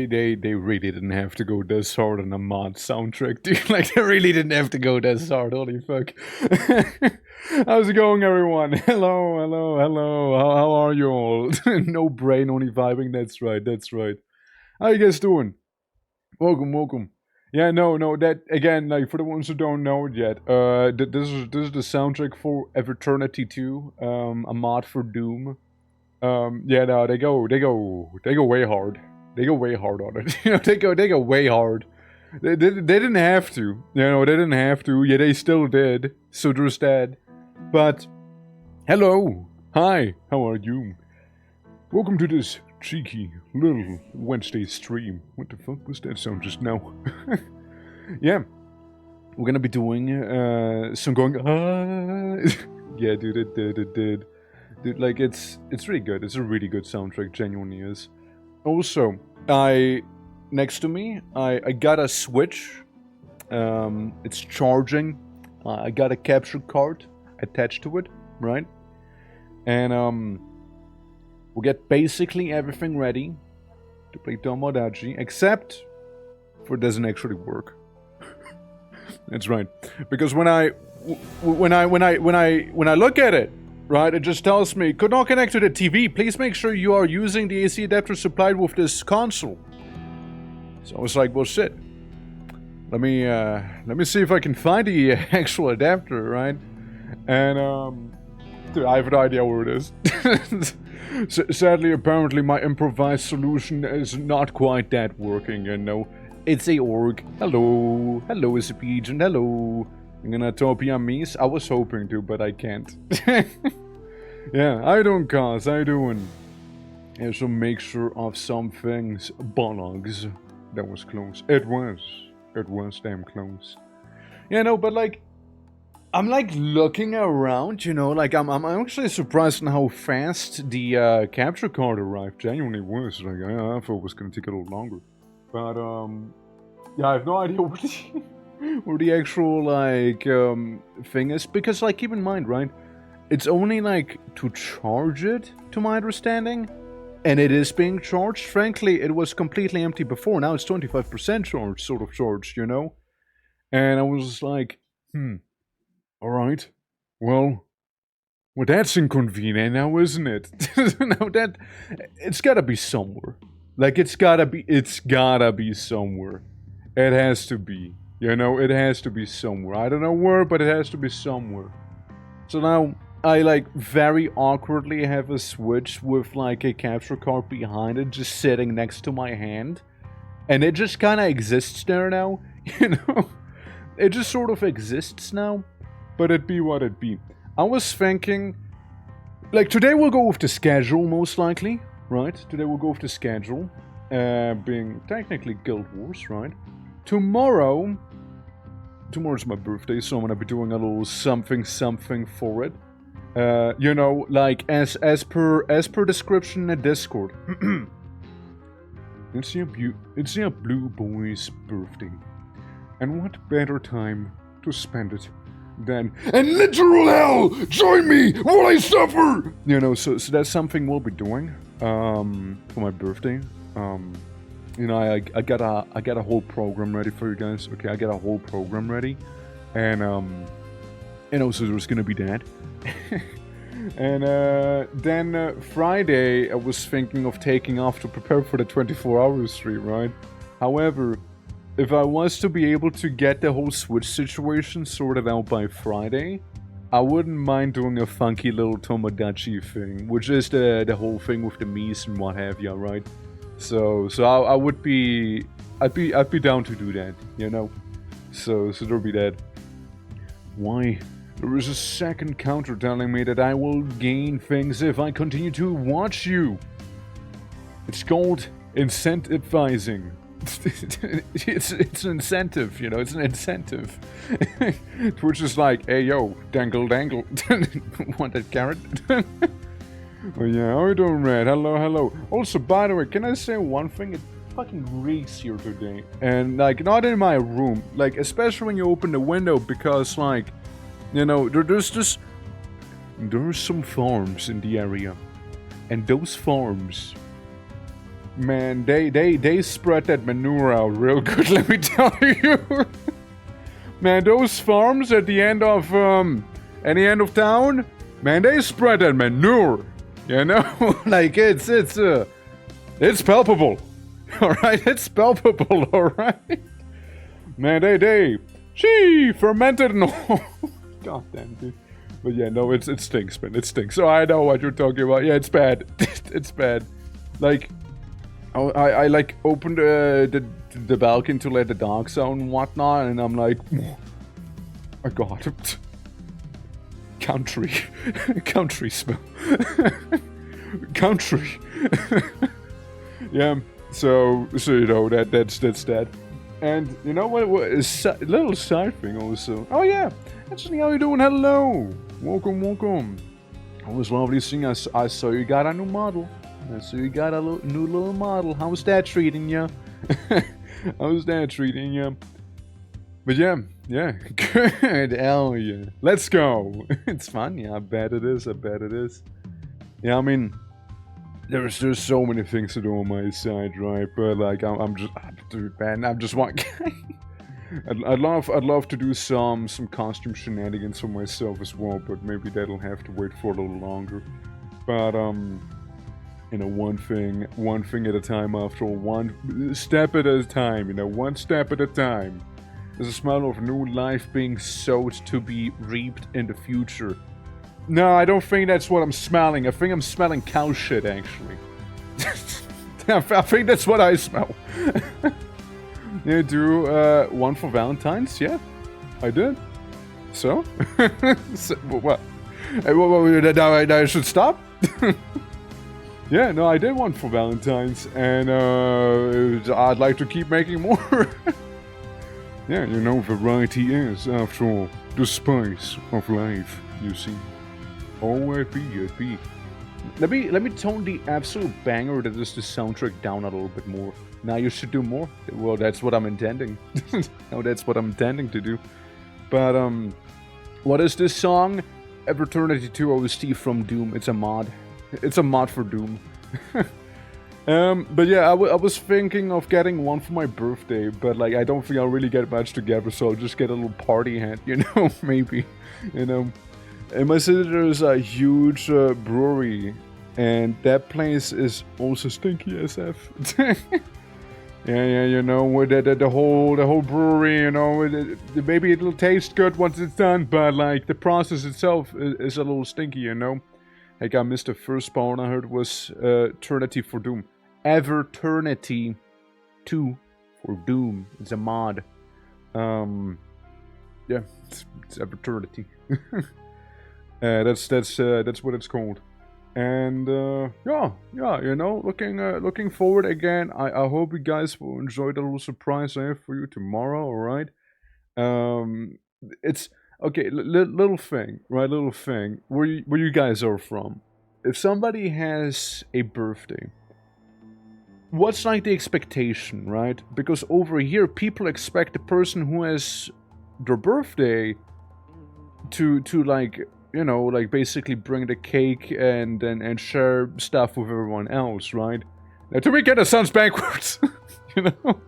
they really didn't have to go this hard on a mod soundtrack, dude. Like, they really didn't have to go this hard. Holy fuck. How's it going, everyone? Hello, hello, hello. How are you all? No brain, only vibing. That's right, that's right. How you guys doing? Welcome, welcome. Yeah, no, that, again, like, for the ones who don't know it yet, this is the soundtrack for Eternity 2, a mod for Doom. Yeah, no, they go way hard. They go way hard on it. You know, they go way hard. They didn't have to. You know, they didn't have to. Yeah, they still did. So there's that. But, hello. Hi, how are you? Welcome to this cheeky little Wednesday stream. What the fuck was that sound just now? Yeah. We're gonna be doing some going, yeah, dude, it did. Dude, like, it's really good. It's a really good soundtrack, genuinely is. Also, next to me, I got a Switch. It's charging. I got a capture card attached to it, right? And, we'll get basically everything ready to play Tomodachi, except for it doesn't actually work. That's right. Because when I look at it, right, it just tells me, could not connect to the TV. Please make sure you are using the AC adapter supplied with this console. So I was like, well, shit. Let me see if I can find the actual adapter, right? And, dude, I have no idea where it is. Sadly, apparently, my improvised solution is not quite that working, you know. It's a org. Hello. Hello, it's a pigeon. Hello. I'm gonna talk Vietnamese. I was hoping to, but I can't. Yeah, I don't cause, I doing. Yeah, so make sure of some things. Bollocks. That was close. It was damn close. Yeah, no, but like, I'm like looking around, you know, like I'm actually surprised on how fast the capture card arrived. Genuinely was. Like, I thought it was gonna take a little longer. But yeah, I have no idea what the actual, like, thing is. Because, like, keep in mind, right? It's only, like, to charge it, to my understanding. And it is being charged. Frankly, it was completely empty before. Now it's 25% charged, sort of charged, you know? And I was just like, alright. Well, that's inconvenient now, isn't it? Now it's gotta be somewhere. Like, it's gotta be somewhere. It has to be. You know, it has to be somewhere. I don't know where, but it has to be somewhere. So now, I, like, very awkwardly have a Switch with, like, a capture card behind it just sitting next to my hand. And it just kinda exists there now, you know? It just sort of exists now. But it be what it be. I was thinking, like, today we'll go with the schedule, most likely, right? Today we'll go with the schedule, being technically Guild Wars, right? Tomorrow's my birthday, so I'm gonna be doing a little something for it. You know, like, as per description in Discord. It's your blue boy's birthday. And what better time to spend it than in literal hell! Join me while I suffer! You know, so that's something we'll be doing, for my birthday. You know, I got a whole program ready for you guys. Okay, I got a whole program ready. And, you know, so there's gonna be that. And, then, Friday, I was thinking of taking off to prepare for the 24-hour stream, right? However, if I was to be able to get the whole Switch situation sorted out by Friday, I wouldn't mind doing a funky little Tomodachi thing, which is the whole thing with the Mies and what have you, right? So I would be, I'd be down to do that, you know? So there'll be that. Why? There is a second counter telling me that I will gain things if I continue to watch you. It's called incentivizing. It's an incentive, you know, it's an incentive. Twitch is like, hey yo, dangle. Want that carrot? Oh yeah, how you doing, Red? Hello. Also, by the way, can I say one thing? It fucking reeks here today. And, like, not in my room. Like, especially when you open the window, because, like, you know, there's some farms in the area. And those farms, Man, they spread that manure out real good, let me tell you. Man, those farms at the end of town, man, they spread that manure. You know, like it's palpable. All right, it's palpable. All right, man, they fermented and all. God damn, dude. But yeah, no, it stinks, man. It stinks. So I know what you're talking about. Yeah, it's bad. It's bad. Like, I like opened the balcony to let the dogs out and whatnot, and I'm like, I got it. Country smell. Country. Yeah. So you know that's that. And you know what is a little side thing also. Oh yeah, actually, how you doing? Hello, welcome. It was lovely seeing us. I saw you got a new model. I saw you got a new little model. How's that treating you? How's that treating you? But yeah, good. Hell yeah, let's go. It's fun. Yeah, I bet it is. Yeah, I mean, there's so many things to do on my side, right? But like, dude, man, I'm just one guy. I'd love to do some costume shenanigans for myself as well, but maybe that'll have to wait for a little longer. But you know, one thing at a time. After all, one step at a time. You know, one step at a time. There's a smell of new life being sowed to be reaped in the future. No, I don't think that's what I'm smelling. I think I'm smelling cow shit, actually. I think that's what I smell. You do one for Valentine's? Yeah, I did. So? So what? I should stop? Yeah, no, I did one for Valentine's, and I'd like to keep making more. Yeah, you know, variety is, after all, the spice of life, you see. Oh, it be. Let me tone the absolute banger that is the soundtrack down a little bit more. Now you should do more. Well, that's what I'm intending. No, that's what I'm intending to do. But, what is this song? Eternity 2 OST from Doom. It's a mod. It's a mod for Doom. But yeah, I was thinking of getting one for my birthday, but like, I don't think I'll really get much together, so I'll just get a little party hat, you know, maybe, you know. In my city there's a huge brewery, and that place is also stinky SF. Yeah, you know, with the whole brewery, you know, maybe it'll taste good once it's done, but like, the process itself is a little stinky, you know. Like, I missed the first spawn I heard was Eternity for Doom. Eternity 2 for Doom. It's a mod. Yeah, it's Eternity. That's what it's called. And yeah, you know, looking forward again. I hope you guys will enjoy the little surprise I have for you tomorrow. All right. It's okay. Little thing, right? Little thing. Where you guys are from? If somebody has a birthday, what's like the expectation, right? Because over here, people expect the person who has their birthday to like, you know, like basically bring the cake and share stuff with everyone else, right? Now, to me, kind of sounds backwards, you know.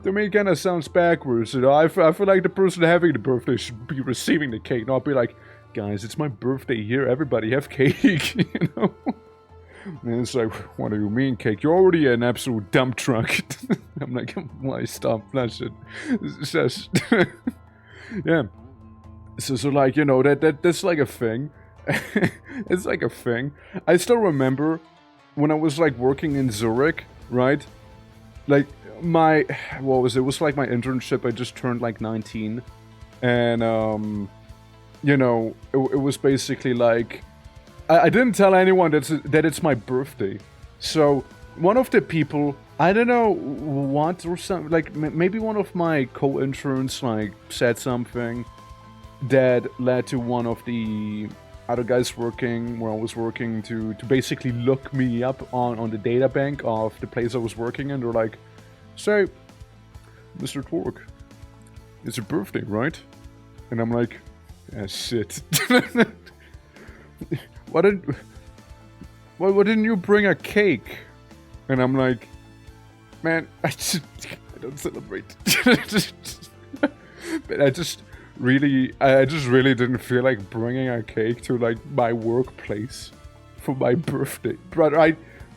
To me, kind of sounds backwards. You know, I feel like the person having the birthday should be receiving the cake, not be like, guys, it's my birthday here. Everybody have cake, you know. And it's like, what do you mean cake? You're already an absolute dump truck. I'm like, why stop that shit? It's just, yeah. So like, you know, that's like a thing. It's like a thing. I still remember when I was like working in Zurich, right? Like it was like my internship. I just turned like 19, and you know, it was basically like, I didn't tell anyone that it's my birthday. So one of the people, I don't know what or something, like maybe one of my co-interns like said something that led to one of the other guys working where I was working to basically look me up on the data bank of the place I was working in. They're like, "Say, Mr. Twerk, it's your birthday, right?" And I'm like, "Ah, shit." Why didn't you bring a cake? And I'm like, man, I don't celebrate. But I just really didn't feel like bringing a cake to like my workplace for my birthday. But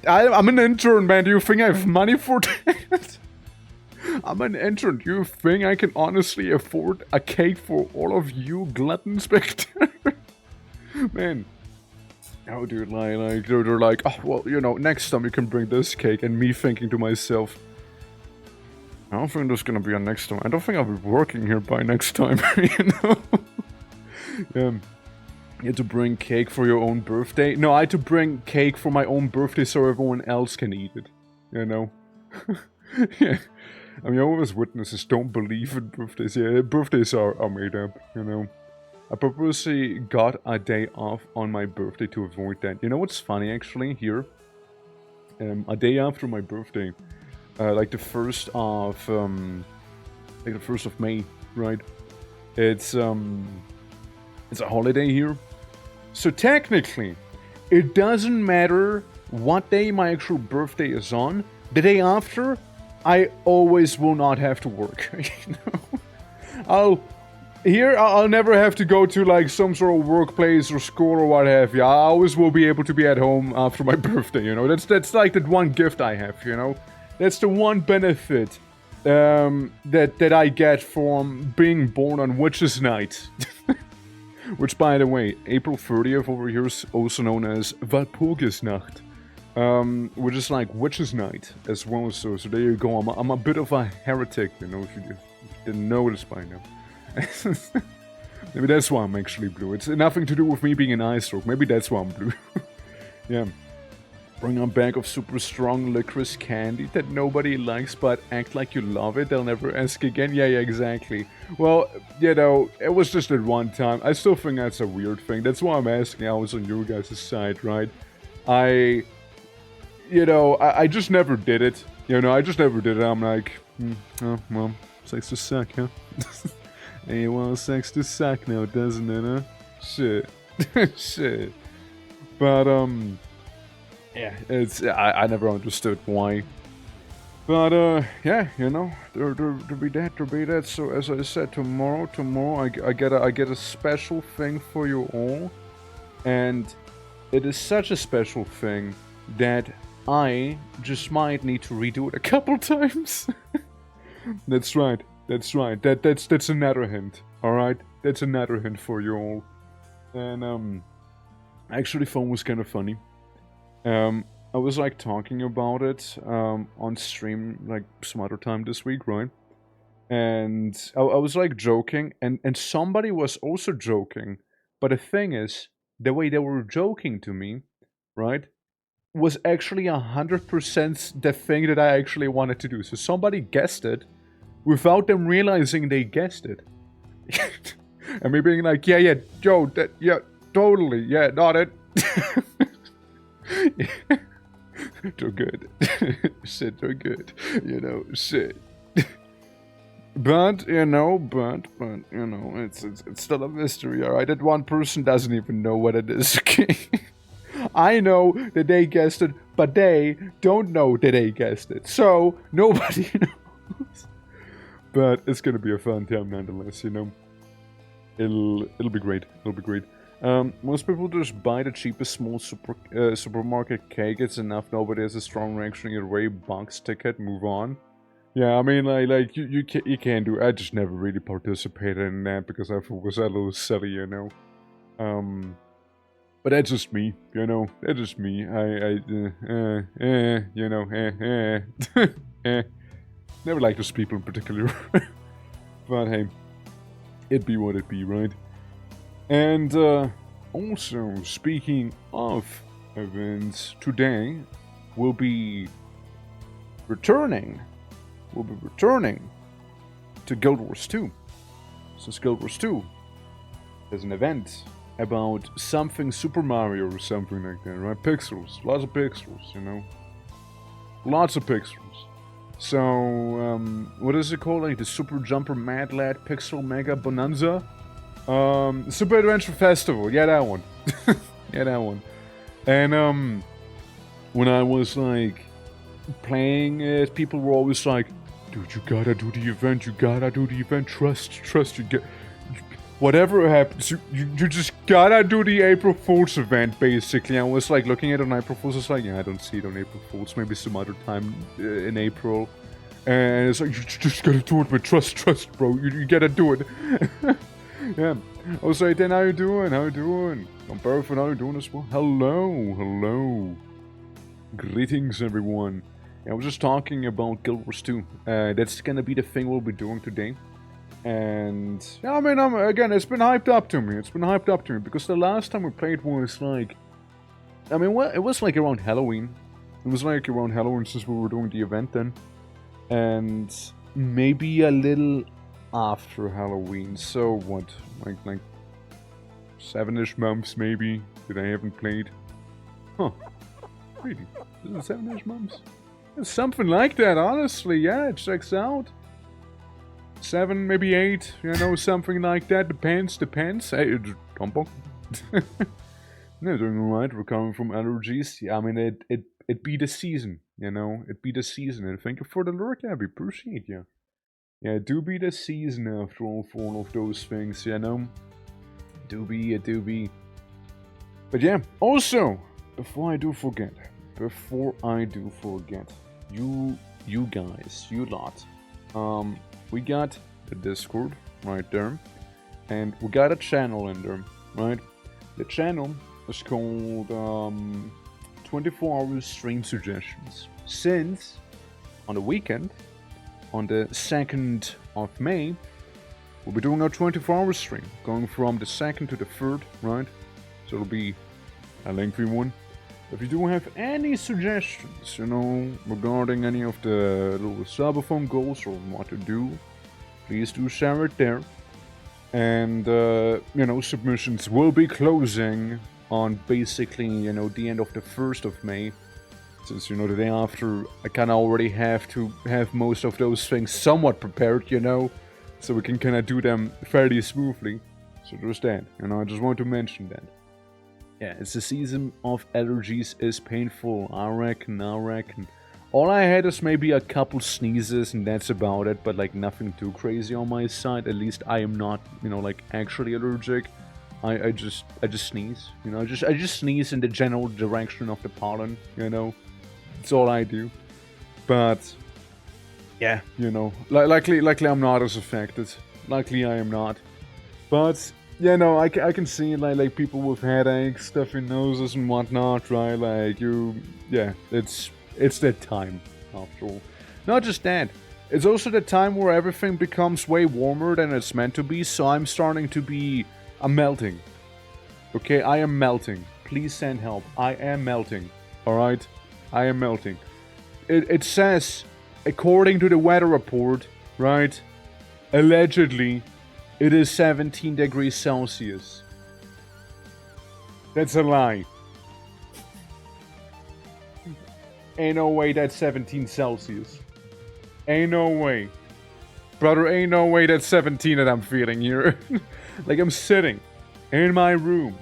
I'm an intern, man. Do you think I have money for that? I'm an intern. Do you think I can honestly afford a cake for all of you gluttons back there? Man. Oh, dude, like, they're like, oh, well, you know, next time you can bring this cake, and me thinking to myself, I don't think there's gonna be a next time. I don't think I'll be working here by next time, you know? You had to bring cake for your own birthday? No, I had to bring cake for my own birthday so everyone else can eat it, you know? Yeah. I mean, Jehovah's Witnesses don't believe in birthdays. Yeah, birthdays are made up, you know? I purposely got a day off on my birthday to avoid that. You know what's funny, actually, here? A day after my birthday, like the 1st of May, right? It's a holiday here. So technically, it doesn't matter what day my actual birthday is on. The day after, I always will not have to work, you know? I'll never have to go to like some sort of workplace or school or what have you. I always will be able to be at home after my birthday, you know. That's like the one gift I have, you know. That's the one benefit that I get from being born on Witches' Night. Which, by the way, April 30th over here is also known as Walpurgisnacht. Which is like Witches' Night as well. So there you go. I'm a bit of a heretic, you know, if you didn't notice by now. Maybe that's why I'm actually blue. It's nothing to do with me being an eye stroke. Maybe that's why I'm blue. Yeah. Bring a bag of super strong licorice candy that nobody likes, but act like you love it. They'll never ask again. Yeah, exactly. Well, you know, it was just at one time. I still think that's a weird thing. That's why I'm asking. I was on your guys' side, right? I just never did it. You know, I just never did it. I'm like, oh, well, sex to suck, huh? Hey, well, sex to suck now, doesn't it, huh? Shit. Shit. But, yeah, I never understood why. But, yeah, you know, there be that. So, as I said, tomorrow, I get a special thing for you all. And it is such a special thing that I just might need to redo it a couple times. That's right. That's another hint. Alright? That's another hint for you all. And, actually, phone was kind of funny. I was, like, talking about it, on stream, like, some other time this week, right? And I was, like, joking, and somebody was also joking. But the thing is, the way they were joking to me, right, was actually 100% the thing that I actually wanted to do. So somebody guessed it, without them realizing they guessed it. And me being like, yeah, Joe, yeah, totally, yeah, not it. Yeah. They're good. Shit, they're good. You know, shit. But, you know, it's still a mystery, alright? That one person doesn't even know what it is, okay? I know that they guessed it, but they don't know that they guessed it. So, nobody knows. But it's gonna be a fun time nonetheless, you know. It'll be great. It'll be great. Most people just buy the cheapest small supermarket cake. It's enough. Nobody has a strong reaction. Get away, box ticket, move on. Yeah, I mean, like you can't do. I just never really participated in that because I thought it was a little silly, you know. But that's just me, you know. That's just me. You know, Never liked those people in particular. But hey, it be what it be, right? And also, speaking of events, today we'll be returning to Guild Wars 2. Since Guild Wars 2 is an event about something Super Mario or something like that, right? Pixels, lots of pixels, you know? Lots of pixels. So, what is it called? Like the Super Jumper Mad Lad Pixel Mega Bonanza? Super Adventure Festival, yeah, that one. Yeah, that one. And, when I was like playing it, people were always like, dude, you gotta do the event, trust, you get... Whatever happens, you just gotta do the April Fool's event, basically. I was like looking at it on April Fool's, I was like, yeah, I don't see it on April Fool's, maybe some other time in April. And it's like, you just gotta do it, man, trust, bro, you gotta do it. Yeah, I was like, then how you doing, I'm perfect, how you doing as well? Hello. Greetings, everyone. I was just talking about Guild Wars 2. That's gonna be the thing we'll be doing today. And yeah, I mean, again, it's been hyped up to me. Because the last time we played was like, I mean, well, it was like around Halloween. It was like around Halloween since we were doing the event then, and maybe a little after Halloween. So what, like 7-ish months maybe that I haven't played. Huh? Really? Is it 7-ish months? It's something like that, honestly. Yeah, it checks out. 7, maybe 8, you know, something like that. Depends. Hey, Tompo. No, doing alright, recovering from allergies. Yeah, I mean, it be the season, you know, and thank you for the lurk, Abby, appreciate you. Yeah, it do be the season after all for all of those things, you know. It do be. But yeah, also, before I do forget, you guys, you lot, we got the Discord right there, and we got a channel in there, right? The channel is called 24-hour stream suggestions. Since on the weekend, on the 2nd of May, we'll be doing our 24-hour stream, going from the 2nd to the 3rd, right? So it'll be a lengthy one. If you do have any suggestions, you know, regarding any of the little subathon goals or what to do, please do share it there. And, you know, submissions will be closing on basically, you know, the end of the 1st of May. Since, you know, the day after, I kind of already have to have most of those things somewhat prepared, you know, so we can kind of do them fairly smoothly. So there's that, you know, I just want to mention that. Yeah, it's the season of allergies is painful, I reckon. All I had is maybe a couple sneezes and that's about it, but like nothing too crazy on my side. At least I am not, you know, like actually allergic. I just sneeze, you know, I just sneeze in the general direction of the pollen, you know. That's all I do. But yeah, you know, luckily I'm not as affected. Luckily I am not. But yeah, no, I can see like people with headaches, stuffy noses and whatnot, right? Like yeah, it's that time after all. Not just that, it's also the time where everything becomes way warmer than it's meant to be. So I'm melting. Okay, I am melting. Please send help. I am melting. All right, I am melting. It says, according to the weather report, right? Allegedly. It is 17 degrees Celsius. That's a lie. Ain't no way that's 17 Celsius. Ain't no way. Brother, ain't no way that's 17 that I'm feeling here. Like I'm sitting in my room.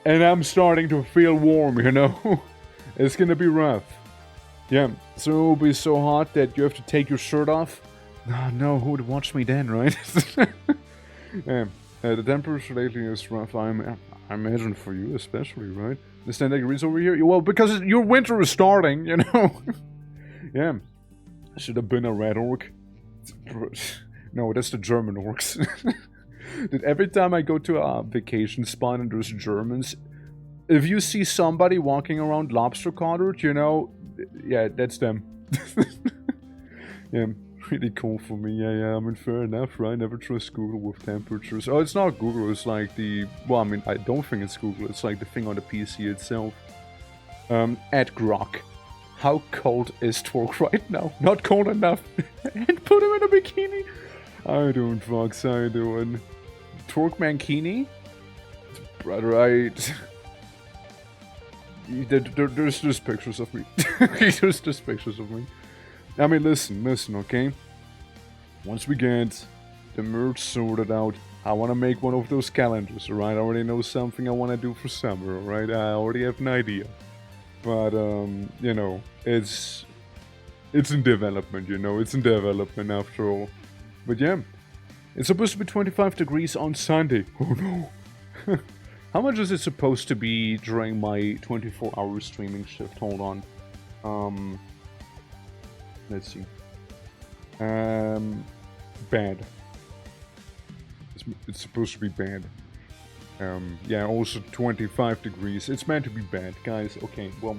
And I'm starting to feel warm, you know? It's gonna be rough. Yeah, so it'll be so hot that you have to take your shirt off. Oh, no, who would watch me then, right? Yeah, the temperature lately is rough. I imagine for you especially, right? It's 10 degrees over here. Well, because your winter is starting, you know. Yeah, I should have been a red orc. No, that's the German orcs. That every time I go to a vacation spot and there's Germans, if you see somebody walking around lobster collared, you know, yeah, that's them. Yeah. Pretty cool for me, yeah, I mean, fair enough, right? Never trust Google with temperatures. Oh, it's not Google, it's like the... Well, I mean, I don't think it's Google, it's like the thing on the PC itself. At Grok. How cold is Torque right now? Not cold enough. And put him in a bikini? How you doing, Fox? How you doing? Torque Mankini? Brother, there's just pictures of me. There's just pictures of me. I mean, listen, okay? Once we get the merch sorted out, I want to make one of those calendars, alright? I already know something I want to do for summer, alright? I already have an idea. but you know, it's in development. You know, it's in development after all. But yeah, it's supposed to be 25 degrees on Sunday. Oh no. How much is it supposed to be during my 24-hour streaming shift? Hold on. Let's see. Bad. It's supposed to be bad. Yeah, also 25 degrees. It's meant to be bad, guys. Okay, well,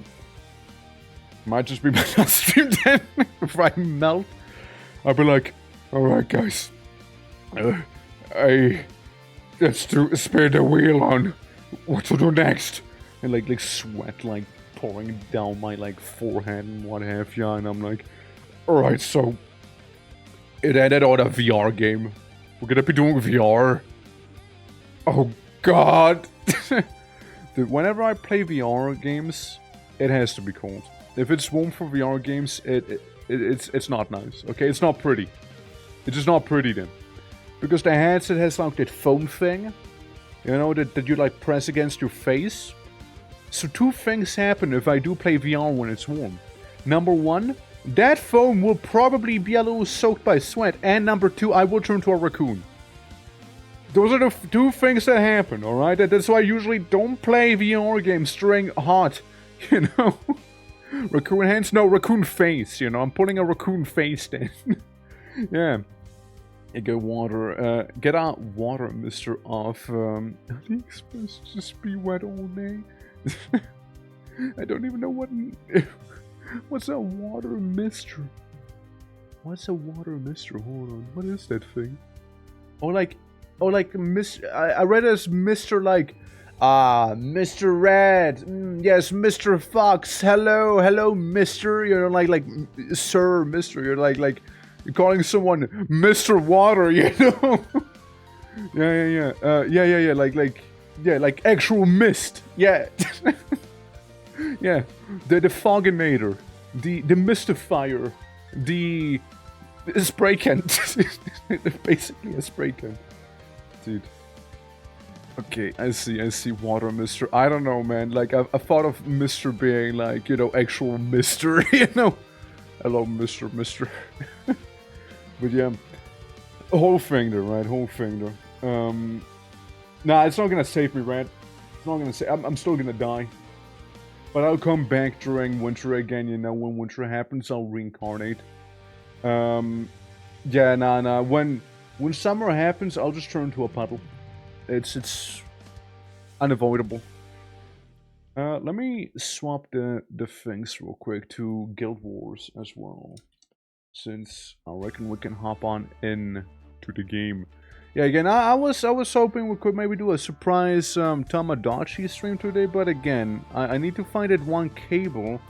might just be my last stream then. If I melt, I'll be like, alright, guys. Let's spare the wheel on what to do next. And like sweat like pouring down my like forehead and what have you, and I'm like, alright, so it ended on a VR game. We're gonna be doing VR. Oh god. Dude, whenever I play VR games, it has to be cold. If it's warm for VR games, it's not nice. Okay, it's not pretty. It's just not pretty then. Because the headset has like that foam thing, you know, that you like press against your face. So two things happen if I do play VR when it's warm. Number one, that foam will probably be a little soaked by sweat. And number two, I will turn to a raccoon. Those are the two things that happen, alright? That's why I usually don't play VR games during hot, you know? Raccoon hands? No, raccoon face, you know? I'm putting a raccoon face in. Yeah. Get water, get out water, Mr. Off. Are you supposed to just be wet all day? I don't even know what's a water mister? What's a water mister? Hold on, what is that thing? Oh, like I read it as Mr. like, Mr. Red, yes, Mr. Fox, hello, Mister, you know, like, Sir, Mister, you're like, you're calling someone Mr. Water, you know? Yeah, like actual mist, yeah. Yeah, the Foginator, the Mystifier, the spray can. Basically a spray can. Dude. Okay, I see water mister. I don't know, man, like, I thought of Mr. being like, you know, actual Mister, you know? Hello, Mister. But yeah, whole finger, right? Whole finger. Nah, it's not gonna save me, right? It's not gonna save. I'm still gonna die. But I'll come back during winter again, you know, when winter happens, I'll reincarnate. Yeah, nah. When summer happens, I'll just turn to a puddle. It's unavoidable. Let me swap the things real quick to Guild Wars as well. Since I reckon we can hop on in to the game. Yeah, again, I was hoping we could maybe do a surprise Tamagotchi stream today, but again, I need to find that one cable,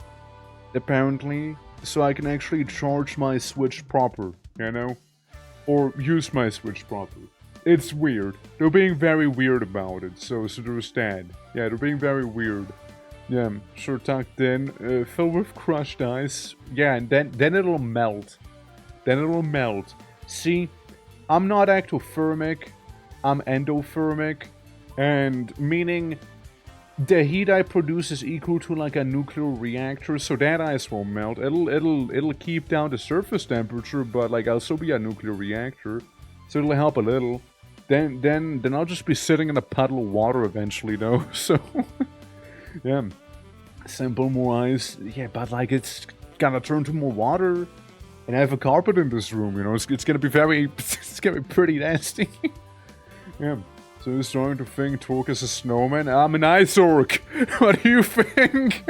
apparently, so I can actually charge my Switch proper, you know? Or use my Switch proper. It's weird. They're being very weird about it, so there's that. Yeah, they're being very weird. Yeah, sure tucked in, filled with crushed ice. Yeah, and then it'll melt. Then it'll melt. See? I'm not ectothermic, I'm endothermic, and meaning the heat I produce is equal to like a nuclear reactor, so that ice won't melt. It'll keep down the surface temperature, but like I'll still be a nuclear reactor, so it'll help a little. Then I'll just be sitting in a puddle of water eventually, though. So yeah, simple, more ice. Yeah, but like it's gonna turn to more water. And I have a carpet in this room, you know, it's gonna be it's gonna be pretty nasty. Yeah, so you're starting to think Torque is a snowman? I'm an ice orc! What do you think?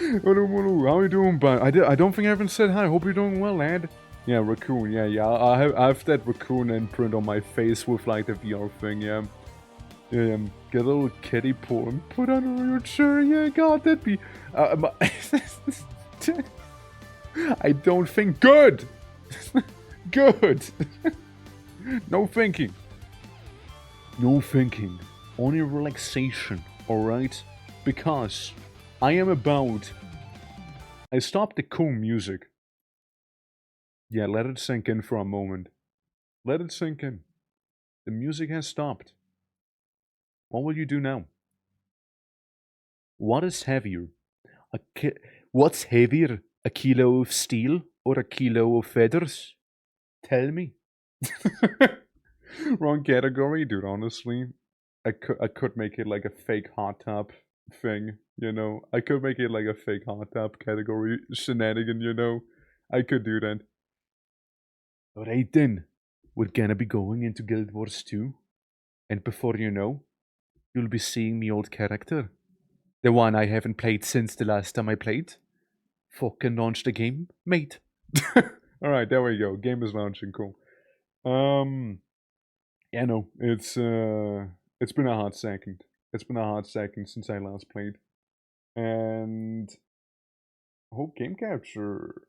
How are you doing, bud? I don't think I haven't said hi, hope you're doing well, lad. Yeah, raccoon, yeah, I have that raccoon imprint on my face with like the VR thing, yeah. Yeah, get a little kitty paw and put under your chair, yeah, god, that'd be... I don't think good. Good. No thinking. No thinking. Only relaxation, alright? Because I am about... I stopped the cool music. Yeah, let it sink in for a moment. Let it sink in. The music has stopped. What will you do now? What is heavier? What's heavier, a kilo of steel or a kilo of feathers? Tell me. Wrong category, dude. Honestly, I could make it like a fake hot tub thing. You know, I could make it like a fake hot tub category shenanigan. You know, I could do that. Alright then, we're gonna be going into Guild Wars 2, and before you know, you'll be seeing me old character. The one I haven't played since the last time I played. Fucking launch the game, mate. Alright, there we go. Game is launching, cool. Yeah, no, it's been a hot second. It's been a hot second since I last played. And I hope Game Capture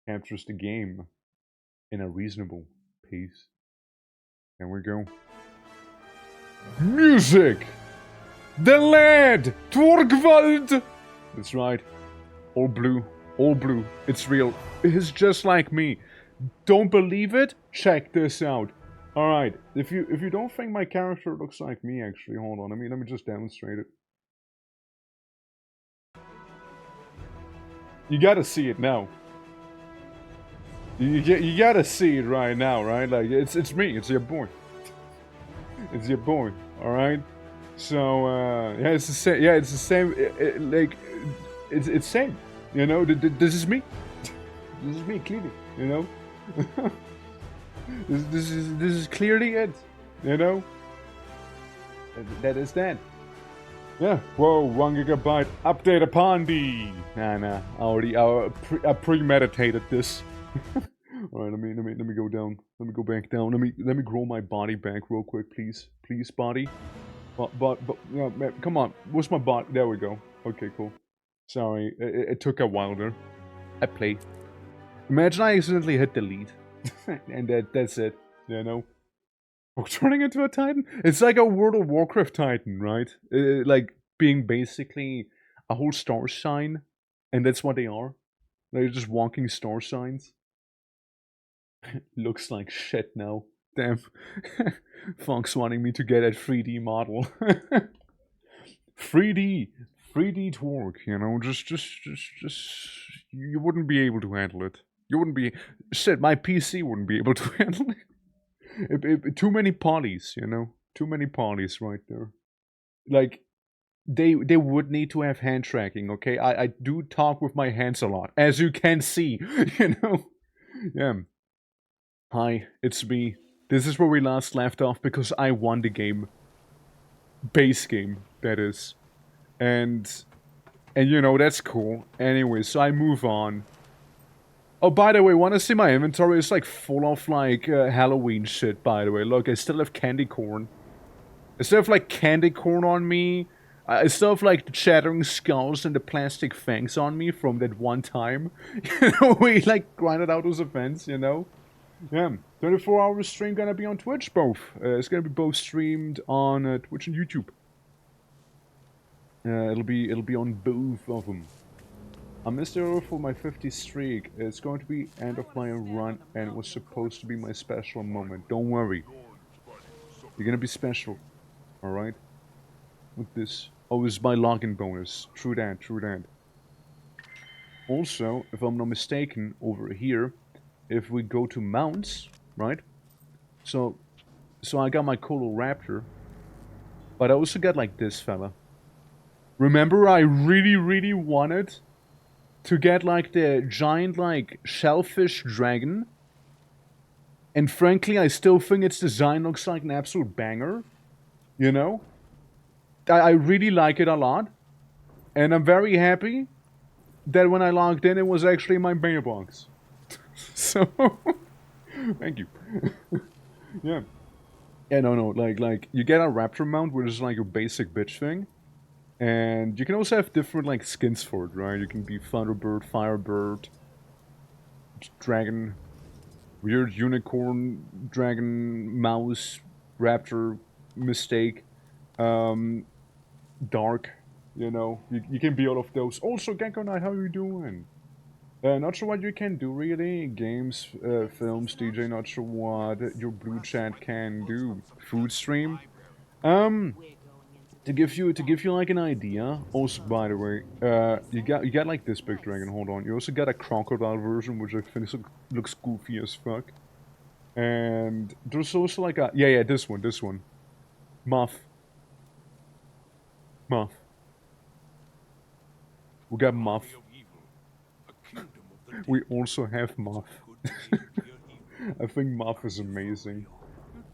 captures the game in a reasonable pace. There we go. Music! The lad! Torgwald! That's right. All blue. All blue. It's real. It's just like me. Don't believe it? Check this out. Alright. If you don't think my character looks like me, actually, hold on. Let me just demonstrate it. You gotta see it now. You gotta see it right now, right? Like, it's me. It's your boy. It's your boy. Alright? So, yeah, it's the same. Yeah, it's the same. It's same. You know, this is me. This is me, clearly. You know, this is clearly it. You know, that is that. Yeah. Whoa, 1 gigabyte update upon thee. Nah. I premeditated this. All right, let me go down. Let me go back down. Let me grow my body back real quick, please. Please, body. But no, man, come on. Where's my body? There we go. Okay, cool. Sorry, it took a while there. I play. Imagine I accidentally hit delete. And that's it. You know? We're turning into a Titan? It's like a World of Warcraft Titan, right? Like being basically a whole star sign. And that's what they are. They're just walking star signs. Looks like shit now. Damn. Fox wanting me to get a 3D model. 3D twerk, you know, just, you wouldn't be able to handle it. You wouldn't be, shit, my PC wouldn't be able to handle it. Too many polys, you know, too many polys right there. Like, they would need to have hand tracking, okay? I do talk with my hands a lot, as you can see, you know? Yeah. Hi, it's me. This is where we last left off because I won the game. Base game, that is. And you know, that's cool. Anyway, so I move on. Oh, by the way, wanna see my inventory? It's like full of like Halloween shit, by the way. Look, I still have candy corn. I still have like candy corn on me. I still have like the chattering skulls and the plastic fangs on me from that one time. You know, we like grinded out those events, you know? Yeah, 24-hour stream gonna be on Twitch, both. It's gonna be both streamed on Twitch and YouTube. It'll be on both of them. I missed the for my 50 streak. It's going to be end of my run, and it was supposed to be my special moment. Don't worry, you're gonna be special. All right. With this, oh, it's my login bonus. True that. True that. Also, if I'm not mistaken, over here, if we go to mounts, right? So I got my Colo Raptor, but I also got like this fella. Remember, I really wanted to get like the giant like shellfish dragon, and frankly, I still think its design looks like an absolute banger. You know, I really like it a lot, and I'm very happy that when I logged in, it was actually my mailbox. So, thank you. Yeah. Yeah, no, like, you get a raptor mount, which is like a basic bitch thing. And you can also have different, like, skins for it, right? You can be Thunderbird, Firebird, Dragon, Weird Unicorn, Dragon, Mouse, Raptor, Mistake, Dark, you know? You can be all of those. Also, Gecko Knight, how are you doing? Not sure what you can do, really. Games, films, DJ, not sure what your blue chat can do. Food stream? To give you like an idea. Also, by the way, you got like this big dragon. Hold on. You also got a crocodile version, which I think looks goofy as fuck. And there's also like a this one, Muff. We got Muff. We also have Muff. I think Muff is amazing.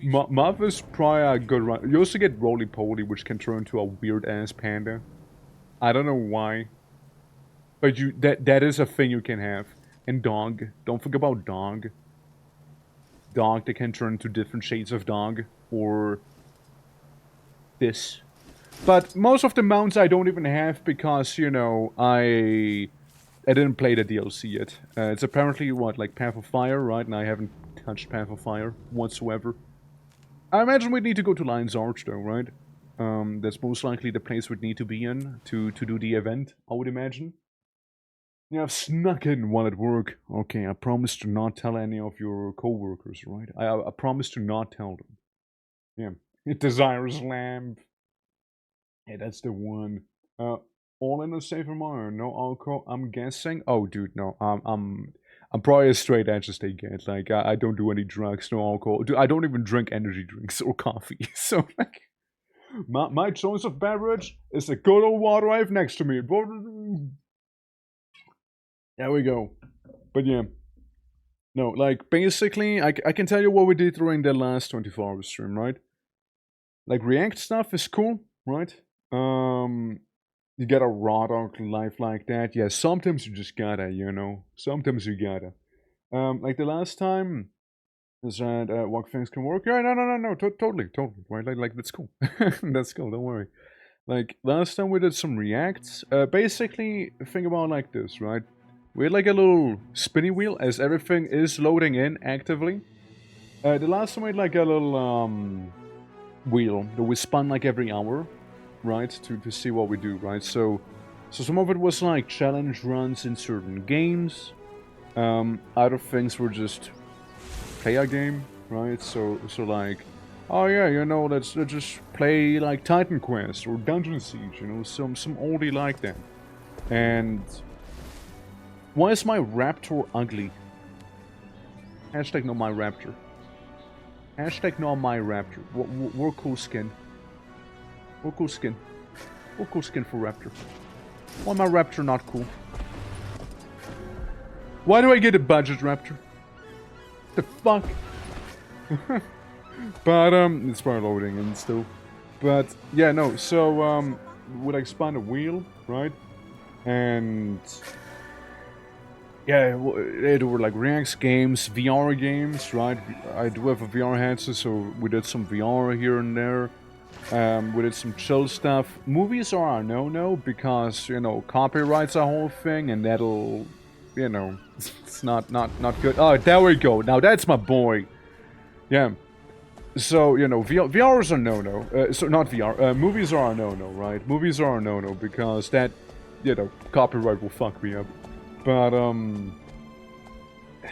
Muff is probably a good run. You also get Roly Poly, which can turn into a weird ass panda. I don't know why, but that is a thing you can have. And Dog. Don't forget about Dog. Dog that can turn into different shades of dog, or this. But most of the mounts I don't even have because, you know, I didn't play the DLC yet. It's apparently, what, like Path of Fire, right? And I haven't touched Path of Fire whatsoever. I imagine we'd need to go to Lion's Arch, though, right? That's most likely the place we'd need to be in to do the event, I would imagine. Yeah, I've snuck in while at work. Okay, I promise to not tell any of your co-workers, right? I promise to not tell them. Yeah. Desirous Lamb. Yeah, that's the one. All in a safe environment, no alcohol, I'm guessing? Oh, dude, no. I'm probably as straight edge as they get. Like, I don't do any drugs, no alcohol. Dude, I don't even drink energy drinks or coffee. So, like, my choice of beverage is the good old water I have next to me. There we go. But yeah. No, like, basically, I can tell you what we did during the last 24-hour stream, right? Like, React stuff is cool, right? You get a raw dog life like that. Yeah, sometimes you just gotta, you know. Sometimes you gotta. Like the last time, is that what things can work? Yeah, no, totally, right? Like that's cool. That's cool. Don't worry. Like last time we did some reacts. Basically, think about it like this, right? We had like a little spinny wheel as everything is loading in actively. The last time we had like a little wheel that we spun like every hour, right? To see what we do, right? So some of it was like challenge runs in certain games. Other things were just play a game, right? So like, oh yeah, you know, let's just play like Titan Quest or Dungeon Siege, you know, some oldie like that. And why is my raptor ugly? Hashtag not my raptor. Hashtag not my raptor. We're cool skin. We're cool skin. We're cool skin for raptor. Why my raptor not cool? Why do I get a budget raptor? The fuck? But it's probably loading in still. But yeah, no. So would I expand a wheel, right? And yeah, there were like Reacts games, VR games, right? I do have a VR headset, so we did some VR here and there. We did some chill stuff. Movies are a no-no because, you know, copyright's a whole thing, and that'll, you know, it's not good. Oh, there we go. Now that's my boy. Yeah. So, you know, VR is a no-no. So not VR. Movies are a no-no, right? Movies are a no-no because that, you know, copyright will fuck me up. But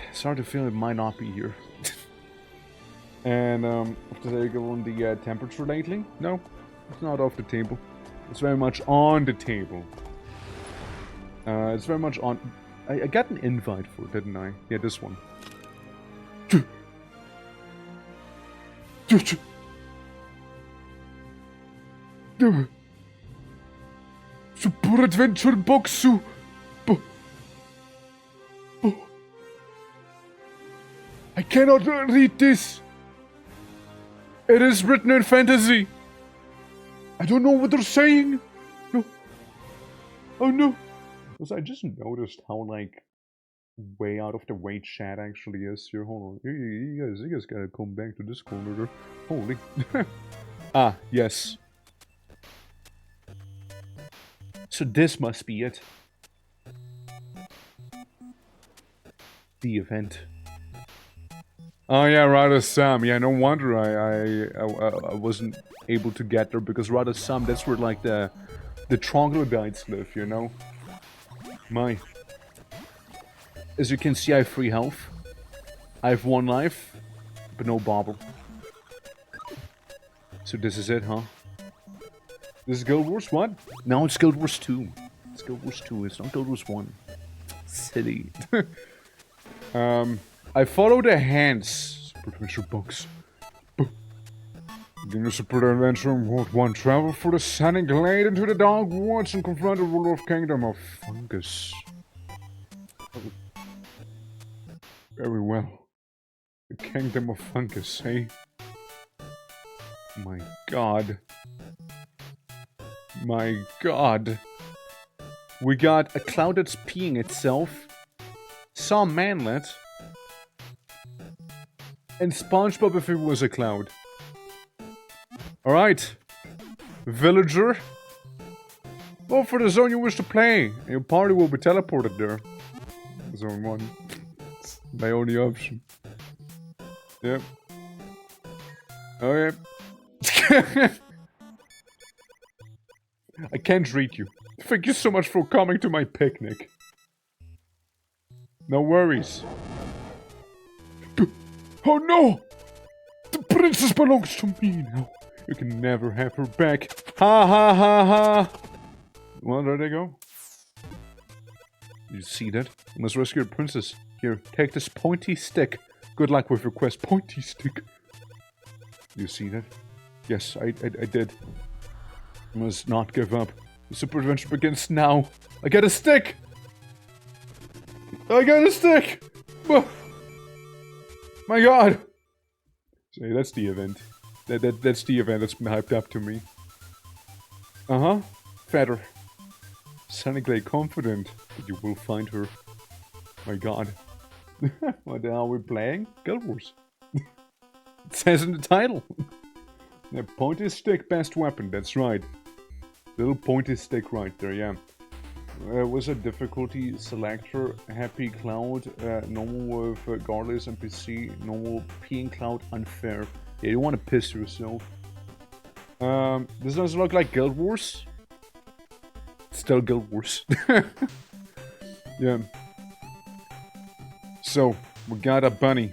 it's hard to feel it might not be here. And did I go on the temperature lately? No, it's not off the table. It's very much on the table. It's very much on. I got an invite for it, didn't I? Yeah, this one. Super Adventure Boxu. I cannot read this. It is written in fantasy. I don't know what they're saying. No. Oh no. Because I just noticed how, like, way out of the way chat actually is here. Hold on. You guys gotta come back to this corner. Holy. Ah, yes. So this must be it. The event. Oh yeah, Rada Sam. Yeah, no wonder I wasn't able to get there because Rada Sam, that's where like the troglodytes live, you know. My. As you can see, I have 3 health. I have 1 life, but no bobble. So this is it, huh? This is Guild Wars 1? No, it's Guild Wars 2. It's Guild Wars 2, it's not Guild Wars 1. Silly. I follow the hands. Super Adventure books. Being a super adventure in World 1, travel through the sunny glade into the dark woods and confront the ruler of Kingdom of Fungus. Oh. Very well. The Kingdom of Fungus, eh? My god. My god. We got a cloud that's peeing itself. Some manlet. And SpongeBob if it was a cloud. Alright. Villager. Go for the zone you wish to play. And your party will be teleported there. Zone 1. It's my only option. Yep. Okay. I can't read you. Thank you so much for coming to my picnic. No worries. Oh no! The princess belongs to me now. You can never have her back. Ha ha ha ha! Well, there they go. You see that? You must rescue the princess. Here, take this pointy stick. Good luck with your quest. Pointy stick. You see that? Yes, I did. You must not give up. The super adventure begins now. I get a stick! I got a stick! My god! See, that's the event. That's the event that's been hyped up to me. Uh-huh. Feather. Sonically confident that you will find her. My god. What the hell are we playing? Guild Wars. It says in the title. Yeah, pointy stick, best weapon, that's right. Little pointy stick right there, yeah. Was a difficulty selector, happy cloud, normal with regardless NPC, normal peeing cloud, unfair. Yeah, you want to piss yourself. This doesn't look like Guild Wars. Still Guild Wars. Yeah. So, we got a bunny.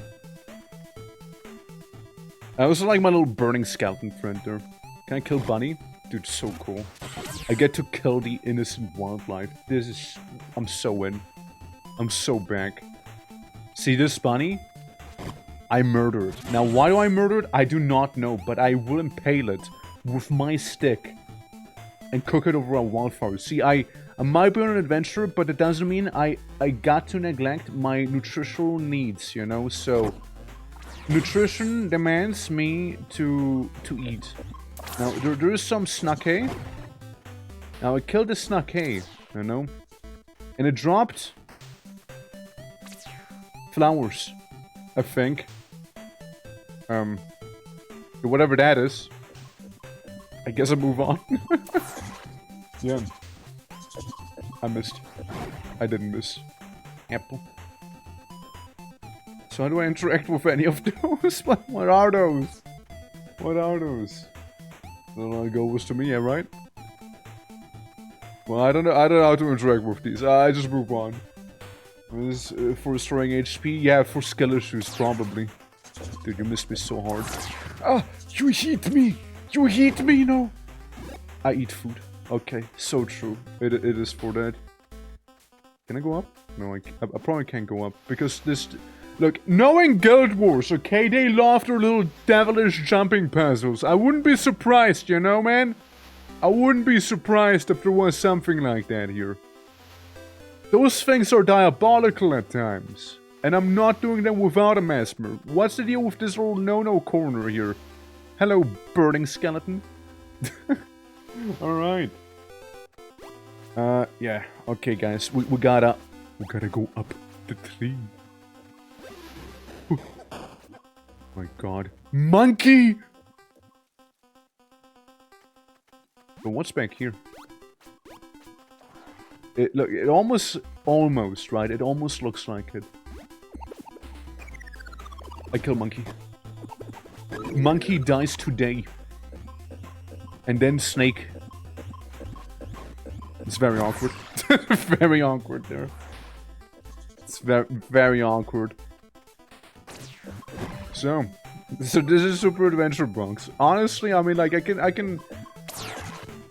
I also like my little burning skeleton friend there. Can I kill bunny? Dude, so cool. I get to kill the innocent wildlife. This is... I'm so in. I'm so back. See this bunny? I murdered. Now, why do I murder it? I do not know, but I will impale it with my stick and cook it over a wildfire. See, I might be on an adventure, but it doesn't mean I got to neglect my nutritional needs, you know? So, nutrition demands me to eat. Now, there is some snake. Now, I killed the snake, you know? And it dropped flowers, I think. Whatever that is. I guess I move on. Yeah. I missed. I didn't miss. Apple. So how do I interact with any of those? What are those? What are those? That'll go was to me, yeah, right? Well, I don't know how to interact with these. I just move on. This for restoring HP? Yeah, for skill issues, probably. Dude, you missed me so hard. Ah, you hit me! You hit me, no! I eat food. Okay, so true. It is for that. Can I go up? No, I probably can't go up. Because this... Look, knowing Guild Wars, okay, they love their little devilish jumping puzzles. I wouldn't be surprised, you know, man? I wouldn't be surprised if there was something like that here. Those things are diabolical at times. And I'm not doing them without a mesmer. What's the deal with this little no-no corner here? Hello, burning skeleton. Alright. Yeah. Okay, guys. We gotta go up the tree. My god. Monkey! But what's back here? Look, it almost, right? It almost looks like it. I kill monkey. Monkey dies today. And then snake. It's very awkward. Very awkward there. It's very awkward. So this is Super Adventure Bronx. Honestly, I mean, like, I can...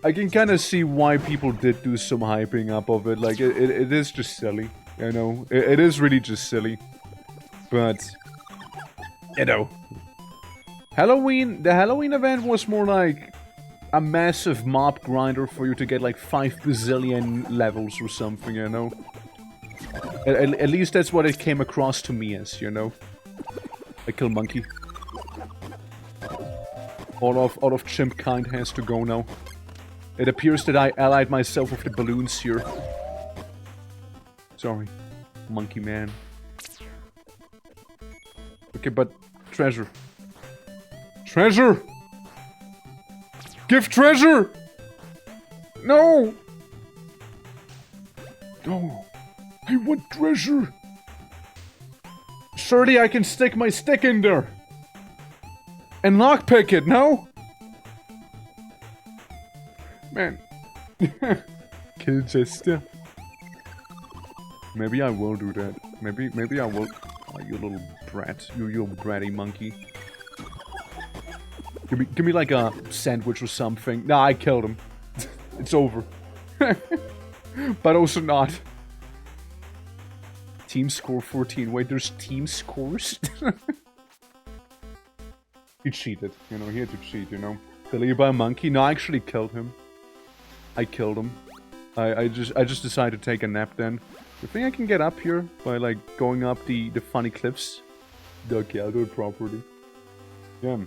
I can kind of see why people did do some hyping up of it. Like, it is just silly, you know? It is really just silly. But, you know. The Halloween event was more like a massive mob grinder for you to get like 5 bazillion levels or something, you know? At least that's what it came across to me as, you know? I kill monkey. All of chimp kind has to go now. It appears that I allied myself with the balloons here. Sorry, monkey man. Okay, but treasure. Treasure! Give treasure! No! No. I want treasure. Surely I can stick my stick in there. And lockpick it, no? Man. Kill Jester. Maybe I will do that. Maybe I will. Oh, you little brat. You bratty monkey. Give me like a sandwich or something. Nah, I killed him. It's over. But also not. Team score 14. Wait, there's team scores? He cheated. You know, he had to cheat, you know. Deleted by a monkey? No, I actually killed him. I killed him. I just decided to take a nap then. You think I can get up here by like going up the funny cliffs? Okay, I'll do it properly. Yeah.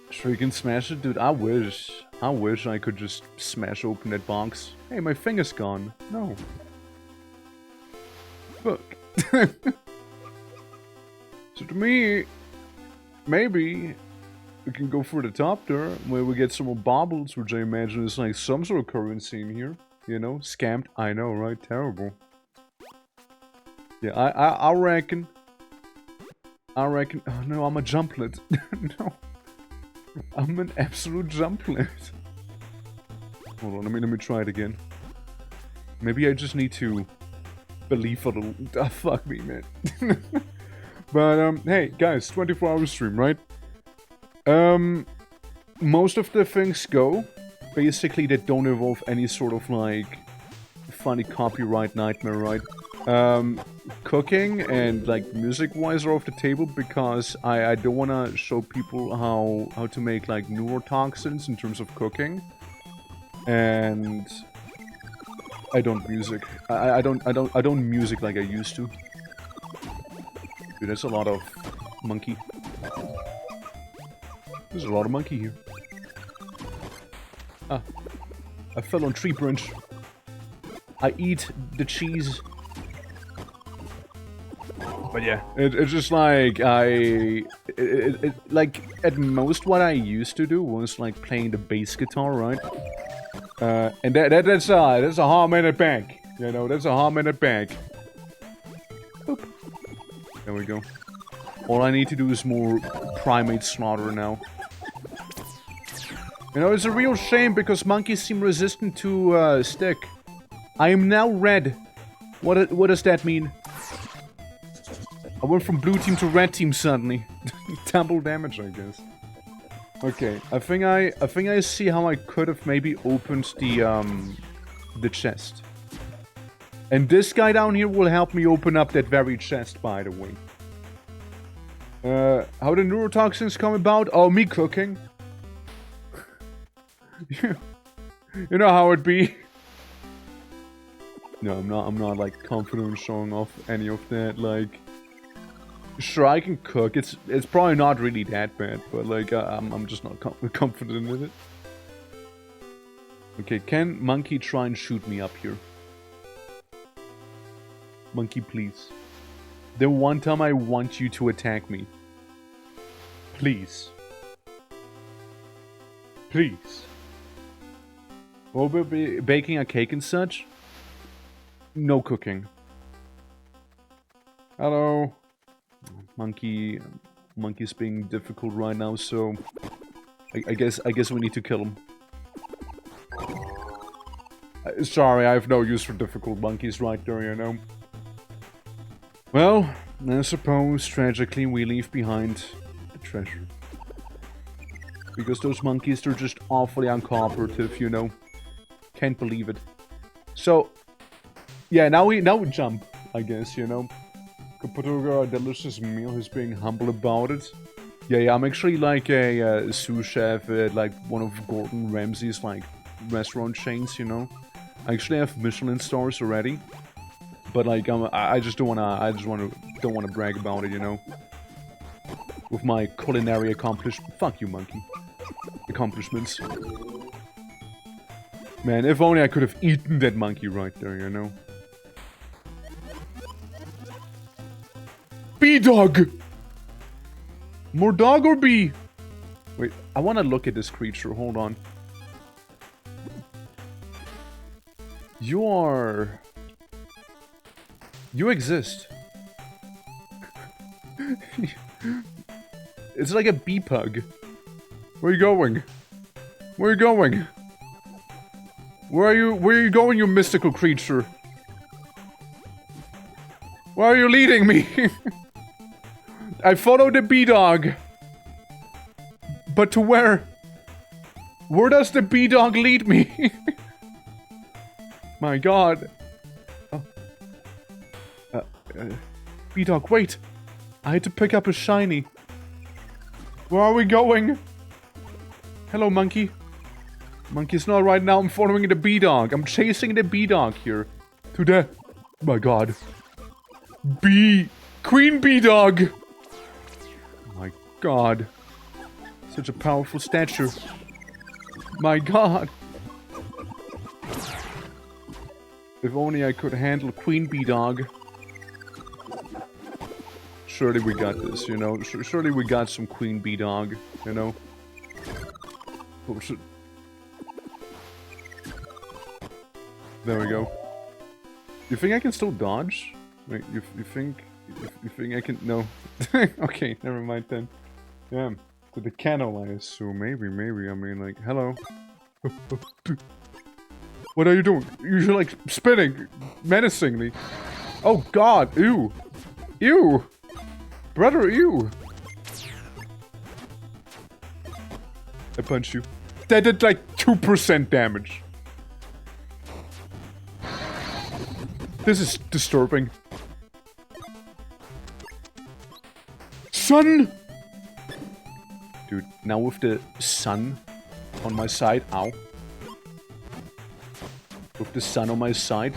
Sure you can smash it? Dude, I wish. I wish I could just smash open that box. Hey, my finger's gone. No. Fuck. So to me, maybe we can go for the top there, where we get some more baubles, which I imagine is like some sort of currency in here. You know, scammed. I know, right? Terrible. Yeah, I reckon. Oh no, I'm a jumplet. No. I'm an absolute jumplet. Hold on, let me try it again. Maybe I just need to believe a little. Ah, fuck me, man. But hey guys, 24-hour stream, right? Most of the things go. Basically, that don't involve any sort of like funny copyright nightmare, right? Cooking and like music-wise are off the table because I don't want to show people how to make like neurotoxins in terms of cooking, and I don't music. I don't music like I used to. Dude, there's a lot of monkey. There's a lot of monkey here. Ah, I fell on tree branch. I eat the cheese. But yeah, it's just like like at most what I used to do was like playing the bass guitar, right? And that's a half-minute bank, you know, that's a half-minute bank. Boop. There we go. All I need to do is more primate slaughter now. You know, it's a real shame because monkeys seem resistant to stick. I am now red. What does that mean? I went from blue team to red team suddenly. Double damage, I guess. Okay, I think I see how I could have maybe opened the chest. And this guy down here will help me open up that very chest, by the way. How the neurotoxins come about? Oh, me cooking. You know how it be. No, I'm not like confident in showing off any of that, like. Sure, I can cook. It's probably not really that bad, but like I'm just not confident in it. Okay, can monkey try and shoot me up here? Monkey, please. The one time I want you to attack me. Please. Please. Will we be baking a cake and such? No cooking. Hello. Monkey's being difficult right now, so I guess we need to kill him. Sorry, I have no use for difficult monkeys right there, you know. Well, I suppose tragically we leave behind the treasure. Because those monkeys, they're just awfully uncooperative, you know. Can't believe it. So, yeah, now we jump, I guess, you know. Kapadoga, a delicious meal. He's being humble about it. Yeah, I'm actually like a sous chef at like one of Gordon Ramsay's like restaurant chains, you know. I actually have Michelin stars already, but like I just don't wanna brag about it, you know. With my culinary fuck you, monkey. Accomplishments. Man, if only I could have eaten that monkey right there, you know. Bee dog! More dog or bee? Wait, I want to look at this creature. Hold on. You exist. It's like a bee pug. Where are you going? Where are you going? Where are you going, you mystical creature? Where are you leading me? I followed the bee dog. But to where? Where does the bee dog lead me? My god. Bee dog, wait. I had to pick up a shiny. Where are we going? Hello, monkey. Monkey's not right now. I'm following the bee dog. I'm chasing the bee dog here. To the... My god. Queen bee dog. My god. Such a powerful statue. My god. If only I could handle Queen Bee Dog. Surely we got this, you know. Surely we got some Queen Bee Dog, you know. Oh, shit. There we go. You think I can still dodge? Wait, you think I can... No. Okay, never mind then. Damn. To the kennel, I assume. Maybe. I mean, like, hello. What are you doing? You're like spinning menacingly. Oh god, ew. Ew. Brother, ew. I punched you. That did like 2% damage. This is disturbing. Sun! Dude, now with the sun on my side, ow. With the sun on my side,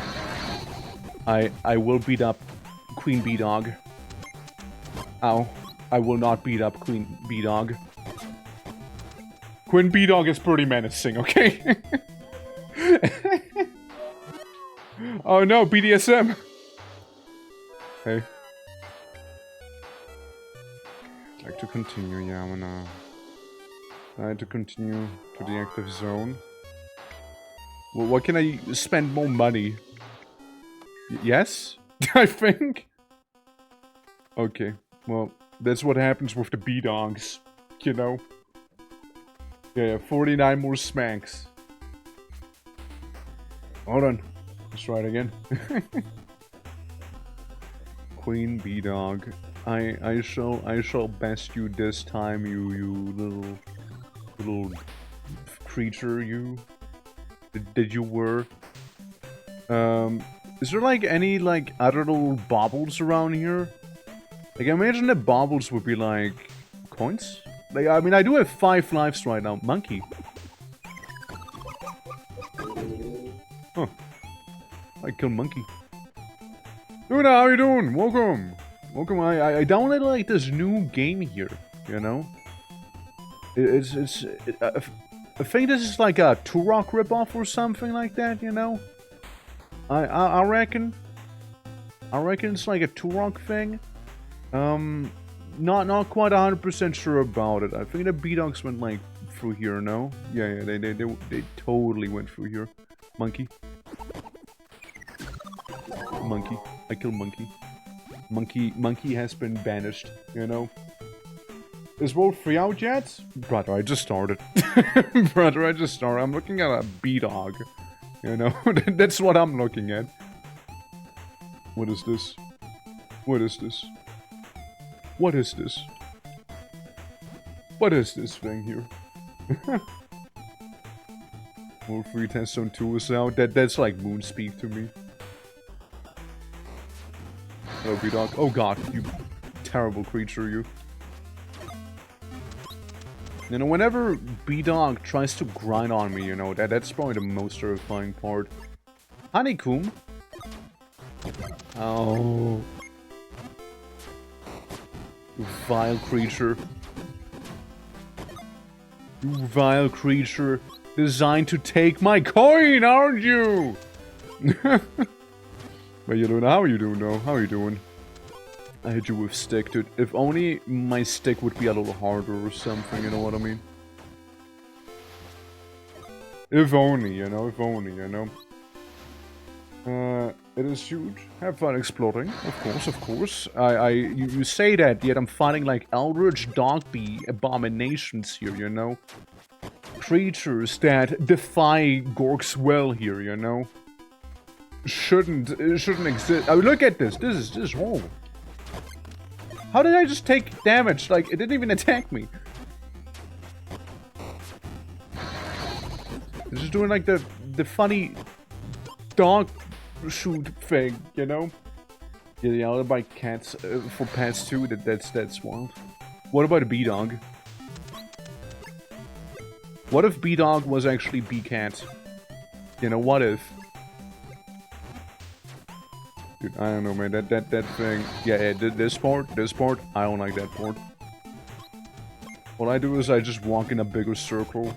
I will beat up Queen Bee Dog. Ow. I will not beat up Queen Bee Dog. Queen Bee Dog is pretty menacing, okay? Oh no, BDSM! Hey. I'd like to continue, yeah, I'm gonna... I had to continue to the active zone. Well, what can I spend more money? Yes? I think? Okay, well, that's what happens with the bee dogs, you know? Yeah, 49 more smacks. Hold on. Let's try it again. Queen Bee Dog. I shall best you this time, you little creature, you that you were. Is there like any like other little baubles around here? Like I imagine the baubles would be like coins. Like I mean I do have 5 lives right now. Monkey. Huh. I killed monkey. Luna, how you doing? Welcome. Welcome. I downloaded like this new game here. You know. I think this is like a Turok ripoff or something like that, you know? I reckon. I reckon it's like a Turok thing. Not quite 100% sure about it. I think the B-Dogs went like through here, no? Yeah, they totally went through here. Monkey. Monkey. I killed monkey. Monkey has been banished, you know? Is World 3 out yet? Brother, I just started. Brother, I just started. I'm looking at a B-Dog. You know? That's what I'm looking at. What is this? What is this? What is this? What is this thing here? More free test zone 2 is out. That's like moon speak to me. Hello, B-Dog. Oh god, you terrible creature, you. You know, whenever B-Dog tries to grind on me, you know, that's probably the most terrifying part. Honeycomb? Oh. You vile creature. You vile creature. Designed to take my coin, aren't you? But you don't know. How are you doing, though? How are you doing? I hit you with stick, dude. If only my stick would be a little harder or something, you know what I mean? If only, you know, if only, you know. It is huge. Have fun exploring, of course. You say that, yet I'm fighting like eldritch dogby abominations here, you know? Creatures that defy Gork's will here, you know? Shouldn't exist. Oh, look at this. This is horrible. How did I just take damage? Like, it didn't even attack me. It's just doing like the funny dog shoot thing, you know? Yeah, the other by cats for pets too. That's wild. What about a B-Dog? What if B-Dog was actually B-Cat? You know, what if? Dude, I don't know, man. That thing. Yeah, this part, I don't like that part. What I do is I just walk in a bigger circle,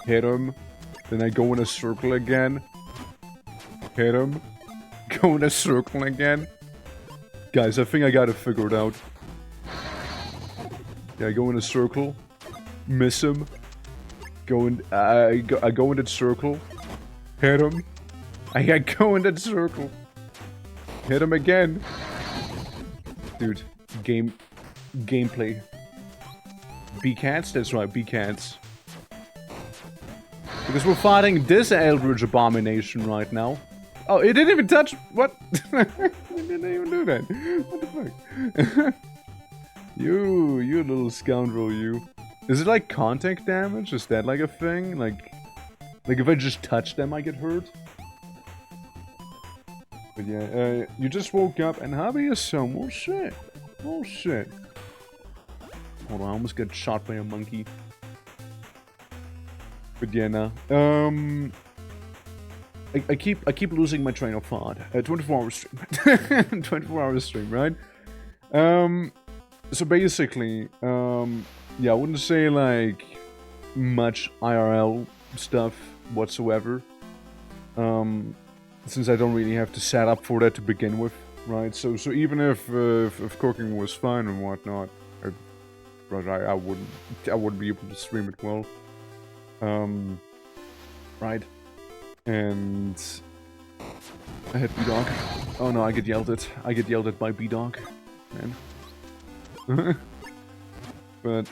hit him, then I go in a circle again, hit him, go in a circle again. Guys, I think I got it figured out. Yeah, I go in a circle, miss him, I go in that circle, hit him, I go in that circle, hit him again. Dude, gameplay. B-Cats? That's right, B-Cats. Because we're fighting this eldritch abomination right now. Oh, it didn't even touch... What? It didn't even do that. What the fuck? You little scoundrel, you. Is it like contact damage? Is that like a thing? Like if I just touch them, I get hurt? But yeah, you just woke up and hobby is some more shit. Oh shit. Hold on, I almost got shot by a monkey. But yeah, nah. I keep losing my train of thought. 24-hour stream. 24-hour stream, right? So basically, yeah, I wouldn't say like much IRL stuff whatsoever. Since I don't really have to set up for that to begin with, right? So even if cooking was fine and whatnot, I wouldn't be able to stream it well. Right? And I hit B-Dog. Oh no, I get yelled at. I get yelled at by B-Dog, man. But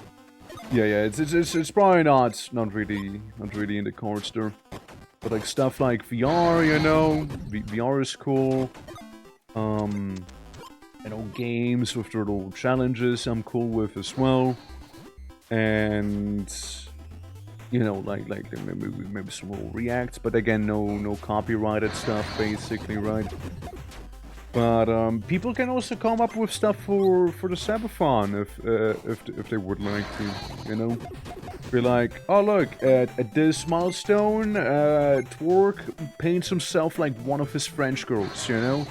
yeah, it's probably not really in the cards there. But like stuff like VR, you know, VR is cool. You know, games with their little challenges, I'm cool with as well. And you know, like maybe some little reacts, but again, no copyrighted stuff, basically, right? But people can also come up with stuff for the Sabathon if they would like to, you know. Be like, oh look, at this milestone, Twerk paints himself like one of his French girls, you know?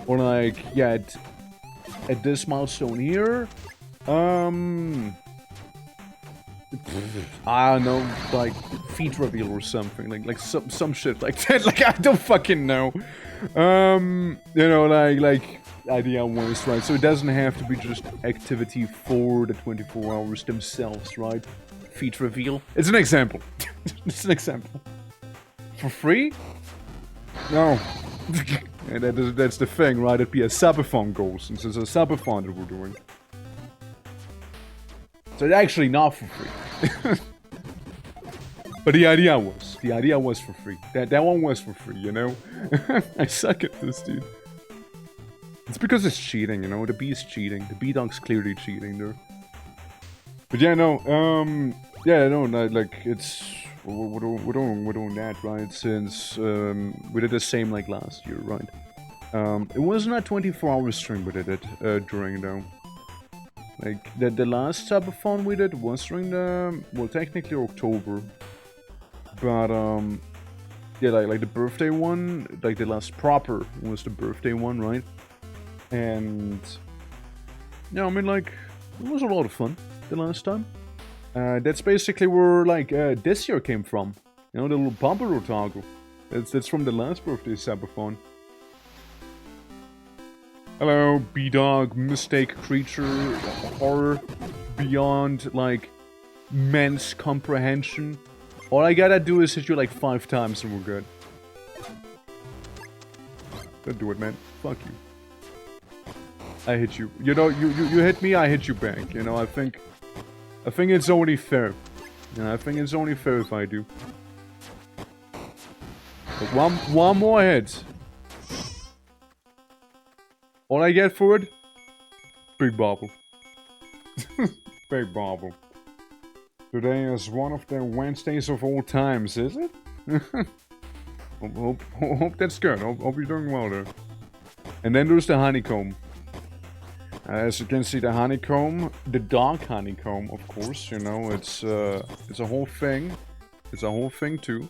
Or like, yeah, at this milestone here, I don't know, like feet reveal or something, like some shit like that. Like I don't fucking know. You know, like idea-wise, right? So it doesn't have to be just activity for the 24 hours themselves, right? Feet reveal. It's an example. It's an example. For free? No. And that's the thing, right? It'd be a subathon goal, since it's a subathon that we're doing. So it's actually not for free. But the idea was for free. That one was for free, you know? I suck at this, dude. It's because it's cheating, you know? The B is cheating. The B-Dog's clearly cheating there. But yeah, no, yeah, no, like, it's... we're doing that, right? Since we did the same like last year, right? It wasn't a 24-hour stream we did it during though. Like the last subathon we did was during the, well, technically October, but yeah, like the birthday one, like the last proper was the birthday one, right? And yeah, I mean, like, it was a lot of fun the last time. That's basically where like this year came from. You know, the little bumper toggle. That's from the last birthday subathon. Hello, B-Dog, mistake creature, horror beyond, like, men's comprehension. All I gotta do is hit you like 5 times and we're good. Don't do it, man. Fuck you. I hit you. You know, you hit me, I hit you back. You know, I think it's only fair. You know, I think it's only fair if I do. But one more hit. All I get for it? Big bobble. Big bobble. Today is one of the Wednesdays of all times, is it? hope that's good. Hope you're doing well there. And then there's the honeycomb. As you can see, the honeycomb, the dark honeycomb, of course. You know, it's a whole thing. It's a whole thing too.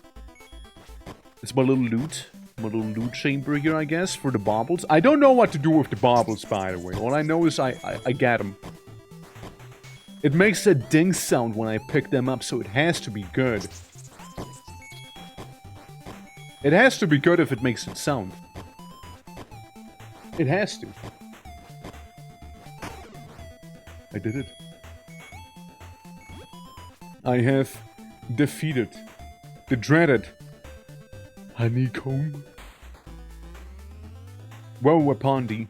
It's my little loot. My little loot chamber here, I guess, for the baubles. I don't know what to do with the baubles, by the way. All I know is I get them. It makes a ding sound when I pick them up, so it has to be good. It has to be good if it makes it sound. It has to. I did it. I have defeated the dreaded honeycomb. Woe upon thee.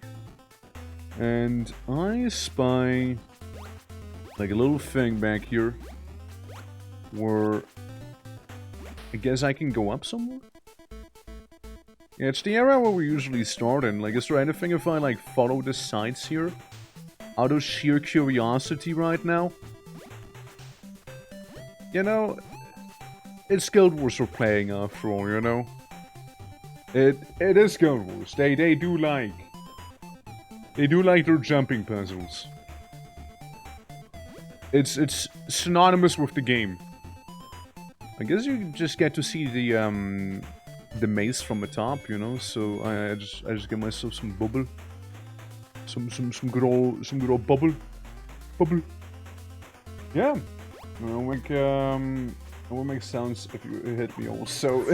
And I spy like a little thing back here where I guess I can go up somewhere? Yeah, it's the area where we usually start in. Like, is there anything if I like follow the sides here? Out of sheer curiosity right now? You know, it's Guild Wars we're playing after all, you know? It is Guild Wars. They do like their jumping puzzles. It's synonymous with the game. I guess you just get to see the maze from the top, you know. So I just get myself some bubble, some good old bubble. Yeah, it will make sounds if you hit me also.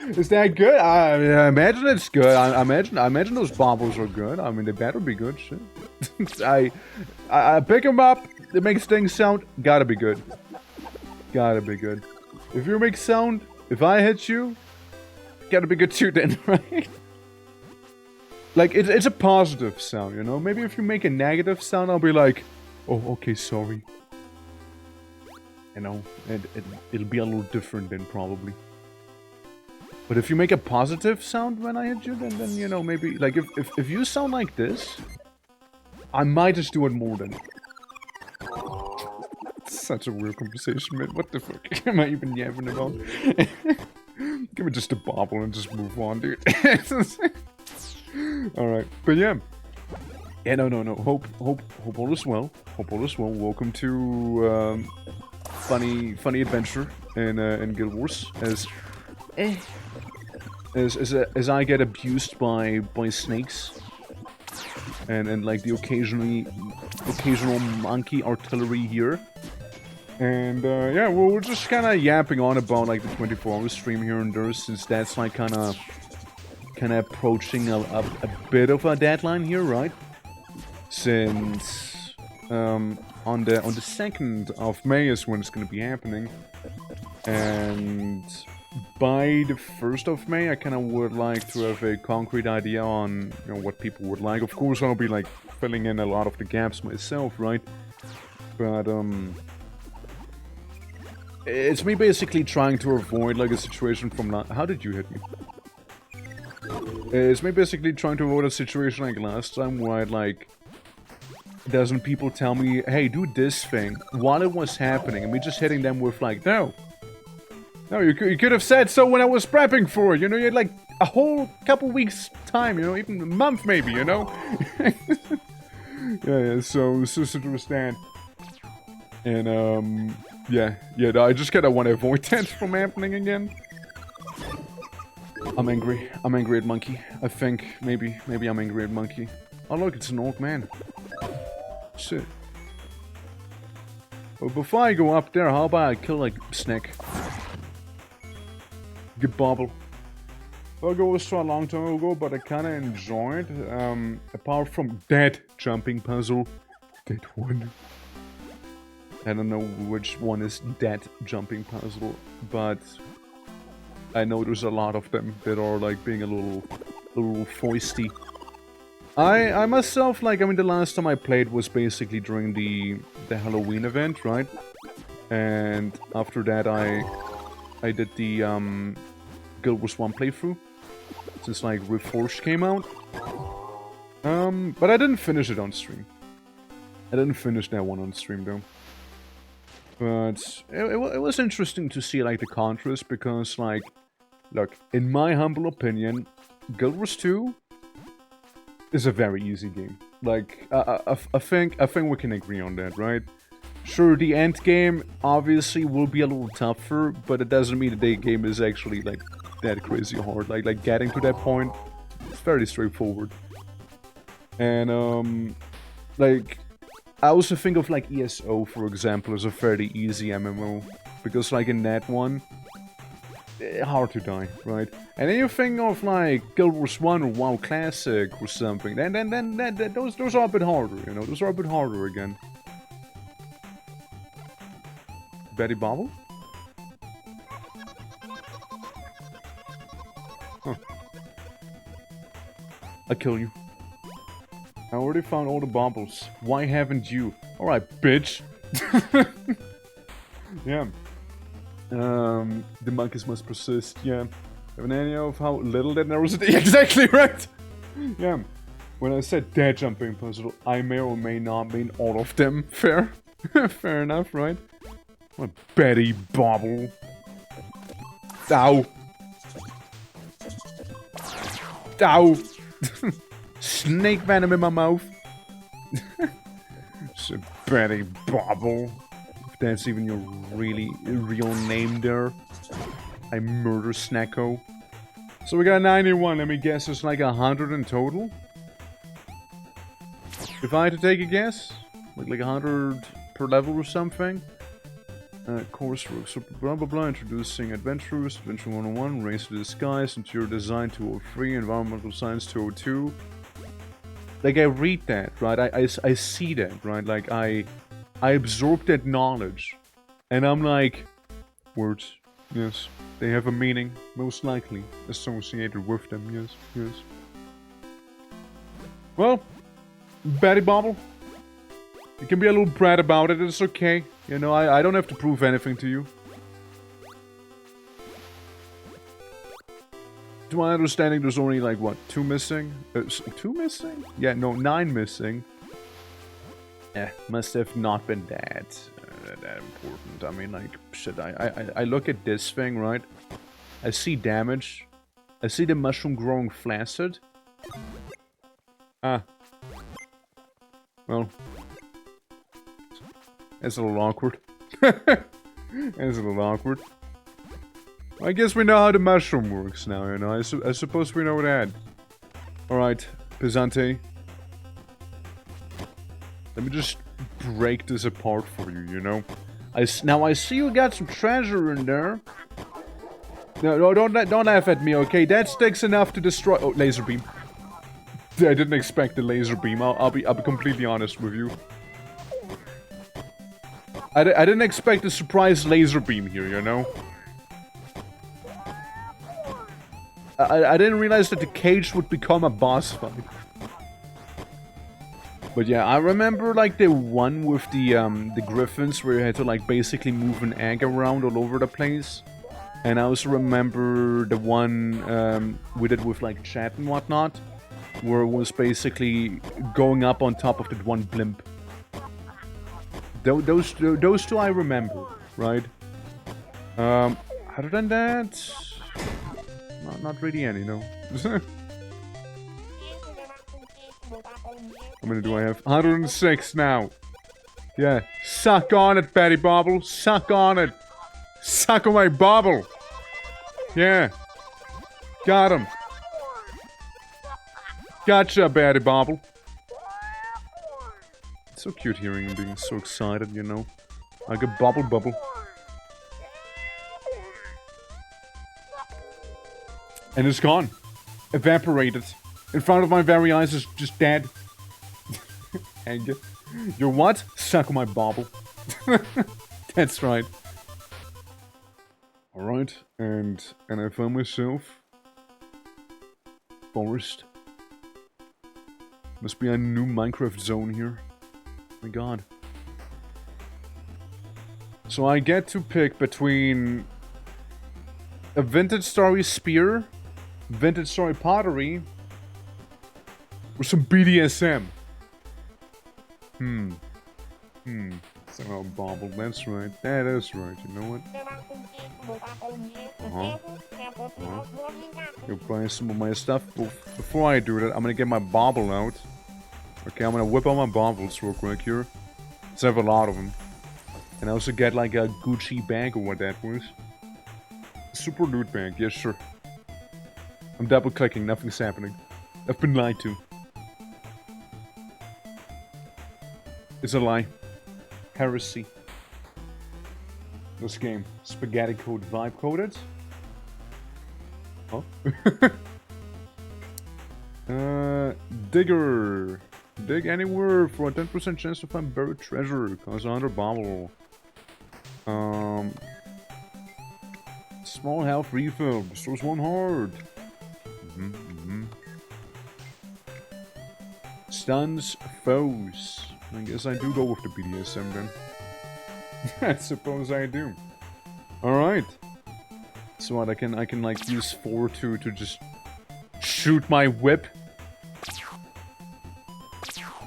Is that good? I imagine it's good. I imagine those baubles are good. I mean, they better be good. Shit. I pick them up. It makes things sound. Gotta be good. Gotta be good. If you make sound, if I hit you, gotta be good too then, right? Like, it's a positive sound, you know? Maybe if you make a negative sound, I'll be like, oh, okay, sorry. You know, it'll be a little different then, probably. But if you make a positive sound when I hit you, then you know, maybe, like, if you sound like this, I might just do it more than... Such a weird conversation, man. What the fuck am I even yapping about? Give me just a bobble and just move on, dude. Alright, but yeah. Yeah, no. Hope all is well. Hope all is well. Welcome to funny adventure in Guild Wars as I get abused by snakes and like the occasional monkey artillery here. And yeah, well, we're just kind of yapping on about like the 24-hour stream here and there, since that's like kind of approaching a bit of a deadline here, right? Since on the 2nd of May is when it's gonna be happening, and by the 1st of May, I kind of would like to have a concrete idea on, you know, what people would like. Of course, I'll be like filling in a lot of the gaps myself, right? But it's me basically trying to avoid like a situation from how did you hit me? It's me basically trying to avoid a situation like last time where I'd like doesn't people tell me, hey, do this thing while it was happening, and me just hitting them with like, no, you could have said so when I was prepping for it, you know, you had like a whole couple weeks time, you know, even a month maybe, you know. yeah, so it's just to understand. And yeah, I just kinda want to avoid that from happening again. I'm angry at Monkey. I think maybe I'm angry at Monkey. Oh look, it's an old man. Shit. But before I go up there, how about I kill like Snake? Get Bobble. Bugger was so a long time ago, but I kinda enjoyed. Apart from that jumping puzzle. That one. I don't know which one is that jumping puzzle, but I know there's a lot of them that are like being a little foisty. I myself, like, I mean, the last time I played was basically during the Halloween event, right? And after that I did the Guild Wars 1 playthrough, since like Reforged came out. But I didn't finish it on stream. I didn't finish that one on stream though. But it was interesting to see like the contrast, because like, look, in my humble opinion, Guild Wars 2 is a very easy game. Like, I think we can agree on that, right? Sure, the end game obviously will be a little tougher, but it doesn't mean that the game is actually like that crazy hard. Like getting to that point, it's fairly straightforward. And like, I also think of like ESO, for example, as a fairly easy MMO, because like in that one, hard to die, right? And then you think of like Guild Wars 1 or WoW Classic or something, then those are a bit harder, you know, those are a bit harder again. Betty Bobble? Huh. I'll kill you. I already found all the baubles. Why haven't you? Alright, bitch. Yeah. The monkeys must persist, yeah. Have an idea of how little that narrows it? Exactly right! Yeah. When I said that jumping puzzle, I may or may not mean all of them. Fair? Fair enough, right? What Betty Bobble. Ow. Ow. Snake venom in my mouth. It's a Betty Bobble. If that's even your real name there. I murder Snacko. So we got 91, let me guess it's like 100 in total? If I had to take a guess? Like 100 per level or something? Coursework, so blah blah blah, introducing adventures, Adventure 101, Race to the Skies, Interior Design 203, Environmental Science 202. Like, I read that, right? I see that, right? Like, I absorb that knowledge. And I'm like, words, yes. They have a meaning, most likely, associated with them, yes, yes. Well, Betty Bobble. You can be a little brat about it, it's okay. You know, I don't have to prove anything to you. To my understanding, there's only like, what, 2 missing? 2 missing? Yeah, no, 9 missing. Must have not been that important. I mean, like, shit, I look at this thing, right? I see damage. I see the mushroom growing flaccid. Ah. Well. That's a little awkward. That's a little awkward. I guess we know how the mushroom works now, you know. I suppose we know that. Alright, Pesante. Let me just break this apart for you, you know. Now I see you got some treasure in there. No, don't laugh at me, okay? That sticks enough to destroy. Oh, laser beam. I didn't expect the laser beam. I'll be completely honest with you. I didn't expect a surprise laser beam here, you know? I didn't realize that the cage would become a boss fight. But yeah, I remember like the one with the griffins where you had to like basically move an egg around all over the place. And I also remember the one we did with like chat and whatnot, where it was basically going up on top of that one blimp. Those two I remember, right? Other than that, not really any, no. How many do I have? 106 now. Yeah, suck on it, Betty Bobble. Suck on it. Suck on my bobble. Yeah. Got him. Gotcha, Betty Bobble. It's so cute hearing him being so excited, you know. Like a bubble. And it's gone. Evaporated. In front of my very eyes, is just dead. And you're what? Suck on my bobble. That's right. Alright, and I found myself forest. Must be a new Minecraft zone here. My god. So I get to pick between a vintage story spear, vintage story pottery, or some BDSM. Somehow bobble, that's right. That is right, you know what? You'll buy some of my stuff. Before I do that, I'm gonna get my bobble out. Okay, I'm gonna whip out my bobbles real quick here. I have a lot of them. And I also get like a Gucci bag or what that was. Super loot bag, yes sure. I'm double clicking, nothing's happening. I've been lied to. It's a lie. Heresy. This game. Spaghetti code vibe coded. Huh? Digger. Dig anywhere for a 10% chance to find buried treasure. Cause under bobble. Small health refill. Restores 1 heart. Stuns foes. I guess I do go with the BDSM then. I suppose I do. Alright. So what, I can like use 4 to just shoot my whip?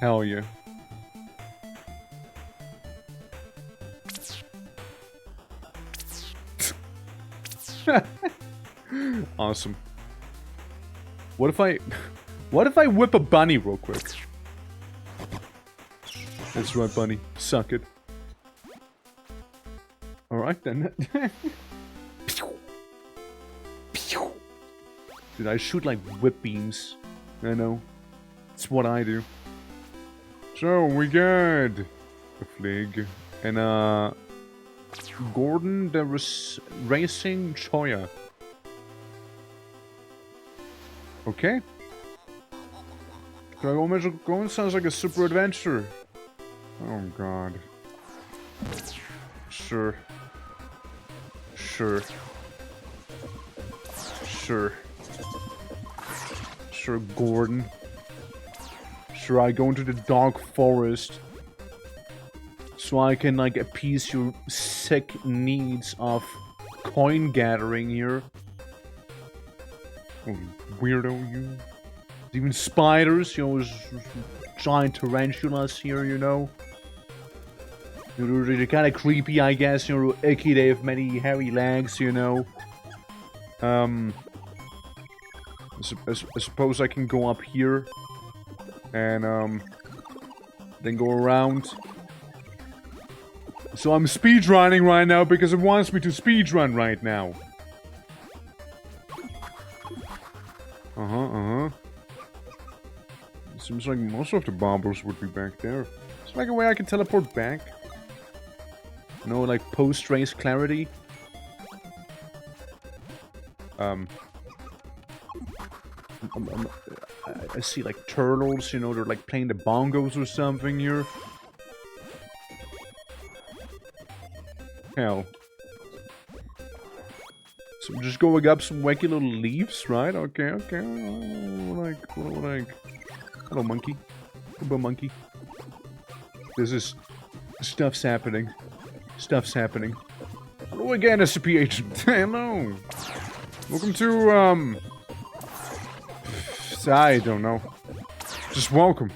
Hell yeah. Awesome. What if I whip a bunny real quick? That's right, bunny. Suck it. Alright then. Dude, I shoot like whip beams. I know. It's what I do. So, we got a flag. And Gordon the Racing Choya. Okay. Can I go measure going? Sounds like a super adventure. Oh god. Sure. Sure, Gordon. Sure, I go into the dark forest. So I can, like, appease your sick needs of coin gathering here. Oh, weirdo, you. Even spiders, you know, giant tarantulas here, you know. They're kind of creepy, I guess. You know, icky. They have many hairy legs, you know. I suppose I can go up here and then go around. So I'm speedrunning right now because it wants me to speedrun right now. Seems like most of the bombers would be back there. Is there like a way I can teleport back? No, like post-race clarity. I see like turtles, you know, they're like playing the bongos or something here. Hell. So I'm just going up some wacky little leaves, right? Okay. Like. Hello, monkey. Hello, monkey. Stuff's happening. Hello again, SCP agent. Hello. Welcome to, I don't know. Just welcome.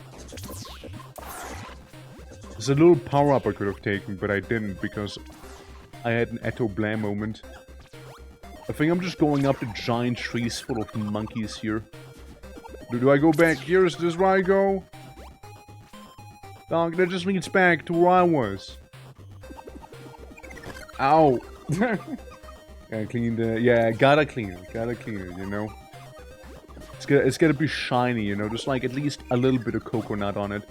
There's a little power-up I could have taken, but I didn't because I had an Eto Blam moment. I think I'm just going up the giant trees full of monkeys here. Do I go back here? Is this where I go? Dog, that just leads back to where I was. Ow! Gotta clean the... Yeah, gotta clean it, you know? It's gotta be shiny, you know? Just like at least a little bit of coconut on it.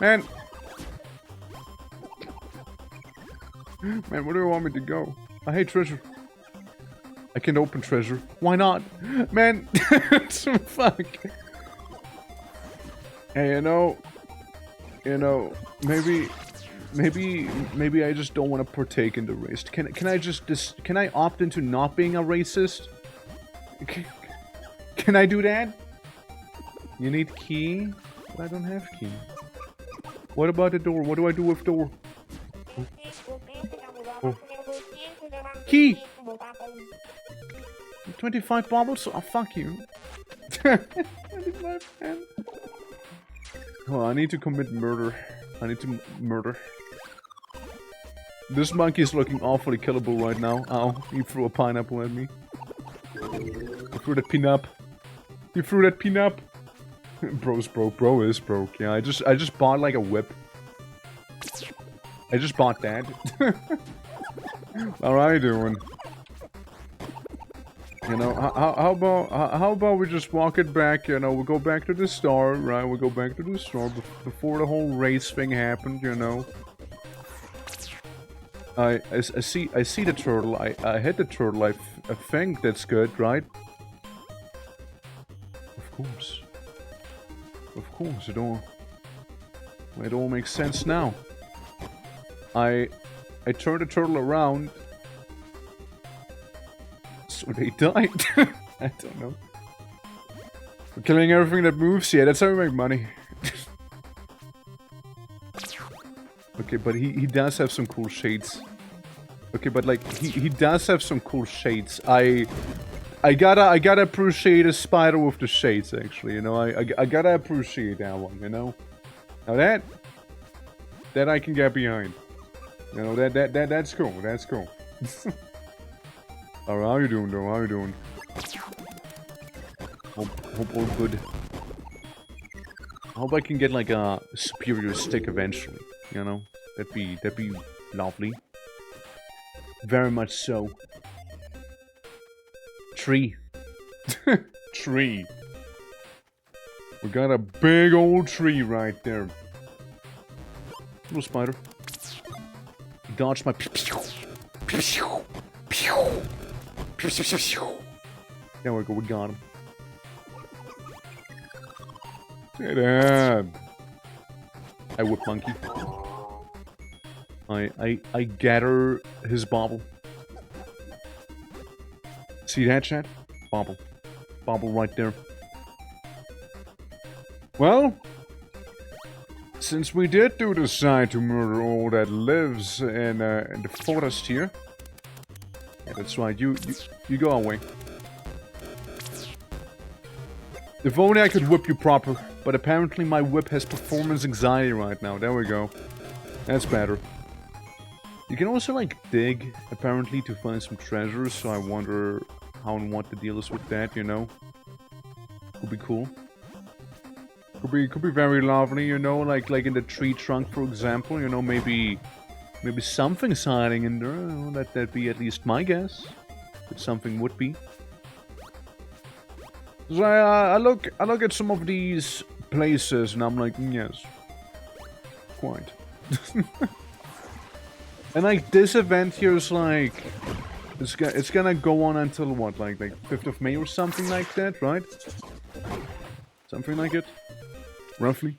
Man! Man, where do you want me to go? I hate treasure. I can't open treasure. Why not? Man! Fuck! Hey, you know, maybe I just don't want to partake in the race. Can I opt into not being a racist? Can I do that? You need key? But I don't have key. What about the door? What do I do with door? Oh. Key! 25 bubbles? Oh, fuck you. 25, man. Oh, I need to commit murder. I need to murder. This monkey is looking awfully killable right now. Ow, he threw a pineapple at me. He threw that peanut. He threw that peanut. Bro's broke. Bro is broke. Yeah, I just bought like a whip. I just bought that. How are you doing? You know, how about we just walk it back, you know, we'll go back to the store, right? We'll go back to the store before the whole race thing happened, you know. I see the turtle, I hit the turtle, I think that's good, right? Of course, it all makes sense now. I turned the turtle around. So they died. I don't know. We're killing everything that moves. Yeah, that's how we make money. Okay, but he does have some cool shades. Okay, but like he does have some cool shades. I gotta appreciate a spider with the shades. Actually, you know, I gotta appreciate that one. You know, now that I can get behind. You know, that's cool. That's cool. Alright, how you doing, though? How you doing? Hope all good. I hope I can get like a superior stick eventually. You know, that'd be lovely. Very much so. Tree. Tree. We got a big old tree right there. Little spider. Dodge my. There we go, we got him. Dad. I whip monkey. I gather his bauble. See that, chat? Bauble. Bauble right there. Well, since we did decide to murder all that lives in the forest here. Yeah, that's right, you go away. If only I could whip you proper, but apparently my whip has performance anxiety right now. There we go. That's better. You can also like dig, apparently, to find some treasures, so I wonder how and what the deal is with that, you know? Could be cool. Could be very lovely, you know, like in the tree trunk, for example, you know, maybe something's hiding in there. You know, that'd be at least my guess. That something would be. So I look at some of these places and I'm like, yes, quite. And like this event here is like, it's gonna go on until what, like 5th of May or something like that, right? Something like it, roughly.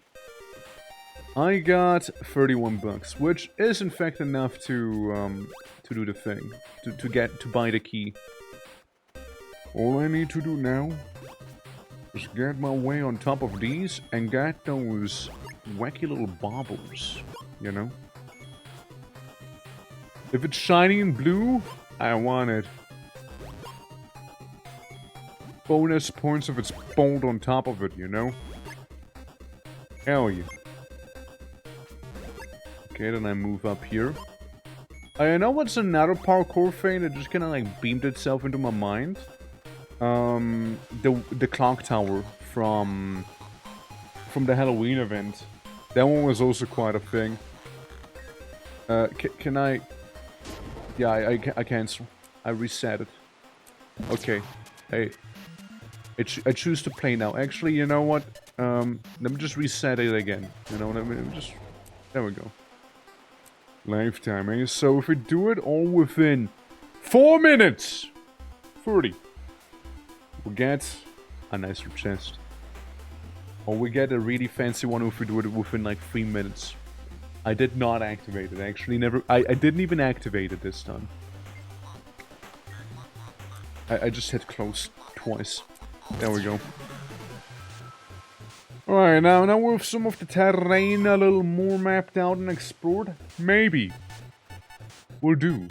I got 31 bucks, which is in fact enough to do the thing, to buy the key. All I need to do now is get my way on top of these and get those wacky little baubles, you know? If it's shiny and blue, I want it. Bonus points if it's bold on top of it, you know? Hell yeah. Okay, then I move up here. I know what's another parkour thing that just kind of like beamed itself into my mind. The clock tower from the Halloween event. That one was also quite a thing. Can I? Yeah, I cancel. I reset it. Okay. Hey. I choose to play now. Actually, you know what? Let me just reset it again. You know, let me just... There we go. Lifetime, eh? So if we do it all within 4 minutes, 30, we get a nicer chest. Or we get a really fancy one if we do it within like 3 minutes. I did not activate it, actually. I didn't even activate it this time. I just hit close twice. There we go. Alright, now with some of the terrain a little more mapped out and explored, maybe we'll do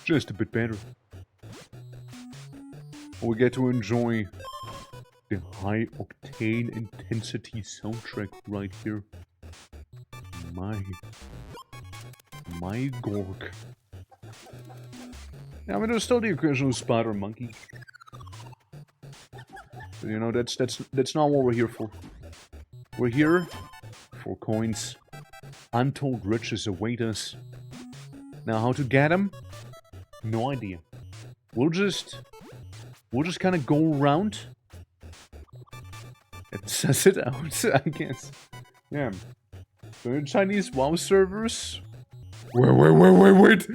just a bit better. We get to enjoy the high octane intensity soundtrack right here. My gork. Yeah, I mean, there's still the occasional spider monkey. But, you know, that's not what we're here for. We're here for coins. Untold riches await us. Now, how to get them? No idea. We'll just kind of go around. It says it out, I guess. Yeah. So in Chinese WoW servers. Wait.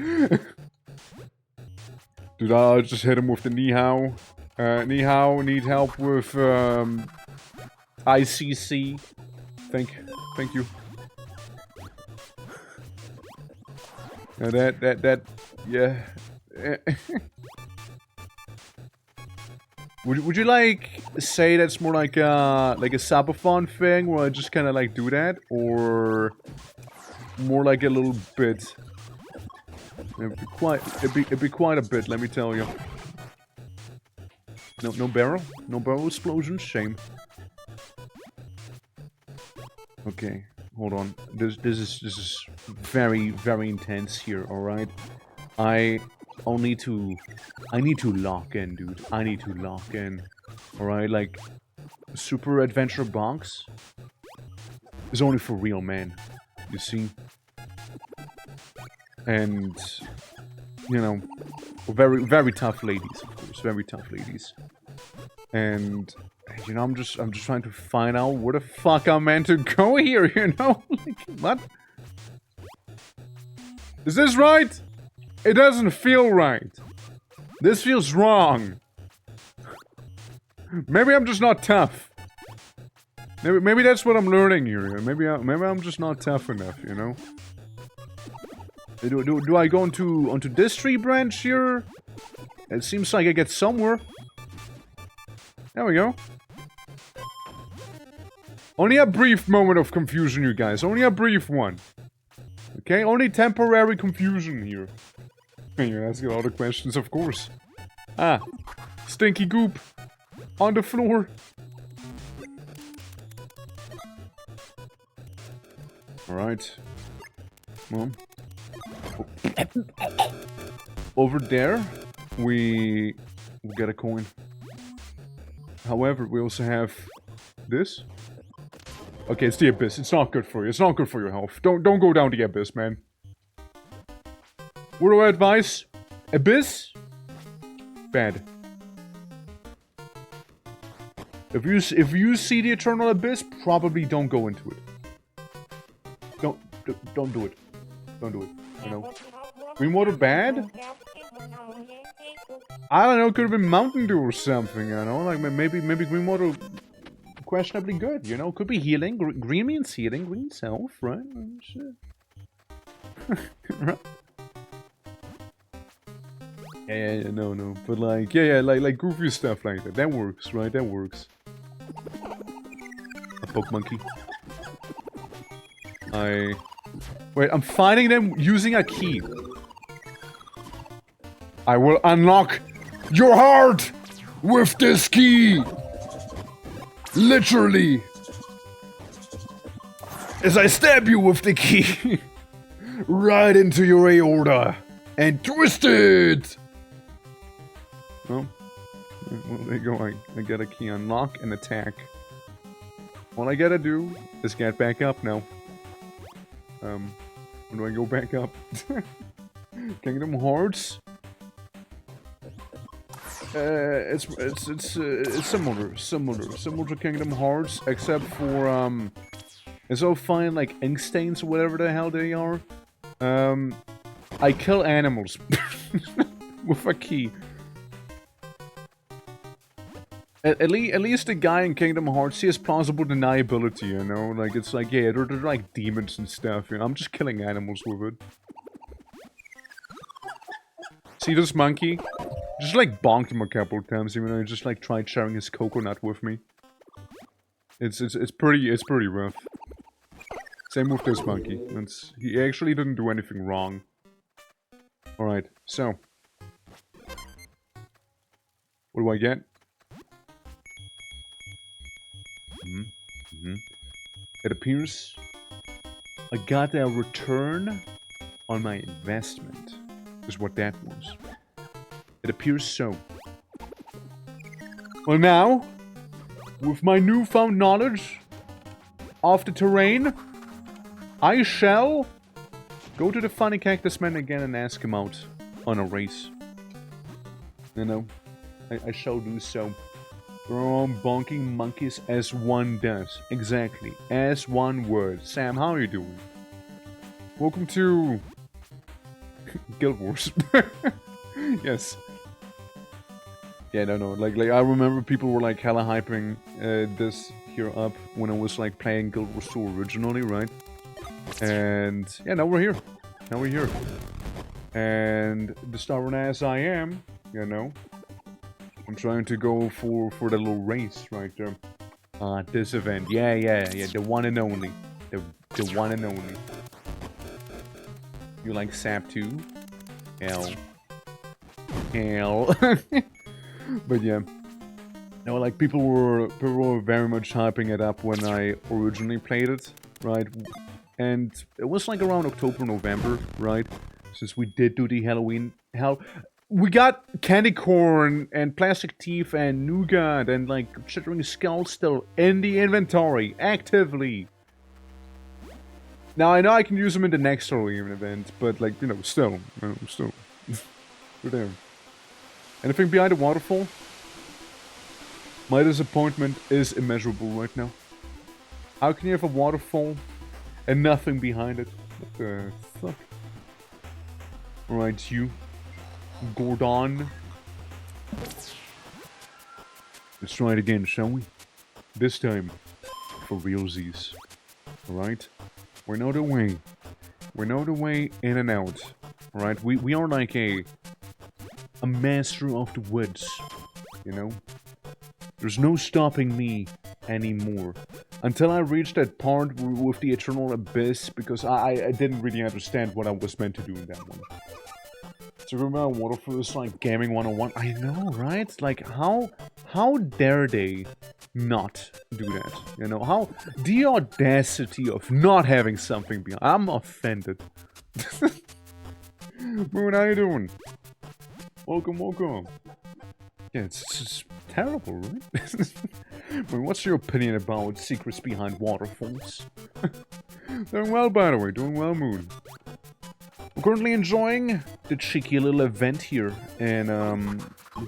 Dude, I'll just hit him with the ni hao. Ni hao, need help with ICC. Thank you. Yeah. Would you like say that's more like a subathon thing where I just kind of like do that, or more like a little bit? It'd be quite a bit, let me tell you. No barrel explosion. Shame. Okay, hold on. This is very intense here. All right, I need to lock in, dude. I need to lock in. All right, like Super Adventure Box is only for real men. You see, and you know, very tough ladies, of course, very tough ladies. And you know, I'm just trying to find out where the fuck I'm meant to go here, you know? Like, what? Is this right? It doesn't feel right. This feels wrong. Maybe I'm just not tough. Maybe that's what I'm learning here. Maybe I'm just not tough enough, you know? Do I go onto this tree branch here? It seems like I get somewhere. There we go. Only a brief moment of confusion, you guys. Only a brief one. Okay? Only temporary confusion here. You're asking all the questions, of course. Ah. Stinky goop. On the floor. Alright. Well. Over there, we get a coin. However, we also have this. Okay, it's the abyss. It's not good for you. It's not good for your health. Don't go down the abyss, man. What do I advise? Abyss? Bad. If you see the eternal abyss, probably don't go into it. Don't do it. Don't do it. You know. Green water bad? I don't know, it could have been Mountain Dew or something, you know? Like, maybe green water questionably good, you know? Could be healing. Green means healing, green's health, right? Shit. Yeah, no. But like, like goofy stuff like that. That works, right? That works. A poke monkey. Wait, I'm finding them using a key. I will unlock your heart with this key! Literally! as I stab you with the key right into your aorta and twist it. Well, there you go. I get a key unlock and attack. All I gotta do is get back up now. Where do I go back up? Kingdom Hearts. It's similar to Kingdom Hearts, except for instead of finding like ink stains or whatever the hell they are, I kill animals with a key. At least the guy in Kingdom Hearts, he has plausible deniability, you know? Like, it's like, yeah, they're like demons and stuff, you know? I'm just killing animals with it. See this monkey? Just like bonked him a couple of times, even though he just like tried sharing his coconut with me. It's pretty rough. Same with this monkey. He actually didn't do anything wrong. Alright, so. What do I get? It appears I got a return on my investment, is what that was. It appears so. Well now, with my newfound knowledge of the terrain, I shall go to the funny cactus man again and ask him out on a race. You know, I shall do so. Bonking monkeys as one does. Exactly. As one word. Sam, how are you doing? Welcome to Guild Wars. Yes. Yeah, no. Like I remember people were like hella hyping this here up when I was like playing Guild Wars 2 originally, right? And yeah, now we're here. And the stubborn as I am, you know, I'm trying to go for the little race right there. This event. Yeah, the one and only. The one and only. You like Sap too? Hell. But yeah. No, like people were very much hyping it up when I originally played it, right? And it was like around October, November, right? Since we did do the Halloween we got candy corn and plastic teeth and nougat and like chittering skulls still in the inventory actively. Now I know I can use them in the next Halloween event, but like, you know, still. We're there. Anything behind the waterfall? My disappointment is immeasurable right now. How can you have a waterfall and nothing behind it? What the fuck? Alright, you. Gordon. Let's try it again, shall we? This time, for realsies. Alright? We know the way. We know the way in and out. Alright? We are like a master of the woods. You know? There's no stopping me anymore. Until I reach that part with the Eternal Abyss, because I didn't really understand what I was meant to do in that one. So remember Waterfall is like gaming 101? I know, right? Like, how dare they not do that? You know, how... The audacity of not having something behind... I'm offended. Moon, how you doing? Welcome. Yeah, it's just terrible, right? I mean, what's your opinion about secrets behind waterfalls? Doing well, by the way. Doing well, Moon. I'm currently enjoying the cheeky little event here in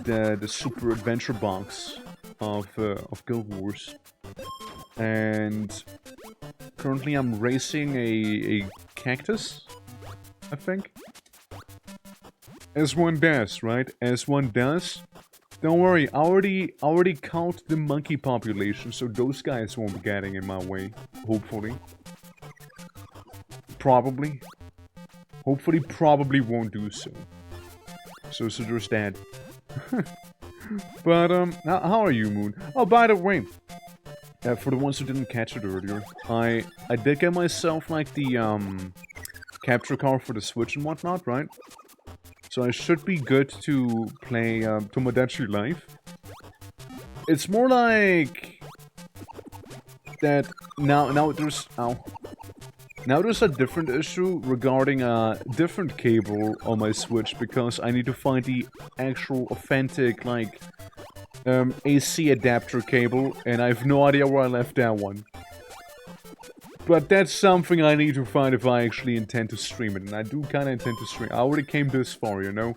the Super Adventure Box of Guild Wars. And currently I'm racing a cactus, I think. As one does, right? As one does. Don't worry, I already count the monkey population, so those guys won't be getting in my way. Hopefully. Probably. Hopefully, probably won't do so. So there's that. But, how are you, Moon? Oh, by the way, for the ones who didn't catch it earlier, I did get myself, like, the, capture card for the Switch and whatnot, right? So I should be good to play, Tomodachi Life. It's more like... that now there's... Ow. Now there's a different issue regarding a different cable on my Switch because I need to find the actual authentic, like, AC adapter cable, and I have no idea where I left that one. But that's something I need to find if I actually intend to stream it, and I do kinda intend to stream. I already came this far, you know?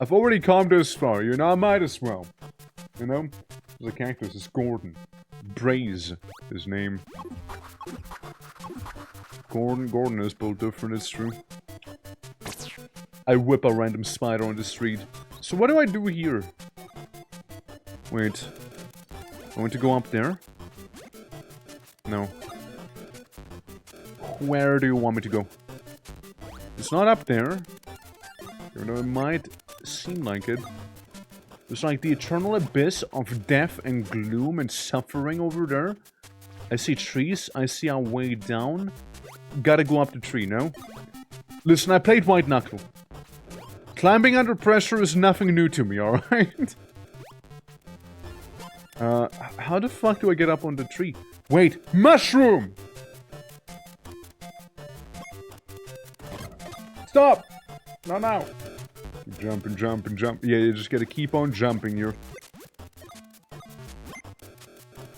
I've already come this far, you know? I might as well. You know? The cactus is Gordon. Braze, his name. Gordon is built different, it's true. I whip a random spider on the street. So what do I do here? Wait. I want to go up there? No. Where do you want me to go? It's not up there. Even though it might seem like it. There's like the eternal abyss of death and gloom and suffering over there. I see trees. I see our way down. Gotta go up the tree, no? Listen, I played White Knuckle. Climbing under pressure is nothing new to me, alright? How the fuck do I get up on the tree? Wait, mushroom! Stop! Not now. Jumping, jumping, jump. Yeah, you just gotta keep on jumping here.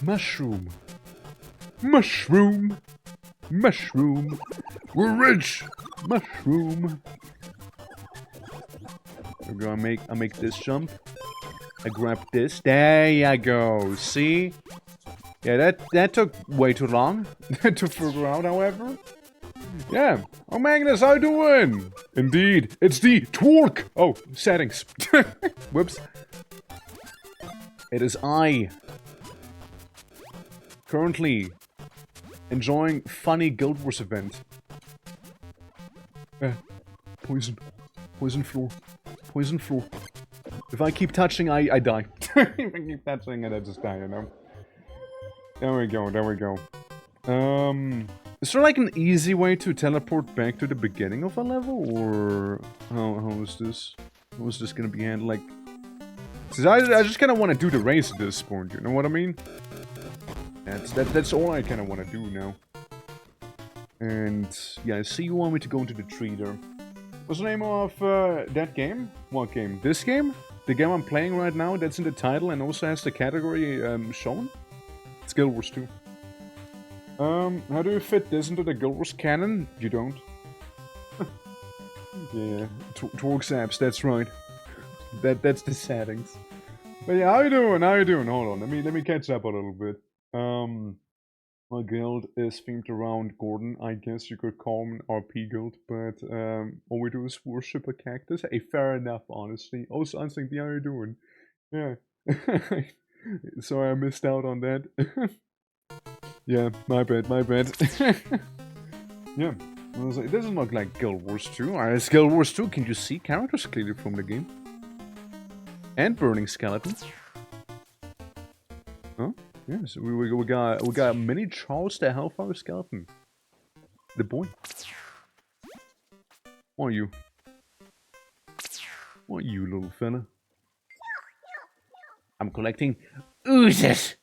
Mushroom. Mushroom. Mushroom. We're rich. Mushroom. I make this jump. I grab this. There you go. See? Yeah, that took way too long to figure out, however. Yeah. Oh, Magnus, how you doing? Indeed, it's the twerk. Oh, settings. Whoops. It is I. Currently enjoying funny Guild Wars event. Poison. Poison floor. Poison floor. If I keep touching, I die. If I keep touching it, I just die, you know? There we go, there we go. Is there like an easy way to teleport back to the beginning of a level? Or how is this? How is this gonna be handled? Like, I just kinda wanna do the race at this point, you know what I mean? That's all I kinda wanna do now. And yeah, I see you want me to go into the tree there. What's the name of that game? What game? This game? The game I'm playing right now that's in the title and also has the category shown? It's Guild Wars 2. How do you fit this into the Guild Wars canon? You don't. Yeah, Twerk Zaps, that's right. That's the settings. But yeah, how you doing? How you doing? Hold on, let me catch up a little bit. My guild is themed around Gordon. I guess you could call him an RP guild, but all we do is worship a cactus. Hey, fair enough, honestly. Also, I'm saying, how you doing? Yeah. Sorry I missed out on that. Yeah, my bad, my bad. Yeah, I was like, it doesn't look like Guild Wars 2. It's Guild Wars 2. Can you see characters clearly from the game? And burning skeletons. Huh? Yes, we got mini Charles the Hellfire Skeleton. The boy. What are you? What are you, little fella? I'm collecting oozes.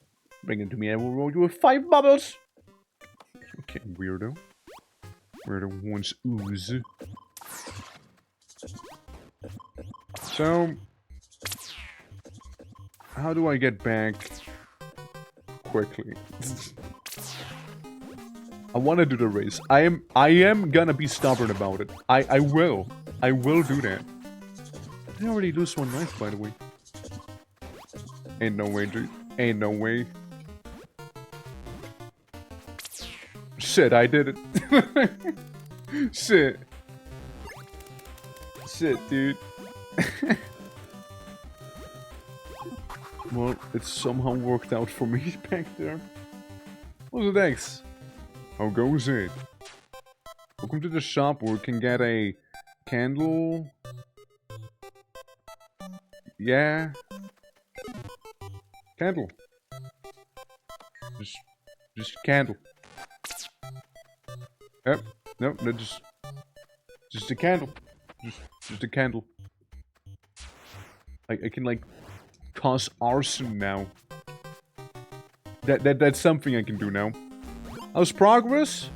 Bring it to me, I will roll you with 5 bubbles. Okay, weirdo. Weirdo wants ooze. So, how do I get back quickly? I want to do the race. I am gonna be stubborn about it. I will do that. Did I already lose one life, by the way? Ain't no way, dude. Ain't no way. Shit, I did it. Shit. Shit, dude. Well, it somehow worked out for me back there. What's it next? How goes it? Welcome to the shop where we can get a candle. Yeah. Candle. Just candle. Yep. No, no, just a candle. Just a candle. I can like cause arson now. That's something I can do now. How's progress?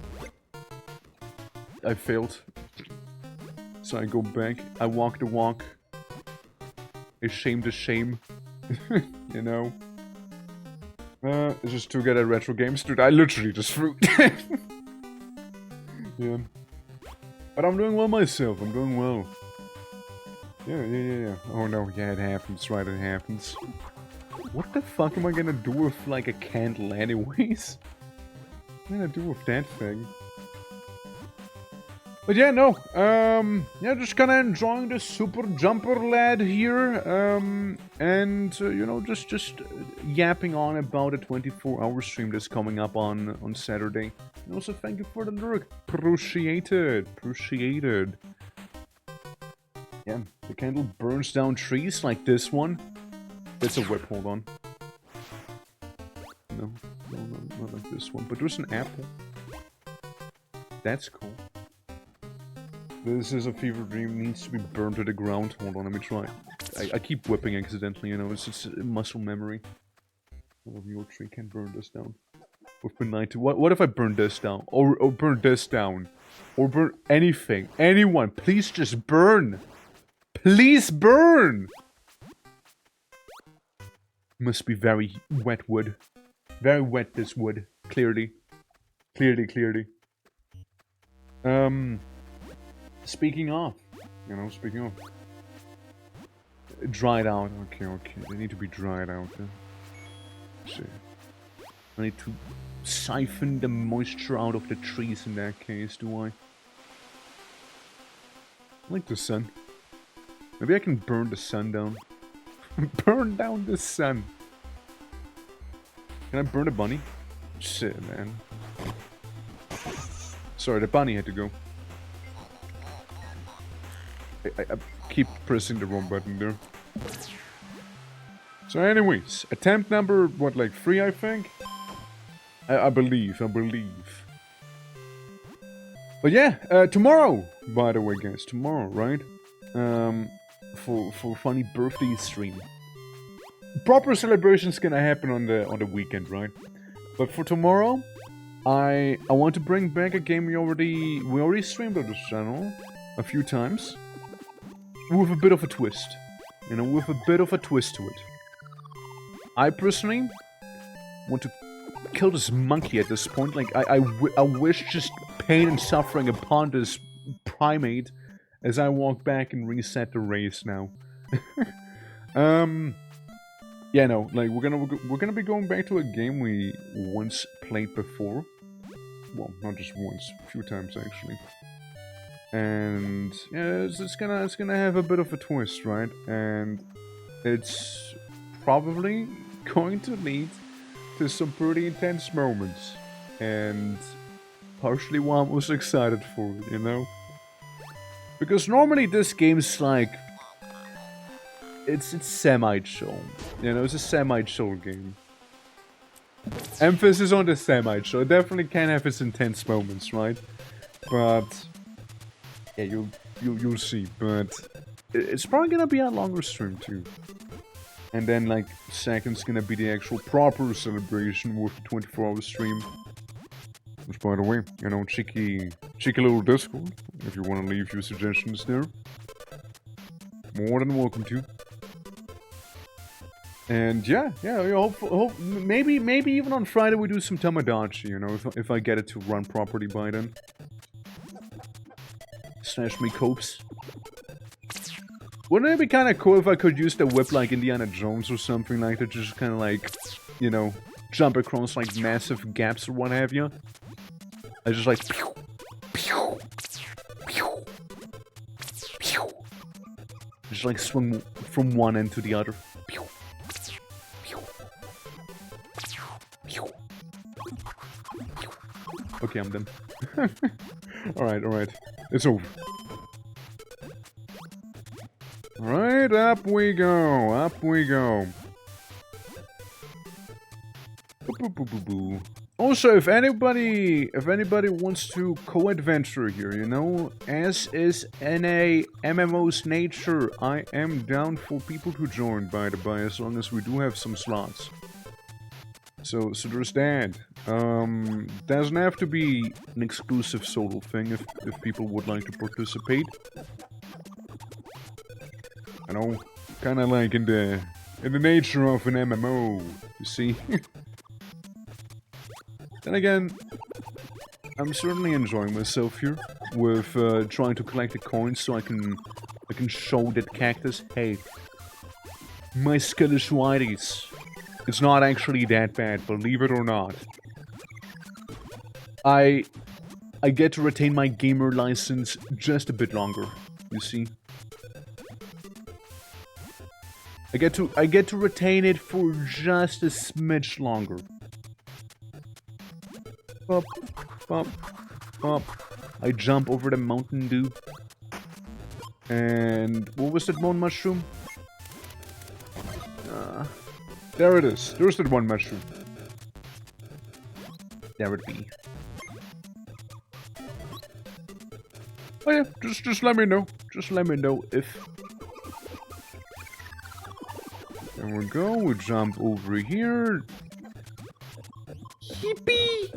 I failed. So I go back. I walk the walk. I shame the shame. You know? Just to get at retro games. Dude, I literally just threw. Yeah. But I'm doing well myself. I'm doing well. Yeah. Oh no, yeah, it happens. Right, it happens. What the fuck am I gonna do with, like, a candle anyways? What am I gonna do with that thing? But yeah, no, yeah, just kinda enjoying the Super Jumper lad here, and, you know, just yapping on about a 24-hour stream that's coming up on Saturday. And also, thank you for the lyric. Appreciated. Yeah, the candle burns down trees like this one. It's a whip, hold on. No, not like this one, but there's an apple. That's cool. This is a fever dream, needs to be burned to the ground. Hold on, let me try. I keep whipping accidentally, you know, it's just muscle memory. Oh, your tree can burn this down. With midnight. What if I burn this down? Or burn this down? Or burn anything? Anyone, please just burn! Please burn! Must be very wet wood. Very wet, this wood. Clearly. Clearly. Speaking of. Dried out. Okay. They need to be dried out. Let's see. I need to siphon the moisture out of the trees in that case, do I? I like the sun. Maybe I can burn the sun down. Burn down the sun. Can I burn a bunny? Shit, man. Sorry, the bunny had to go. I keep pressing the wrong button there. So anyways, attempt number, what, like 3, I think? I believe. But yeah, tomorrow, by the way, guys, tomorrow, right? For funny birthday stream. Proper celebration's gonna happen on the weekend, right? But for tomorrow, I want to bring back a game we already streamed on this channel a few times. With a bit of a twist. You know, with a bit of a twist to it. I personally want to kill this monkey at this point. Like, I wish just pain and suffering upon this primate as I walk back and reset the race now. Yeah, no, like, we're gonna be going back to a game we once played before. Well, not just once, a few times actually. And yeah, it's gonna have a bit of a twist, right? And it's probably going to lead to some pretty intense moments, and partially why I'm most excited for it, you know? Because normally this game's like, it's semi-chill, you know, it's a semi-chill game. Emphasis on the semi-chill. It definitely can have its intense moments, right? But yeah, you'll see. But it's probably gonna be a longer stream too. And then, like, second's gonna be the actual proper celebration with the 24-hour stream. Which, by the way, you know, cheeky little Discord. If you want to leave your suggestions there, more than welcome to. And yeah, maybe even on Friday we do some Tamagotchi, you know, if I get it to run properly by then. Slash me copes. Wouldn't it be kind of cool if I could use the whip like Indiana Jones or something like that, just kind of like, you know, jump across like massive gaps or what have you? I just like pew, pew, pew, pew. Just like swing from one end to the other. Pew, pew, pew, pew. Okay, I'm done. Alright. It's over. Alright, up we go. Also, if anybody wants to co-adventure here, you know, as is in a MMO's nature, I am down for people to join, by the by, as long as we do have some slots. So there's that. Doesn't have to be an exclusive solo thing if people would like to participate. I know, kind of like in the nature of an MMO, you see. Then again, I'm certainly enjoying myself here with trying to collect the coins so I can show that cactus, hey, my skill is righties. It's not actually that bad, believe it or not. I get to retain my gamer license just a bit longer, you see. I get to retain it for just a smidge longer. Bump, bump, bump. I jump over the Mountain Dew. And what was that one mushroom? There it is. There's that one mushroom. There it be. Oh yeah, just let me know. Just let me know if... There we go. We jump over here. Yippee!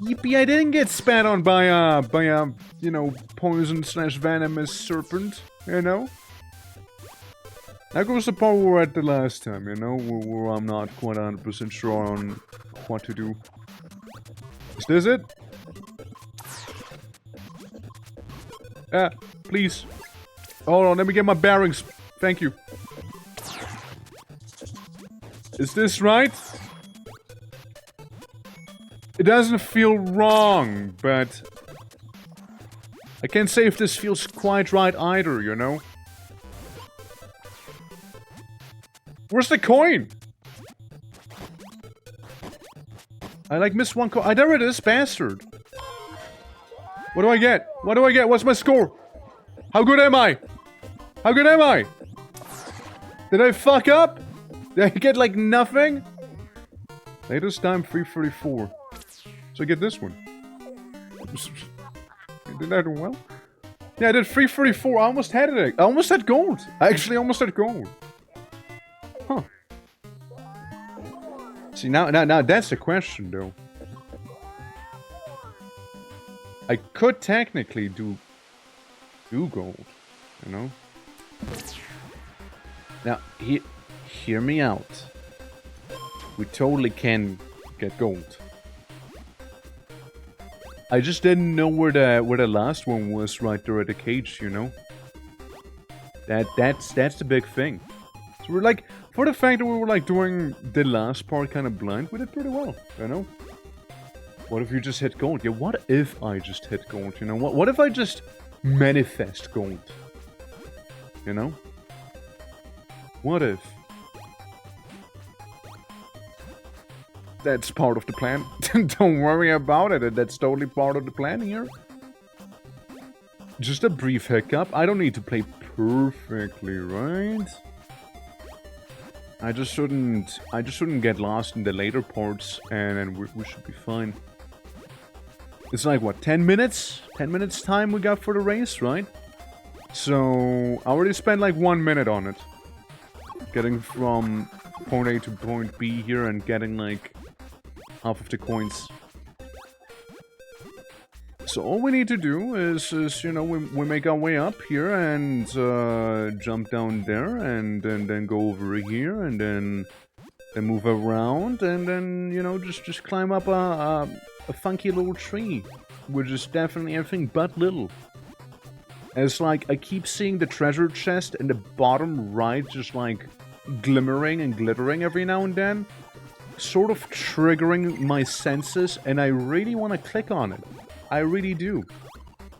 Yippee! I didn't get spat on by a you know, poison/venomous serpent. You know. That goes the part we were at the last time. You know, where I'm not quite 100% sure on what to do. Is this it? Please. Hold on, let me get my bearings. Thank you. Is this right? It doesn't feel wrong, but... I can't say if this feels quite right either, you know? Where's the coin? I like missed one coin. There it is, bastard. What do I get? What do I get? What's my score? How good am I? How good am I? Did I fuck up? Did I get like nothing? Latest time 334. So I get this one. Did I do well? Yeah, I did 334. I almost had it. I almost had gold. I actually almost had gold. Huh. See, now that's the question, though. I could technically do gold, you know? Now, hear me out. We totally can get gold. I just didn't know where the last one was right there at the cage, you know? That's the big thing. So we're like, for the fact that we were like doing the last part kind of blind, we did pretty well, you know? What if you just hit gold? Yeah, what if I just hit gold, you know? What if I just manifest gold? You know? What if? That's part of the plan. Don't worry about it. That's totally part of the plan here. Just a brief hiccup. I don't need to play perfectly, right? I just shouldn't get lost in the later parts, and then we should be fine. It's like, what, 10 minutes? 10 minutes time we got for the race, right? So, I already spent like 1 minute on it. Getting from point A to point B here and getting like half of the coins. So all we need to do is you know, we make our way up here and jump down there and then go over here and then move around and then, you know, just climb up a funky little tree, which is definitely everything but little. It's like I keep seeing the treasure chest in the bottom right just like glimmering and glittering every now and then, sort of triggering my senses, and I really want to click on it. I really do.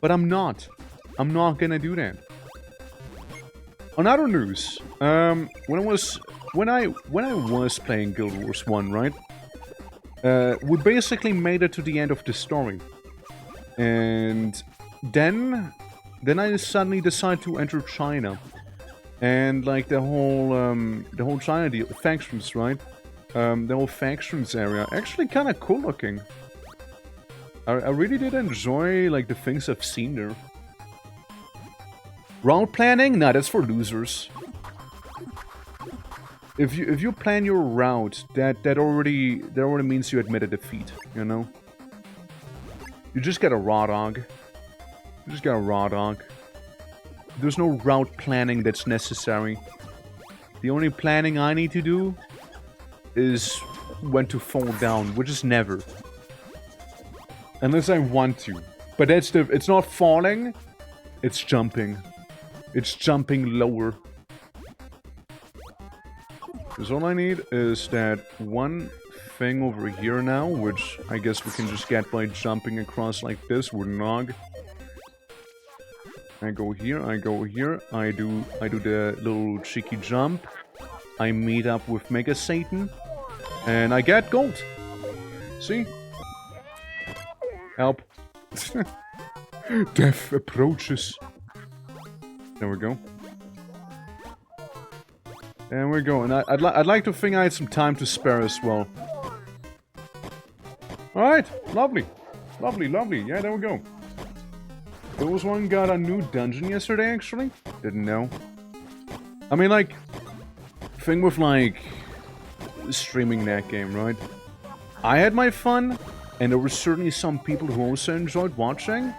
But I'm not. I'm not gonna do that. On other news, when I was playing Guild Wars 1, right? We basically made it to the end of the story. And then I suddenly decided to enter China. And like the whole China deal, factions, right? The whole factions area, actually kind of cool looking. I really did enjoy like the things I've seen there. Route planning? Nah, that's for losers. if you plan your route, that already means you admit a defeat, you know? You just get a raw dog. You just get a raw dog. There's no route planning that's necessary. The only planning I need to do is when to fall down, which is never. Unless I want to. But that's it's not falling, it's jumping. It's jumping lower. Because all I need is that one thing over here now, which I guess we can just get by jumping across like this with Nog. I go here, I go here, I do the little cheeky jump. I meet up with Mega Satan, and I get gold. See? Help. Death approaches. There we go. There we go, and I'd like to think I had some time to spare as well. Alright, lovely. Lovely, lovely. Yeah, there we go. There was one got a new dungeon yesterday, actually. Didn't know. I mean, like, thing with, like, streaming that game, right? I had my fun, and there were certainly some people who also enjoyed watching.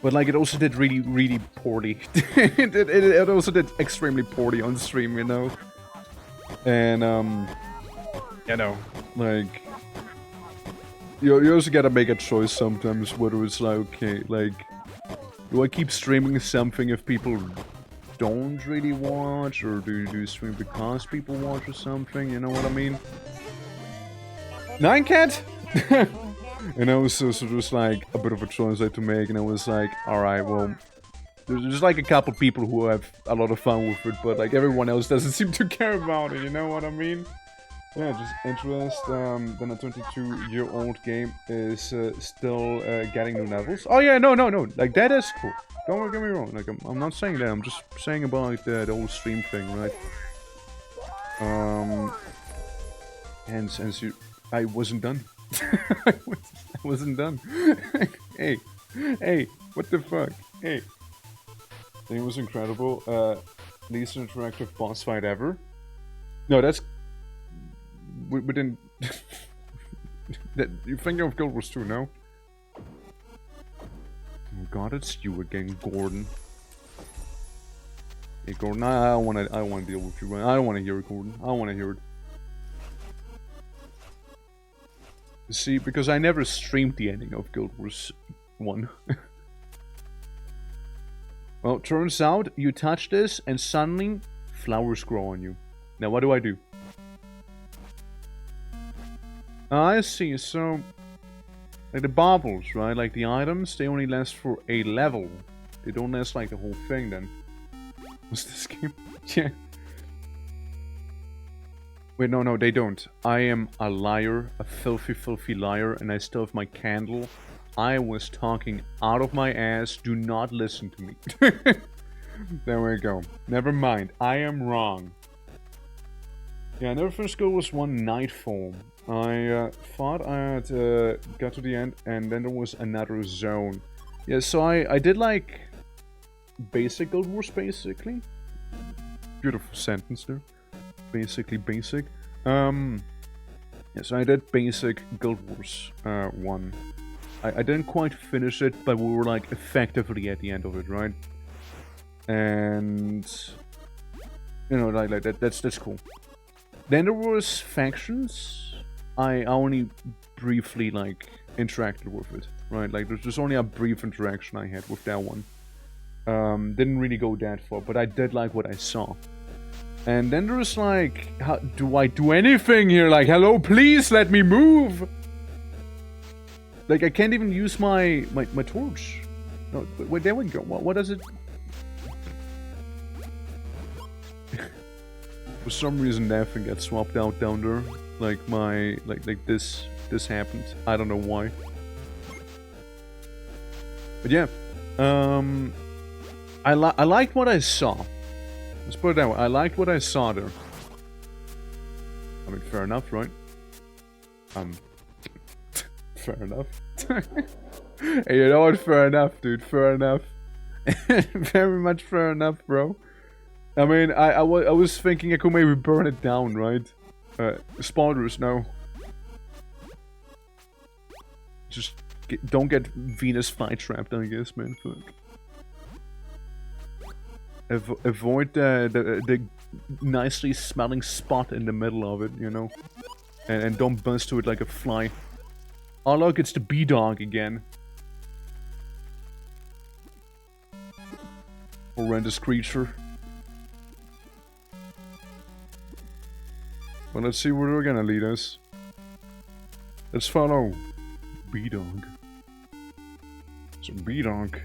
But, like, it also did really, really poorly. it also did extremely poorly on stream, you know? And, you know, like... You also gotta make a choice sometimes, whether it's like, okay, like... Do I keep streaming something if people don't really watch? Or do you stream because people watch or something? You know what I mean? Nine Cat? And I was so there's like a bit of a choice I had to make, and I was like, alright, well, there's like a couple people who have a lot of fun with it, but like everyone else doesn't seem to care about it, you know what I mean? Yeah, just interest, then a 22-year-old game is still getting new levels. Oh yeah, no, like that is cool. Don't get me wrong, like I'm not saying that, I'm just saying about like, the whole stream thing, right? And so I wasn't done. I wasn't done. Hey, what the fuck? Hey. It was incredible. Least interactive boss fight ever. No, that's... We didn't... You're thinking of Guild Wars 2, no? Oh god, it's you again, Gordon. Hey, Gordon, I don't wanna deal with you. I don't wanna hear it, Gordon. I don't wanna hear it. See, because I never streamed the ending of Guild Wars 1. Well, turns out you touch this and suddenly flowers grow on you. Now what do I do? I see, so... Like the baubles, right? Like the items, they only last for a level. They don't last like the whole thing then. What's this game? Yeah. Wait, no, they don't. I am a liar, a filthy, filthy liar, and I still have my candle. I was talking out of my ass. Do not listen to me. There we go. Never mind. I am wrong. Yeah, I never finished Guild Wars 1 Nightfall. I thought I had got to the end, and then there was another zone. Yeah, so I did like basic Guild Wars, basically. Beautiful sentence there. Basically basic. Yeah, so I did basic Guild Wars 1. I didn't quite finish it, but we were like effectively at the end of it, right? And you know, like that's cool. Then there was factions. I only briefly like interacted with it, right? Like there's just only a brief interaction I had with that one. Didn't really go that far, but I did like what I saw. And then there's like, how do I do anything here? Like, hello, please let me move. Like I can't even use my torch. No, wait, there we go. What does it? For some reason, that thing got swapped out down there. Like my like this happened. I don't know why. But yeah, I liked what I saw. Let's put it that way. I liked what I saw there. I mean, fair enough, right? Fair enough. Hey, you know what? Fair enough, dude. Fair enough. Very much fair enough, bro. I mean, I was thinking I could maybe burn it down, right? Spiders, no. Just don't get Venus fly-trapped, I guess, man. Fuck. Avoid the nicely smelling spot in the middle of it, you know? And don't buzz to it like a fly. Oh look, it's the bee dog again. Horrendous creature. Well, let's see where they're gonna lead us. Let's follow bee dog. So bee dog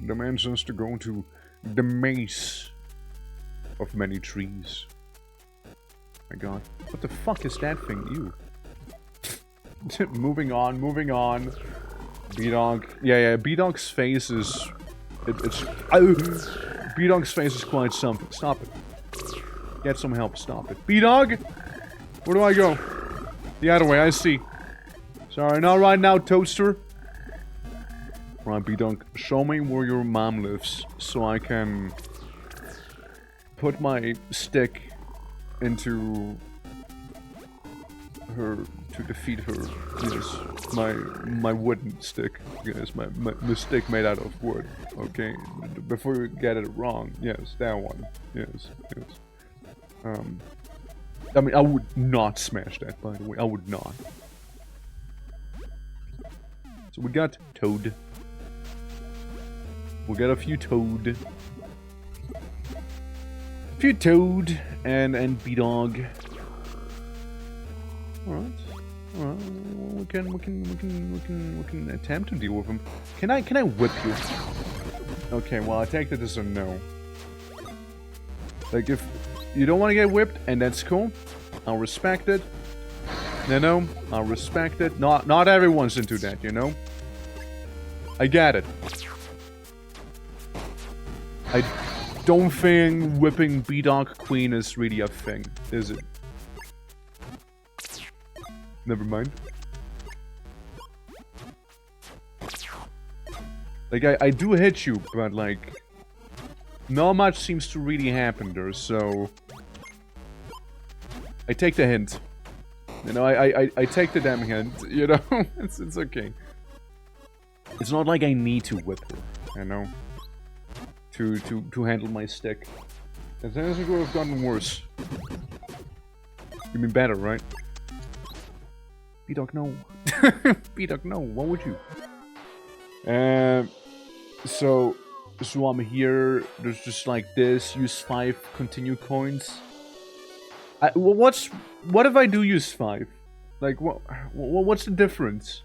demands us to go to the maze of many trees. My god. What the fuck is that thing? Ew. moving on. B-Dog. Yeah, B-Dog's face is... It's... B-Dog's face is quite something. Stop it. Get some help. Stop it. B-Dog? Where do I go? The other way, I see. Sorry, not right now, Toaster. Right, B-Dog. Show me where your mom lives, so I can... put my stick into... her... to defeat her. Yes, my wooden stick. Yes, my stick made out of wood. Okay, before you get it wrong. Yes, that one. Yes. I mean, I would not smash that, by the way. I would not. So we got Toad. We got a few Toad. A few Toad and B-Dog. Alright. Well, we can attempt to deal with him. Can I whip you? Okay, well I take that as a no. Like if you don't want to get whipped, and that's cool, I'll respect it. No, I'll respect it. Not everyone's into that, you know. I get it. I don't think whipping B-Dog Queen is really a thing, is it? Never mind. Like, I do hit you, but, like... not much seems to really happen there, so... I take the hint. You know, I take the damn hint, you know? it's okay. It's not like I need to whip her, you know? To handle my stick. It could have gotten worse. You mean better, right? B-Dog, no. B-Dog, no. What would you? So I'm here. There's just like this. Use 5 continue coins. What if I do use 5? Like, what's the difference?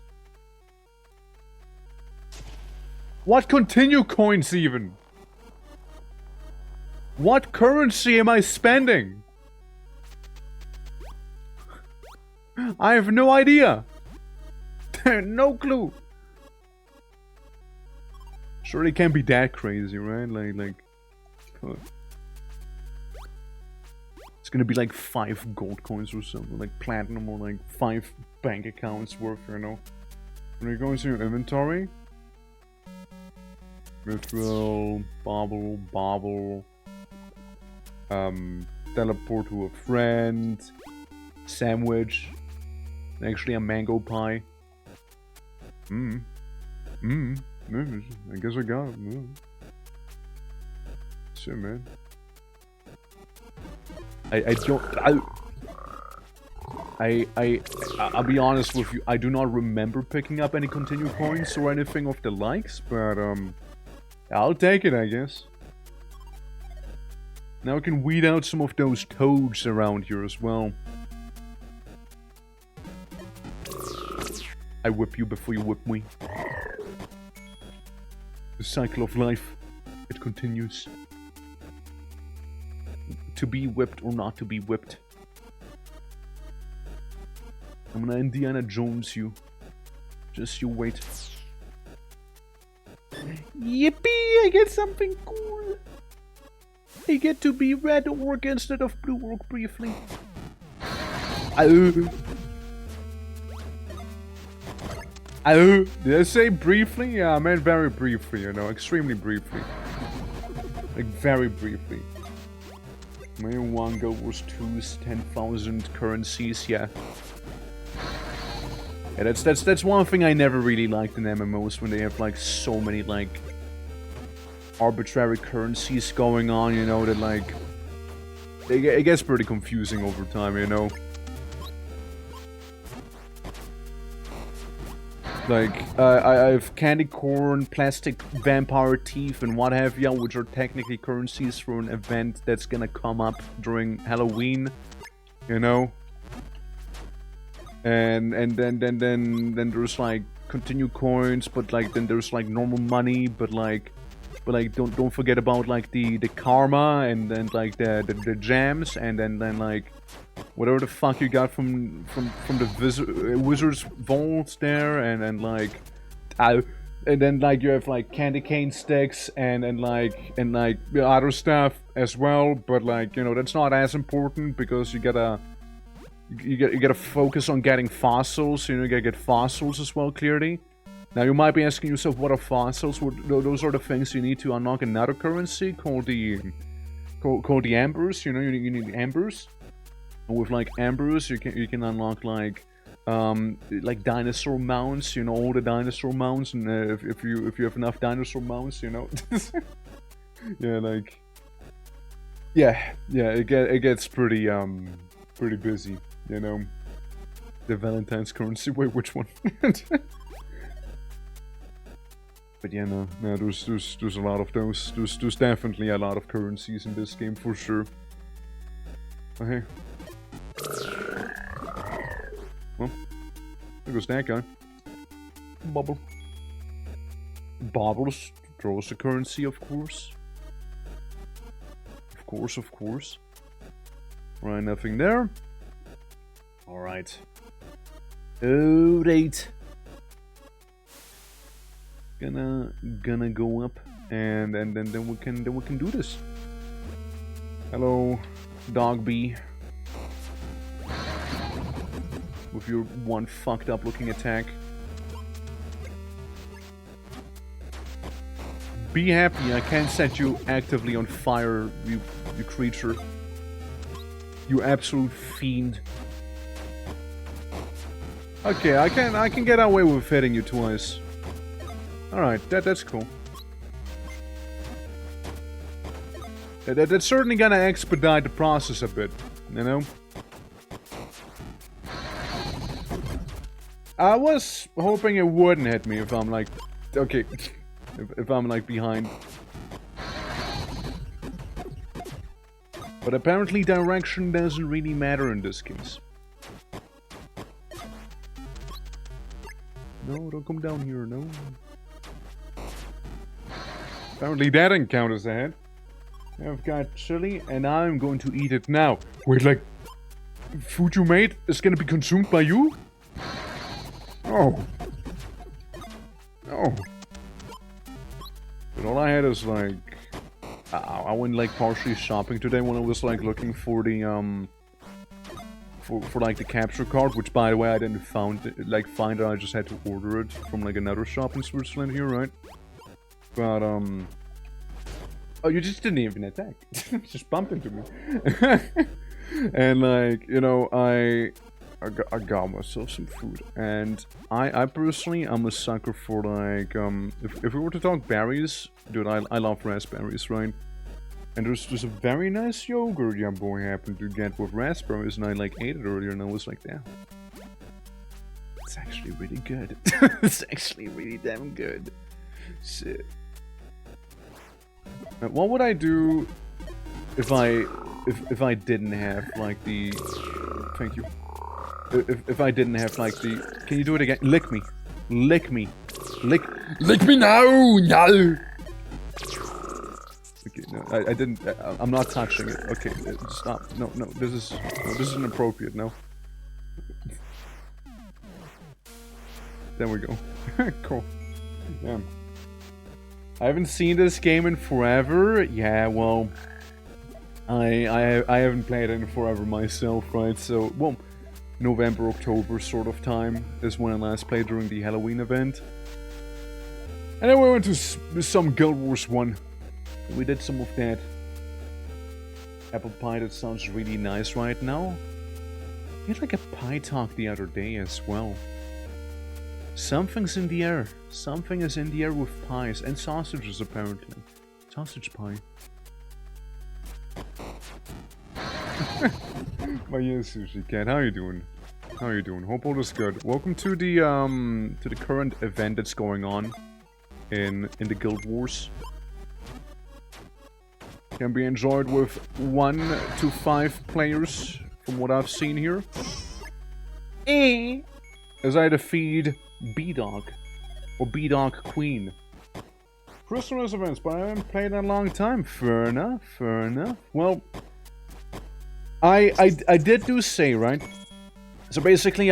What continue coins even? What currency am I spending? I have no idea. No clue. Surely can't be that crazy, right? Like, it's gonna be like 5 gold coins or something, like platinum, or like 5 bank accounts worth, you know. When you go into your inventory, ritual, bobble, teleport to a friend, sandwich. Actually, a mango pie. I guess I got it. Shit, man. I'll be honest with you. I do not remember picking up any continue coins or anything of the likes, but I'll take it, I guess. Now I can weed out some of those toads around here as well. I whip you before you whip me. The cycle of life, it continues. To be whipped or not to be whipped. I'm gonna Indiana Jones you. Just you wait. Yippee! I get something cool! I get to be red orc instead of blue orc briefly. Did I say briefly? Yeah, I meant very briefly, you know, extremely briefly. Like, very briefly. Mayhem 1 Guild Wars 2's 10,000 currencies, yeah. Yeah, that's one thing I never really liked in MMOs, when they have like so many like arbitrary currencies going on, you know, that like it gets pretty confusing over time, you know. Like I have candy corn, plastic vampire teeth, and what have you, which are technically currencies for an event that's gonna come up during Halloween, you know. And then there's like continue coins, but like then there's like normal money, but like don't forget about like the karma, and then like the gems, and then like whatever the fuck you got from the wizard's vaults there, and like and then like you have like candy cane sticks and like other stuff as well, but like, you know, that's not as important because you gotta focus on getting fossils. You know, you gotta get fossils as well, clearly. Now you might be asking yourself, what are fossils? Well, those are the things you need to unlock another currency called the embers. You know, you need embers. And with like embers, you can unlock like dinosaur mounts. You know, all the dinosaur mounts, and if you have enough dinosaur mounts, you know. Yeah, like yeah, it gets pretty busy. You know, the Valentine's currency. Wait, which one? But yeah, no, there's a lot of those. There's definitely a lot of currencies in this game for sure. Okay. Well, there goes that guy. Bubble. Bobbles draws the currency, of course. Of course. Right, nothing there. Alright. Alright. Gonna go up, and then we can do this. Hello, dog bee. With your one fucked up looking attack. Be happy, I can't set you actively on fire, you creature. You absolute fiend. Okay, I can get away with hitting you twice. Alright, that's cool. That's certainly gonna expedite the process a bit, you know? I was hoping it wouldn't hit me if I'm like... Okay, if I'm like behind. But apparently direction doesn't really matter in this case. No, don't come down here, no. Apparently that didn't count as a hit. I've got chili, and I'm going to eat it now. Wait, like... Food you made is gonna be consumed by you? Oh. No. But all I had is like... I went like partially shopping today when I was like looking for the for like the capture card, which by the way I didn't find it, I just had to order it from like another shop in Switzerland here, right? But oh, you just didn't even attack. Just bumped into me. And like, you know, I got myself some food, and I personally, I'm a sucker for like, if we were to talk berries, dude, I love raspberries, right? And there's a very nice yogurt your boy happened to get with raspberries, and I like ate it earlier, and I was like, damn, it's actually really good. It's actually really damn good. Shit. Now, what would I do if I didn't have like the... Thank you. If I didn't have like the... Can you do it again? Lick me. Lick me. Lick me now! No! Okay, no, I didn't... I'm not touching it. Okay, stop. No, this is inappropriate, no. There we go. Cool. Yeah. I haven't seen this game in forever. Yeah, well... I haven't played it in forever myself, right? So, well... November, October sort of time is when I last played during the Halloween event. And then we went to some Guild Wars 1. We did some of that. Apple pie, that sounds really nice right now. I had like a pie talk the other day as well. Something's in the air. Something is in the air with pies and sausages apparently. Sausage pie. My sushi cat, how you doing? How you doing? Hope all is good. Welcome to the current event that's going on in the Guild Wars. Can be enjoyed with 1 to 5 players, from what I've seen here. As I defeat B-Dog, or B-Dog Queen. Christmas events, but I haven't played in a long time. Fair enough, fair enough. Well, I did do say, right? So basically,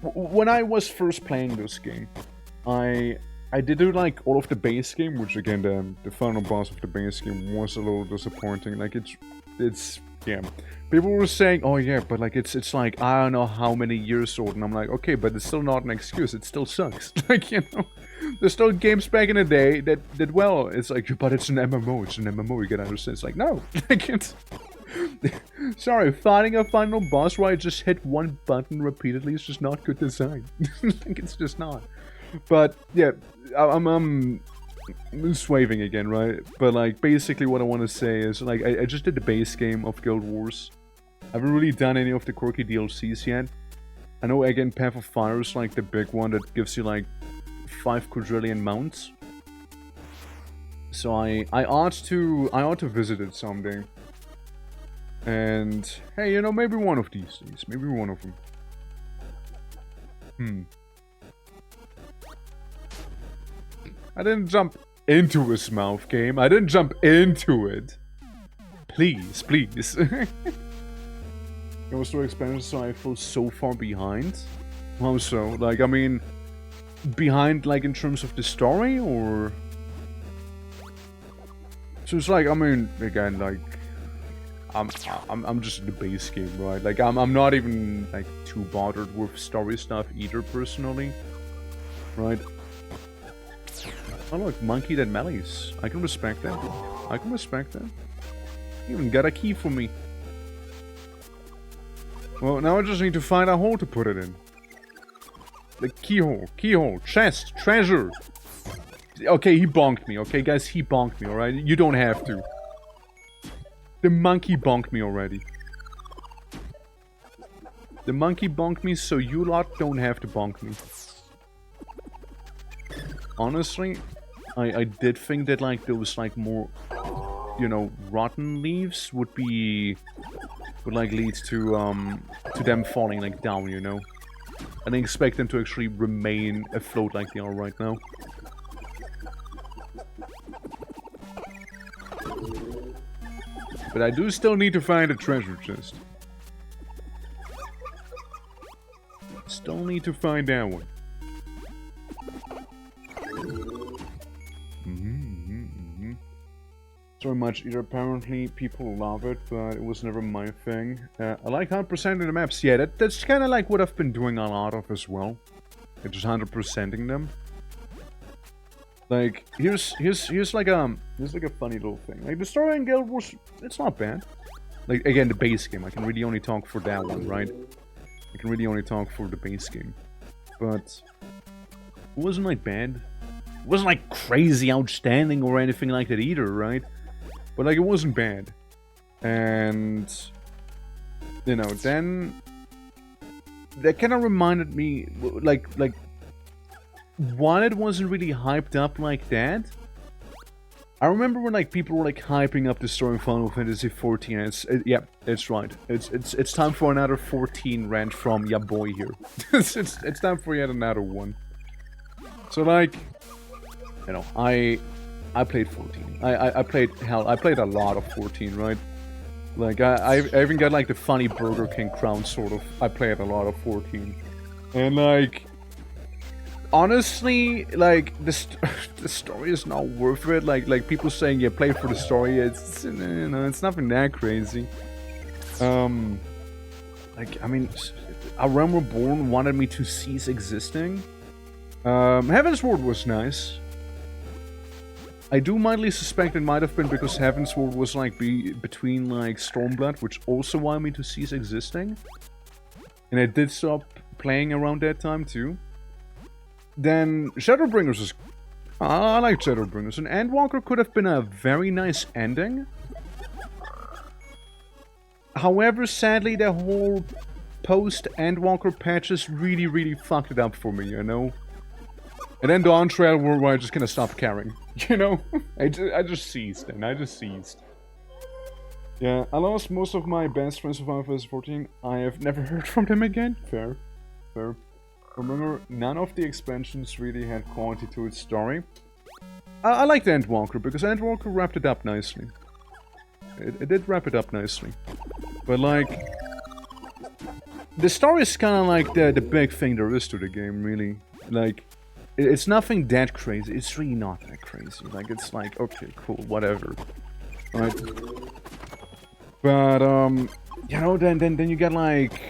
when I was first playing this game, I did do like all of the base game, which again the final boss of the base game was a little disappointing. Like it's yeah. People were saying, oh yeah, but like it's like I don't know how many years old, and I'm like, okay, but it's still not an excuse. It still sucks. Like, you know, there's still games back in the day that did well. It's like, but it's an MMO. It's an MMO. You gotta understand. It's like, no, like it's. Sorry, fighting a final boss where I just hit one button repeatedly is just not good design. Like, it's just not. But yeah, I'm swaving again, right? But like, basically what I want to say is, like, I just did the base game of Guild Wars. I haven't really done any of the quirky DLCs yet. I know, again, Path of Fire is like the big one that gives you like 5 quadrillion mounts. So I ought to visit it someday. And hey, you know, maybe one of these days, maybe one of them. I didn't jump into a Smouth game. I didn't jump into it. Please, please. It was so expensive, so I feel so far behind. How so? Like, I mean, behind, like, in terms of the story, or? So it's like, I mean, again, like, I'm just in the base game, right? Like, I'm not even, like, too bothered with story stuff either, personally. Right? Oh look, monkey that melees. I can respect that. I can respect that. You even got a key for me. Well, now I just need to find a hole to put it in. The keyhole, chest, treasure. Okay, he bonked me, okay guys, he bonked me, alright? You don't have to. The monkey bonked me already. The monkey bonked me, so you lot don't have to bonk me. Honestly, I did think that, like, there was, like, more, you know, rotten leaves would like lead to them falling, like, down, you know? I didn't expect them to actually remain afloat like they are right now. But I do still need to find a treasure chest. Still need to find that one. So much either. Apparently people love it, but it was never my thing. I like 100%ing the maps. Yeah, that's kind of like what I've been doing a lot of as well. Like, just 100%ing them. Like, here's like a funny little thing. Like, the story in Guild Wars, it's not bad. Like, again, the base game. I can really only talk for that one, right? I can really only talk for the base game. But it wasn't like bad. It wasn't like crazy outstanding or anything like that either, right? But like, it wasn't bad. And you know, then that kind of reminded me, like while it wasn't really hyped up like that, I remember when like people were like hyping up the story in Final Fantasy 14. And yeah, it's right. It's time for another 14 rant from ya boy here. it's time for yet another one. So like, you know, I played 14. I played a lot of 14, right? Like I even got like the funny Burger King crown sort of. I played a lot of 14, and like, honestly, like the story is not worth it. Like people saying, yeah, play for the story. It's, you know, it's nothing that crazy. Like, I mean, A Realm Reborn wanted me to cease existing. Heaven's Ward was nice. I do mildly suspect it might have been because Heaven's Ward was like between like Stormblood, which also wanted me to cease existing. And I did stop playing around that time too. Then Shadowbringers is... I like Shadowbringers. And Endwalker could have been a very nice ending. However, sadly, the whole post-Endwalker patches really fucked it up for me, you know? And then Dawn Trail where I just kind of stopped caring, you know? I just ceased, and I just ceased. Yeah, I lost most of my best friends from Final Fantasy 14. I have never heard from them again. Fair. Fair. Remember, none of the expansions really had quality to its story. I liked Endwalker, because Endwalker wrapped it up nicely. It did wrap it up nicely. But like... the story is kind of like the big thing there is to the game, really. Like, it's nothing that crazy. It's really not that crazy. Like, it's like, okay, cool, whatever. Right? But, you know, then you get like...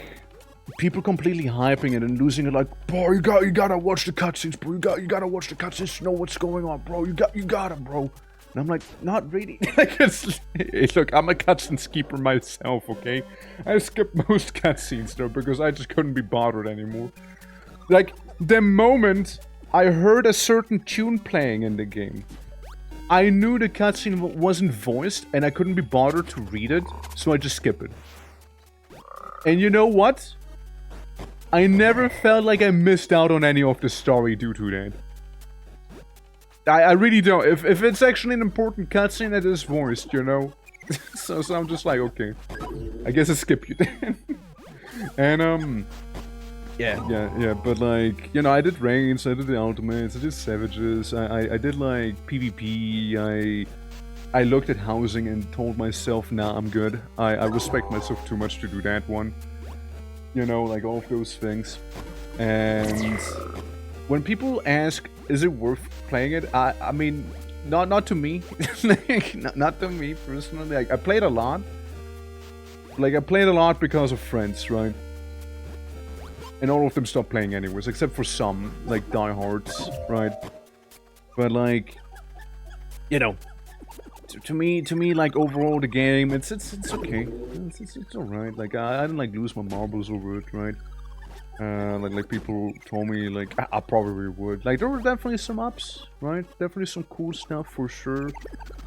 people completely hyping it and losing it, like, bro, you gotta watch the cutscenes, bro. You gotta watch the cutscenes to know what's going on, bro. You gotta, bro. And I'm like, not really. Like, hey, look, I'm a cutscenes keeper myself, okay? I skip most cutscenes though because I just couldn't be bothered anymore. Like, the moment I heard a certain tune playing in the game, I knew the cutscene wasn't voiced and I couldn't be bothered to read it, so I just skip it. And you know what? I never felt like I missed out on any of the story due to that. I really don't. If it's actually an important cutscene that is voiced, you know? so I'm just like, okay. I guess I skip you then. And, yeah, but like, you know, I did raids, I did the ultimates, I did savages, I did like PvP, I looked at housing and told myself, nah, I'm good. I respect myself too much to do that one. You know, like all of those things. And when people ask, is it worth playing it? I mean, not to me. not to me personally. Like, I played a lot. Like, I played a lot because of friends, right? And all of them stopped playing anyways, except for some, like diehards, right? But like, you know, to me, like overall the game, it's okay. It's alright. Like I didn't like lose my marbles over it, right? Like people told me, like I probably would. Like there were definitely some ups, right? Definitely some cool stuff for sure.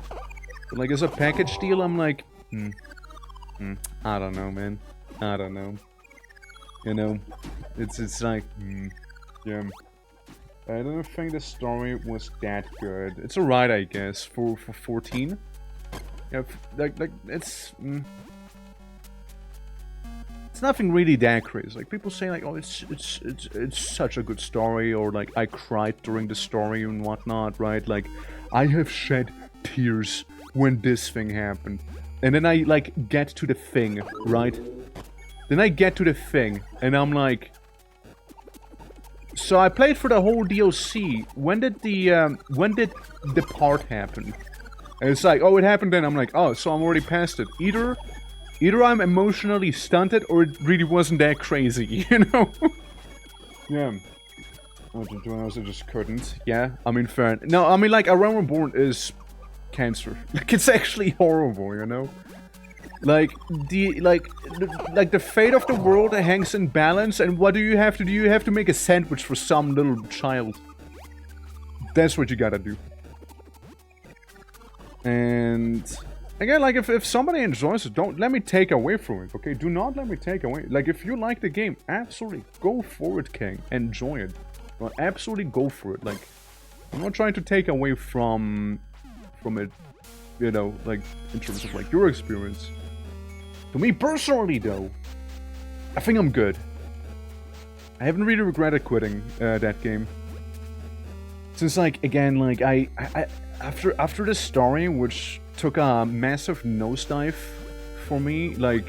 But like as a package deal, I'm like, I don't know, man. I don't know. You know, it's like, yeah. I don't think the story was that good. It's alright, I guess, for 14. Yeah, like it's nothing really that crazy. Like people say, like, oh, it's such a good story, or like I cried during the story and whatnot, right? Like I have shed tears when this thing happened, and then I like get to the thing, right? Then I get to the thing, and I'm like. So I played for the whole DLC. When did the part happen? And it's like, oh, it happened then. I'm like, oh, so I'm already past it. Either I'm emotionally stunted, or it really wasn't that crazy, you know? Yeah. Oh, to be honest, I just couldn't. Yeah, I mean, fair. No, I mean, like, A Realm Reborn is cancer. Like, it's actually horrible, you know? Like the fate of the world hangs in balance, and what do you have to do? You have to make a sandwich for some little child. That's what you gotta do. And again, like if somebody enjoys it, don't let me take away from it, okay? Do not let me take away. Like if you like the game, absolutely go for it, King. Enjoy it. Well, absolutely go for it. Like I'm not trying to take away from it, you know, like in terms of like your experience. To me personally, though, I think I'm good. I haven't really regretted quitting that game. Since, like, again, like, I after the story, which took a massive nosedive for me, like,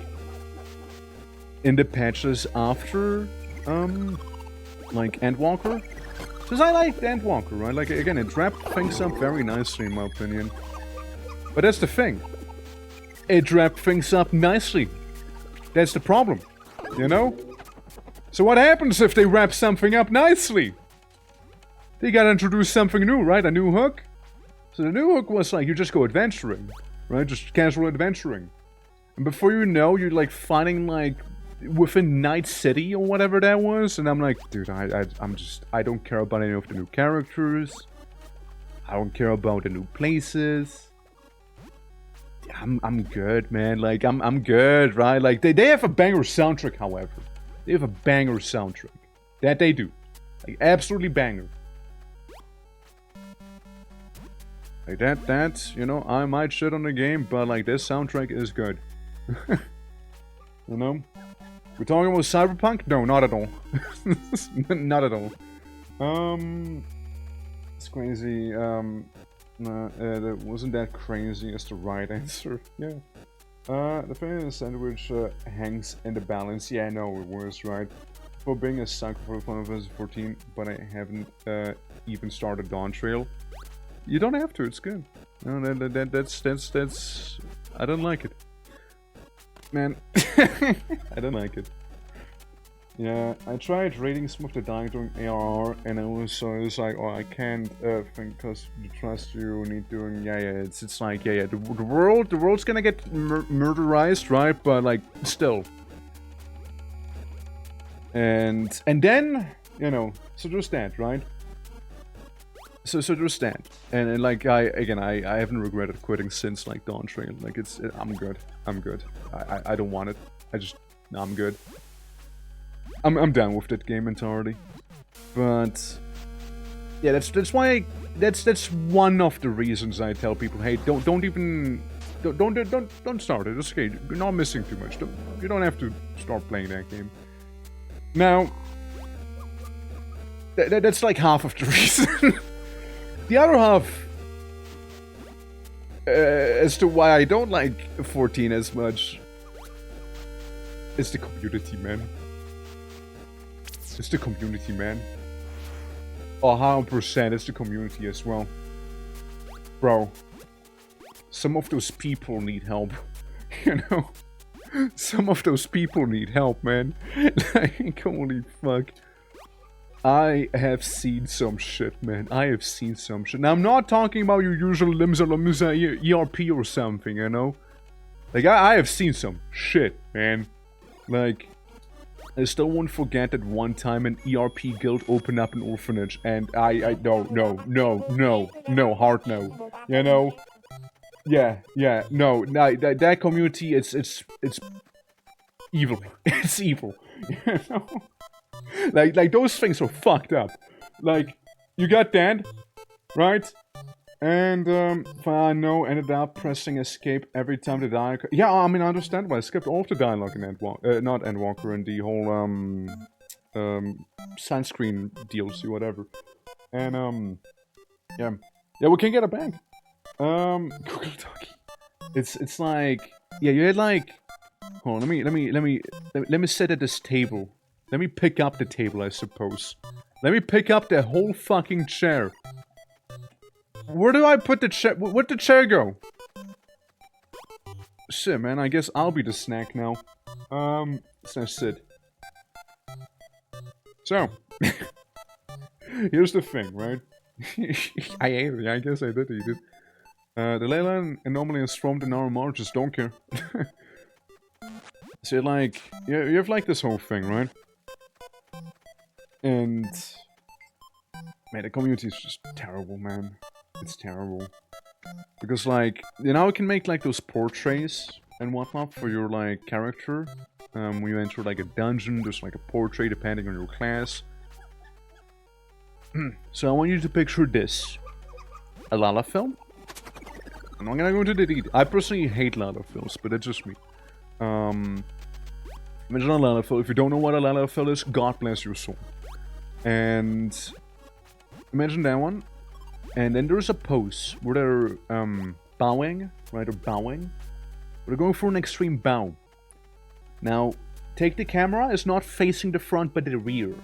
in the patches after, like, Endwalker. Since I liked Endwalker, right? Like, again, it wrapped things up very nicely, in my opinion. But that's the thing. It wrapped things up nicely. That's the problem, you know? So what happens if they wrap something up nicely? They gotta introduce something new, right? A new hook? So the new hook was like, you just go adventuring, right? Just casual adventuring. And before you know, you're like finding like within Night City or whatever that was. And I'm like, dude, I don't care about any of the new characters. I don't care about the new places. I'm good, man. Like, I'm good, right? Like, they have a banger soundtrack, however. They have a banger soundtrack. That they do. Like, absolutely banger. Like, that, you know, I might shit on the game, but, like, this soundtrack is good. You know? We're talking about Cyberpunk? No, not at all. Not at all. It's crazy, that wasn't that crazy as the right answer. Yeah. The family sandwich hangs in the balance. Yeah, I know it was, right? For being a sucker for Final Fantasy 14, but I haven't even started Dawn Trail. You don't have to, it's good. No, that's... I don't like it. Man. I don't like it. Yeah, I tried reading some of the dialogue during ARR, and it was like, oh, I can't think because the trust you need doing. Yeah, it's like, yeah, the world's gonna get murderized, right? But like, still. And then, you know, so there's that, right? So there's that, and like I haven't regretted quitting since like Dawn Trail. Like I'm good. I don't want it. No, I'm good. I'm down with that game entirely, but yeah, that's why that's one of the reasons I tell people, hey, don't start it. It's okay. You're not missing too much. You don't have to start playing that game. Now, that's like half of the reason. The other half, as to why I don't like 14 as much, is the community, man. It's the community, man. 100% it's the community as well. Bro, some of those people need help. You know? Some of those people need help, man. Like, holy fuck. I have seen some shit, man. I have seen some shit. Now, I'm not talking about your usual Limsa ERP or something, you know? Like, I have seen some shit, man. Like, I still won't forget that one time an ERP guild opened up an orphanage, and no, hard no. You know? Yeah, no, that community, it's evil. It's evil. You know? Like those things are fucked up. Like, you got that, right? And, no, ended up pressing escape every time the dialogue... Yeah, I mean, I understand why. I skipped all of the dialogue in Endwalker, not Endwalker, in the whole, sunscreen DLC, whatever. And, yeah. Yeah, we can get it back. Google Doc. It's like... Yeah, you had like... Hold on, let me sit at this table. Let me pick up the table, I suppose. Let me pick up the whole fucking chair. Where do I put the chair? Where'd the chair go? Shit, man, I guess I'll be the snack now. So sit. So, here's the thing, right? I ate it, I guess I did eat it. The leyline anomaly is from the Naramar, just don't care. So, like, you have like this whole thing, right? And, man, the community is just terrible, man. It's terrible. Because, like, you know, you can make, like, those portraits and whatnot for your, like, character. When you enter, like, a dungeon, there's, like, a portrait depending on your class. So I want you to picture this. A Lala film. I'm not gonna go into the detail. I personally hate Lala films, but it's just me. Imagine a Lala film. If you don't know what a Lala film is, God bless your soul. And imagine that one. And then there's a pose where they're bowing, right? Or bowing. They're going for an extreme bow. Now, take the camera. It's not facing the front, but the rear.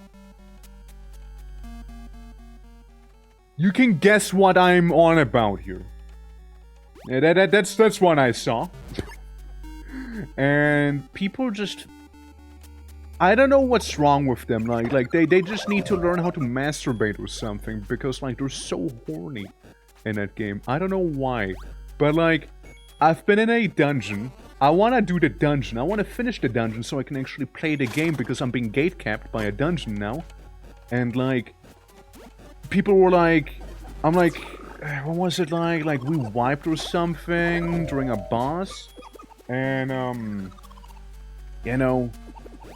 You can guess what I'm on about here. Yeah, that's one I saw. And people just... I don't know what's wrong with them, like they just need to learn how to masturbate or something, because, like, they're so horny. in that game. I don't know why. But, like, I've been in a dungeon. I want to do the dungeon. I want to finish the dungeon so I can actually play the game because I'm being gate-capped by a dungeon now. And, like, people were like... I'm like, what was it like? Like, we wiped or something during a boss. And, you know...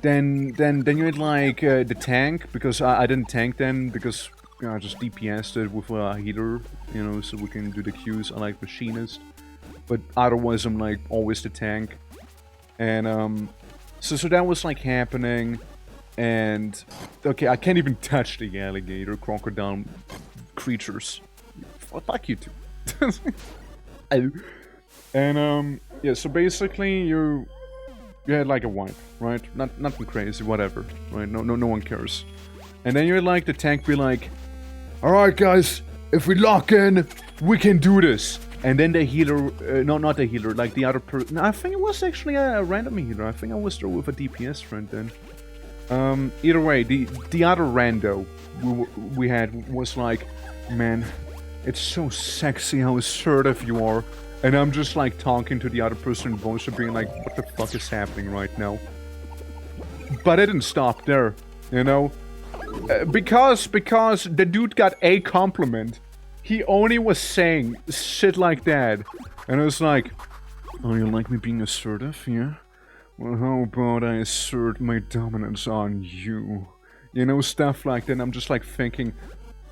Then you had, like, the tank, because I didn't tank then, because, you know, I just DPS'd it with a healer, you know, so we can do the Qs. I like Machinist. But otherwise, I'm, like, always the tank. And, so that was, like, happening. And, okay, I can't even touch the alligator, crocodile creatures. Fuck you two. And, yeah, so basically, you had, like, a wipe, right? Nothing crazy, whatever, right? No one cares. And then you're like, the tank be like, alright, guys, if we lock in, we can do this. And then the healer, no, not the healer, like the other person. No, I think it was actually a random healer. I think I was there with a DPS friend then. Either way, the other rando we had was like, man, it's so sexy how assertive you are. And I'm just like talking to the other person in voice and being like, what the fuck is happening right now? But it didn't stop there, you know? Because the dude got a compliment. He only was saying shit like that. And it was like, oh, you like me being assertive, yeah? Well, how about I assert my dominance on you? You know, stuff like that. And I'm just like thinking,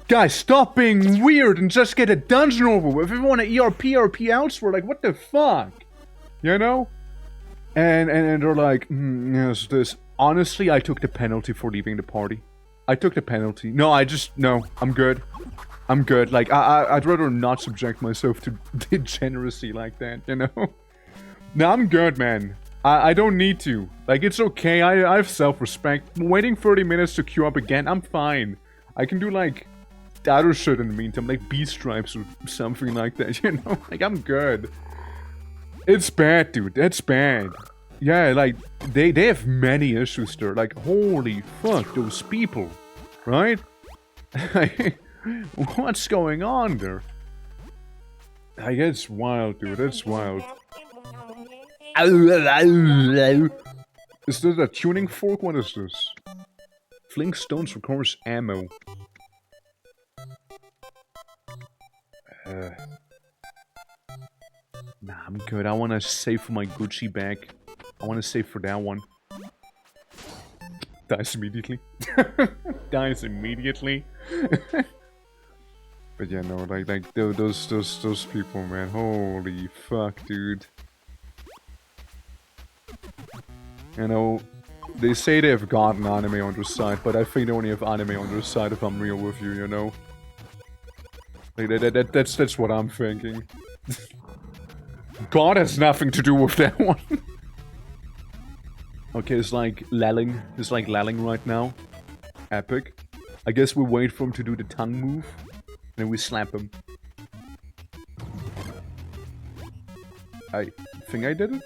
guys, stop being weird and just get a dungeon over with. If you want to ERP elsewhere, like, what the fuck? You know? And they're like, yes, this. Honestly, I took the penalty for leaving the party. I took the penalty. No, I'm good. I'm good. Like, I'd rather not subject myself to degeneracy like that, you know? No, I'm good, man. I don't need to. Like, it's okay. I have self-respect. Waiting 30 minutes to queue up again, I'm fine. I can do, like, other shit in the meantime, like B-stripes or something like that, you know? Like, I'm good. It's bad, dude. That's bad. Yeah, like, they have many issues there. Like, holy fuck, those people. Right? What's going on there? Like, it's wild, dude. It's wild. Is this a tuning fork? What is this? Fling stones recovers ammo. Nah, I'm good. I want to save for my Gucci bag. I want to save for that one. Dies immediately. Dies immediately. But yeah, no, like those people, man. Holy fuck, dude. You know, they say they have God and anime on their side, but I think they only have anime on their side if I'm real with you, you know? Like, that's what I'm thinking. God has nothing to do with that one. Okay, it's like Lelling. It's like Lelling right now. Epic. I guess we wait for him to do the tongue move. And then we slap him. I think I did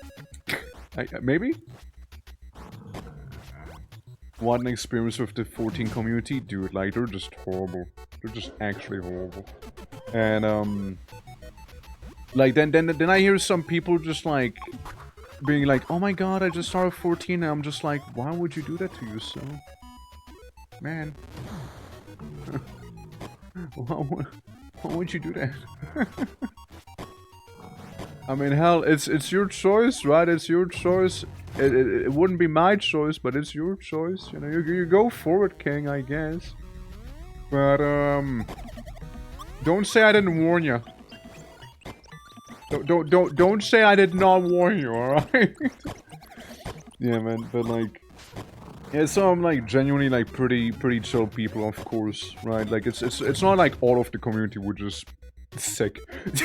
it? Maybe? What an experience with the 14 community. Dude, like, they're just horrible. They're just actually horrible. And, like, then I hear some people just, like, being like, oh my god, I just started 14, and I'm just like, why would you do that to yourself? Man. Why would you do that? I mean, hell, it's your choice, right? It's your choice. It wouldn't be my choice, but it's your choice. You know, you go for it, King, I guess. But, don't say I didn't warn you. Don't say I did not warn you, alright? Yeah, man, but like... Yeah, so I'm like genuinely like pretty chill people, of course, right? Like it's not like all of the community were just sick,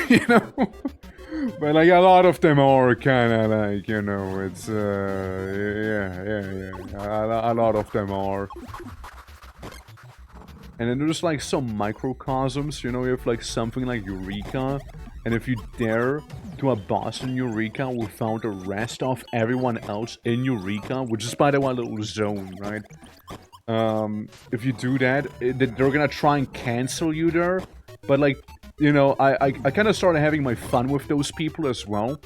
you know? But like a lot of them are kind of like, you know, it's yeah. A lot of them are. And then there's like some microcosms, you know, you have like something like Eureka, and if you dare to a boss in Eureka without the rest of everyone else in Eureka, which is by the way a little zone, right? If you do that, they're gonna try and cancel you there, but like, you know, I kind of started having my fun with those people as well.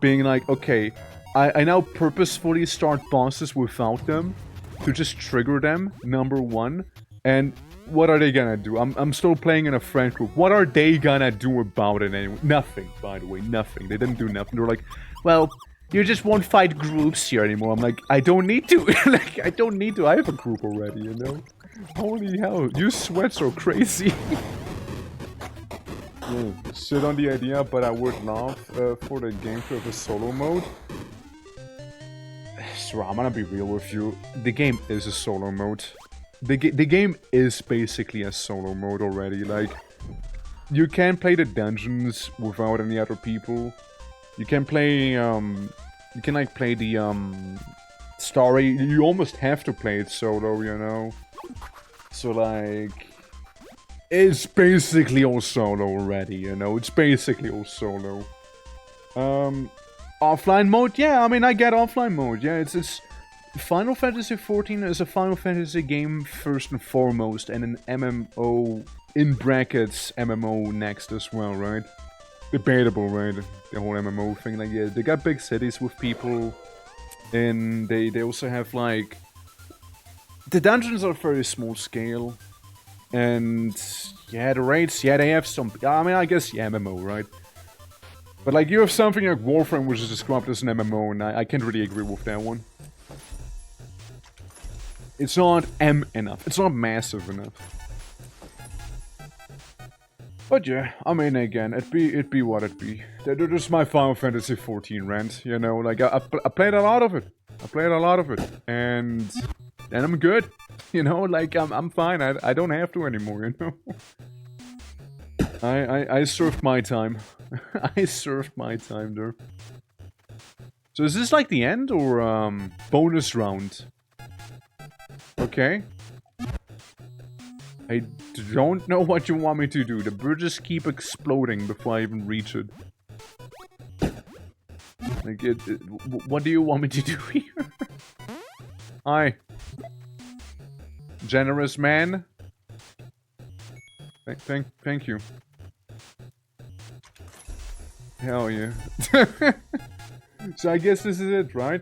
Being like, okay, I now purposefully start bosses without them to just trigger them, number one. And what are they gonna do? I'm still playing in a friend group. What are they gonna do about it anyway? Nothing, by the way, nothing. They didn't do nothing. They're like, well, you just won't fight groups here anymore. I'm like, I don't need to. Like, I don't need to. I have a group already, you know? Holy hell, you sweat so crazy. Yeah, shit on the idea, but I would love for the game to have a solo mode. So I'm gonna be real with you. The game is a solo mode. The game is basically a solo mode already. Like, you can play the dungeons without any other people. You can play, you can like play the story. You almost have to play it solo, you know. So like, it's basically all solo already, you know. It's basically all solo. Offline mode, yeah. I mean, I get offline mode. Yeah, it's Final Fantasy XIV is a Final Fantasy game first and foremost, and an MMO in brackets MMO next as well, right? Debatable, right? The whole MMO thing. Like, yeah, they got big cities with people, and they also have like the dungeons are very small scale, and yeah, the raids, yeah, they have some. I mean, I guess yeah, MMO, right? But like, you have something like Warframe, which is described as an MMO, and I can't really agree with that one. It's not M enough. It's not massive enough. But yeah, I mean, again, it'd be what it be. There's my Final Fantasy XIV rant, you know. Like, I played a lot of it. I played a lot of it, and I'm good. You know, like I'm fine. I don't have to anymore. You know. I served my time. I served my time there. So is this like the end or bonus round? Okay. I don't know what you want me to do. The bridges keep exploding before I even reach it. Like, what do you want me to do here? Hi. Generous man. Thank you. Hell yeah. So I guess this is it, right?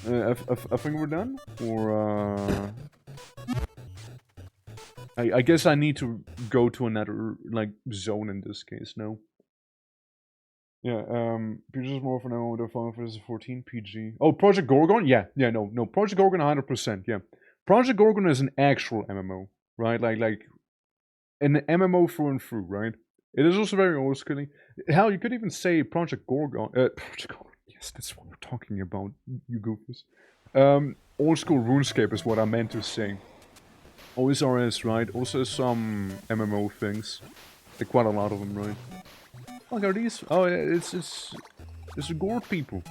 I think we're done? Or, I guess I need to go to another, like, zone in this case, no? Yeah, PG is more for now with the Final Fantasy 14 PG. Oh, Project Gorgon? Yeah, no, Project Gorgon 100%, yeah. Project Gorgon is an actual MMO, right? Like, an MMO through and through, right? It is also very old school. Hell, you could even say Project Gorgon, Project Gorgon. Yes, that's what we're talking about, you goofies. Old school RuneScape is what I meant to say. Always RS, right? Also some MMO things. Like quite a lot of them, right? What are these? Oh, it's the GER people.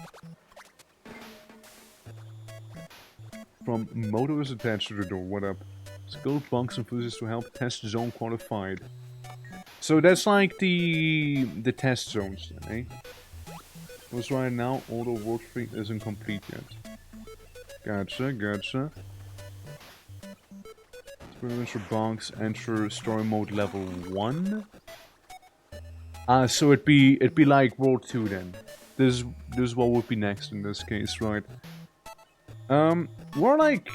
From Moto is attached to the door. What up? Skill bunks and fuses to help test zone qualified. So that's like the test zones, eh? Because right now, although workstream isn't complete yet. Gotcha. Experimental bunks, enter story mode level 1. So it'd be like World 2 then. This is what would be next in this case, right? We're like,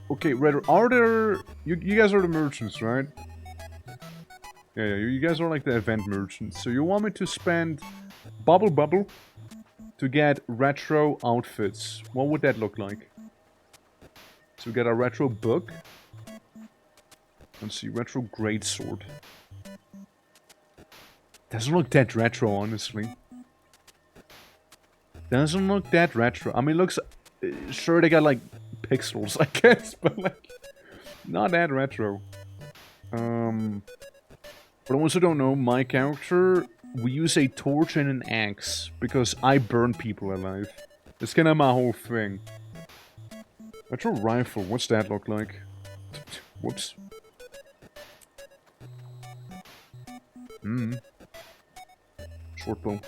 okay, are there? You guys are the merchants, right? Yeah, you guys are like the event merchants. So you want me to spend bubble to get retro outfits? What would that look like? So we get a retro book. Let's see, retro greatsword. Doesn't look that retro, honestly. Doesn't look that retro. I mean, looks... sure, they got, like, pixels, I guess, but, like... not that retro. But I also don't know, my character... we use a torch and an axe, because I burn people alive. That's kind of my whole thing. Retro rifle, what's that look like? Whoops. Short bow.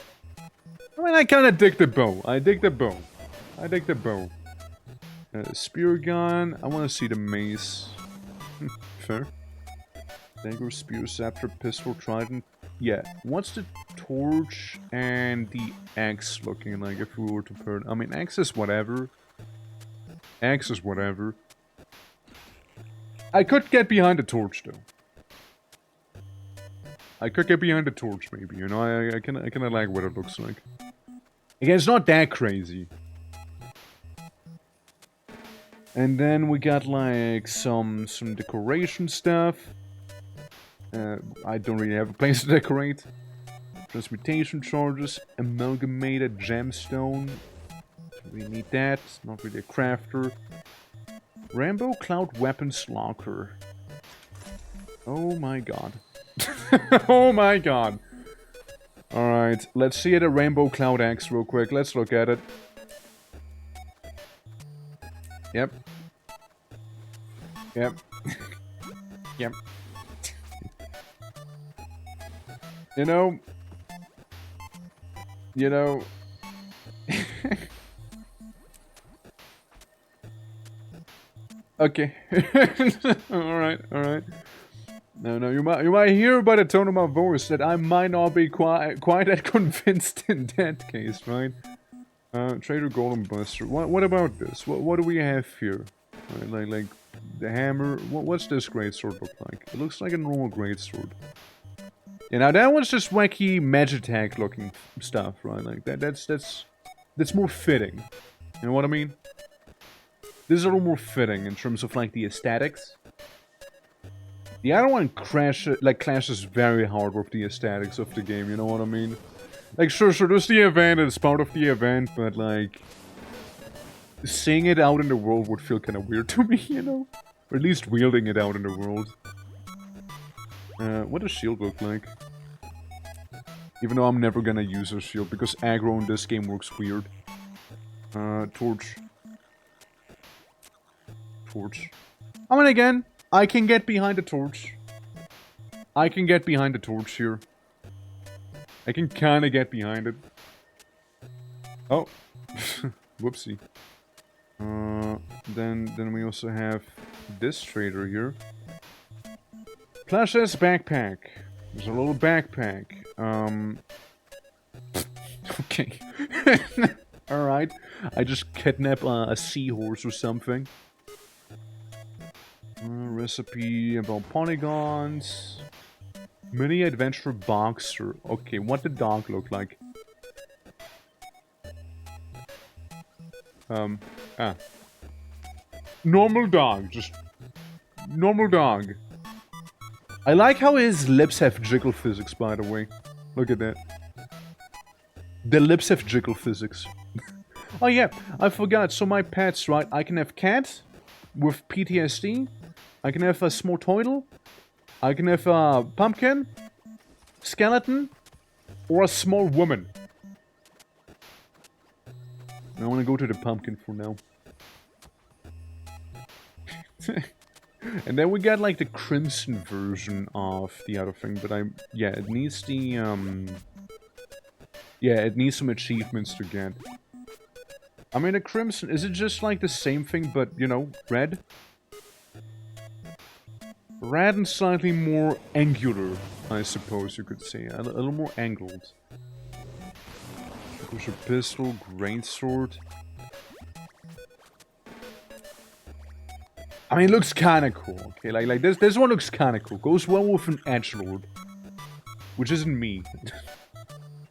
I mean, I kind of dig the bow. I dig the bow. Spear gun. I want to see the mace. Fair. Dagger, spear, scepter, pistol, trident. Yeah. What's the torch and the axe looking like if we were to put... I mean, axe is whatever. Axe is whatever. I could get behind the torch, though. I could get behind the torch, maybe. You know, I kind of like what it looks like. Again, it's not that crazy. And then we got, like, some decoration stuff. I don't really have a place to decorate. Transmutation charges, amalgamated gemstone. We need that. Not really a crafter. Rainbow Cloud Weapons Locker. Oh my god. Oh my god. Alright, let's see the Rainbow Cloud Axe real quick. Let's look at it. Yep. Yep. Yep. You know... Okay. Alright, alright. No, you might hear by the tone of my voice that I might not be quite that convinced in that case, right? Trader Golem Buster. What about this? What do we have here? Right, like the hammer. What's this greatsword look like? It looks like a normal greatsword. Yeah, now that one's just wacky Magitech looking stuff, right? Like that's more fitting. You know what I mean? This is a little more fitting in terms of like the aesthetics. The other one clashes very hard with the aesthetics of the game, you know what I mean? Like, sure, there's the event, it's part of the event, but like... seeing it out in the world would feel kind of weird to me, you know? Or at least wielding it out in the world. What does shield look like? Even though I'm never gonna use a shield, because aggro in this game works weird. Torch. Torch. I mean, again, I can get behind the torch. I can get behind the torch here. I can kinda get behind it. Oh. Whoopsie. Then we also have this trader here. Clash S backpack. There's a little backpack. Okay. Alright. I just kidnap a seahorse or something. Recipe about polygons. Mini adventure boxer. Okay, what did dog look like? Normal dog. Just normal dog. I like how his lips have jiggle physics, by the way. Look at that. The lips have jiggle physics. Oh yeah, I forgot. So my pets, right? I can have cat with PTSD. I can have a small turtle. I can have a pumpkin, skeleton, or a small woman. I want to go to the pumpkin for now. And then we got like the crimson version of the other thing, but yeah, it needs the yeah, it needs some achievements to get. I mean, the crimson, is it just like the same thing, but you know, red? Red and slightly more angular, I suppose you could say. A little more angled. There's a pistol, greatsword. I mean, it looks kinda cool, okay? Like this one looks kinda cool. Goes well with an edgelord. Which isn't me.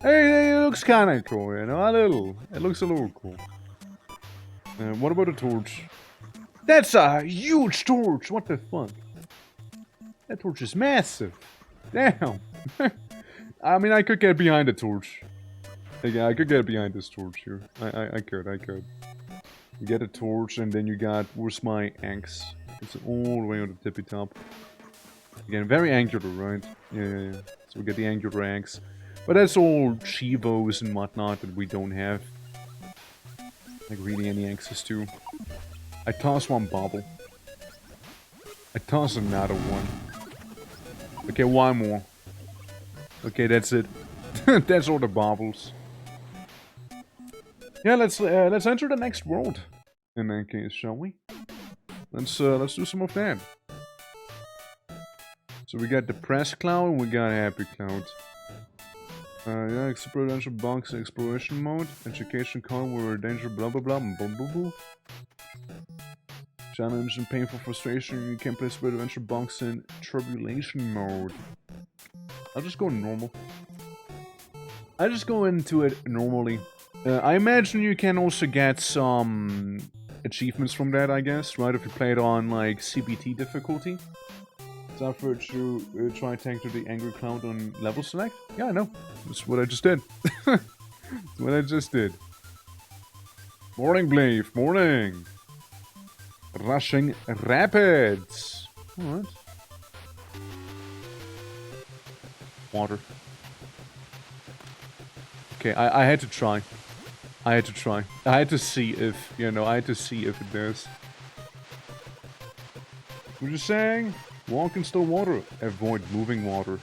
Hey, it looks kinda cool, you know? A little. It looks a little cool. What about a torch? That's a huge torch! What the fuck? That torch is massive. Damn. I mean, I could get behind the torch. Yeah, I could get behind this torch here. I could. You get a torch, and then you got... Where's my axe? It's all the way on the tippy top. Again, very angular, right? Yeah. So we get the angular axe. But that's all Chivos and whatnot that we don't have. Like, really any access to. I toss one bobble. I toss another one. Okay, one more. Okay, that's it. That's all the baubles. Yeah, let's enter the next world. In that case, shall we? Let's do some of that. So we got Depressed Cloud and we got Happy Cloud. Yeah, experiential box exploration mode, education call where danger blah blah blah blah blah blah. Challenge and painful frustration, you can play Spirit Adventure box in tribulation mode. I'll just go normal. I just go into it normally. I imagine you can also get some achievements from that, I guess, right? If you play it on like CBT difficulty. Time for it to try tank to the Angry Cloud on level select? Yeah, I know. That's what I just did. That's what I just did. Morning, Blave. Morning. Rushing Rapids. Alright. Water. Okay, I had to try. I had to try. I had to see if, you know, I had to see if it does. What are you saying? Walk in still water. Avoid moving water.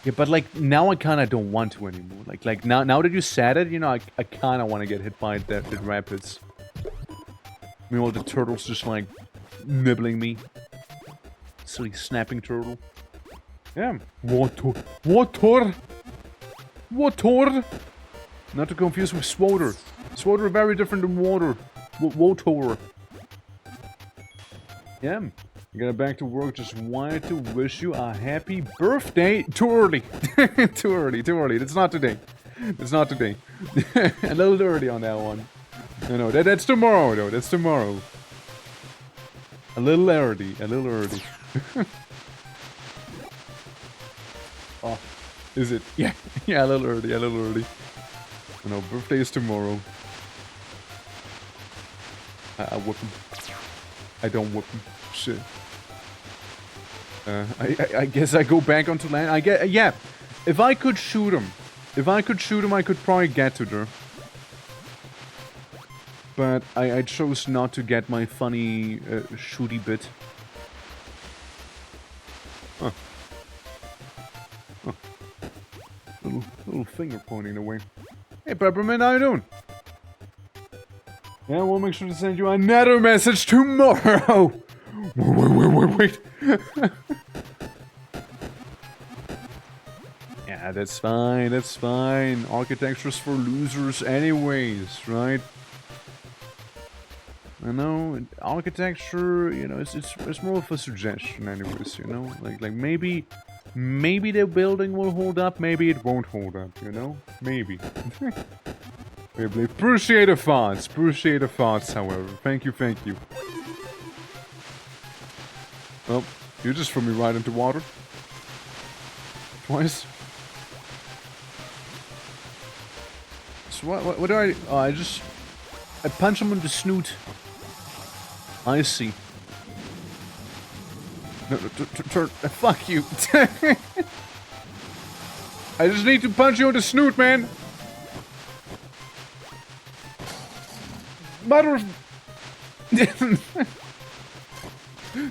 Yeah, but like, now I kinda don't want to anymore. Like now that you said it, you know, I kinda want to get hit by the rapids. I mean, all the turtles just like, nibbling me. Silly snapping turtle. Yeah. Water. Water! Water! Not to confuse with swatter. Swatter are very different than water. Water. Yeah. Getting back to work, just wanted to wish you a happy birthday. Too early. Too early, too early. It's not today. It's not today. A little early on that one. No, that's tomorrow though. That's tomorrow. A little early. A little early. Oh, is it? Yeah. Yeah, a little early. A little early. No, birthday is tomorrow. I whip him. I don't whip him. Shit. I guess I go back onto land. I get, yeah. If I could shoot him, I could probably get to there. But I chose not to get my funny shooty bit. Huh. Huh. Little finger pointing away. Hey Peppermint, how you doing? Yeah, we'll make sure to send you another message tomorrow. Wait. Yeah, that's fine, that's fine. Architecture's for losers anyways, right? I know, architecture, you know, it's more of a suggestion anyways, you know? Like maybe the building will hold up, maybe it won't hold up, you know? Maybe. Appreciate the thoughts, however. Thank you. Well, you just threw me right into water. Twice. So what do I... Oh, I punch him in the snoot. I see. No, turn... Fuck you. I just need to punch you in the snoot, man. Mother of...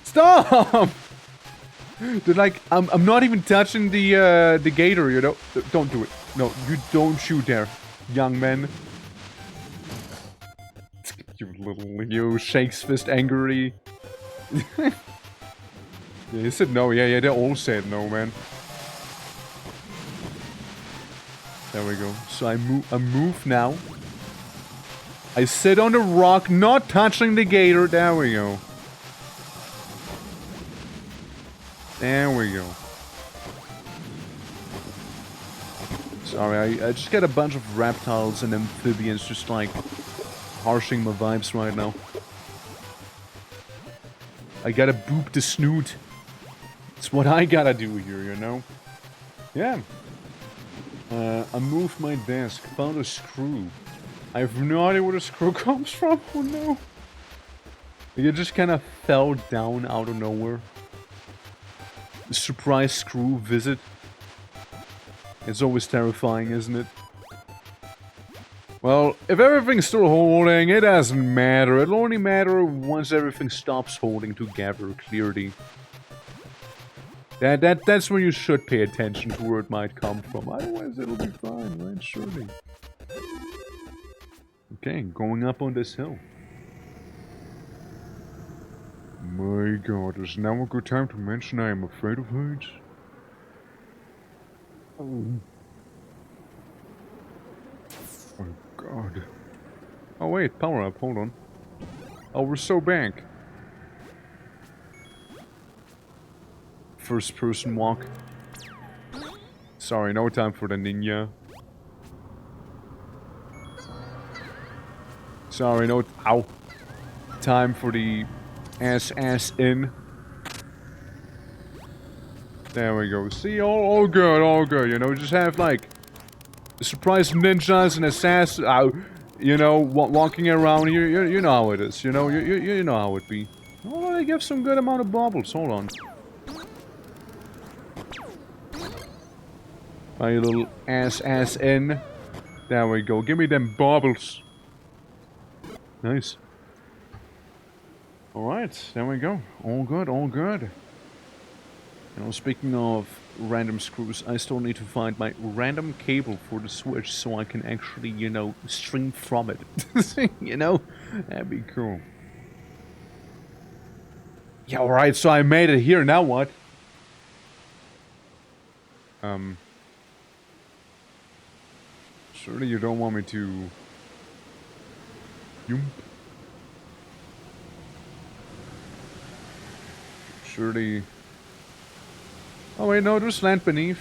Stop! Dude, like, I'm not even touching the gator, you know? Don't do it. No, you don't shoot there, young man. You shakes fist angrily. Yeah, he said no. Yeah, they all said no, man. There we go. So I move now. I sit on the rock, not touching the gator. There we go. There we go. Sorry, I just got a bunch of reptiles and amphibians just like harshing my vibes right now. I gotta boop the snoot. It's what I gotta do here, you know? Yeah. I moved my desk, found a screw. I have no idea where the screw comes from. Oh no. It just kind of fell down out of nowhere. A surprise screw visit. It's always terrifying, isn't it? Well, if everything's still holding, it doesn't matter. It'll only matter once everything stops holding together, clearly. That's when you should pay attention to where it might come from. Otherwise, it'll be fine, right? Surely. Okay, going up on this hill. My god, is now a good time to mention I am afraid of heights? Oh. Oh god. Oh wait, power up, hold on. Oh, we're so back. First person walk. Sorry, no time for the ninja. Sorry, no time for the ass in. There we go. See, all good, you know, just have like surprise ninjas and assassins, you know, walking around. You know how it is, you know, you know how it be. Oh, they give some good amount of bubbles. Hold on. My little ass in. There we go. Give me them bubbles. Nice. Alright, there we go. All good, all good. You know, speaking of random screws, I still need to find my random cable for the Switch so I can actually, you know, stream from it. You know? That'd be cool. Yeah, alright, so I made it here, now what? Surely you don't want me to... Yoomp. Surely... Oh wait, no, just land beneath.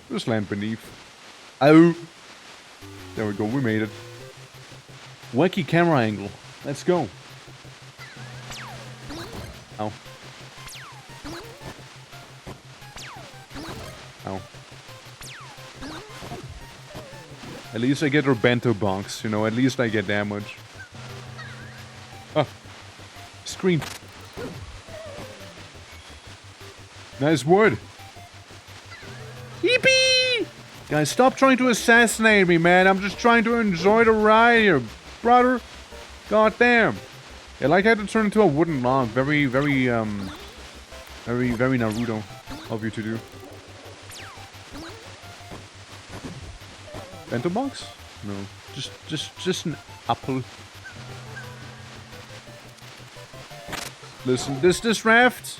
Just land beneath. Oh! There we go, we made it. Wacky camera angle. Let's go. Ow. Ow. At least I get her bento box, you know, at least I get damage. Ah. Scream. Nice wood. Yippee! Guys, stop trying to assassinate me, man. I'm just trying to enjoy the ride here, brother. God damn. Yeah, like I had to turn into a wooden log. Very Naruto of you to do. Bento box? No. Just an apple. Listen, this raft,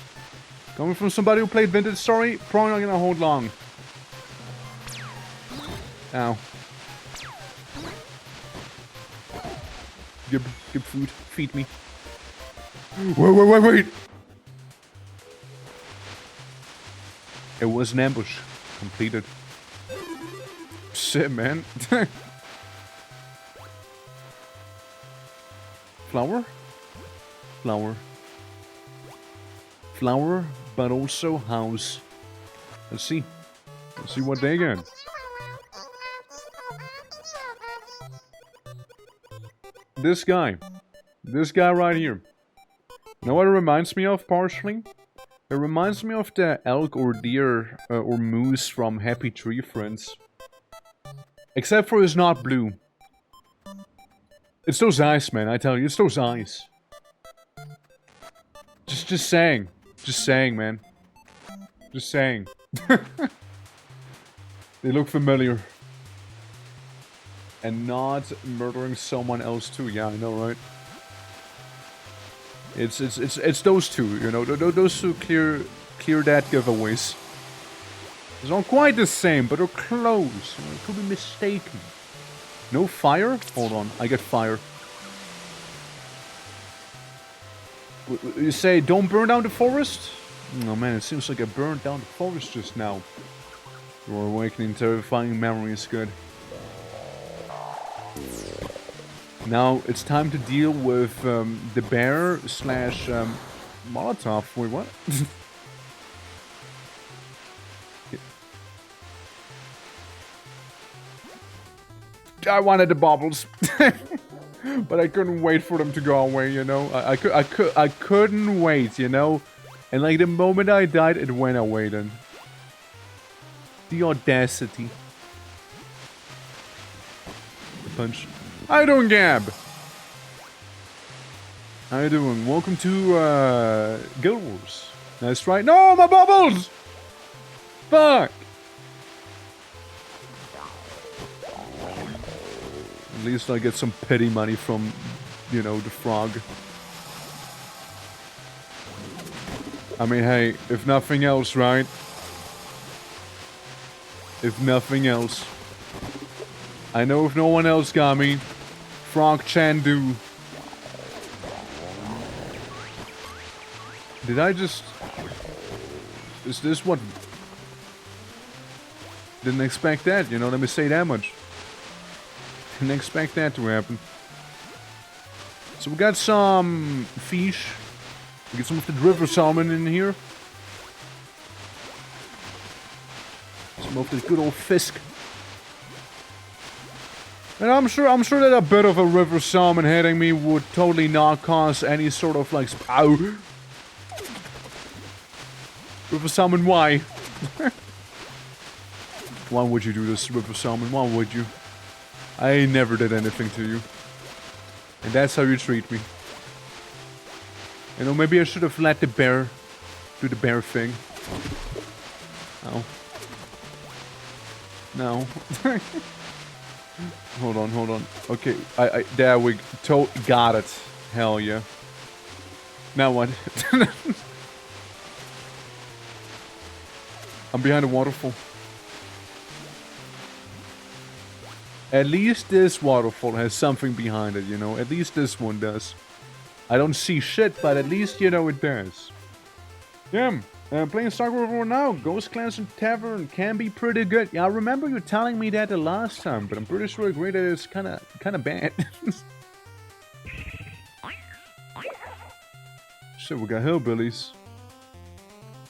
coming from somebody who played Vintage Story, probably not gonna hold long. Ow. Give food. Feed me. Wait! It was an ambush. Completed. Shit, man. Flower? Flower. Flower, but also house. Let's see. Let's see what they get. This guy. This guy right here. You know what it reminds me of, partially? It reminds me of the elk or deer or moose from Happy Tree Friends. Except for it's not blue. It's those eyes, man, I tell you, it's those eyes. Just saying. Just saying, man. Just saying. They look familiar. And not murdering someone else too. Yeah, I know, right? It's those two, you know, those two clear that giveaways. It's not quite the same, but they're close. You know, it could be mistaken. No fire? Hold on, I get fire. You say, don't burn down the forest? Oh man, it seems like I burned down the forest just now. Your awakening terrifying memories, good. Now, it's time to deal with the bear slash Molotov. Wait, what? I wanted the bubbles. But I couldn't wait for them to go away, you know? I couldn't wait, you know? And like the moment I died, it went away then. The audacity. The punch. How you doing, Gab? How you doing? Welcome to Guild Wars. That's right. No, my bubbles! Fuck! At least I get some petty money from, you know, the frog. I mean, hey, if nothing else, right? If nothing else. I know if no one else got me, Frog Chandu. Did I just... Is this what... Didn't expect that, you know, let me say that much. Didn't expect that to happen. So we got some fish. We get some of the river salmon in here. Some of this good old fisk. And I'm sure that a bit of a river salmon hitting me would totally not cause any sort of like ow. River salmon, why? Why would you do this, river salmon? Why would you? I never did anything to you. And that's how you treat me. You know, maybe I should have let the bear do the bear thing. No. No. Hold on. Okay, there we got it. Hell yeah. Now what? I'm behind a waterfall. At least this waterfall has something behind it, you know. At least this one does. I don't see shit, but at least, you know, it does. Yeah, playing StarCraft now. Ghost Clans and Tavern can be pretty good. Yeah, I remember you telling me that the last time, but I'm pretty sure I agree that it's kind of bad. So we got hillbillies.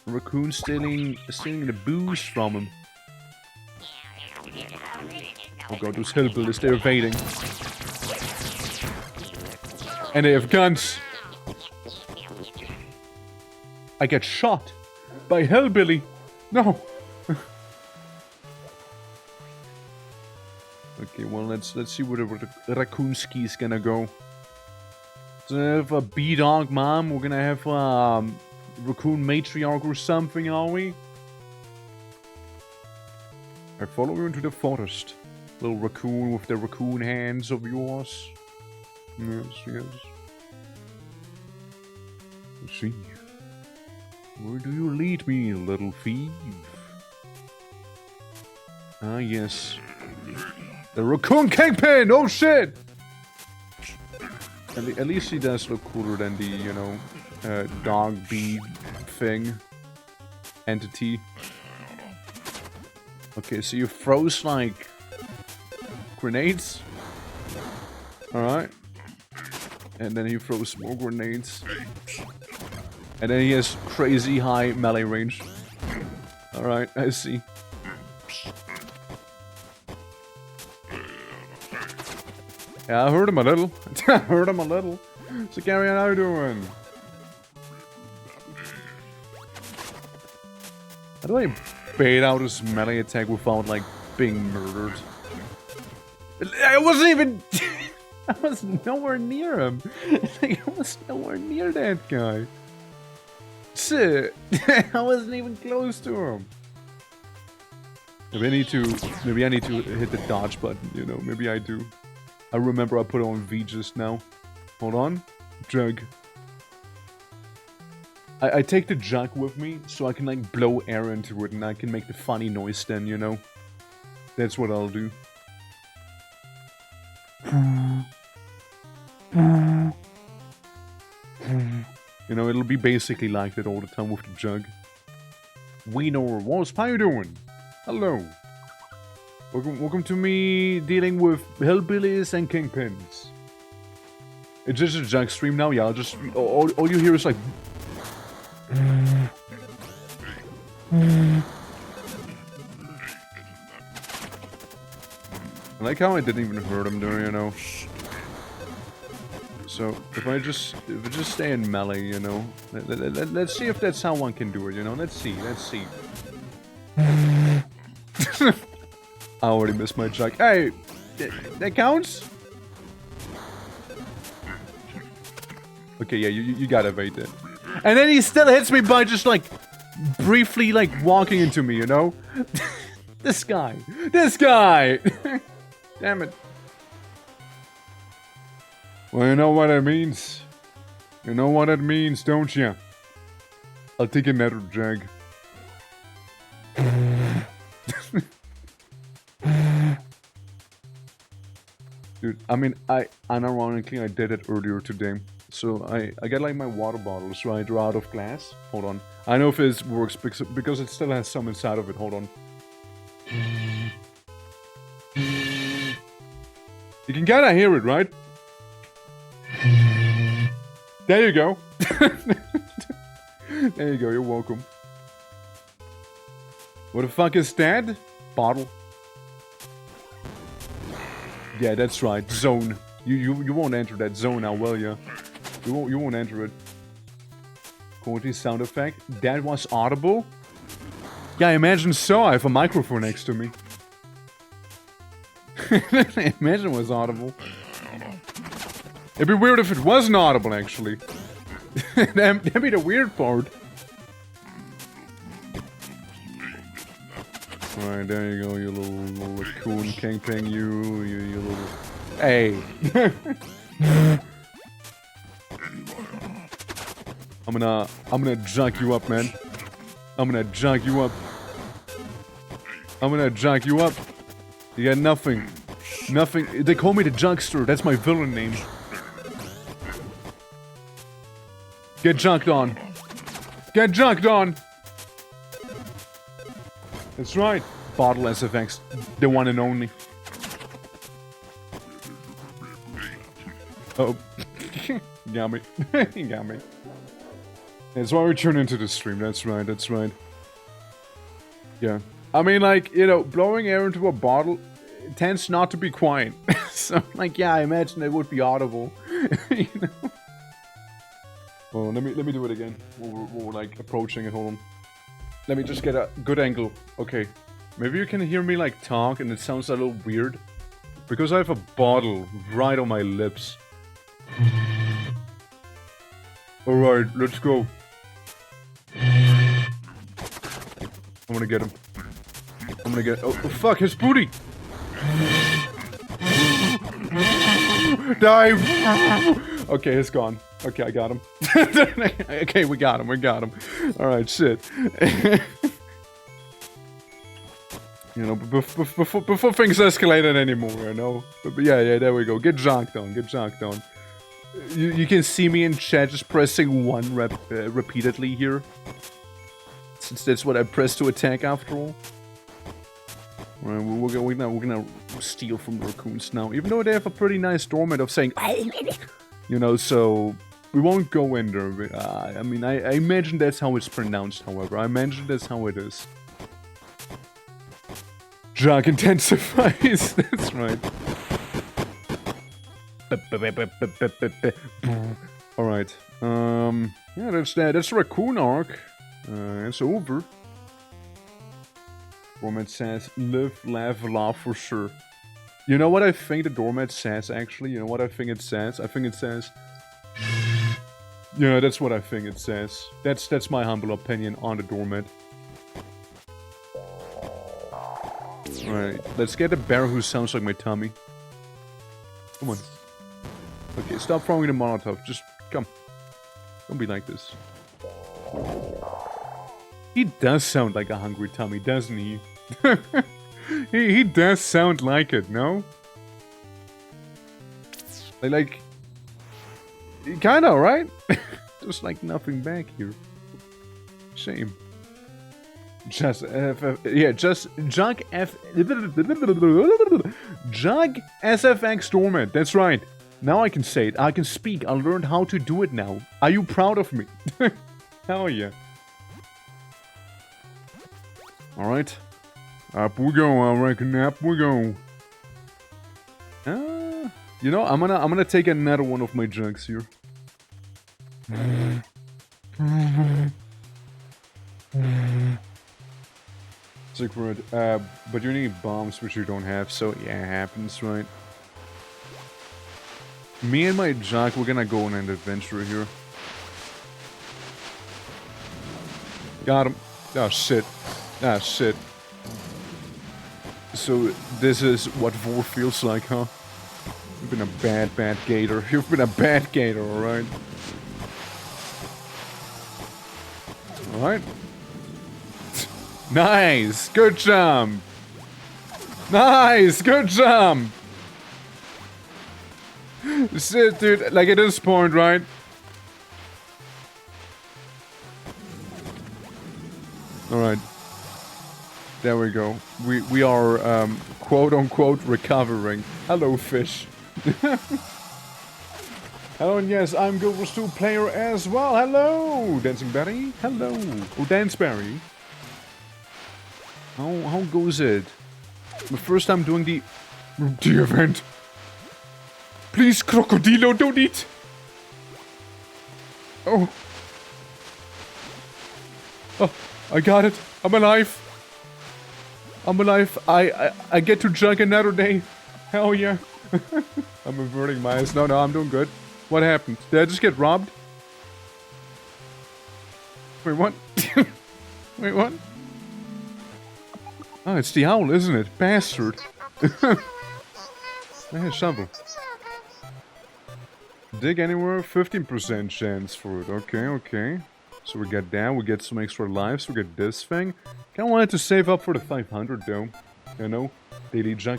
Raccoon stealing the booze from him. Oh god, those hillbillies, they're evading. And they have guns. I get shot by hillbilly. No. Okay, well let's see where the raccoonski is gonna go. So we have a B-Dog mom. We're gonna have raccoon matriarch or something, are we? I follow you into the forest. Little raccoon with the raccoon hands of yours. Yes. Let's see. Where do you lead me, little thief? Ah, yes. The raccoon kingpin! Oh shit! At least he does look cooler than the, you know, dog bee thing. Entity. Okay, so you froze like grenades. Alright. And then he throws more grenades. And then he has crazy high melee range. Alright, I see. Yeah, I heard him a little. So Gary, how you doing? How do I bait out his melee attack without, like, being murdered? I wasn't even... I was nowhere near him. Like, I was nowhere near that guy. Shit. I wasn't even close to him. Maybe I need to hit the dodge button, you know. Maybe I do. I remember I put on V just now. Hold on. Jug. I take the jug with me so I can, like, blow air into it and I can make the funny noise then, you know. That's what I'll do. You know, it'll be basically like that all the time with the jug. Wiener Wasp, how you doing? Hello. Welcome to me dealing with hillbillies and kingpins. It's just a jug stream now, yeah, I'll just... All you hear is like... I like how I didn't even hurt him there, you know. So, if I just stay in melee, you know. Let's see if that's how one can do it, you know. Let's see. I already missed my jug. Hey! That counts? Okay, yeah, you gotta evade that. And then he still hits me by just, like, briefly, like, walking into me, you know? This guy! Damn it. Well, you know what it means. You know what it means, don't you? I'll take another jug. Dude, I mean, unironically, I did it earlier today. So I get like my water bottles, right? They're out of glass. Hold on. I know if this works because it still has some inside of it. Hold on. You can kinda hear it, right? There you go. There you go, you're welcome. What the fuck is that? Bottle. Yeah, that's right. Zone. You won't enter that zone now, will ya? You won't enter it. Quality sound effect. That was audible? Yeah, I imagine so. I have a microphone next to me. I imagine it was audible. It'd be weird if it wasn't audible, actually. That'd be the weird part. Alright, there you go, you little raccoon kingpin, you little... Hey! I'm gonna junk you up, man. I'm gonna junk you up. I'm gonna junk you up. You got nothing. Nothing. They call me the Junkster. That's my villain name. Get junked on. Get junked on. That's right. Bottle SFX. The one and only. Oh. Got me. You got me. That's why we turn into the stream. That's right. That's right. Yeah. I mean, like, you know, blowing air into a bottle tends not to be quiet. So, like, yeah, I imagine it would be audible. You know? Well, let me do it again. We're like approaching it. Hold on. Let me just get a good angle. Okay. Maybe you can hear me like talk and it sounds a little weird. Because I have a bottle right on my lips. Alright, let's go. I'm gonna get him. I'm gonna get... Oh, fuck, his booty! Dive! Okay, it's gone. Okay, I got him. Okay, we got him. Alright, shit. You know, before things escalated anymore, you know? But yeah, there we go. Get jonked on. You can see me in chat just pressing 1 repeatedly here. Since that's what I press to attack after all. Alright, we're gonna steal from the raccoons now. Even though they have a pretty nice dormant of saying... You know, so... We won't go in there. I mean, I imagine that's how it's pronounced, however. I imagine that's how it is. Junk intensifies. That's right. Alright. Yeah, that's that. That's the raccoon arc. It's over. Doormat says, live, laugh for sure. You know what I think the doormat says, actually? You know what I think it says? I think it says... Yeah, that's what I think it says. That's my humble opinion on the doormat. Alright, let's get a bear who sounds like my tummy. Come on. Okay, stop throwing the Molotov. Just come. Don't be like this. He does sound like a hungry tummy, doesn't he? he does sound like it, no? Like kinda, right? Just like nothing back here. Shame. Just Junk SFX Dormant. That's right. Now I can say it. I can speak. I learned how to do it now. Are you proud of me? Hell yeah. Alright. Up we go, I reckon. Up we go. You know, I'm gonna take another one of my jugs here. Secret, but you need bombs, which you don't have, so yeah, it happens, right? Me and my jug, we're gonna go on an adventure here. Got him. Oh shit. Ah shit. So, this is what Vor feels like, huh? You've been a bad gator. You've been a bad gator, alright? Alright. Nice! Good jump! Nice! Good jump! Shit, dude. Like, at this point, right? Alright. There we go. We are, quote-unquote recovering. Hello, fish. Hello, and yes, I'm Guild Wars 2 player as well. Hello, Dancing Berry. Hello. Oh, Danceberry. How goes it? The first time doing the event. Please, Crocodilo, don't eat. Oh. Oh, I got it. I'm alive. I'm alive. I get to jug another day. Hell yeah. I'm averting my eyes. No, I'm doing good. What happened? Did I just get robbed? Wait, what? Wait, what? Oh, it's the owl, isn't it? Bastard. I had a shovel. Dig anywhere, 15% chance for it. Okay. So we got that, we get some extra lives, we get this thing. Kinda wanted to save up for the 500 though. You know? Daily jug,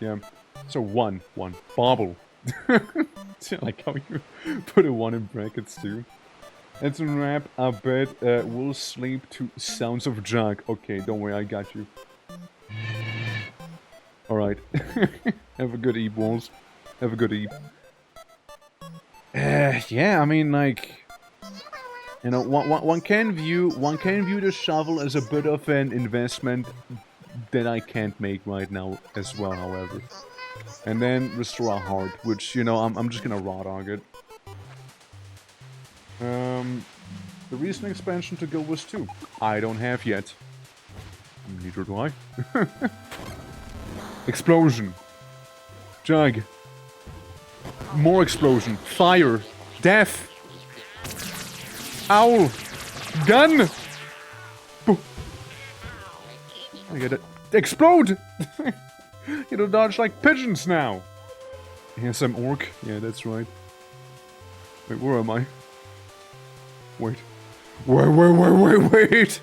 yeah. So one. Bobble. Like how you put a 1 in brackets too. It's a wrap, I bet we'll sleep to sounds of jug. Okay, don't worry, I got you. Alright. Have a good eve, Walls. Have a good eve. Yeah, I mean, like... You know, one can view the shovel as a bit of an investment that I can't make right now as well, however. And then restore a heart, which, you know, I'm just gonna raw dog it. The recent expansion to Guild Wars 2. I don't have yet. Neither do I. Explosion. Jug. More explosion. Fire. Death. Owl. Gun. Boo. I get it. Explode! You know, dodge like pigeons now. Here's some orc. Yeah, that's right. Wait, where am I? Wait. Wait.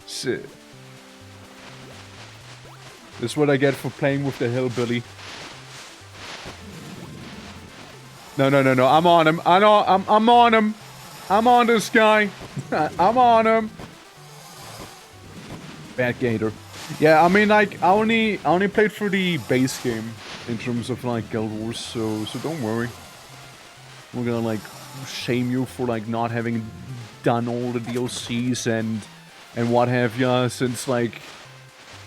Shit. This is what I get for playing with the hillbilly. No. I'm on him. I know. I'm on him. I'm on this guy. I'm on him. Bad gator. Yeah, I mean, like, I only played through the base game in terms of like Guild Wars, so don't worry. We're gonna like shame you for like not having done all the DLCs and what have ya, since like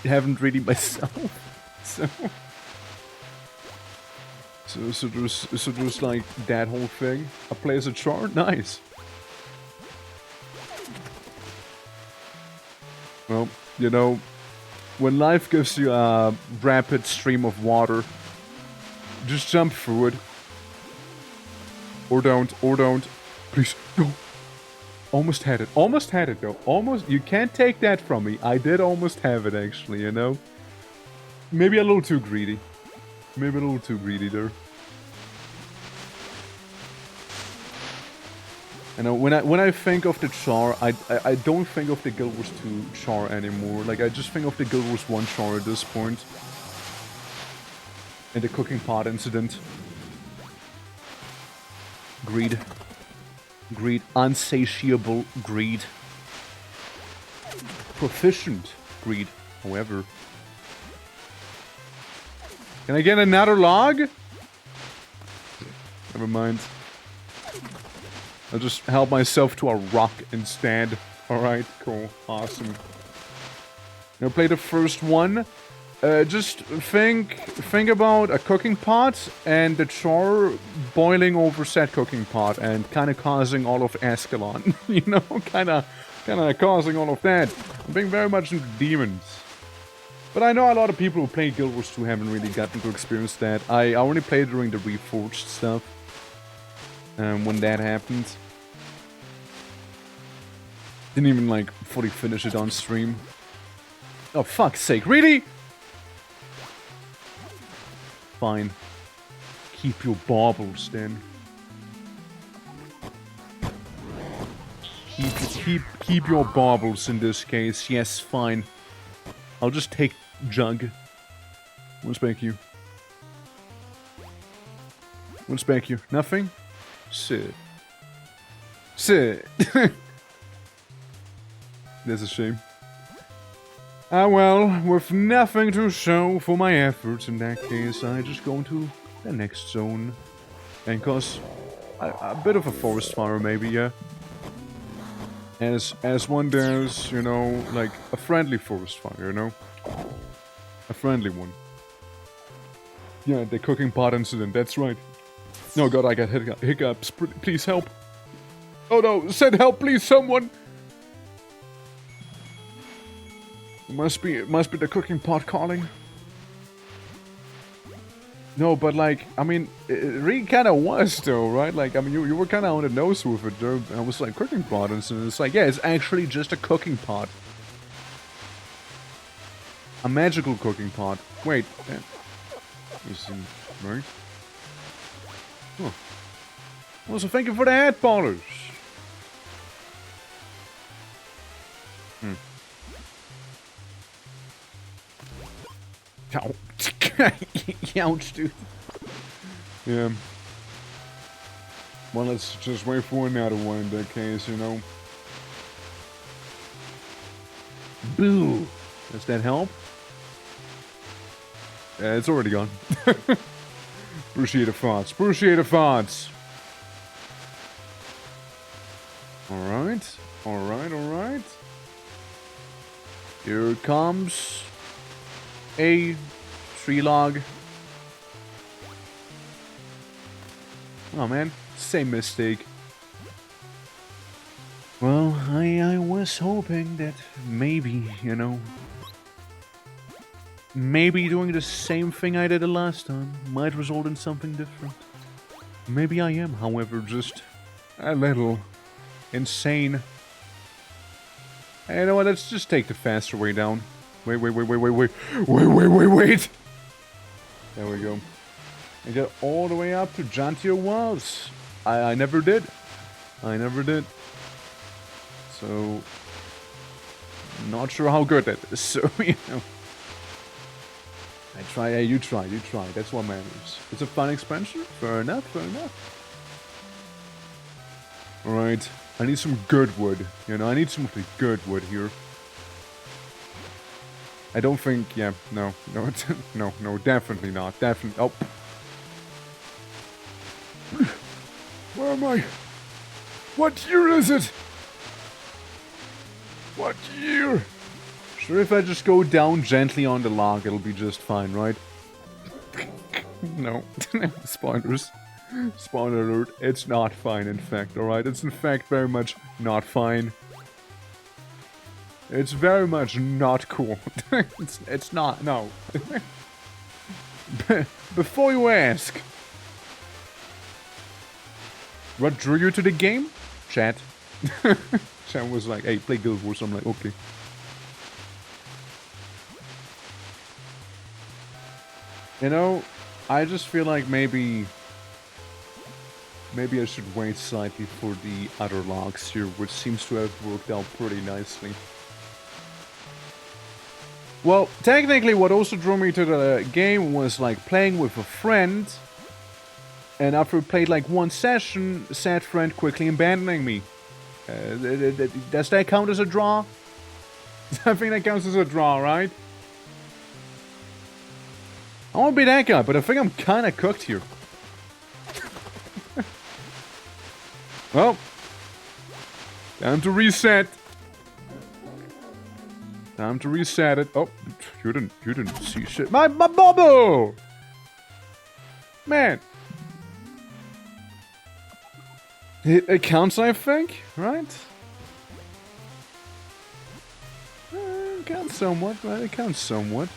haven't really myself. So there's like that whole thing. I play as a char, nice. Well, you know, when life gives you a rapid stream of water, just jump through it. Or don't. Please, no. Almost had it though. Almost, you can't take that from me. I did almost have it actually, you know. Maybe a little too greedy. Maybe a little too greedy there. You know, when I think of the char, I don't think of the Guild Wars 2 char anymore. Like, I just think of the Guild Wars 1 char at this point. And the cooking pot incident. Greed. Greed. Unsatiable greed. Proficient greed, however. Can I get another log? Never mind. I'll just help myself to a rock instead. Alright, cool. Awesome. Now play the first one. Just think about a cooking pot and the char boiling over said cooking pot and kind of causing all of Ascalon. You know, kind of causing all of that. I'm being very much into demons. But I know a lot of people who play Guild Wars 2 haven't really gotten to experience that. I only played during the Reforged stuff. When that happened. Didn't even, like, fully finish it on stream. Oh, fuck's sake. Really? Fine. Keep your baubles, then. Keep your baubles in this case. Yes, fine. I'll just take Jug. What's back you? What's back you? Nothing? Sit. Sit. That's a shame. Ah well, with nothing to show for my efforts in that case, I just go into the next zone. And cause a bit of a forest fire maybe, yeah. As one does, you know, like a friendly forest fire, you know? A friendly one. Yeah, the cooking pot incident, that's right. No god, I got hiccups, please help. Oh no, send help please, someone! It must be the cooking pot calling. No, but like, I mean, it really kind of was though, right? Like, I mean, you were kind of on the nose with it there. I was like, cooking pot, and it's like, yeah, it's actually just a cooking pot. A magical cooking pot. Wait, isn't right? Huh. Well, so thank you for the hat polish. Ouch, dude. Yeah. Well, let's just wait for another one in that case, you know. Boo! Does that help? Yeah, it's already gone. Appreciate the thoughts. Appreciate the thoughts. Alright. Alright, alright. Here comes a tree log. Oh man, same mistake. Well, I was hoping that maybe, you know, maybe doing the same thing I did the last time might result in something different. Maybe I am, however, just a little insane. Hey, you know what, let's just take the faster way down. Wait. There we go. And get all the way up to Jantier Walls. I never did. I never did. So, not sure how good that is. So, you know. I try, yeah, you try. That's what matters. It's a fun expansion? Fair enough, fair enough. Alright. I need some good wood. You know, I need some good wood here. I don't think, yeah, no, definitely not, definitely, oh. Where am I? What year is it? What year? Sure, if I just go down gently on the log, it'll be just fine, right? No, spoilers. Spoiler alert, it's not fine, in fact, alright? It's in fact very much not fine. It's very much not cool. it's not, no. Before you ask. What drew you to the game? Chat. Chat was like, hey, play Guild Wars. I'm like, okay. You know, I just feel like maybe I should wait slightly for the other logs here, which seems to have worked out pretty nicely. Well, technically what also drew me to the game was like playing with a friend, and after we played like one session, said friend quickly abandoning me. Does that count as a draw? I think that counts as a draw, right? I won't be that guy, but I think I'm kinda cooked here. Well, time to reset. Time to reset it. Oh, you didn't see shit. My bubble! Man. It counts, I think, right? It counts somewhat, right? It counts somewhat.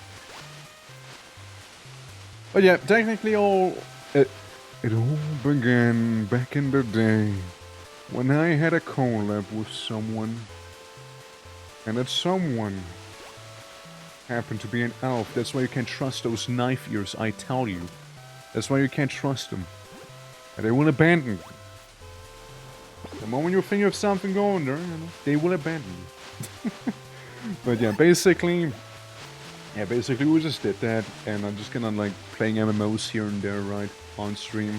But yeah, technically it all began back in the day when I had a collab with someone. And that someone happened to be an elf. That's why you can't trust those knife ears, I tell you. That's why you can't trust them. And they will abandon you. The moment you think you have something going there, you know, they will abandon you. But yeah, basically we just did that, and I'm just gonna like playing MMOs here and there, right, on stream.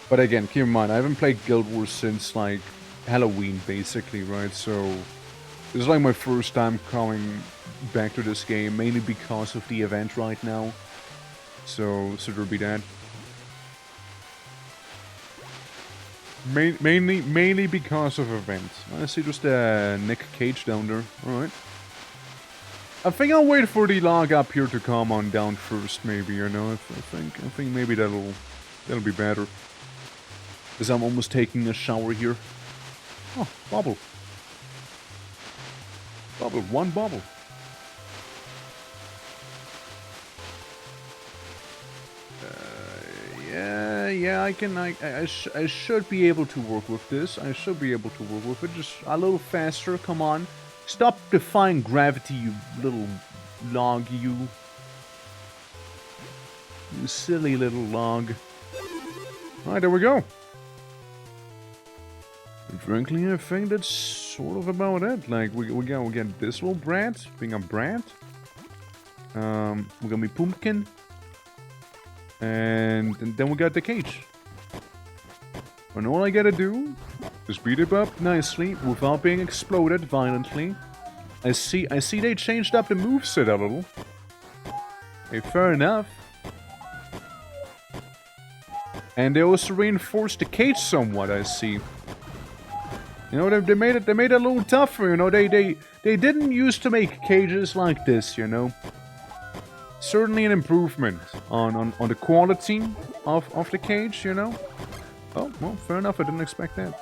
But again, keep in mind, I haven't played Guild Wars since like Halloween, basically, right? So this is like my first time coming back to this game, mainly because of the event right now. So there'll be that. Mainly because of events. I see just Nick Cage down there. Alright. I think I'll wait for the log up here to come on down first, maybe, you know. I think maybe that'll be better. Because I'm almost taking a shower here. Oh, bubble. Bubble, one bubble. Yeah, I should be able to work with this. I should be able to work with it. Just a little faster, come on. Stop defying gravity, you little log, you. You silly little log. Alright, there we go. And frankly, I think that's sort of about it. Like, we get this little brat, being a brat. We're gonna be Pumpkin. And then we got the cage. And all I gotta do is beat it up nicely without being exploded violently. I see they changed up the moveset a little. Okay, fair enough. And they also reinforced the cage somewhat, I see. You know, they made it a little tougher, you know, they didn't used to make cages like this, you know. Certainly an improvement on the quality of the cage, you know. Oh, well, fair enough, I didn't expect that.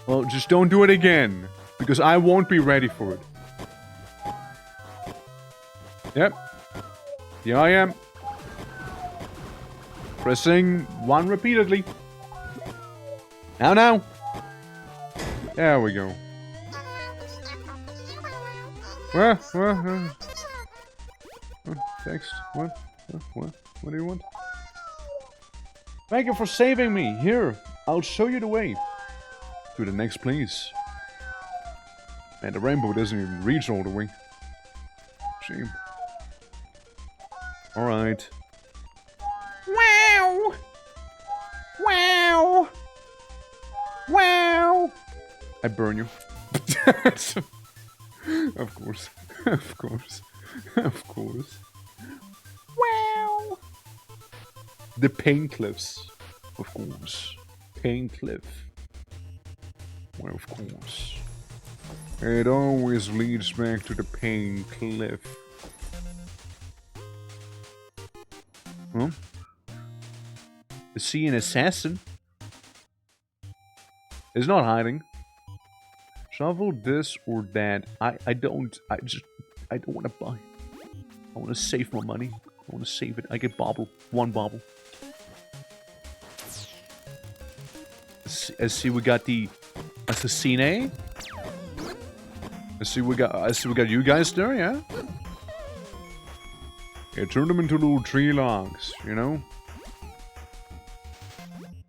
Well, just don't do it again, because I won't be ready for it. Yep. Here I am. Pressing 1 repeatedly. Now. There we go. Text. What? What do you want? Thank you for saving me. Here, I'll show you the way to the next place. And the rainbow doesn't even reach all the way. Shame. Alright. Wow! Wow! Wow! I burn you. Of course. Of course. Of course. Wow! The Pain Cliffs. Of course. Pain Cliff. Well, of course. It always leads back to the Pain Cliff. Huh? Is he an assassin? He's not hiding. Shovel this or that. I don't want to buy. I want to save my money. I want to save it. I get bobble. 1 bobble. I see we got the Assassine. I see we got you guys there, yeah? Yeah, turn them into little tree logs, you know?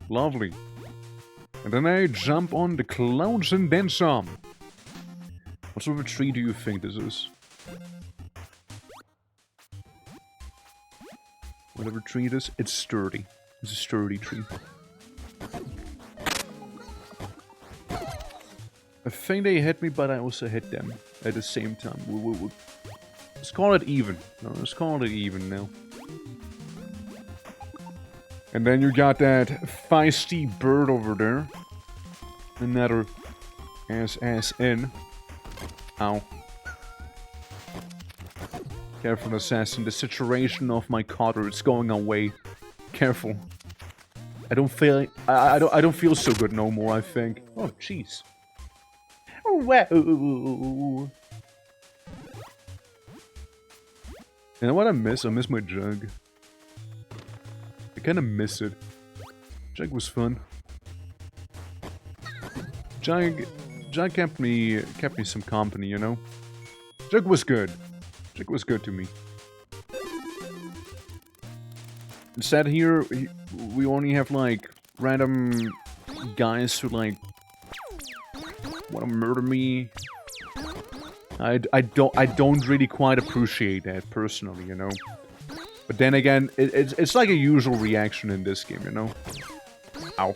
Lovely. And then I jump on the clouds and then some. What sort of a tree do you think this is? Whatever tree it is, it's sturdy. It's a sturdy tree. I think they hit me, but I also hit them at the same time. Let's call it even. No, let's call it even now. And then you got that feisty bird over there. Another ass in. Ow. Careful, assassin. The saturation of my cutter is going away. Careful. I don't feel so good no more, I think. Oh, jeez. Wow. You know what I miss? I miss my jug. I kinda miss it. Jug was fun. Jug kept me some company, you know? Jug was good. Jug was good to me. Instead here, we only have like random guys who like want to murder me. I don't really quite appreciate that personally, you know. But then again, it's like a usual reaction in this game, you know. Ow.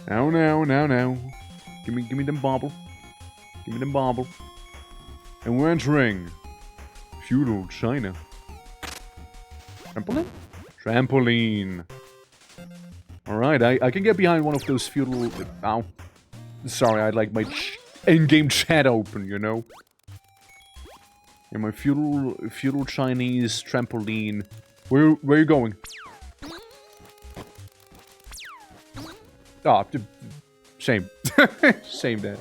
Now. Give me them bobble. Give me them bobble. And we're entering feudal China. Trampoline? Trampoline. Alright, I can get behind one of those feudal... Ow. Sorry, I had like my in-game chat open, you know. Yeah, my feudal Chinese trampoline. Where are you going? Ah, shame. Shame that.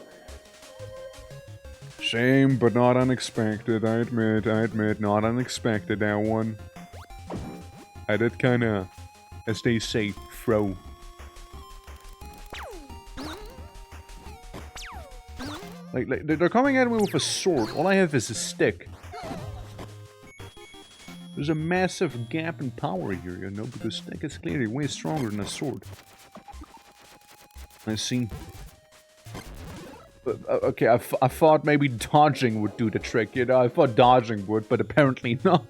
Shame, but not unexpected, I admit, not unexpected, that one. I did kinda, as they say, throw. Like, they're coming at me with a sword, all I have is a stick. There's a massive gap in power here, you know, because stick is clearly way stronger than a sword. I see. Okay, I thought maybe dodging would do the trick, you know, I thought dodging would, but apparently not.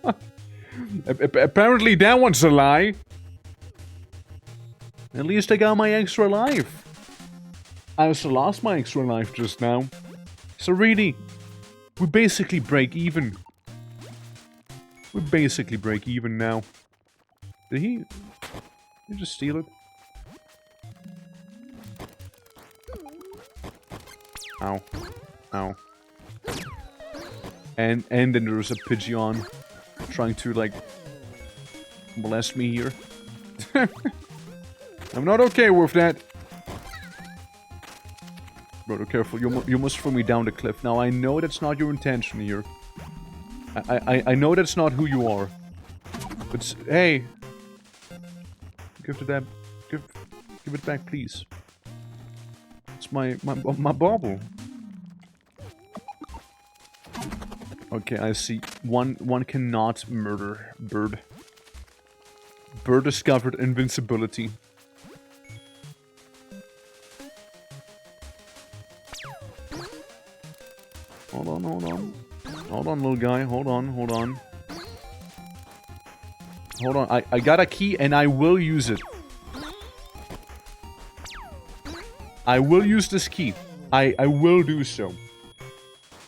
Apparently that one's a lie. At least I got my extra life. I also lost my extra life just now. So really, we basically break even. We basically break even now. Did he just steal it? Ow. Ow. And then there's a pigeon trying to, like, molest me here. I'm not okay with that. Brother, careful. You must throw me down the cliff. Now, I know that's not your intention here. I know that's not who you are. But, hey. Give it back, please. It's my bauble. Okay, I see. One cannot murder bird. Bird discovered invincibility. Hold on. Hold on, little guy. Hold on. I got a key and I will use it. I will use this key. I will do so.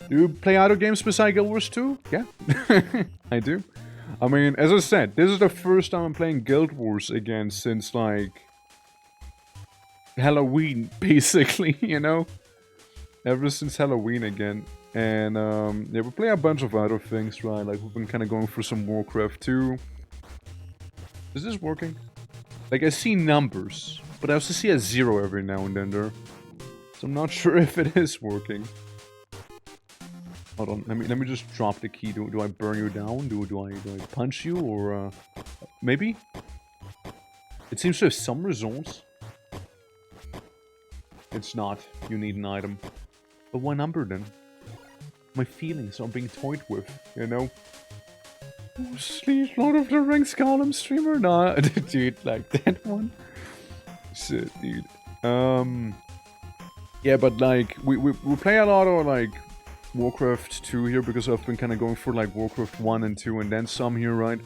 Do you play other games besides Guild Wars 2? Yeah. I do. I mean, as I said, this is the first time I'm playing Guild Wars again since, like, Halloween, basically, you know? Ever since Halloween again. And, yeah, we play a bunch of other things, right? Like, we've been kind of going through some Warcraft 2. Is this working? Like, I see numbers, but I also see a 0 every now and then there. So I'm not sure if it is working. Hold on, let me just drop the key. Do I burn you down? Do I punch you? Or, maybe? It seems to have some results. It's not. You need an item. But what number then? My feelings are being toyed with, you know? Oh, sleep, Lord of the Rings column streamer? Nah, dude, like that one? Shit, dude. Yeah, but like, we play a lot of, like, Warcraft 2 here, because I've been kind of going for, like, Warcraft 1 and 2 and then some here, right?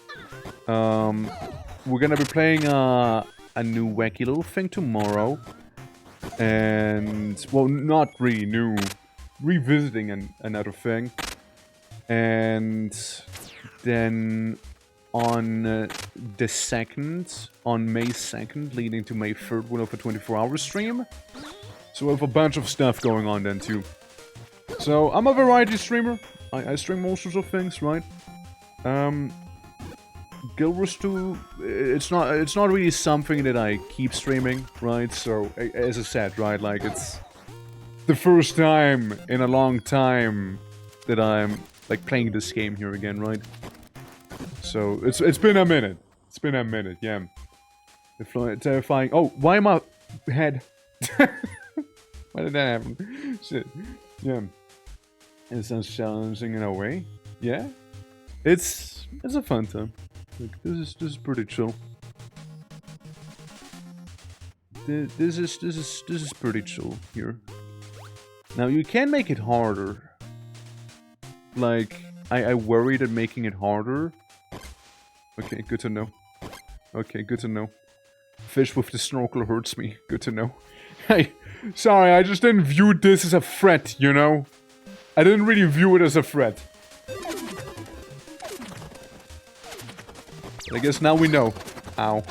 We're gonna be playing a new wacky little thing tomorrow. And, well, not really new. Revisiting another thing. And then on the 2nd, on May 2nd, leading to May 3rd, we'll have a 24-hour stream. So we have a bunch of stuff going on then too. So I'm a variety streamer. I stream all sorts of things, right? Guild Wars 2, it's not really something that I keep streaming, right? So as I said, right, like it's the first time in a long time that I'm like playing this game here again, right? So it's been a minute. It's been a minute, yeah. The terrifying. Oh, why am I head? Why did that happen? Shit. Yeah. It sounds challenging in a way. Yeah. It's a fun time. Like, this is pretty chill. This is pretty chill here. Now you can make it harder. Like, I worry that making it harder. Okay, good to know. Okay, good to know. Fish with the snorkel hurts me. Good to know. Hey, sorry, I just didn't view this as a threat, you know? I didn't really view it as a threat. I guess now we know. Ow.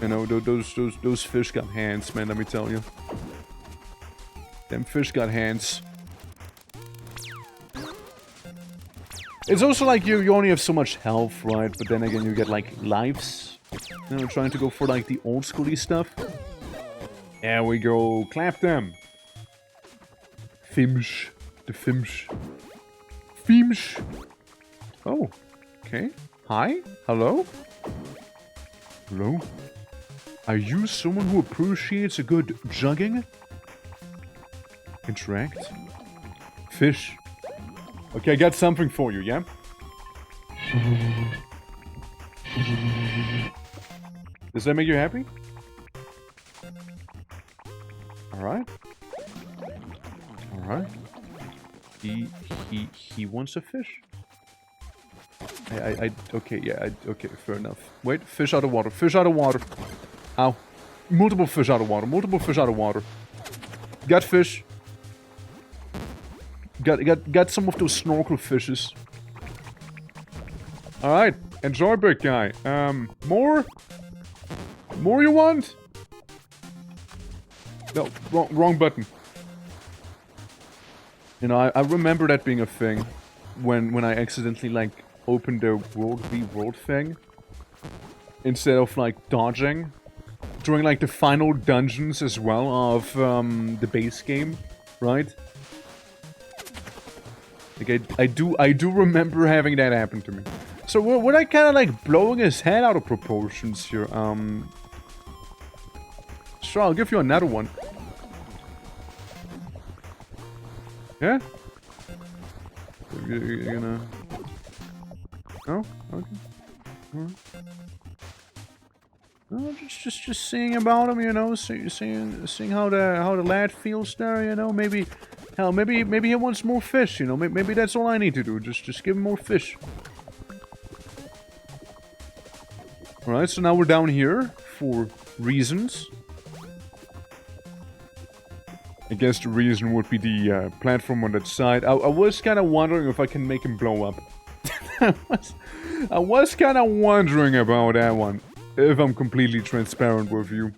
You know, those fish got hands, man, let me tell you. Them fish got hands. It's also like you only have so much health, right? But then again, you get like lives. You know, trying to go for like the old schooly stuff. There we go. Clap them. Fimsh. The Fimsh. Fimsh. Oh. Okay. Hi. Hello. Hello. Are you someone who appreciates a good jugging? Interact. Fish. Okay, I got something for you, yeah? Does that make you happy? Alright. Alright. He wants a fish. Okay, yeah, okay, fair enough. Wait, fish out of water, fish out of water. Ow. Multiple fish out of water, multiple fish out of water. Got fish. Got some of those snorkel fishes. Alright, enjoy, big guy. More? More you want? No, wrong button. You know, I remember that being a thing when I accidentally, like, opened the World v World thing. Instead of, like, dodging. During, like, the final dungeons as well of, the base game, right? Like, I do remember having that happen to me. So, would I kind of, like, blowing his head out of proportions here? Sure, I'll give you another one. Yeah? You're gonna... No? Okay. Alright. No, just seeing about him, you know, seeing how the lad feels there, you know, maybe... Hell, maybe he wants more fish, you know, maybe that's all I need to do, just give him more fish. Alright, so now we're down here for reasons. I guess the reason would be the platform on that side. I was kind of wondering if I can make him blow up. I was kind of wondering about that one, if I'm completely transparent with you.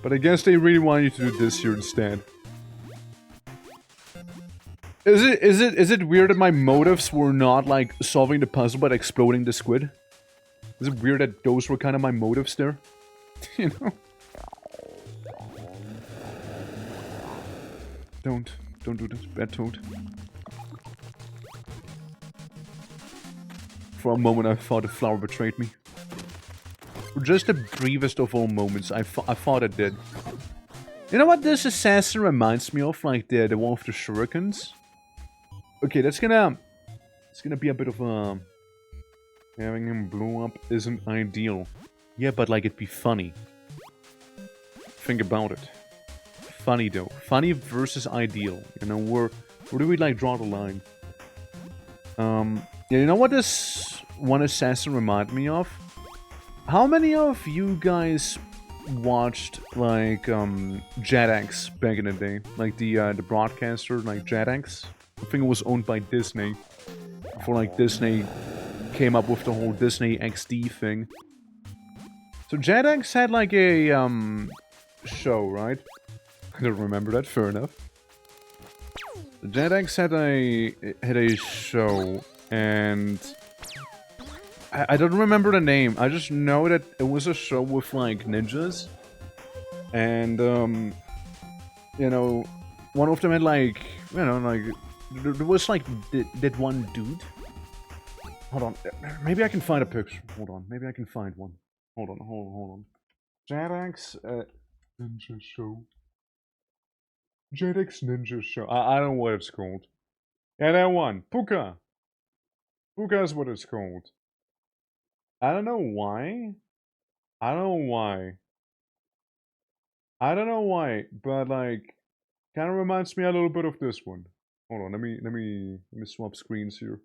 But I guess they really want you to do this here instead. Is it weird that my motives were not like solving the puzzle but exploding the squid? Is it weird that those were kind of my motives there? You know? Don't do this, bad toad. For a moment I thought the flower betrayed me. For just the briefest of all moments, I thought it did. You know what this assassin reminds me of? Like the one with the shurikens? Okay, that's gonna... It's gonna be a bit of a... Having him blow up isn't ideal. Yeah, but like it'd be funny. Think about it. Funny though. Funny versus ideal. You know, where do we like draw the line? Yeah, you know what this one assassin reminded me of? How many of you guys watched like JetX back in the day? Like the broadcaster, like JetX? I think it was owned by Disney. Before like Disney came up with the whole Disney XD thing. So JetX had like a show, right? I don't remember that, fair enough. JetX had a show, and I don't remember the name. I just know that it was a show with like ninjas, and you know, one of them had like, you know, like there was like that one dude. Hold on, maybe I can find a picture. Hold on, maybe I can find one. Hold on. JetX Ninja Show. JetX Ninja Show. I don't know what it's called. Yeah, that one. Puka. Puka is what it's called. I don't know why, I don't know why. I don't know why, but like, kind of reminds me a little bit of this one. Hold on, let me swap screens here.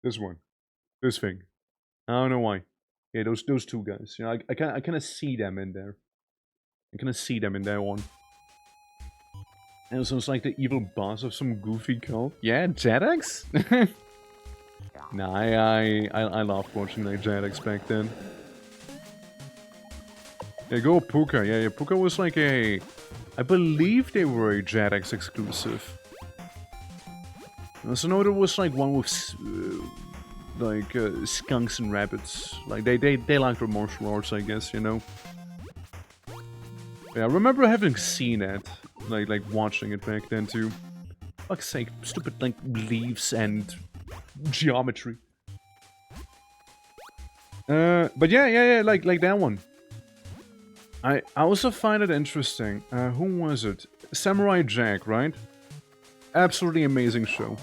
This one, this thing. I don't know why. Yeah, those two guys. You know, I kind of see them in there. I kind of see them in that one. And it sounds like the evil boss of some goofy cult. Yeah, JetX? Nah, I loved watching like JetX back then. Yeah, go Puka. Yeah, Puka was like a... I believe they were a JetX exclusive. So no, there was like one with skunks and rabbits. Like they liked their martial arts, I guess, you know. Yeah, I remember having seen it, like watching it back then too. Fuck's sake, stupid like leaves and geometry. But yeah, like that one. I also find it interesting. Who was it? Samurai Jack, right? Absolutely amazing show.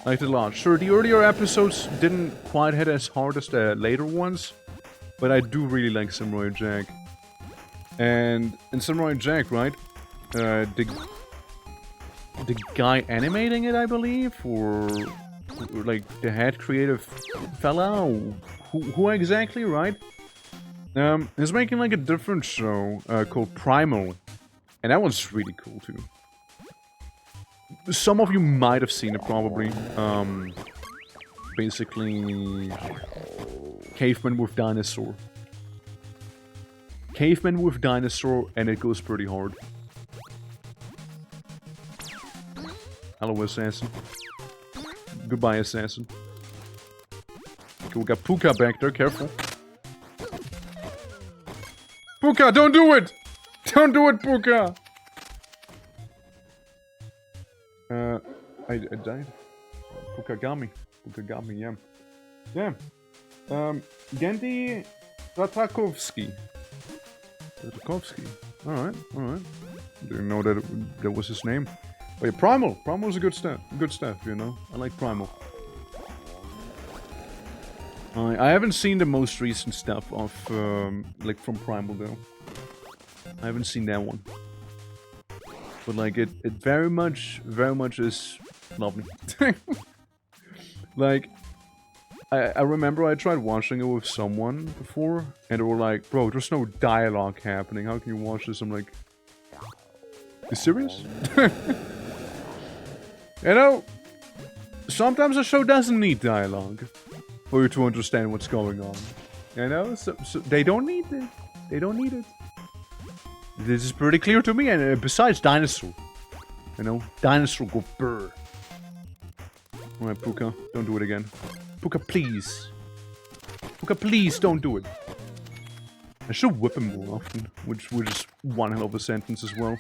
Liked it a lot. Sure, the earlier episodes didn't quite hit as hard as the later ones, but I do really like Samurai Jack. And in Samurai Jack, right? The guy animating it, I believe, or like the head creative fella, who exactly, right? Is making like a different show called Primal, and that one's really cool too. Some of you might have seen it probably. Basically, caveman with dinosaur. Caveman with dinosaur, and it goes pretty hard. Hello, assassin. Goodbye, assassin. Okay, we got Puka back there, careful. Puka, don't do it! Don't do it, Puka! I died. Puka got me. Puka got me, yeah. Yeah. Gendy Ratakovsky. Ratakovsky. Alright. Didn't know that was his name. Oh yeah, Primal! Primal's a good stuff, you know? I like Primal. I haven't seen the most recent stuff of, like, from Primal, though. I haven't seen that one. But, like, it very much is lovely. Like, I remember I tried watching it with someone before, and they were like, bro, there's no dialogue happening, how can you watch this? I'm like, you serious? You know, sometimes a show doesn't need dialogue for you to understand what's going on. You know, so they don't need it. They don't need it. This is pretty clear to me, and besides dinosaur. You know, dinosaur go brr. Alright, Puka, don't do it again. Puka, please. Puka, please don't do it. I should whip him more often, which is one hell of a sentence as well.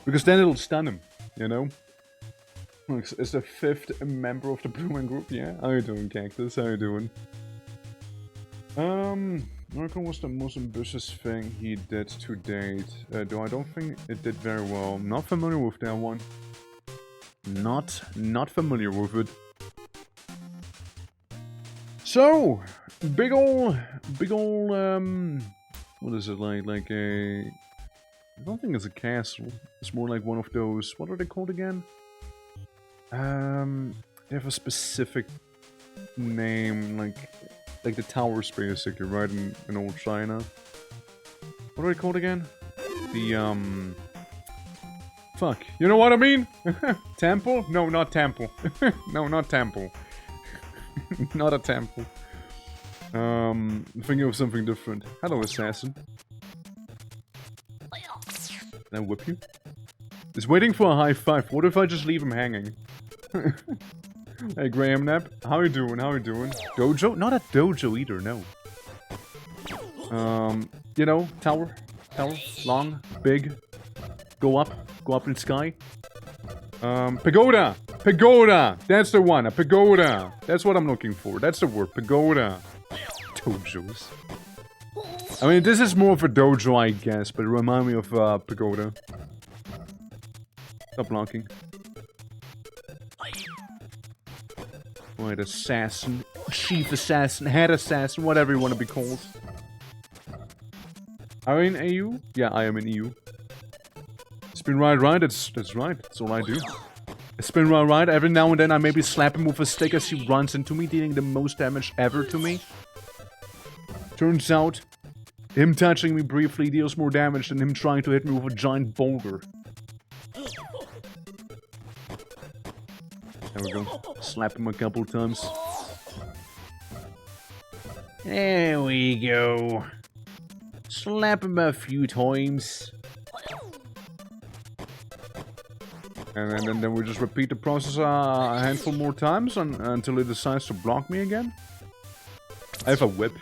Because then it'll stun him, you know? Is the 5th member of the Brewing Group? Yeah? How you doing, Cactus? How you doing? What was the most ambitious thing he did to date? Though I don't think it did very well. Not familiar with that one. Not familiar with it. So, big ol', what is it like? Like a, I don't think it's a castle. It's more like one of those, what are they called again? They have a specific name, like the towers basically, right, in old China. What are they called again? The, fuck, you know what I mean? Temple? No, not temple. No, not temple. Not a temple. I'm thinking of something different. Hello, assassin. Can I whip you? He's waiting for a high five. What if I just leave him hanging? Hey, Graham Knapp. How you doing? How you doing? Dojo? Not a dojo either, no. You know, tower. Long, big. Go up in the sky. Pagoda! Pagoda! That's the one, a pagoda! That's what I'm looking for, that's the word, pagoda. Dojos. I mean, this is more of a dojo, I guess, but it reminds me of, pagoda. Stop blocking. Right, assassin. chief assassin, head assassin, whatever you want to be called. Are you in EU? Yeah, I am in EU. Spin right, that's right, that's all I do. Spin right, every now and then I maybe slap him with a stick as he runs into me, dealing the most damage ever to me. Turns out, him touching me briefly deals more damage than him trying to hit me with a giant boulder. There we go. Slap him a couple times. There we go. Slap him a few times. And then we just repeat the process a handful more times until it decides to block me again. I have a whip.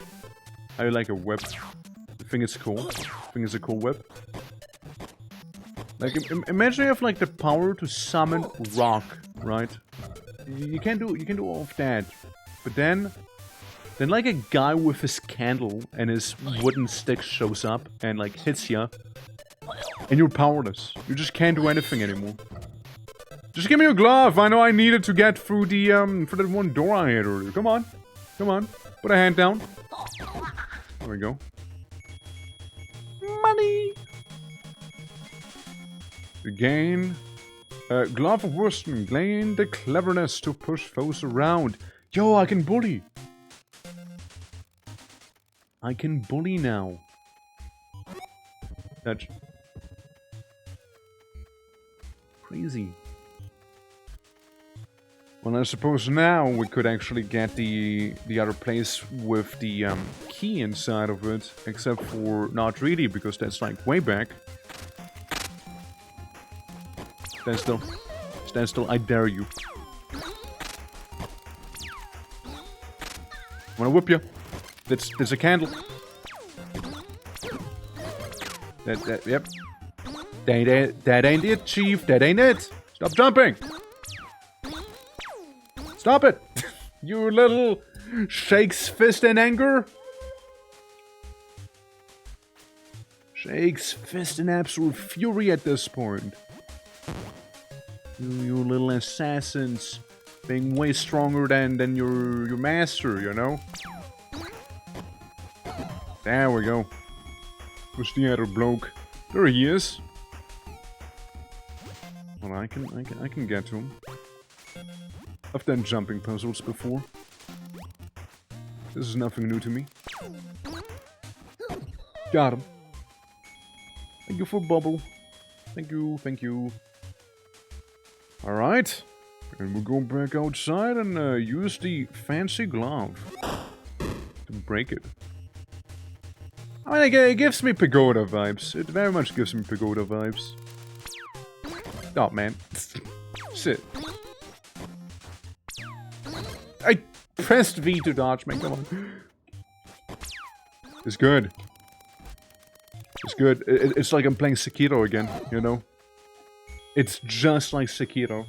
I like a whip. I think it's cool. I think it's a cool whip. Like, imagine you have like the power to summon rock, right? You can do all of that, but then like a guy with his candle and his wooden stick shows up and like hits ya, and you're powerless. You just can't do anything anymore. Just give me your glove. I know I need it to get through the for that one door I had earlier. Come on, come on. Put a hand down. There we go. Money. To gain. Glove of Wisdom. Gain the cleverness to push foes around. Yo, I can bully. I can bully now. That's crazy. Well, I suppose now we could actually get the other place with the key inside of it, except for not really, because that's like way back. Stand still, I dare you. I'm gonna whip you. There's a candle. Yep. That ain't it, Chief. That ain't it. Stop jumping. Stop it. You little shakes fist in anger. Shakes fist in absolute fury at this point. You little assassins being way stronger than your master, you know? There we go. Where's the other bloke? There he is. Well, I can get to him. I've done jumping puzzles before. This is nothing new to me. Got him. Thank you for bubble. Thank you. Alright. And we'll go back outside and use the fancy glove to break it. I mean, it gives me pagoda vibes. It very much gives me pagoda vibes. Oh, man. Sit. I pressed V to dodge, man. Come on. It's good. It's good. It's like I'm playing Sekiro again, you know? It's just like Sekiro.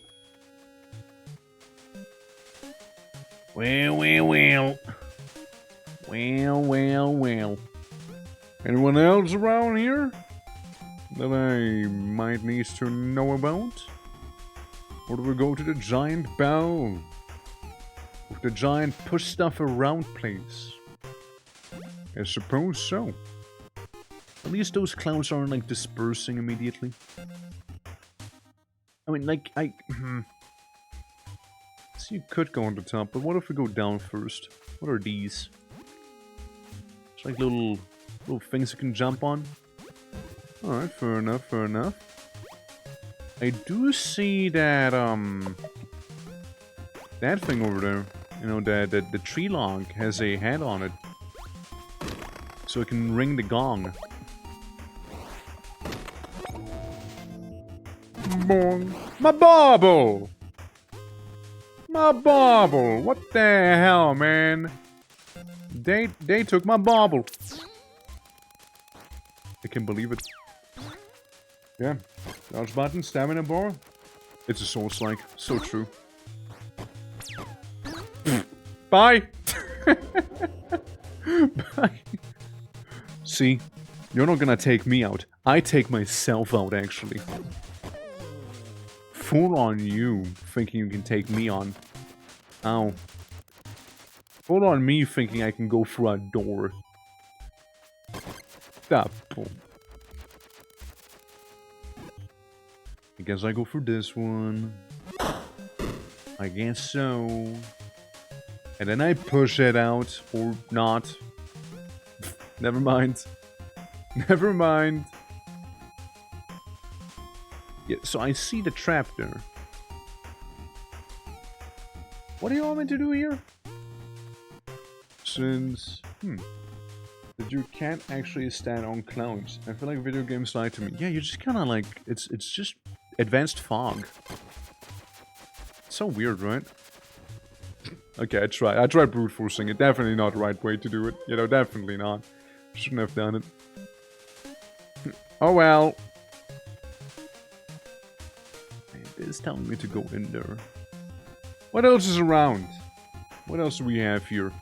Well. Anyone else around here that I might need to know about? Or do we go to the giant bell? With the giant push stuff around place? I suppose so. At least those clouds aren't like dispersing immediately. I mean, like, so you could go on the top, but what if we go down first? What are these? It's like little things you can jump on. Alright, fair enough. I do see that, that thing over there. You know, the tree log has a head on it. So it can ring the gong. Bong. My bauble! My bauble! What the hell, man? They took my bauble. I can't believe it. Yeah. Dodge button, stamina bar. It's a Souls-like. So true. Bye! Bye. See? You're not gonna take me out. I take myself out, actually. Fool on you, thinking you can take me on. Ow. Hold on, me thinking I can go through a door. Stop. Boom. I guess I go for this one. I guess so. And then I push it out, or not. Never mind. Never mind. Yeah, so I see the trap there. What do you want me to do here? Since... that you can't actually stand on clouds. I feel like video games lie to me. Yeah, you just kinda like... It's just advanced fog. It's so weird, right? Okay, I tried brute forcing it. Definitely not the right way to do it. You know, definitely not. Shouldn't have done it. Oh well. It is telling me to go in there. What else is around? What else do we have here?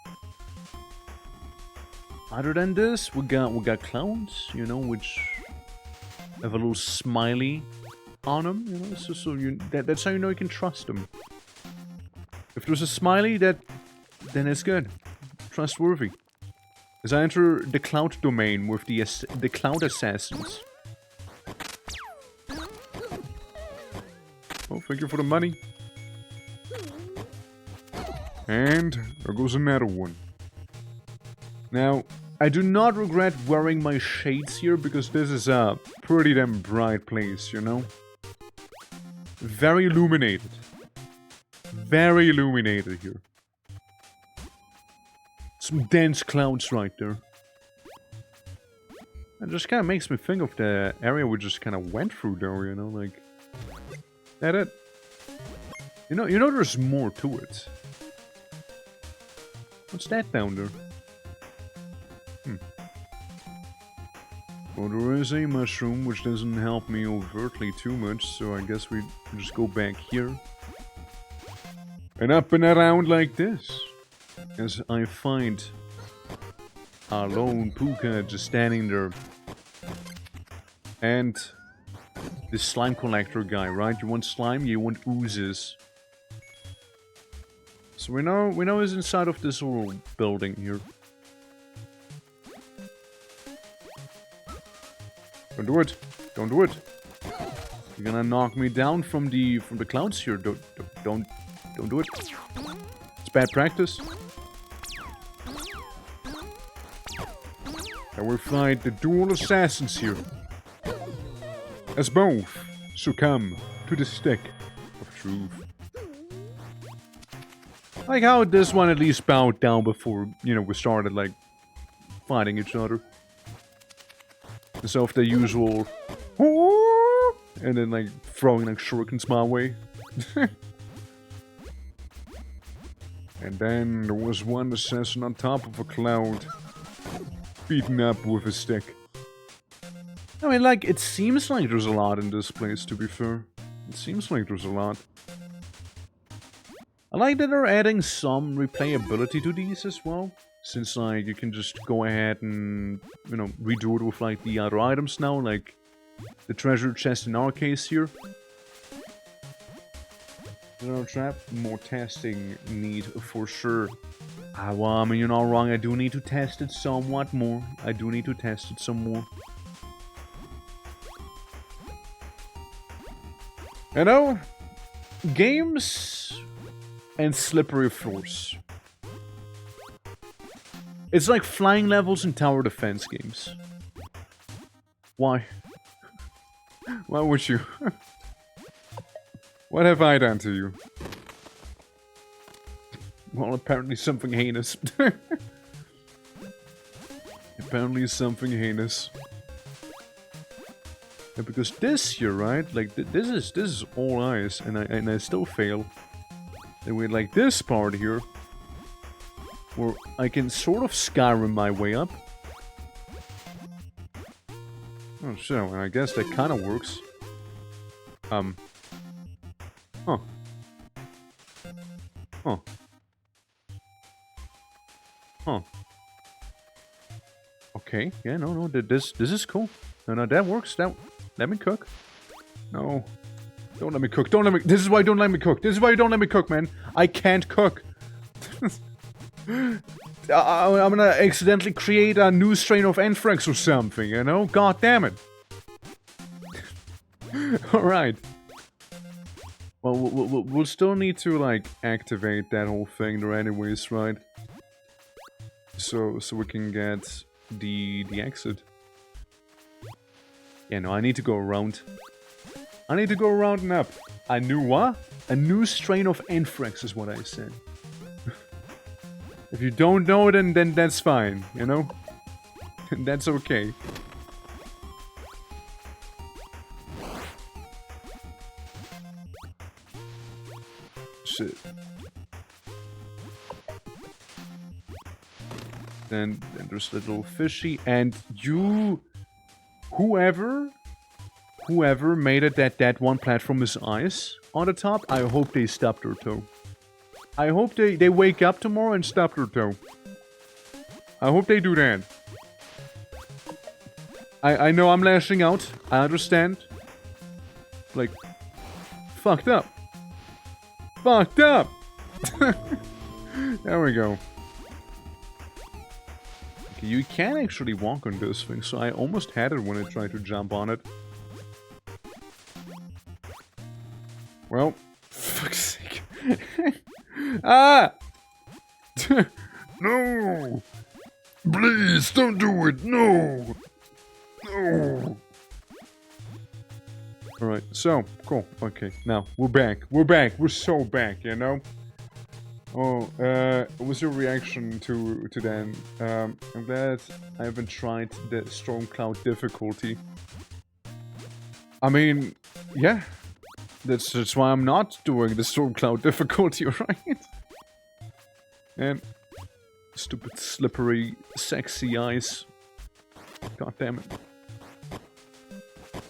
Other than this, we got clowns, you know, which have a little smiley on them, you know, so that's how you know you can trust them. If there's a smiley, then it's good, trustworthy. As I enter the cloud domain with the cloud assassins. Oh, thank you for the money. And there goes another one. Now, I do not regret wearing my shades here because this is a pretty damn bright place, you know? Very illuminated. Very illuminated here. Some dense clouds right there. It just kind of makes me think of the area we just kind of went through though, you know, like... That it? You know there's more to it. What's that down there? Well, there is a mushroom, which doesn't help me overtly too much, so I guess we just go back here. And up and around like this. As I find our lone puka just standing there. And this slime collector guy, right? You want slime, you want oozes. So we know he's inside of this little building here. Don't do it. Don't do it. You're gonna knock me down from the clouds here. Don't do it. It's bad practice. And we fight the dual assassins here. As both succumb to the stick of truth. Like how this one at least bowed down before, you know, we started like fighting each other. Instead of the usual, and then like throwing like shurikens my way. And then there was one assassin on top of a cloud, beaten up with a stick. I mean, like, it seems like there's a lot in this place, to be fair. It seems like there's a lot. I like that they're adding some replayability to these as well. Since, like, you can just go ahead and, you know, redo it with, like, the other items now. Like, the treasure chest in our case here. Another trap. More testing need for sure. Well, I mean, you're not wrong. I do need to test it somewhat more. I do need to test it some more. You know, games and slippery floors. It's like flying levels in tower defense games. Why? Why would you? What have I done to you? Well, apparently something heinous. Apparently something heinous. Yeah, because this here, right? Like this is all eyes, and I still fail. Then we had like this part here, where I can sort of Skyrim my way up. Oh, so I guess that kind of works. Huh. Huh. Huh. Okay. Yeah. No. This is cool. No. That works. Let me cook. No. Don't let me cook. Don't let me... This is why you don't let me cook. This is why you don't let me cook, man. I can't cook. I'm gonna accidentally create a new strain of anthrax or something, you know? God damn it. Alright. Well, we'll still need to, like, activate that whole thing there anyways, right? So we can get the exit. Yeah, no, I need to go around. I need to go around and up. A new what? A new strain of anthrax is what I said. If you don't know it, then that's fine, you know? That's okay. Shit. Then there's the little fishy, and you... Whoever made it that one platform is ice on the top, I hope they stub their toe. I hope they wake up tomorrow and stub their toe. I hope they do that. I know I'm lashing out. I understand. Like, fucked up. Fucked up! There we go. Okay, you can actually walk on this thing, so I almost had it when I tried to jump on it. Well, fuck's sake. Ah! No! Please, don't do it! No! No! Alright, so, cool. Okay, now, we're back. We're back. We're so back, you know? Oh, what was your reaction to that? I'm glad I haven't tried the Storm Cloud difficulty. I mean, yeah. That's why I'm not doing the Storm Cloud difficulty, right? And stupid, slippery, sexy eyes. God damn it.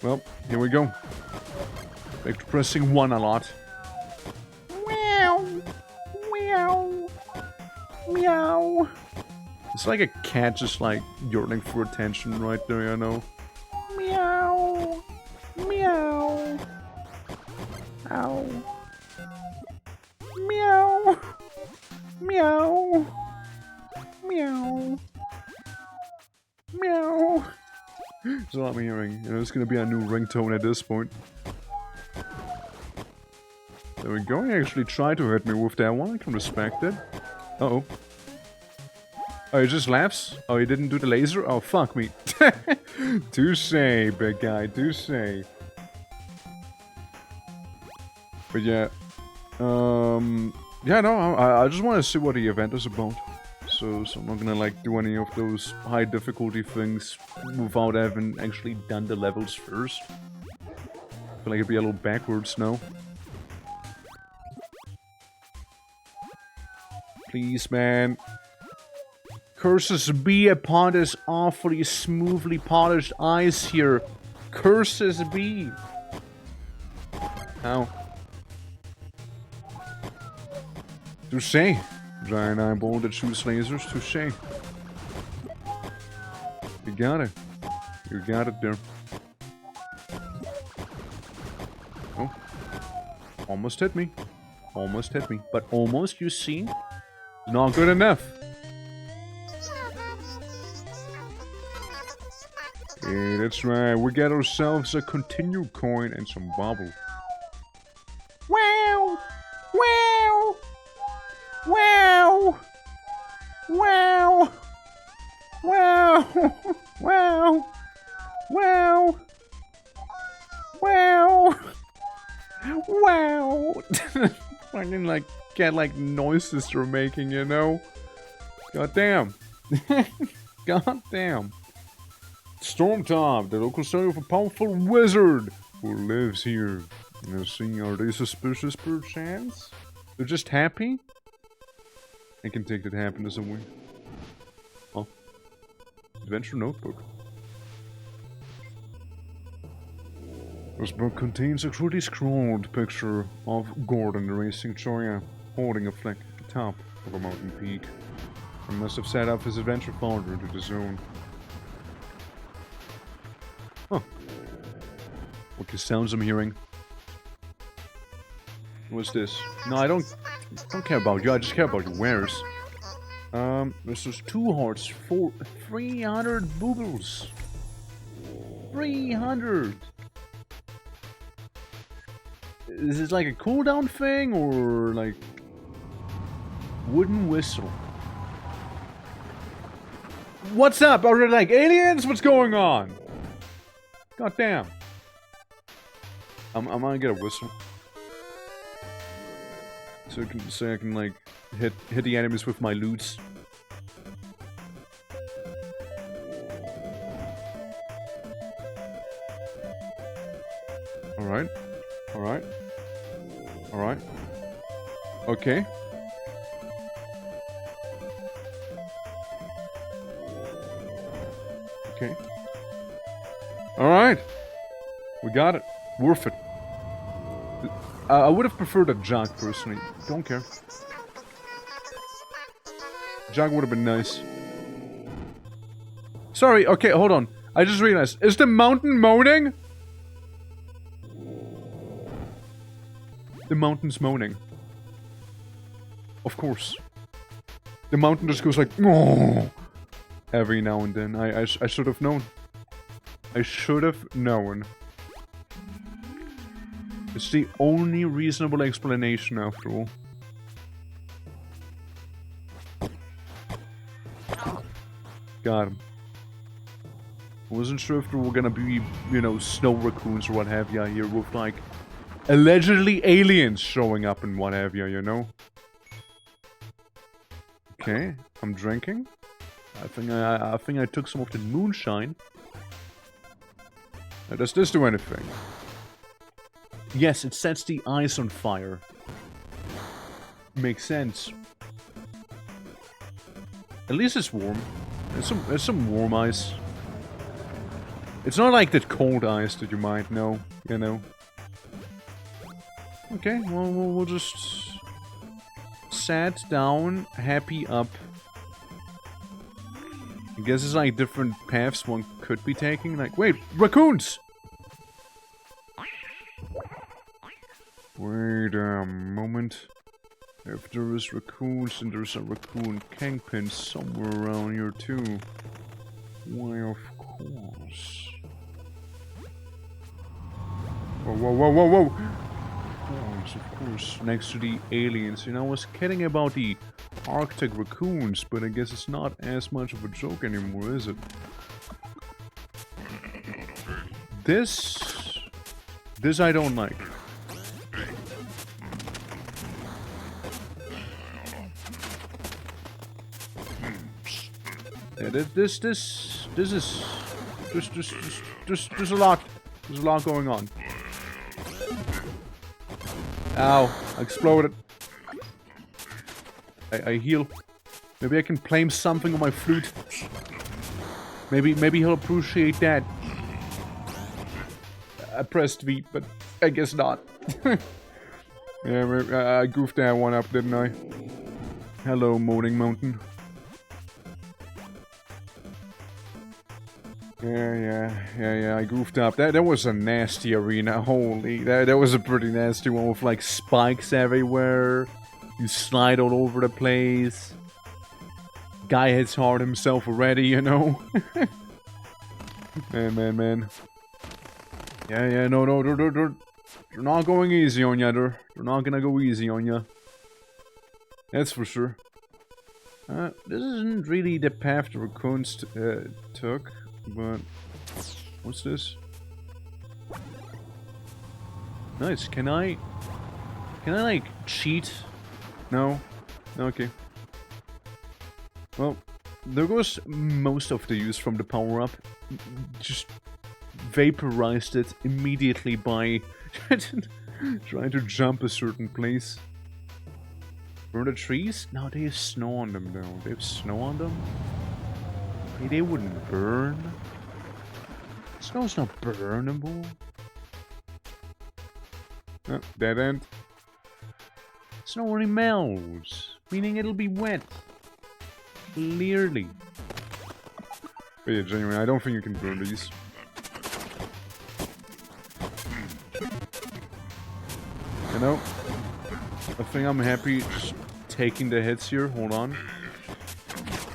Well, here we go. Back to pressing 1 a lot. Meow. Meow. Meow. It's like a cat just like yearning for attention right there, you know. Meow. Meow. Ow. Meow. Meow. Meow. Meow. That's all I'm hearing. You know, it's gonna be a new ringtone at this point. There we go. He actually tried to hit me with that one. I can respect it. Uh-oh. Oh, he just laughs? Oh, he didn't do the laser? Oh, fuck me. Touche, big guy. Touche. But yeah. Yeah, no, I just want to see what the event is about. So I'm not gonna, like, do any of those high difficulty things without having actually done the levels first. I feel like it'd be a little backwards now. Please, man. Curses be upon this awfully smoothly polished ice here. Curses be. Ow. Touché. Giant eyeball that shoots lasers. Touché. You got it. You got it there. Oh. Almost hit me. Almost hit me. But almost, you see? Not good enough. Hey, that's right. We got ourselves a continue coin and some bubble. Wow! Wow! Wow! Wow! Wow! Wow! Wow! Wow! Wow! Fucking like cat like noises they're making, you know? God damn. God damn. Stormtop, the local story of a powerful wizard who lives here. You see, are they suspicious perchance? They're just happy? I can take that happiness away. Oh. Adventure notebook. This book contains a crudely scrawled picture of Gordon racing Choya, holding a flag at the top of a mountain peak. He must have set up his adventure farther into the zone. Huh. What sounds I'm hearing? What's this? No, I don't care about you, I just care about your wares. This is 2 hearts for 300 boobles. 300! Is this like a cooldown thing, or like... Wooden whistle. What's up? Are there like aliens? What's going on? God damn. I'm gonna get a whistle. So I can like hit the enemies with my loots. Alright. Alright. Alright. Okay. Okay. Alright. We got it. Worth it. I would have preferred a jug, personally. Don't care. Jug would have been nice. Sorry, okay, hold on. I just realized. Is the mountain moaning? The mountain's moaning. Of course. The mountain just goes like, oh, every now and then. I should have known. I should have known. It's the only reasonable explanation after all. Got him. I wasn't sure if there were gonna be, you know, snow raccoons or what have ya here with like allegedly aliens showing up and what have you know? Okay, I'm drinking. I think I took some of the moonshine. Now, does this do anything? Yes, it sets the ice on fire. Makes sense. At least it's warm. It's some warm ice. It's not like that cold ice that you might know, you know. Okay, well, we'll just... Sat down, happy up. I guess it's like different paths one could be taking. Like, wait, raccoons! Wait a moment. If there is raccoons, and there's a raccoon kingpin somewhere around here too. Why, of course. Whoa, whoa, whoa, whoa, whoa! Of course, next to the aliens. You know, I was kidding about the Arctic raccoons, but I guess it's not as much of a joke anymore, is it? This I don't like. Yeah, there's a lot going on. Ow, I exploded. I heal. Maybe I can play something on my flute. Maybe he'll appreciate that. I pressed V, but I guess not. Yeah, I goofed that one up, didn't I? Hello, Moaning Mountain. Yeah, I goofed up. That was a nasty arena, holy. That was a pretty nasty one with like spikes everywhere. You slide all over the place. Guy hits hard himself already, you know? Man. Yeah, no, they're not going easy on ya, they're not gonna go easy on ya. That's for sure. This isn't really the path the raccoons took. But what's this? Nice. Can I like cheat? No. Okay. Well, there goes most of the use from the power up. Just vaporized it immediately by trying to jump a certain place. Burn the trees? No, they have snow on them though. They have snow on them? They wouldn't burn. Snow's not burnable. Oh, dead end. Snow only melts, meaning it'll be wet. Clearly. But yeah, genuinely, I don't think you can burn these. You know, I think I'm happy just taking the hits here. Hold on.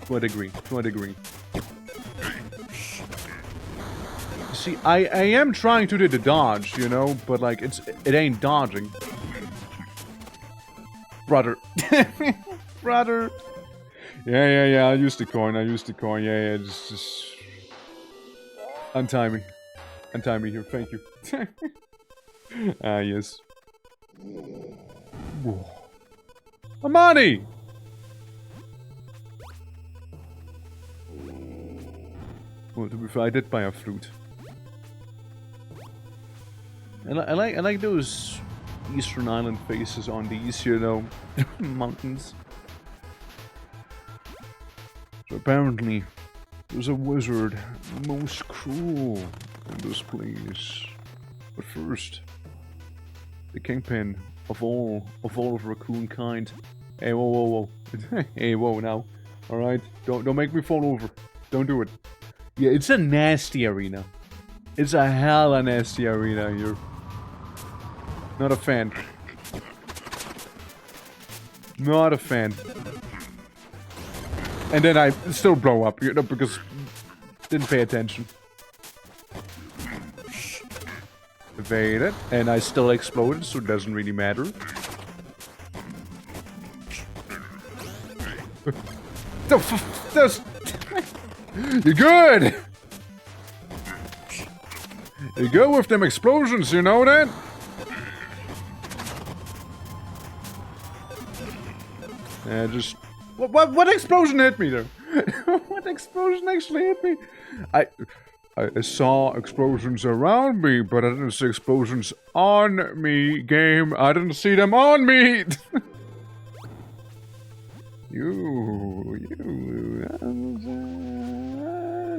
To a degree. To a degree. See, I am trying to do the dodge, you know, but like it ain't dodging. Brother. Brother. Yeah. I used the coin. Yeah. Just untie me. Untie me here. Thank you. Ah, yes. Whoa. Amani! Well, to be fair, I did buy a fruit. I like those Eastern Island faces on these, you know, mountains. So apparently, there's a wizard, most cruel in this place. But first, the kingpin of all of raccoon kind. Hey, whoa. Hey, whoa now. Alright? Don't make me fall over. Don't do it. Yeah, it's a nasty arena. It's a hella nasty arena here. Not a fan. Not a fan. And then I still blow up, you know, because didn't pay attention. Evaded, and I still exploded, so it doesn't really matter. You're good! You're good with them explosions, you know that? Just... What explosion hit me there? What explosion actually hit me? I saw explosions around me, but I didn't see explosions on me, game. I didn't see them on me!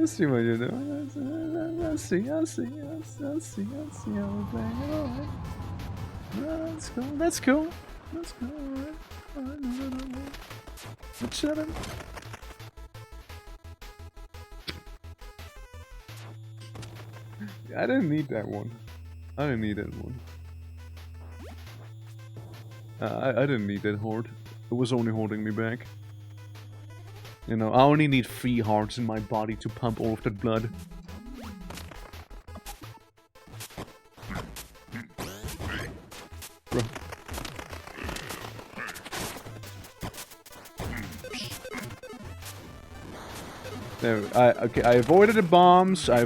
I see what you're doing. I see how we're playing. Alright. That's cool. Alright. Let's shut him. I didn't need that one. I didn't need that horde. It was only holding me back. You know, I only need 3 hearts in my body to pump all of that blood. Bro. There, I avoided the bombs. I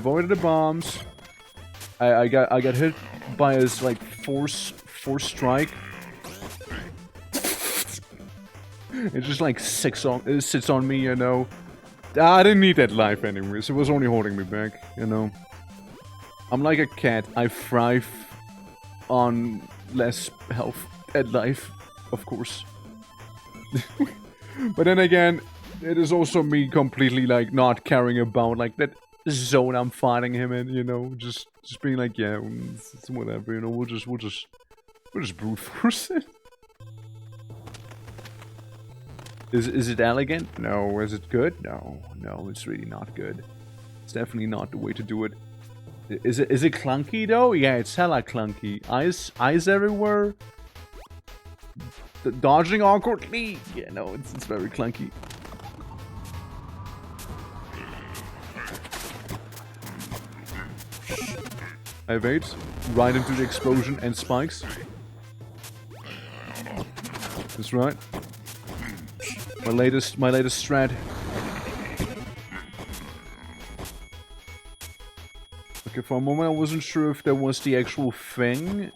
got hit by his like force strike. It just like sits on me, you know. I didn't need that life anyways. It was only holding me back, you know. I'm like a cat. I thrive on less health and life, of course. But then again, it is also me completely like not caring about like that zone I'm fighting him in, you know. Just being like, yeah, it's whatever, you know. We'll just brute force it. Is it elegant? No. Is it good? No, it's really not good. It's definitely not the way to do it. Is it clunky though? Yeah, it's hella clunky. Eyes everywhere. Dodging awkwardly. Yeah, no, it's very clunky. I evade right into the explosion and spikes. That's right. My latest strat. Okay, for a moment I wasn't sure if that was the actual thing,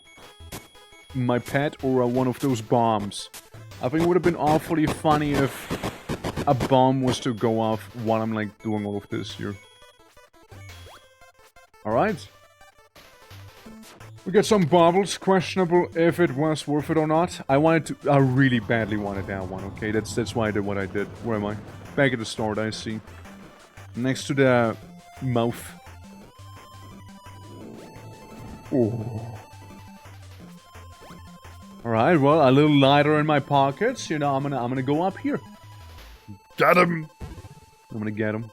my pet, or one of those bombs. I think it would have been awfully funny if a bomb was to go off while I'm like doing all of this here. Alright. We got some baubles, questionable if it was worth it or not. I really badly wanted that one, okay? That's why I did what I did. Where am I? Back at the start, I see. Next to the mouth. Oh. Alright, well, a little lighter in my pockets. You know, I'm gonna go up here. Get him! I'm gonna get him.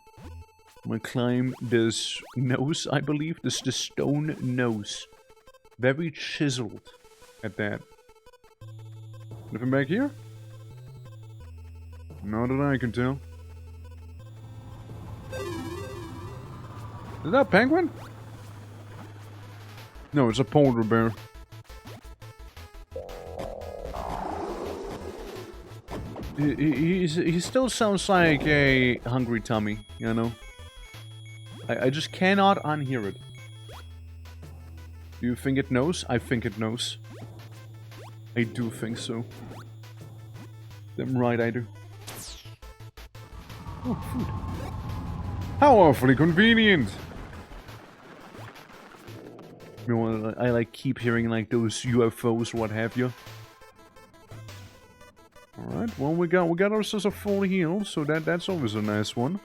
I'm gonna climb this nose, I believe. This stone nose. Very chiseled at that. Nothing back here? Not that I can tell. Is that a penguin? No, it's a polar bear. He still sounds like a hungry tummy, you know? I just cannot unhear it. Do you think it knows? I think it knows. I do think so. Damn right I do. Oh, food. How awfully convenient! You know, I like keep hearing like those UFOs or what have you. Alright, well we got ourselves a full heal, so that's always a nice one.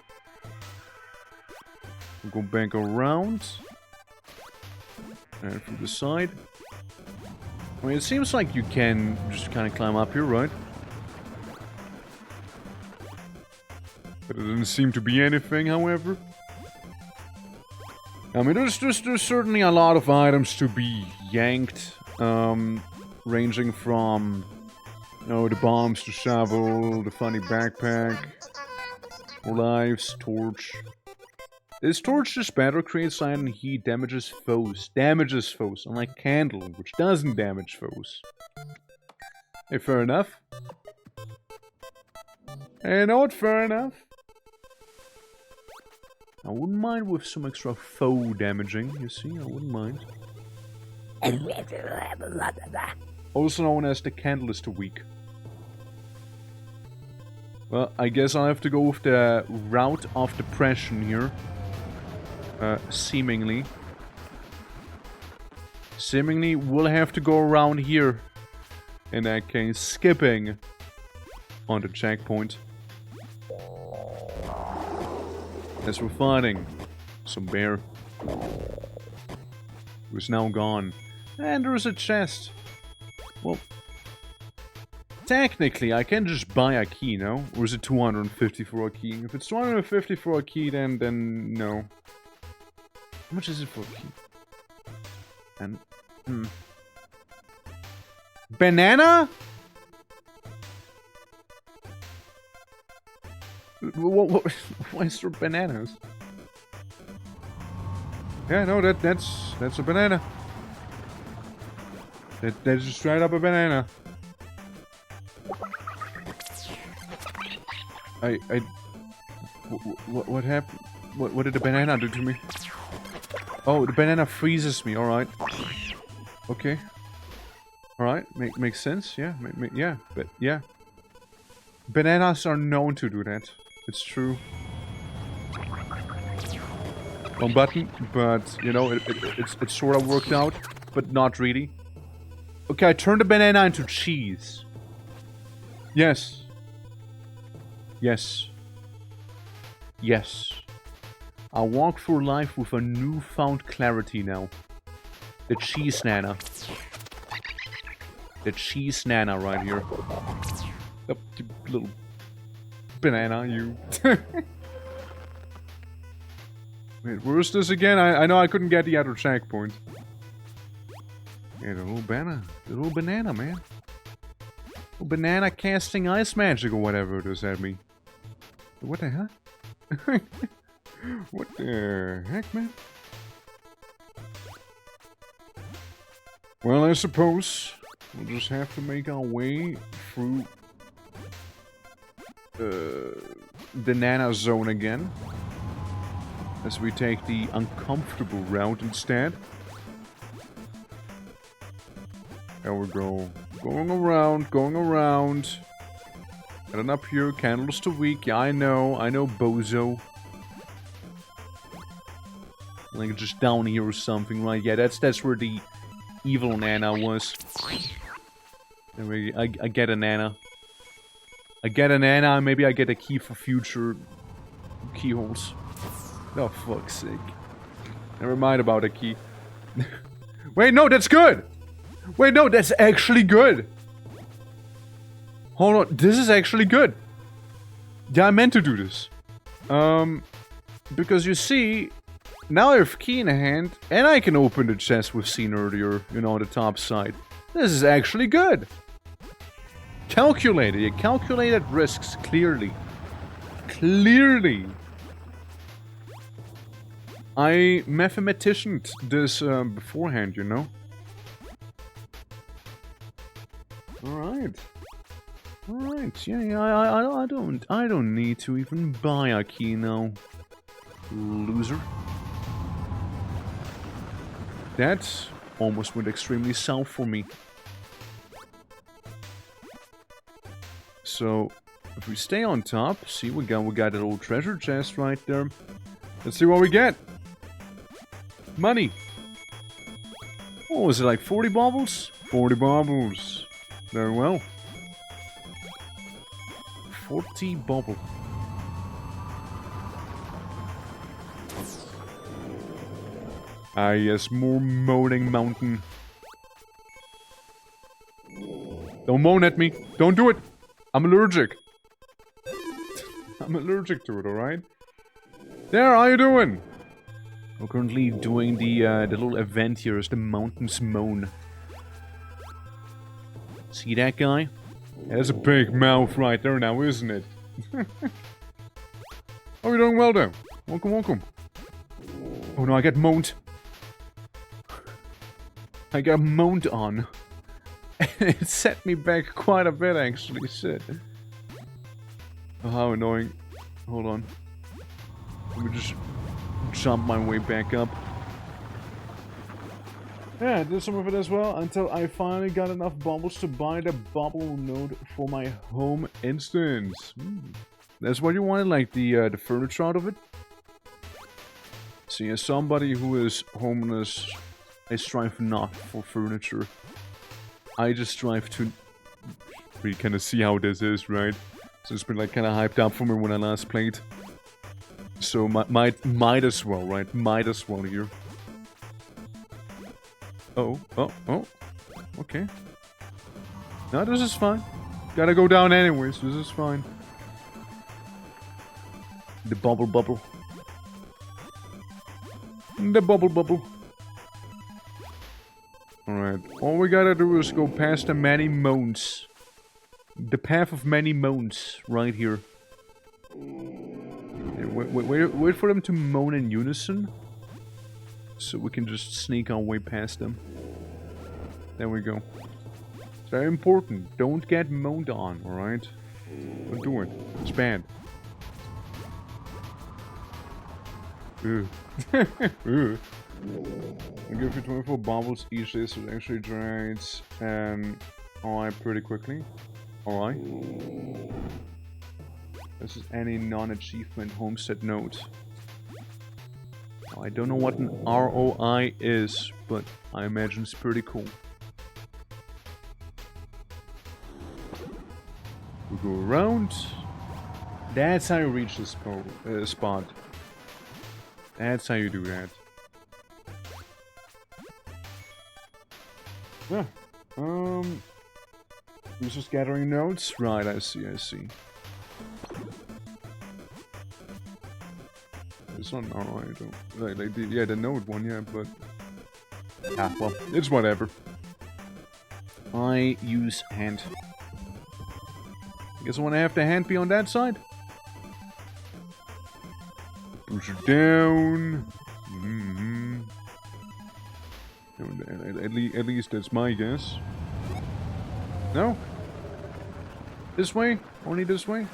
We'll go back around. And from the side. I mean, it seems like you can just kind of climb up here, right? But it doesn't seem to be anything, however. I mean, there's certainly a lot of items to be yanked. Ranging from, you know, the bombs, the shovel, the funny backpack, lives, torch. This torch just better, creates light and heat, damages foes. Damages foes, unlike candle, which doesn't damage foes. Hey, fair enough. Hey, not fair enough. I wouldn't mind with some extra foe damaging, you see, I wouldn't mind. Also known as the Candleist Week. Well, I guess I'll have to go with the route of depression here. Seemingly. Seemingly, we'll have to go around here. In that case, skipping on the checkpoint. As we're fighting some bear. Who's now gone. And there's a chest. Well, technically, I can just buy a key, no? Or is it 250 for a key? If it's 250 for a key, then no. How much is it for a key? And, Banana? Why is there bananas? Yeah, no, that's a banana. That's just straight up a banana. What happened? What did the banana do to me? Oh, the banana freezes me. All right. Okay. All right. Makes sense. Yeah. Yeah. But yeah. Bananas are known to do that. It's true. Wrong button, but you know it's sort of worked out, but not really. Okay, I turned the banana into cheese. Yes. Yes. Yes. I walk through life with a newfound clarity now. The cheese nana. The cheese nana right here. The little banana, you. Wait, where's this again? I know I couldn't get the other checkpoint. Yeah, the little banana, man. Little banana casting ice magic or whatever it is at me. What the hell? What the heck, man? Well, I suppose we'll just have to make our way through the Nana Zone again. As we take the uncomfortable route instead. There we go. Going around. And up here, Candles to Week. Yeah, I know, Bozo. Like just down here or something, right? Yeah, that's where the evil Nana was. Anyway, I get a Nana. I get a Nana, and maybe I get a key for future keyholes. Oh, fuck's sake. Never mind about a key. Wait, no, that's good! Wait, no, that's actually good! Hold on, this is actually good! Yeah, I meant to do this. Because you see, now I have key in hand, and I can open the chest we've seen earlier, you know, on the top side. This is actually good! Calculated, you calculated risks, clearly. Clearly! I mathematicianed this beforehand, you know. Alright. Alright, yeah, I don't need to even buy a key now. Loser. That almost went extremely south for me. So, if we stay on top, see, we got a little treasure chest right there. Let's see what we get. Money. What was it, like 40 baubles? 40 baubles. Very well. 40 bauble. Ah yes, more moaning mountain. Don't moan at me. Don't do it. I'm allergic. I'm allergic to it, alright? There, how you doing? We're currently doing the little event here, is the mountains moan. See that guy? Has a big mouth right there now, isn't it? Oh, you're doing well though. Welcome, welcome. Oh no, I get moaned. I got moaned on. It set me back quite a bit, actually. Shit. Oh, how annoying. Hold on. Let me just jump my way back up. Yeah, I did some of it as well until I finally got enough bubbles to buy the bubble node for my home instance. That's what you wanted, like the furniture out of it? See, as somebody who is homeless, I strive not for furniture. I just strive to... We kind of see how this is, right? So it's been like kind of hyped up for me when I last played. So might as well, right? Might as well here. Oh. Okay. No, this is fine. Gotta go down anyways. This is fine. The bubble. The bubble. Alright. All we gotta do is go past the many moans. The path of many moans. Right here. Wait for them to moan in unison. So we can just sneak our way past them. There we go. It's very important. Don't get moaned on, alright? Don't do it. It's bad. Ugh. Ugh. I'll give you 24 bubbles each day, so it actually drains alright pretty quickly. Alright. This is any non-achievement homestead node. I don't know what an ROI is, but I imagine it's pretty cool. We go around. That's how you reach this spot. That's how you do that. Yeah. He's just gathering notes? Right, I see. It's not alright though. Like the node one, yeah, but... Ah, well, it's whatever. I use hand. I guess I want to have the hand be on that side. Push it down. At least that's my guess. No? This way? Only this way?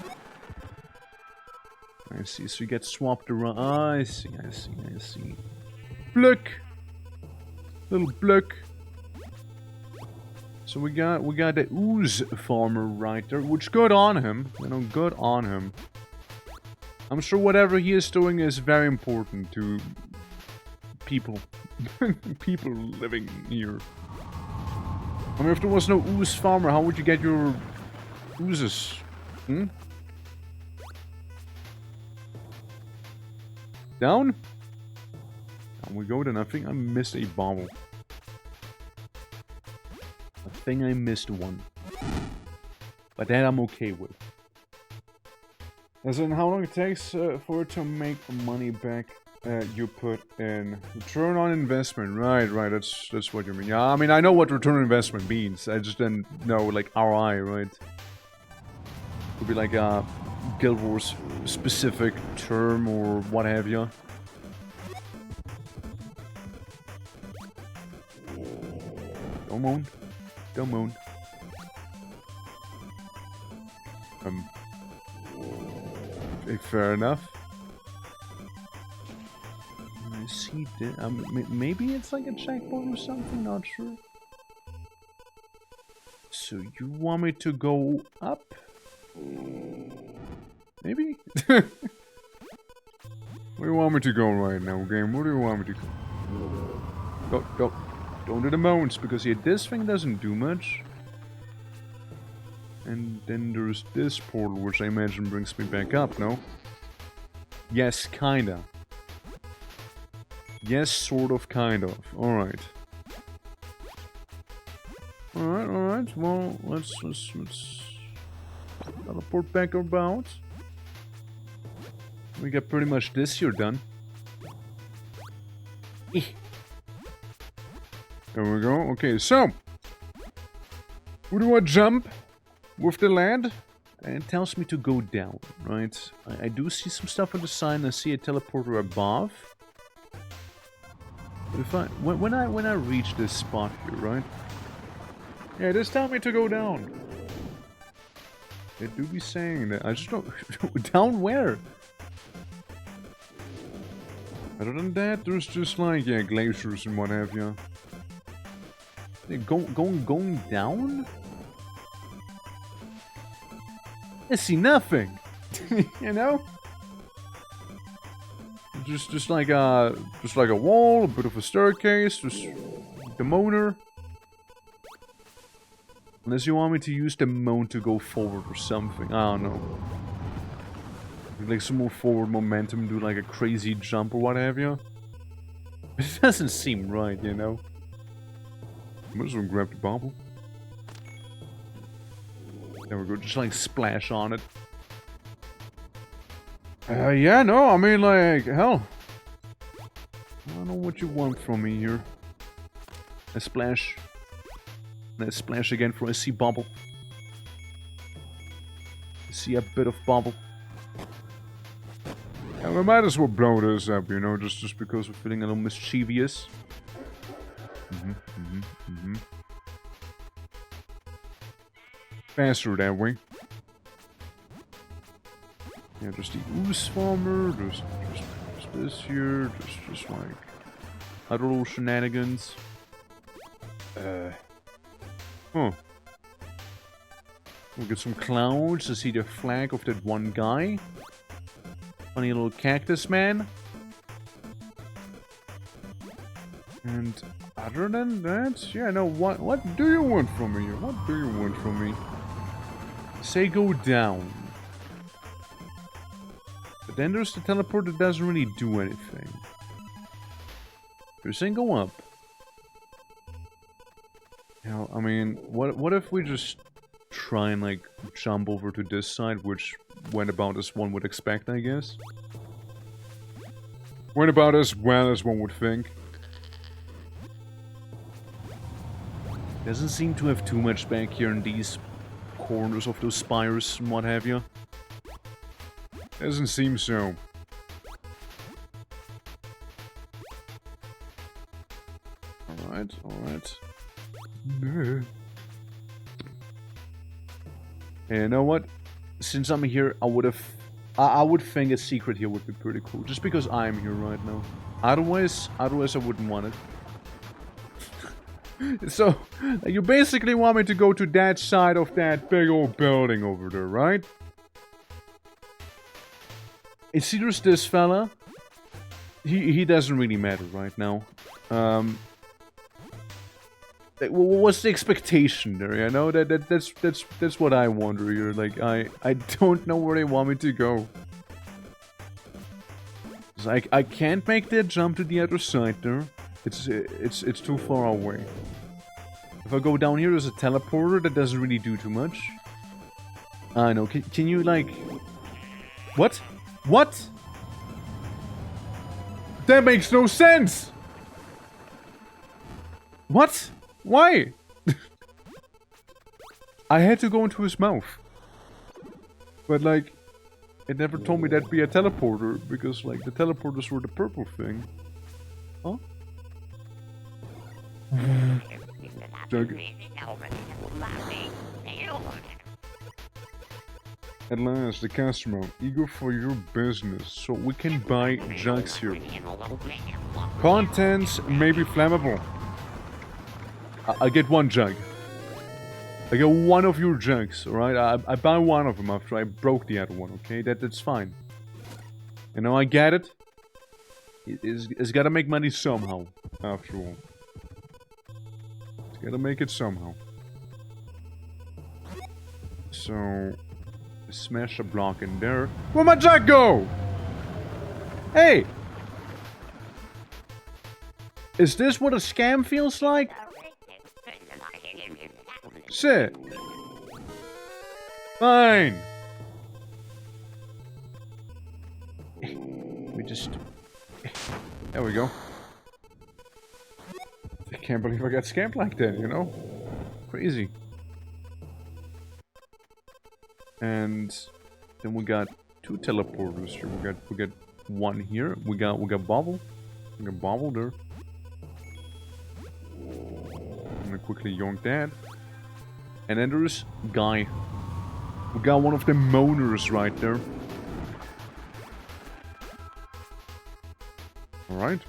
I see, so you get swapped around. Ah, I see. Blook! Little blook. So we got the ooze farmer right there, which good on him. You know, good on him. I'm sure whatever he is doing is very important to people. People living here. I mean, if there was no ooze farmer, how would you get your oozes? Down? Down we go then. I think I missed a bobble. I think I missed one. But that I'm okay with. As in how long it takes for it to make the money back you put in. Return on investment. Right, that's what you mean. Yeah, I mean, I know what return on investment means. I just didn't know, like, ROI, right? Could be like a Guild Wars specific term or what have you. Don't moan. Don't moan. Fair enough. I see this. Maybe it's like a checkpoint or something, not sure. So you want me to go up? Maybe? Where do you want me to go right now, game? Where do you want me to go? Don't do the moans, because yeah, this thing doesn't do much. And then there's this portal, which I imagine brings me back up, no? Yes, kinda. Yes, sort of, kind of. Alright. Alright. Well, let's teleport back about. We got pretty much this here done. There we go. Okay, so we do a jump with the land, and it tells me to go down, right? I do see some stuff on the sign. I see a teleporter above. But if when I reach this spot here, right? Yeah, this tells me to go down. They do be saying that. I just don't down where? Other than that, there's just like glaciers and what have you. Going down? I see nothing. You know? Just like a wall, a bit of a staircase, just the moaner. Unless you want me to use the moan to go forward or something. I don't know. Like some more forward momentum, do like a crazy jump or what have you. It doesn't seem right, you know. Might as well grab the bobble. There we go, just like splash on it. Yeah, no, I mean, like, hell. I don't know what you want from me here. A splash. Let's splash again for a sea bubble. See a bit of bubble. Yeah, we might as well blow this up, you know, just because we're feeling a little mischievous. Faster that way. Yeah, just the ooze farmer, just this here, just like other little shenanigans. Huh. We'll get some clouds. I see the flag of that one guy. Funny little cactus man. And other than that, yeah, no, what do you want from me here? What do you want from me? Say go down. But then there's the teleport that doesn't really do anything. You're saying go up. Now, I mean, what if we just try and like jump over to this side, which went about as one would expect, I guess? Went about as well as one would think. Doesn't seem to have too much back here in these corners of those spires and what have you. Doesn't seem so. Alright. Hey, you know what? Since I'm here, I would think a secret here would be pretty cool. Just because I'm here right now. Otherwise I wouldn't want it. So, you basically want me to go to that side of that big old building over there, right? And see, there's this fella. He doesn't really matter right now. What's the expectation there? You know, that's what I wonder here. Like, I don't know where they want me to go. Like, I can't make that jump to the other side there. It's too far away. If I go down here, there's a teleporter that doesn't really do too much. I know. Can you like? What? What? That makes no sense. What? Why? I had to go into his mouth. But like, it never told me that'd be a teleporter, because like, the teleporters were the purple thing. Huh? Jug. At last, the customer, eager for your business, so we can buy jugs here. Contents may be flammable. I get one jug. I get one of your jugs, alright? I buy one of them after I broke the other one, okay? That's fine. You know, I get it. It's gotta make money somehow, after all. It's gotta make it somehow. So... smash a block in there. Where'd my jug go? Hey! Is this what a scam feels like? Sit. Fine. We just... There we go. I can't believe I got scammed like that, you know? Crazy. And then we got two teleporters here. We got one here. We got Bobble. We got Bobble there. I'm gonna quickly yoink that. And then there's Guy. We got one of the moaners right there. Alright.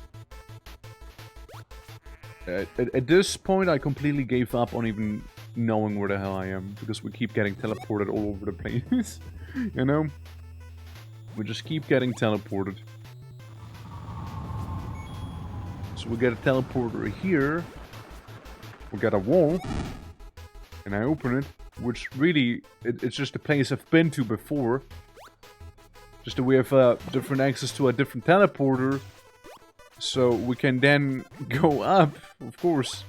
At this point, I completely gave up on even knowing where the hell I am, because we keep getting teleported all over the place. You know? We just keep getting teleported. So we got a teleporter here. We got a wall. And I open it, which really, it's just a place I've been to before. Just that we have different access to a different teleporter. So we can then go up, of course.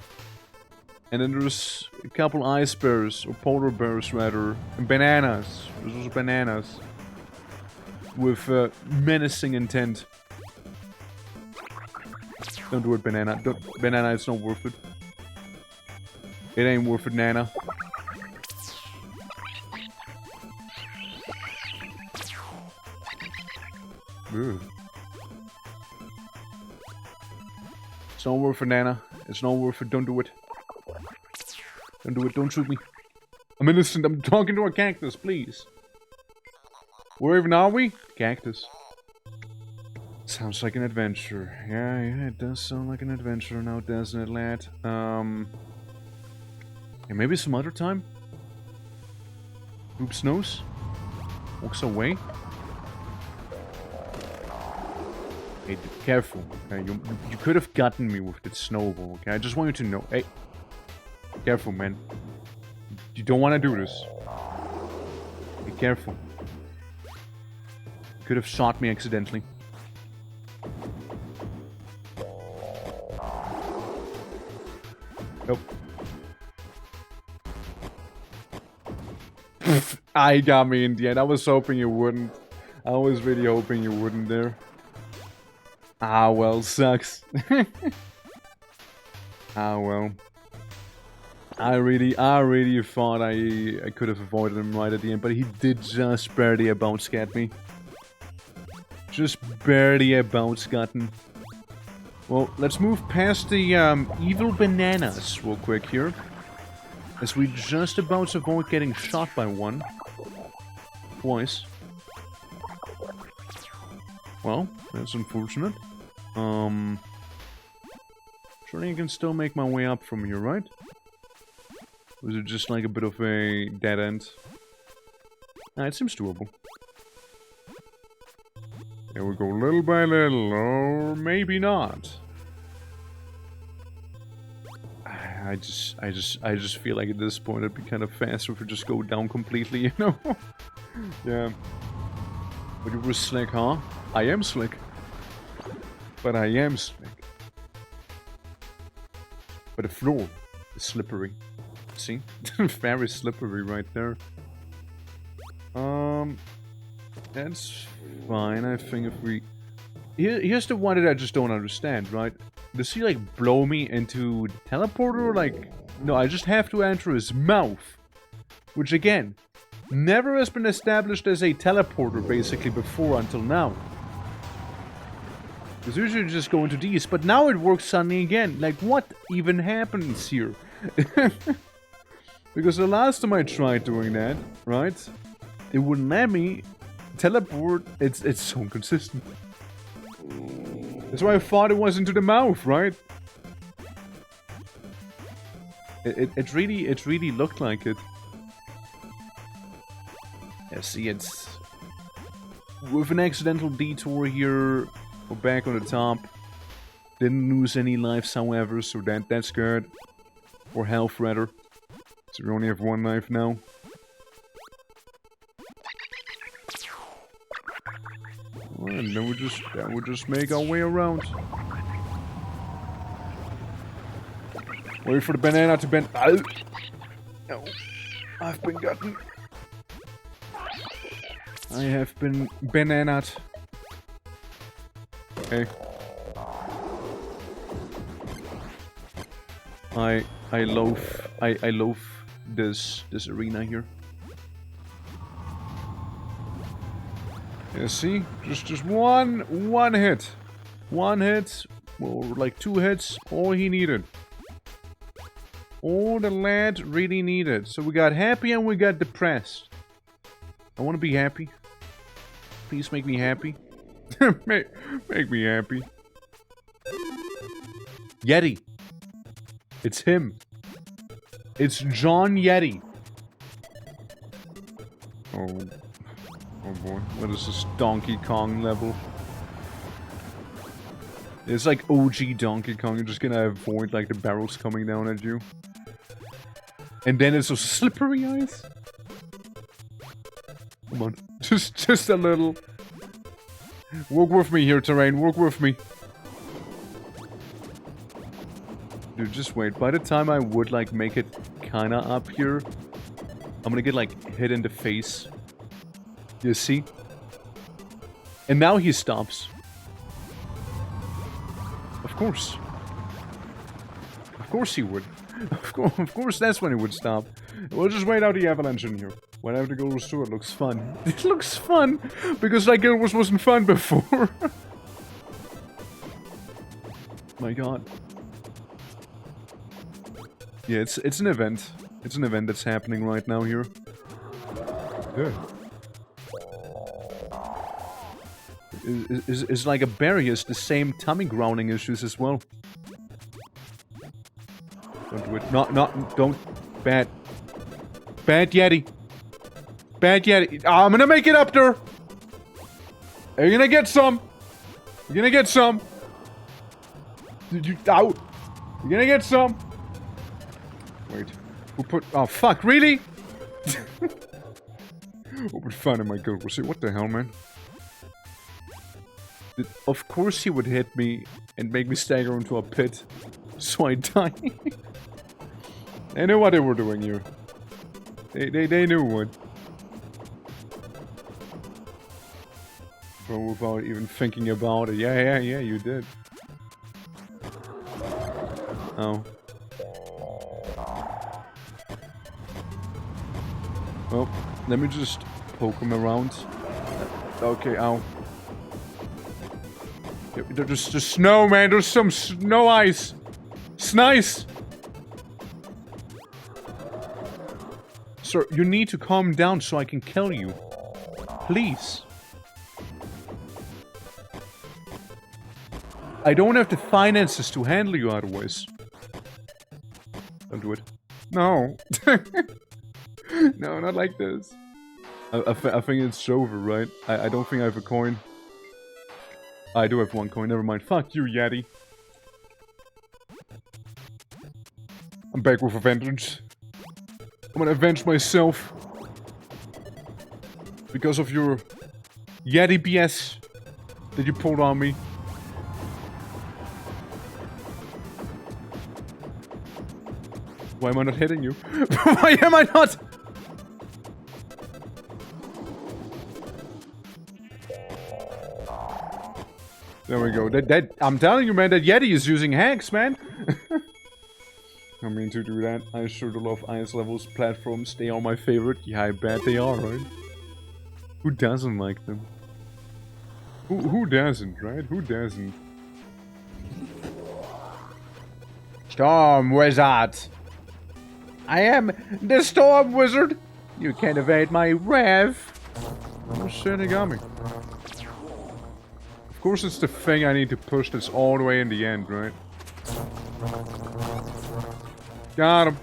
And then there's a couple ice bears, or polar bears rather, and bananas. There's also bananas. With menacing intent. Don't do it, banana. Banana, it's not worth it. It ain't worth it, Nana. Ugh. It's not worth it, Nana. It's not worth it. Don't do it. Don't do it. Don't shoot me. I'm innocent. I'm talking to a cactus, please. Where even are we? Cactus. Sounds like an adventure. Yeah, it does sound like an adventure now, doesn't it, lad? Yeah, maybe some other time? Oops, nose. Walks away. Hey, be careful. Okay, you could have gotten me with that snowball, okay? I just want you to know. Hey. Be careful, man. You don't want to do this. Be careful. You could have shot me accidentally. Nope. I got me in the end. I was hoping you wouldn't. I was really hoping you wouldn't there. Ah, well, sucks. Ah, well. I really thought I could have avoided him right at the end, but he did just barely about scat me. Just barely about scatten. Well, let's move past the evil bananas real quick here. As we just about avoid getting shot by one. Twice. Well, that's unfortunate. Surely I can still make my way up from here, right? Or is it just like a bit of a dead end? Nah, it seems doable. There we go, little by little, or maybe not. I just feel like at this point it'd be kind of faster if we just go down completely, you know? Yeah. But you were slick, huh? I am slick. But I am slick. But the floor is slippery. See? Very slippery right there. That's fine. I think if we... Here's the one that I just don't understand, right? Does he, like, blow me into the teleporter? Like, no, I just have to enter his mouth. Which, again, never has been established as a teleporter, basically, before until now. Because usually you just go into these, but now it works suddenly again. Like, what even happens here? Because the last time I tried doing that, right? It wouldn't let me teleport. It's so inconsistent. That's why I thought it was into the mouth, right? It really looked like it. Yeah, see, it's with an accidental detour here. We're back on the top. Didn't lose any lives, however, so that's good. Or health, rather. So we only have one life now. And then we'll just make our way around. Wait for the banana to bend. Oh. No. I've been gotten. I have been bananaed. Okay. I loathe this arena here. Yeah, see? Just one hit. One hit, or like 2 hits, all he needed. All the lad really needed. So we got happy and we got depressed. I want to be happy. Please make me happy. make me happy. Yeti. It's him. It's John Yeti. Oh boy. What is this Donkey Kong level? It's like OG Donkey Kong. You're just gonna avoid like the barrels coming down at you. And then it's so slippery ice. Come on. Just a little. Walk with me here, terrain. Walk with me. Dude, just wait. By the time I would like make it kinda up here, I'm gonna get like hit in the face. You see? And now he stops. Of course. Of course he would. Of course that's when he would stop. We'll just wait out the avalanche in here. Whenever the goes through, it looks fun. It looks fun! Because like it wasn't fun before. My god. Yeah, it's an event. It's an event that's happening right now here. Good. Is like a berry has the same tummy growling issues as well. Don't do it. Don't. Bad Yeti. Bad Yeti. Oh, I'm gonna make it up there. You're gonna get some. You're gonna get some. Out. You're gonna get some. Wait. Who put... Oh, fuck. Really? Open fun in my goat. We'll see. What the hell, man? Of course he would hit me and make me stagger into a pit. So I die. They knew what they were doing here. They knew what. But without even thinking about it. Yeah, you did. Oh. Well, let me just poke him around. Okay, ow. There's snow, man. There's some snow ice. Snice. Sir, you need to calm down so I can kill you. Please. I don't have the finances to handle you otherwise. Don't do it. No. No, not like this. I think it's over, right? I don't think I have a coin. I do have 1 coin, never mind. Fuck you, Yeti. I'm back with a vengeance. I'm gonna avenge myself. Because of your Yeti BS that you pulled on me. Why am I not hitting you? Why am I not? There we go. That I'm telling you, man, that Yeti is using hacks, man. I mean to do that. I sure do love ice levels, platforms. They are my favorite. Yeah, I bet they are, right? Who doesn't like them? Who doesn't, right? Who doesn't? Storm Wizard! I am the Storm Wizard. You can't evade my wrath. Oh shit, he got me. Of course it's the thing I need to push this all the way in the end, right? Got him.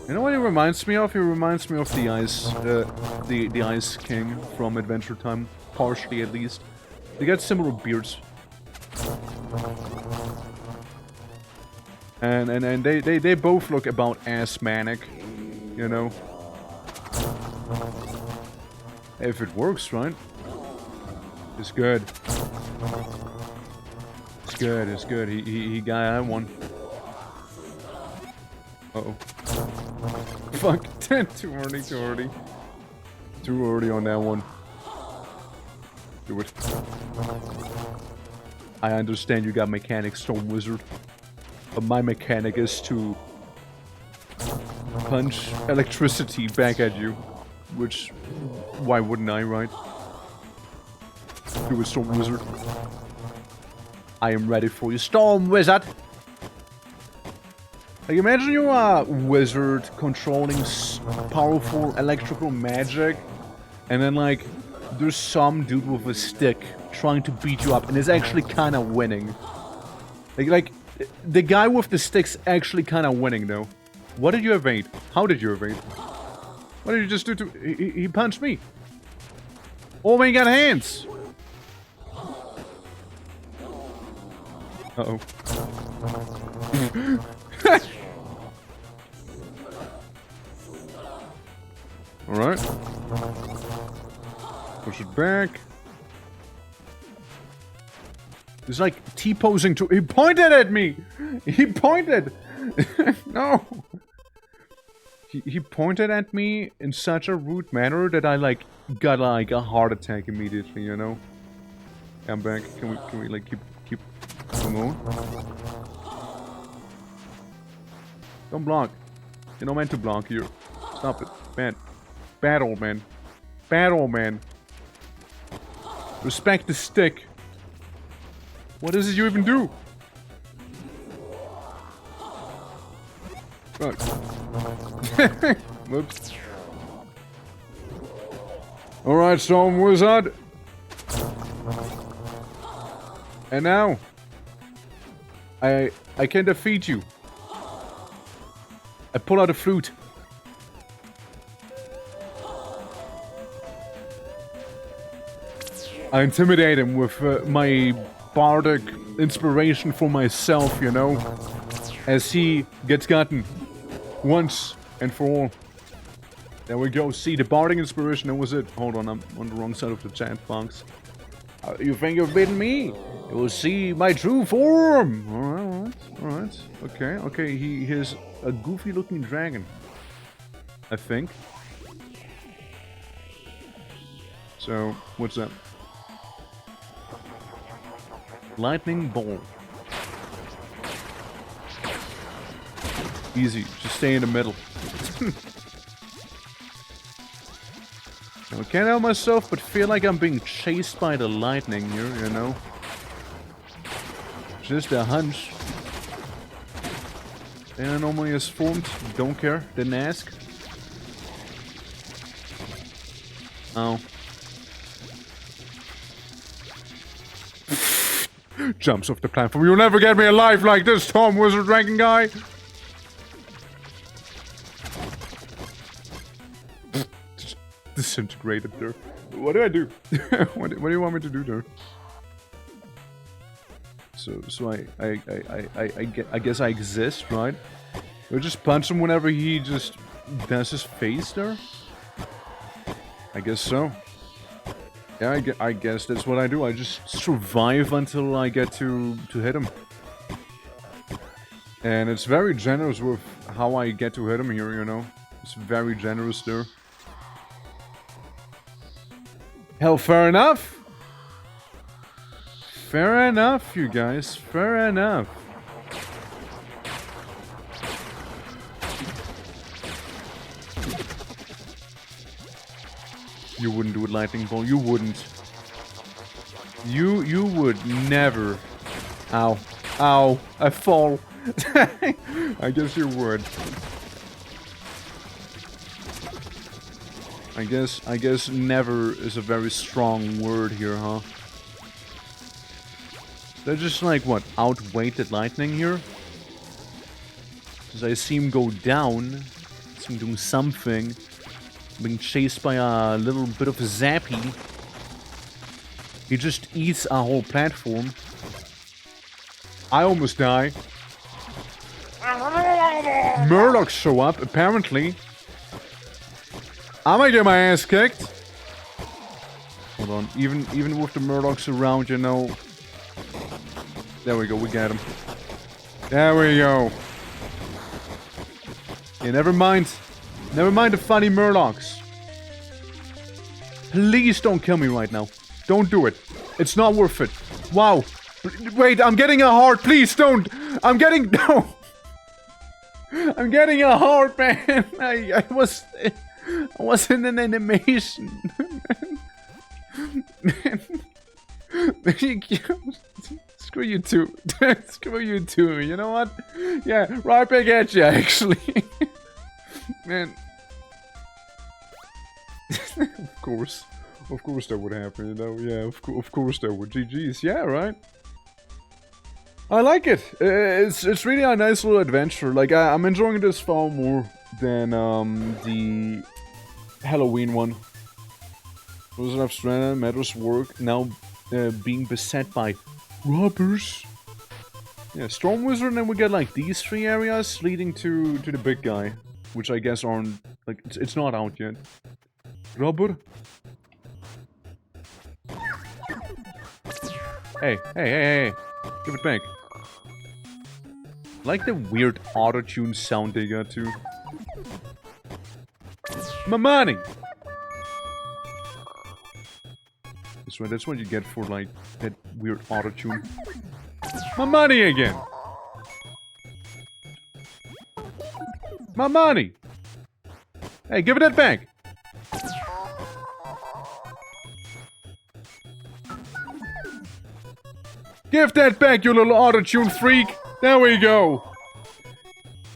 You know what he reminds me of? He reminds me of the Ice King from Adventure Time. Partially, at least. They got similar beards. And they both look about as manic, you know? If it works, right? It's good. It's good, it's good. He got that one. Uh-oh. Fuck, too early, too early. Too early on that one. Do it. I understand you got mechanic, Storm Wizard. But my mechanic is to punch electricity back at you. Which, why wouldn't I, right? Do it, Storm Wizard. I am ready for you, Storm Wizard! Like, imagine you're a wizard controlling powerful electrical magic, and then, like, there's some dude with a stick trying to beat you up, and is actually kind of winning. Like, the guy with the stick's actually kind of winning, though. What did you evade? How did you evade? What did you just do to... He punched me. Oh, man, he got hands! Uh-oh. Alright. Push it back. He's like T-posing to... He pointed at me! He pointed! No! He pointed at me in such a rude manner that I, like, got, like, a heart attack immediately, you know? I'm back. Can we, like, keep going? Don't block. You're not meant to block here. Stop it. Bad. Bad old man. Bad old man. Respect the stick. What does it you even do? Fuck. Whoops. Alright, Storm Wizard. And now, I can defeat you. I pull out a flute. I intimidate him with my bardic inspiration for myself, you know, as he gets gotten once and for all. There we go. See, the bardic inspiration, that was it. Hold on, I'm on the wrong side of the chat box. You think you've beaten me? You will see my true form! Alright. Okay, he is a goofy-looking dragon. I think. So, what's that? Lightning Ball. Easy, just stay in the middle. I can't help myself but feel like I'm being chased by the lightning here, you know? Just a hunch. The anomaly is formed, don't care, didn't ask. Oh. Jumps off the platform. You'll never get me alive like this, Tom Wizard ranking guy! Disintegrated there. What do I do? What do you want me to do there? So I guess I exist, right? We'll just punch him whenever he just does his face there? I guess so. Yeah, I guess that's what I do. I just survive until I get to hit him. And it's very generous with how I get to hit him here, you know? It's very generous there. Hell, fair enough! Fair enough, you guys. Fair enough. You wouldn't do it, Lightning Ball. You wouldn't. You would never. Ow. Ow, I fall. I guess you would. I guess never is a very strong word here, huh? They're just like, what, outweighed the lightning here? Because I see him go down. I see him doing something. Being chased by a little bit of a zappy. He just eats a whole platform. I almost die. Murlocs show up, apparently. I might get my ass kicked. Hold on, even with the Murlocs around, you know. There we go, we got him. There we go. Yeah, never mind. Never mind the funny Murlocs. Please don't kill me right now. Don't do it. It's not worth it. Wow. Wait, I'm getting a heart. Please don't. I'm getting... No. I'm getting a heart, man. I was in an animation. Man. Screw you too. Screw you too. You know what? Yeah, right back at you, actually. Man. Of course. Of course that would happen, you know? Yeah, of course that would. GG's. Yeah, right? I like it. It's really a nice little adventure. Like, I'm enjoying this far more than the Halloween one. Wizard of Strana, Meadows work, now being beset by robbers. Yeah, Storm Wizard, and then we get like these 3 areas leading to the big guy. Which I guess aren't, like, it's not out yet. Robber? Hey. Give it back. I like the weird auto-tune sound they got too. My money! That's what you get for, like, that weird auto-tune. My money again! My money! Hey, give it that back! Give that back, you little auto-tune freak! There we go!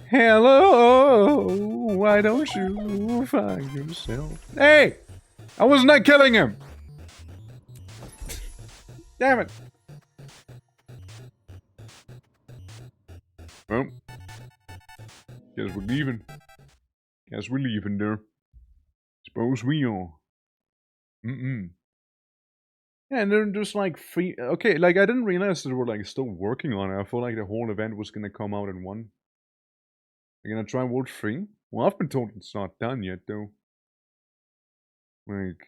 Hello, why don't you find yourself? Hey! I was not killing him! Damn it! Well, guess we're leaving. Guess we're leaving there. Suppose we are. Yeah, and they're just like free. Okay, like I didn't realize they were like still working on it. I thought like the whole event was gonna come out in one. They're gonna try World 3? Well, I've been told it's not done yet, though. Like,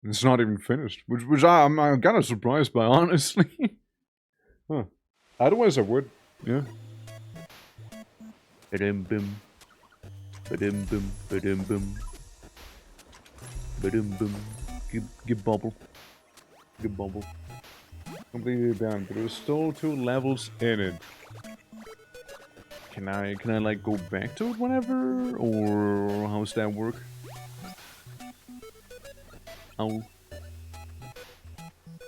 it's not even finished, which I'm kind of surprised by, honestly. Huh. Otherwise, I would. Yeah. Ba-dum-bum. Ba-dum-bum. Ba-dum-bum. Ba-dum-bum. Give bubble. Give bubble. Completely done, but there's still 2 levels in it. Can I like go back to it whenever, or how's that work? How?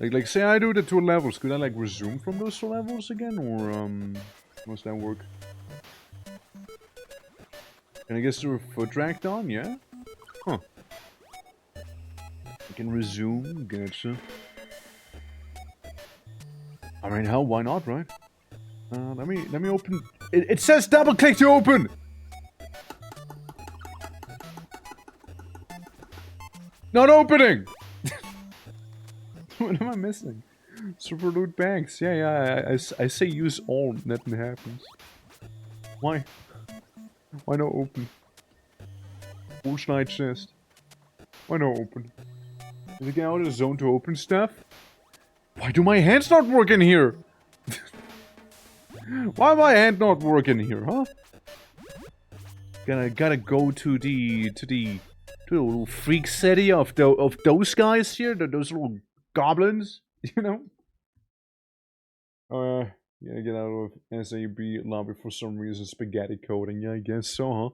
Like say I do the 2 levels, could I like resume from those 2 levels again, or how's that work? Can I guess do a foot drag down? Yeah. Huh. I can resume. Gotcha. I mean, hell, why not, right? Let me open. It says double click to open. Not opening. What am I missing? Super loot bags. Yeah. I say use all. Nothing happens. Why? Why not open? Bullshnight chest. Why not open? Did I get out of the zone to open stuff? Why do my hands not work in here? Why my hand not working here, huh? Gotta go to the little freak city of those guys here, those little goblins, you know? Yeah, get out of SAB lobby for some reason, spaghetti coding, yeah, I guess so,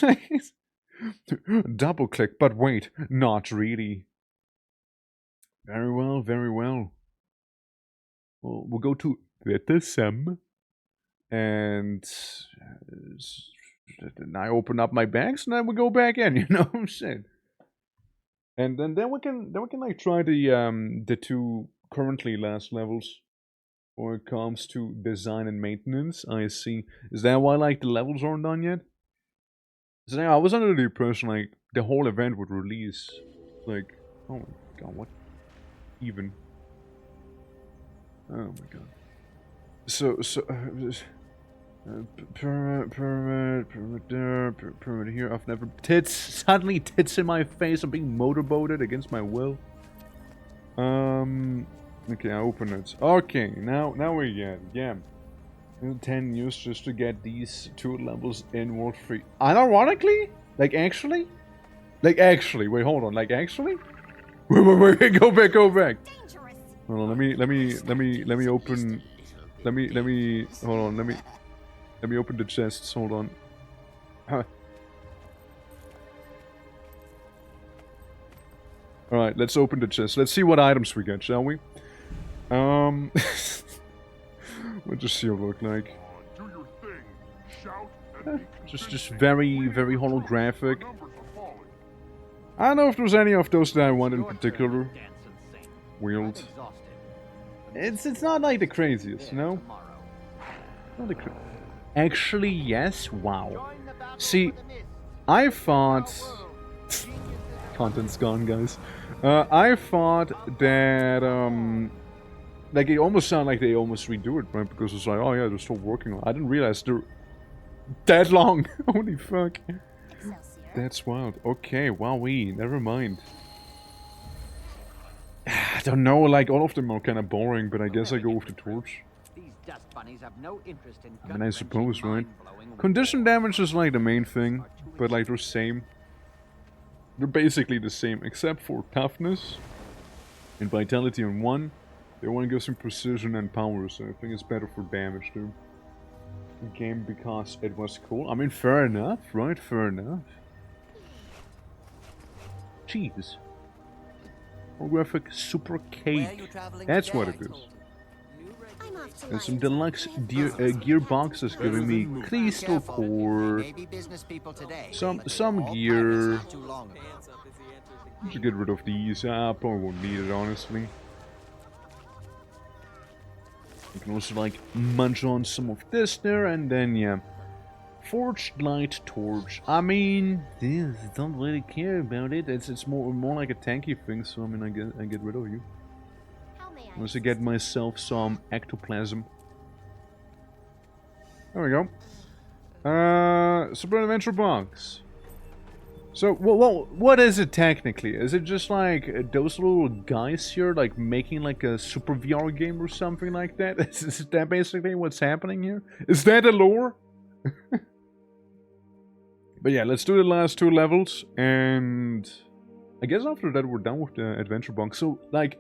huh? Double click, but wait, not really. Very well, very well. We'll go to Vetasem. And then I open up my bags and then we go back in, you know what I'm saying? And then we can like try the two currently last levels when it comes to design and maintenance. I see. Is that why like the levels aren't done yet? So now I was under the impression like the whole event would release like, oh my god, what even? Oh my god. So pyramid there, pyramid here. I've never suddenly tits in my face. I'm being motorboated against my will. Okay, I open it. Okay, now we get 10 years just to get these 2 levels in World Free. Unironically? Like actually? Like actually? Wait, hold on. Like actually? Wait, go back. Hold on, let me open. Hold on, let me open the chests. Hold on. Alright, let's open the chest. Let's see what items we get, shall we? We'll just see what it look like. Just very holographic. I don't know if there's any of those that I want in particular. Weird. It's not like the craziest, you know? Not the Actually, yes. Wow. See, I thought... Content's gone, guys. I thought that, like, it almost sounded like they almost redo it, right? Because it's like, oh yeah, they're still working on it. I didn't realize they're that long. Holy fuck. That's wild. Okay, wowee. Never mind. I don't know, like, all of them are kind of boring, but I guess I go with the torch. I mean, I suppose, right? Condition damage is, like, the main thing, but, like, they're same. They're basically the same, except for toughness and vitality on one. The one gives him precision and power, so I think it's better for damage, too. Game because it was cool. I mean, fair enough, right? Fair enough. Jeez. Holographic super cake. That's what it is. And some deluxe gear boxes giving me crystal core. Some gear. I should get rid of these. I probably won't need it, honestly. You can also like munch on some of this there, and then yeah. Forged light torch. I mean, I don't really care about it. It's more like a tanky thing. So I mean, I get rid of you. Unless I get myself some ectoplasm. There we go. Super Adventure Box. So, what is it technically? Is it just like those little guys here, like making like a super VR game or something like that? Is that basically what's happening here? Is that the lore? But yeah, let's do the last 2 levels, and I guess after that we're done with the adventure box. So, like,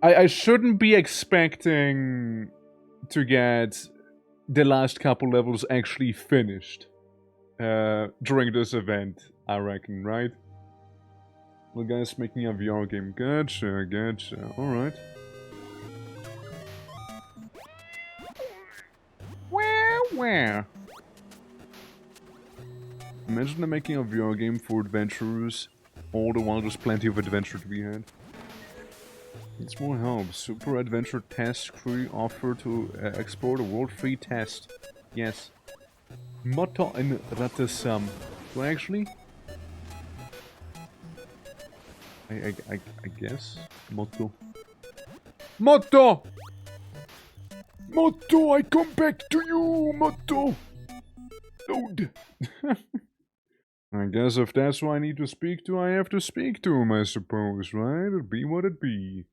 I shouldn't be expecting to get the last couple levels actually finished during this event, I reckon, right? Well, guys, making a VR game. Gotcha. Alright. Where? Imagine them making a VR game for adventurers, all the while there's plenty of adventure to be had. It's more help. Super Adventure Test Crew offer to explore the world free test. Yes. Motto in Rattesam. So actually... I guess? Motto. Motto! Motto, I come back to you, Motto! Load! I guess if that's who I need to speak to, I have to speak to him, I suppose, right? It be what it be.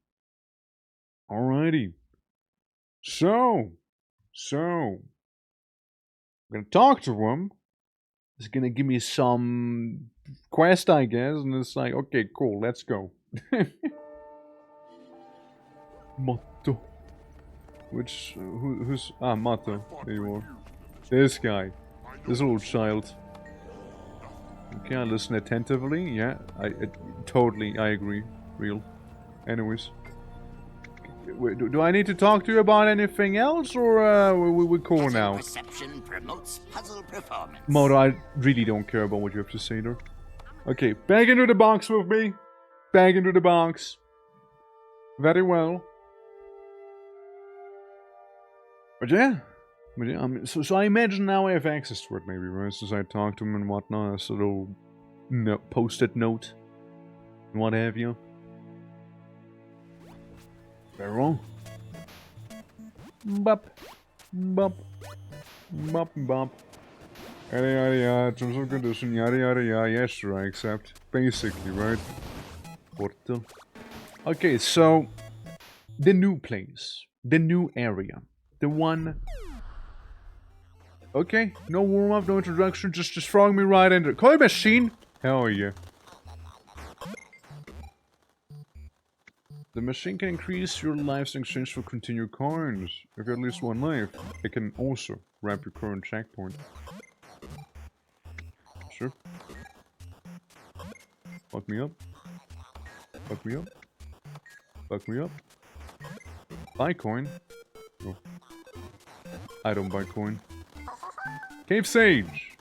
Alrighty. So, I'm gonna talk to him. He's gonna give me some quest, I guess, and it's like, okay, cool, let's go. Motto. Who's, Motto. There you are. This guy. This little child. Okay, I listen attentively. Yeah, I totally, I agree. Real. Anyways. do I need to talk to you about anything else, or we cool now? Perception promotes puzzle performance. Moto, I really don't care about what you have to say there. Okay, back into the box with me. Back into the box. Very well. But yeah, I mean, so I imagine now I have access to it, maybe, right? Since I talk to him and whatnot, as a little post-it note and what have you. Very wrong. Bop, bop, bop, bop. Yada yada yada. Terms of condition. Yada yada yada. Yes, sure, I accept. Basically, right? Portal. Okay, so the new place, the new area, the one. Okay, no warm up, no introduction, just throwing me right into it. Coin machine. Hell yeah. The machine can increase your lives in exchange for continued coins. If you have at least one life, it can also wrap your current checkpoint. Sure. Fuck me up. Fuck me up. Fuck me up. Buy coin. Oh. I don't buy coin. Cave Sage.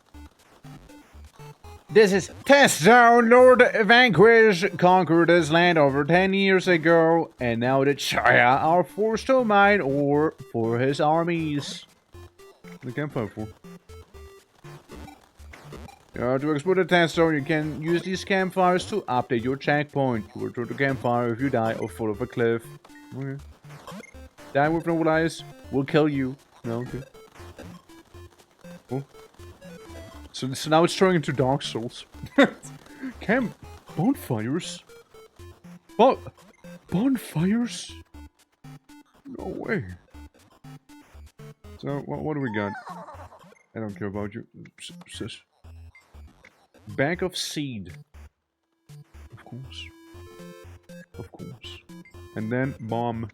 This is Test Zone. Lord Vanquish conquered this land over 10 years ago, and now the Chaya are forced to mine ore for his armies. The campfire for. To explore the test zone, you can use these campfires to update your checkpoint. You return to campfire if you die or fall off a cliff. Okay. Die with no lives will kill you. No, okay. Cool. So now it's turning into Dark Souls. Camp bonfires? Bonfires? No way. So what do we got? I don't care about you, sis. Bag of seed. Of course. Of course. And then bomb.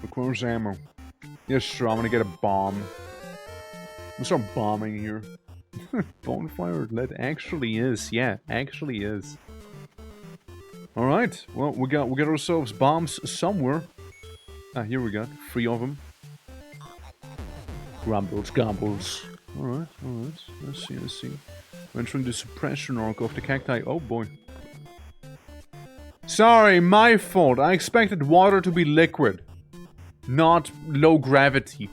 Requires ammo. Yes, sure, I'm gonna get a bomb. Let's start bombing here. Bonfire lead actually is, yeah, actually is. Alright, well, we got ourselves bombs somewhere. Ah, here we got 3 of them. Grumbles, gumbles. Alright. Let's see. We're entering the suppression arc of the cacti. Oh boy. Sorry, my fault. I expected water to be liquid. Not low gravity.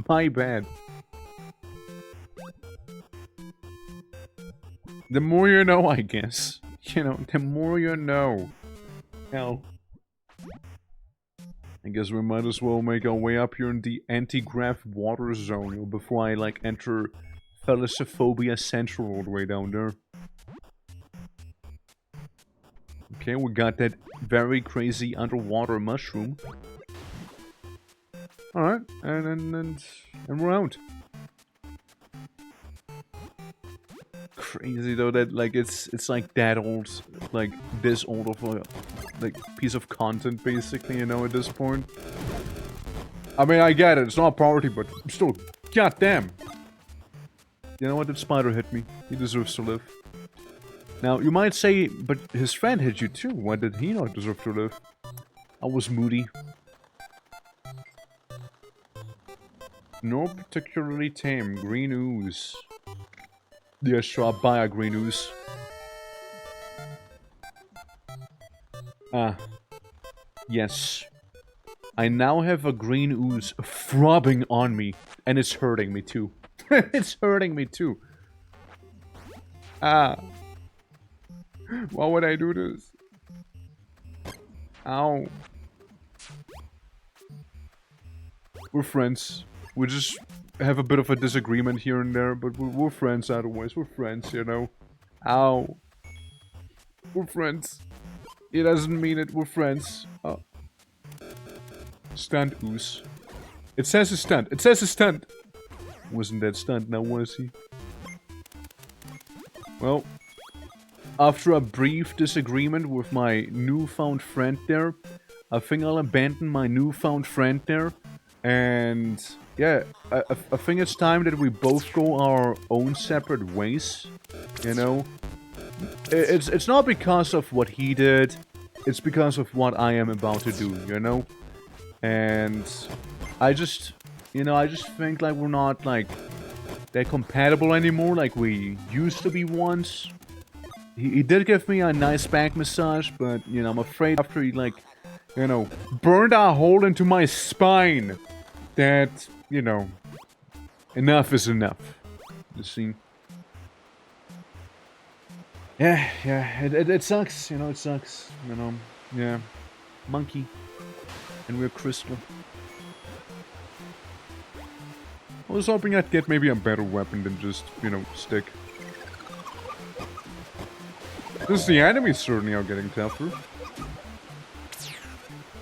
My bad. The more you know, I guess. You know, the more you know. Hell. I guess we might as well make our way up here in the anti-grav water zone before I, like, enter Thalassophobia Central all the way down there. Okay, we got that very crazy underwater mushroom. Alright, and we're out. Crazy though that, like, it's like that old, like, this old of a, like, piece of content, basically, you know, at this point. I mean, I get it, it's not a priority, but still, goddamn. You know what, that spider hit me. He deserves to live. Now, you might say, but his friend hit you too. Why did he not deserve to live? I was moody. No particularly tame. Green ooze. Yeah, sure, I'll buy a green ooze. Ah. Yes. I now have a green ooze throbbing on me. And it's hurting me too. It's hurting me too. Ah. Why would I do this? Ow. We're friends. We just have a bit of a disagreement here and there, but we're friends otherwise. We're friends, you know. Ow. We're friends. He doesn't mean it. We're friends. Oh. Stunt ooze. It says a stunt. It says a stunt. Wasn't that stunt now, was he? Well, after a brief disagreement with my newfound friend there, I think I'll abandon my newfound friend there. And yeah, I think it's time that we both go our own separate ways, you know? It's not because of what he did. it's because of what I am about to do, you know? And I just, I just think like we're not like that compatible anymore like we used to be once. He did give me a nice back massage, but, I'm afraid after he, like, burned a hole into my spine, that, enough is enough. You see? Yeah, it sucks, it sucks, yeah. Monkey. And we're crystal. I was hoping I'd get maybe a better weapon than just, stick. Because the enemies certainly are getting tougher.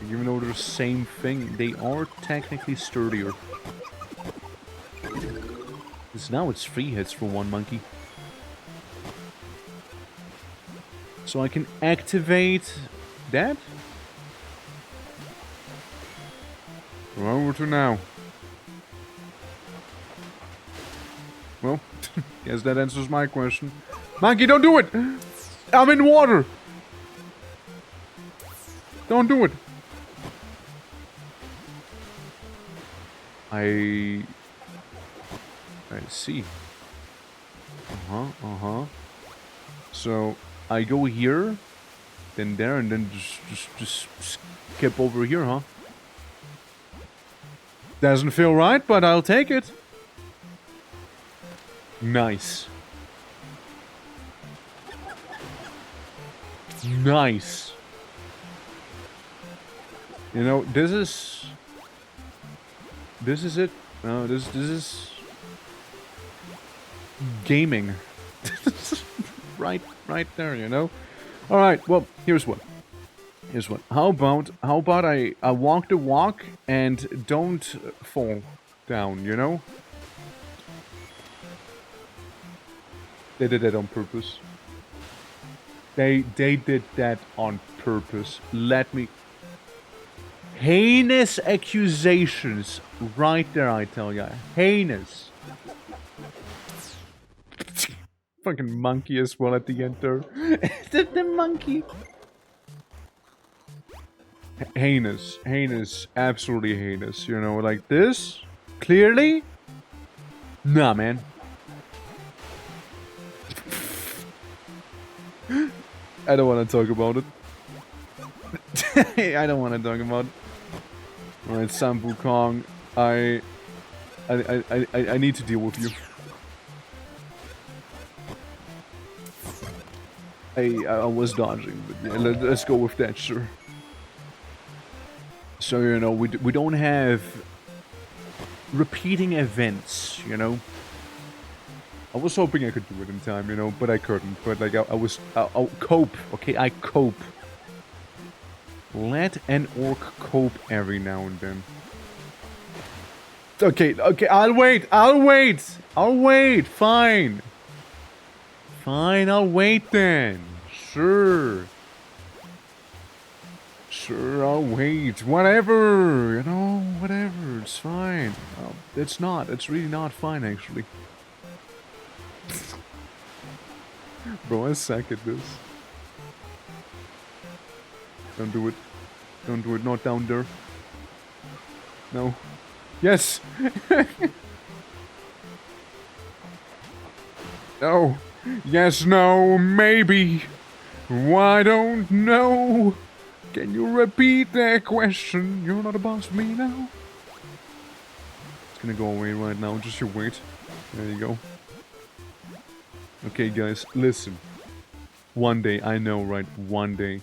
Even though they're the same thing, they are technically sturdier. Because now it's 3 hits for 1 monkey. So I can activate that? Over to now. Well, guess that answers my question. Monkey, don't do it! I'm in water! Don't do it! I see. So, I go here, then there, and then just skip over here, huh? Doesn't feel right, but I'll take it. Nice. Nice. This is it. No, this is gaming. right there, Alright, well, here's what. How about I walk the walk and don't fall down, They did that on purpose. They did that on purpose. Let me... Heinous accusations. Right there, I tell ya. Heinous. Fucking monkey as well at the end there. the monkey. Heinous. Heinous. Absolutely heinous. Like this? Clearly? Nah, man. I don't want to talk about it. I don't want to talk about it. Alright, Sambu Kong. I need to deal with you. I was dodging, but yeah, let's go with that, sure. So, we don't have repeating events, I was hoping I could do it in time, but I couldn't. But, like, I'll cope, okay? I cope. Let an orc cope every now and then. Okay, I'll wait, fine. Fine, I'll wait then. Sure, I'll wait. Whatever, whatever, it's fine. It's really not fine, actually. Bro, I suck at this. Don't do it. Don't do it, not down there. No. Yes! No. Yes, no, maybe. Why don't know? Can you repeat that question? You're not a boss of me now. It's gonna go away right now, just you wait. There you go. Okay, guys, listen. One day, I know, right? One day.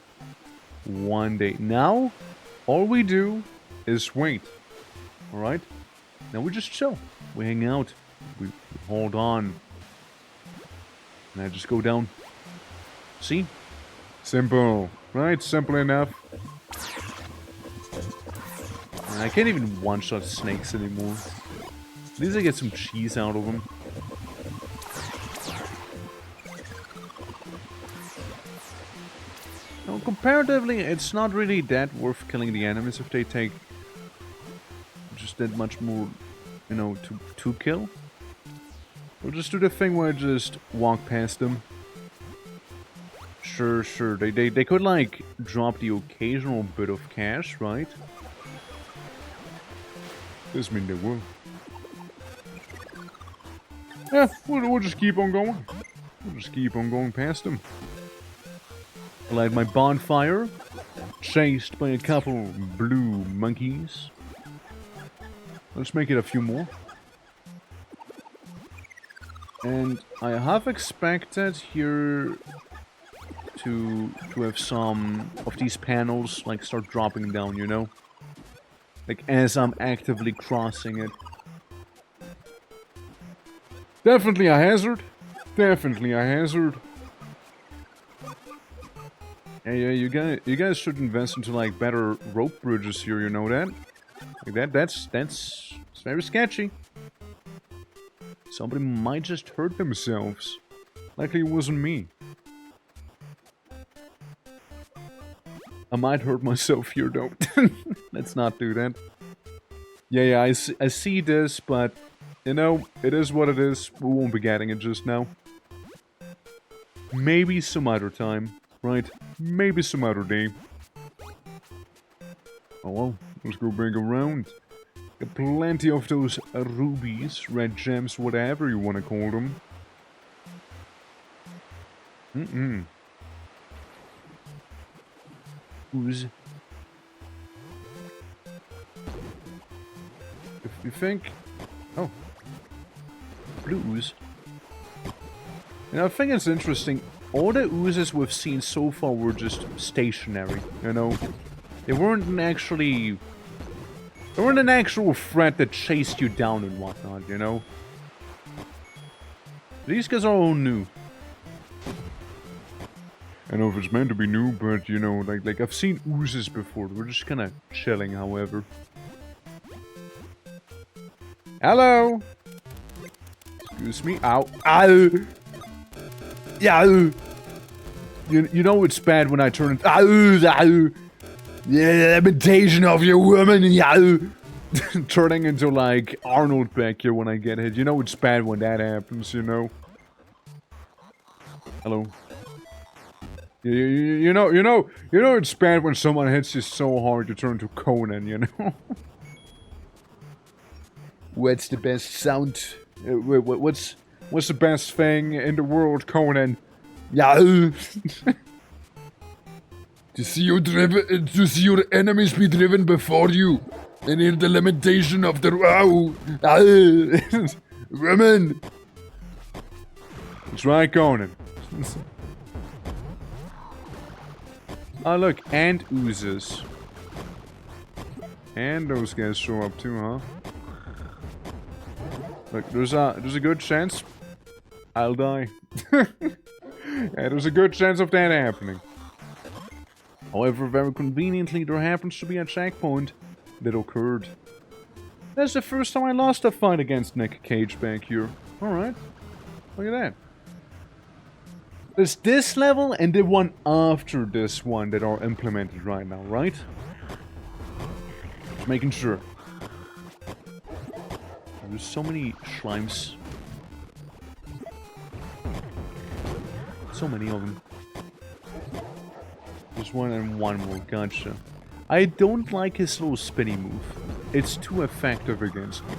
Now, all we do is wait. Alright? Now we just chill. We hang out. We hold on. And I just go down. See? Simple. Right? Simple enough. And I can't even one-shot snakes anymore. At least I get some cheese out of them. Now, comparatively, it's not really that worth killing the enemies if they take just that much more, to kill. We'll just do the thing where I just walk past them. Sure, sure. They could, like, drop the occasional bit of cash, right? Doesn't mean they will. Yeah, we'll just keep on going. We'll just keep on going past them. I light my bonfire, chased by a couple blue monkeys. Let's make it a few more. And I have expected here to have some of these panels like start dropping down, you know? Like as I'm actively crossing it. Definitely a hazard. Definitely a hazard. Yeah, you guys should invest into like better rope bridges here, you know that? Like that's it's very sketchy. Somebody might just hurt themselves. Likely it wasn't me. I might hurt myself here though. Let's not do that. Yeah, I see this, but you know, it is what it is. We won't be getting it just now. Maybe some other time, right? Maybe some other day. Oh well, let's go back around. Got plenty of those rubies, red gems, whatever you want to call them. Ooze. If you think... Oh. Blue ooze. You know, I think it's interesting. All the oozes we've seen so far were just stationary, you know? They weren't an actually... They weren't an actual threat that chased you down and whatnot, you know? These guys are all new. I know if it's meant to be new, but, you know, like I've seen oozes before. We're just kind of chilling, however. Hello! Excuse me. Ow. Ow! Yeah. You know it's bad when I turn it. Ow! Yeah, the imitation of your woman. Yeah. Turning into like Arnold back here when I get hit. You know it's bad when that happens, you know? Hello. You know it's bad when someone hits you so hard you turn to Conan, you know? What's the best sound? What's the best thing in the world, Conan? Yeah. To see your enemies be driven before you, and hear the lamentation of the women. That's right, Conan. Oh look, and oozes. And those guys show up too, huh? Look, there's a good chance I'll die. Yeah, there's a good chance of that happening. However, very conveniently, there happens to be a checkpoint that occurred. That's the first time I lost a fight against Nick Cage back here. Alright. Look at that. There's this level and the one after this one that are implemented right now, right? Just making sure. There's so many slimes. So many of them. There's one and one more, gotcha. I don't like his little spinny move. It's too effective against me.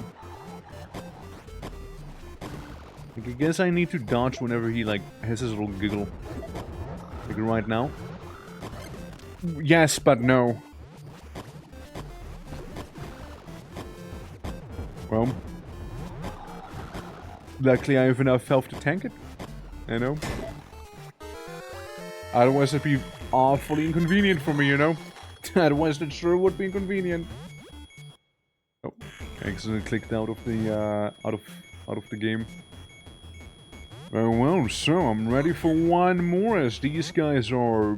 Like, I guess I need to dodge whenever he, like, has his little giggle. Like, right now. Yes, but no. Well. Luckily I have enough health to tank it. You know? Otherwise it'd be awfully inconvenient for me, you know? Otherwise it sure would be inconvenient. Oh, I accidentally clicked out of the, out of the game. Very well, so I'm ready for one more as these guys are...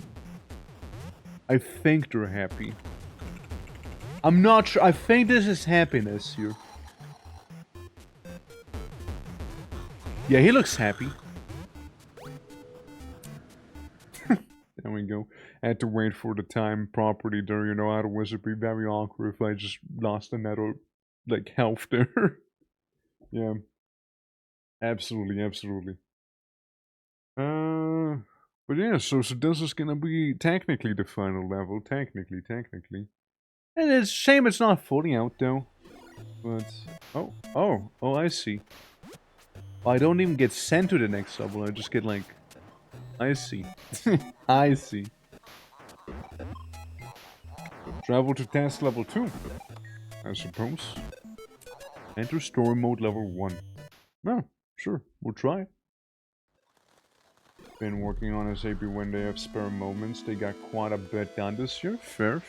I think they're happy. I'm not sure, I think this is happiness here. Yeah, he looks happy. There we go. I had to wait for the time properly there, you know, otherwise it'd be very awkward if I just lost another, like, health there. Yeah. Absolutely, absolutely. But yeah, so this is gonna be technically the final level. Technically. And it's a shame it's not fully out though. But oh, I see. I don't even get sent to the next level. I just get like, I see. I see. Travel to test level 2, I suppose. Enter story mode level 1. No, sure, we'll try. Been working on SAP when they have spare moments. They got quite a bit done this year. Fair.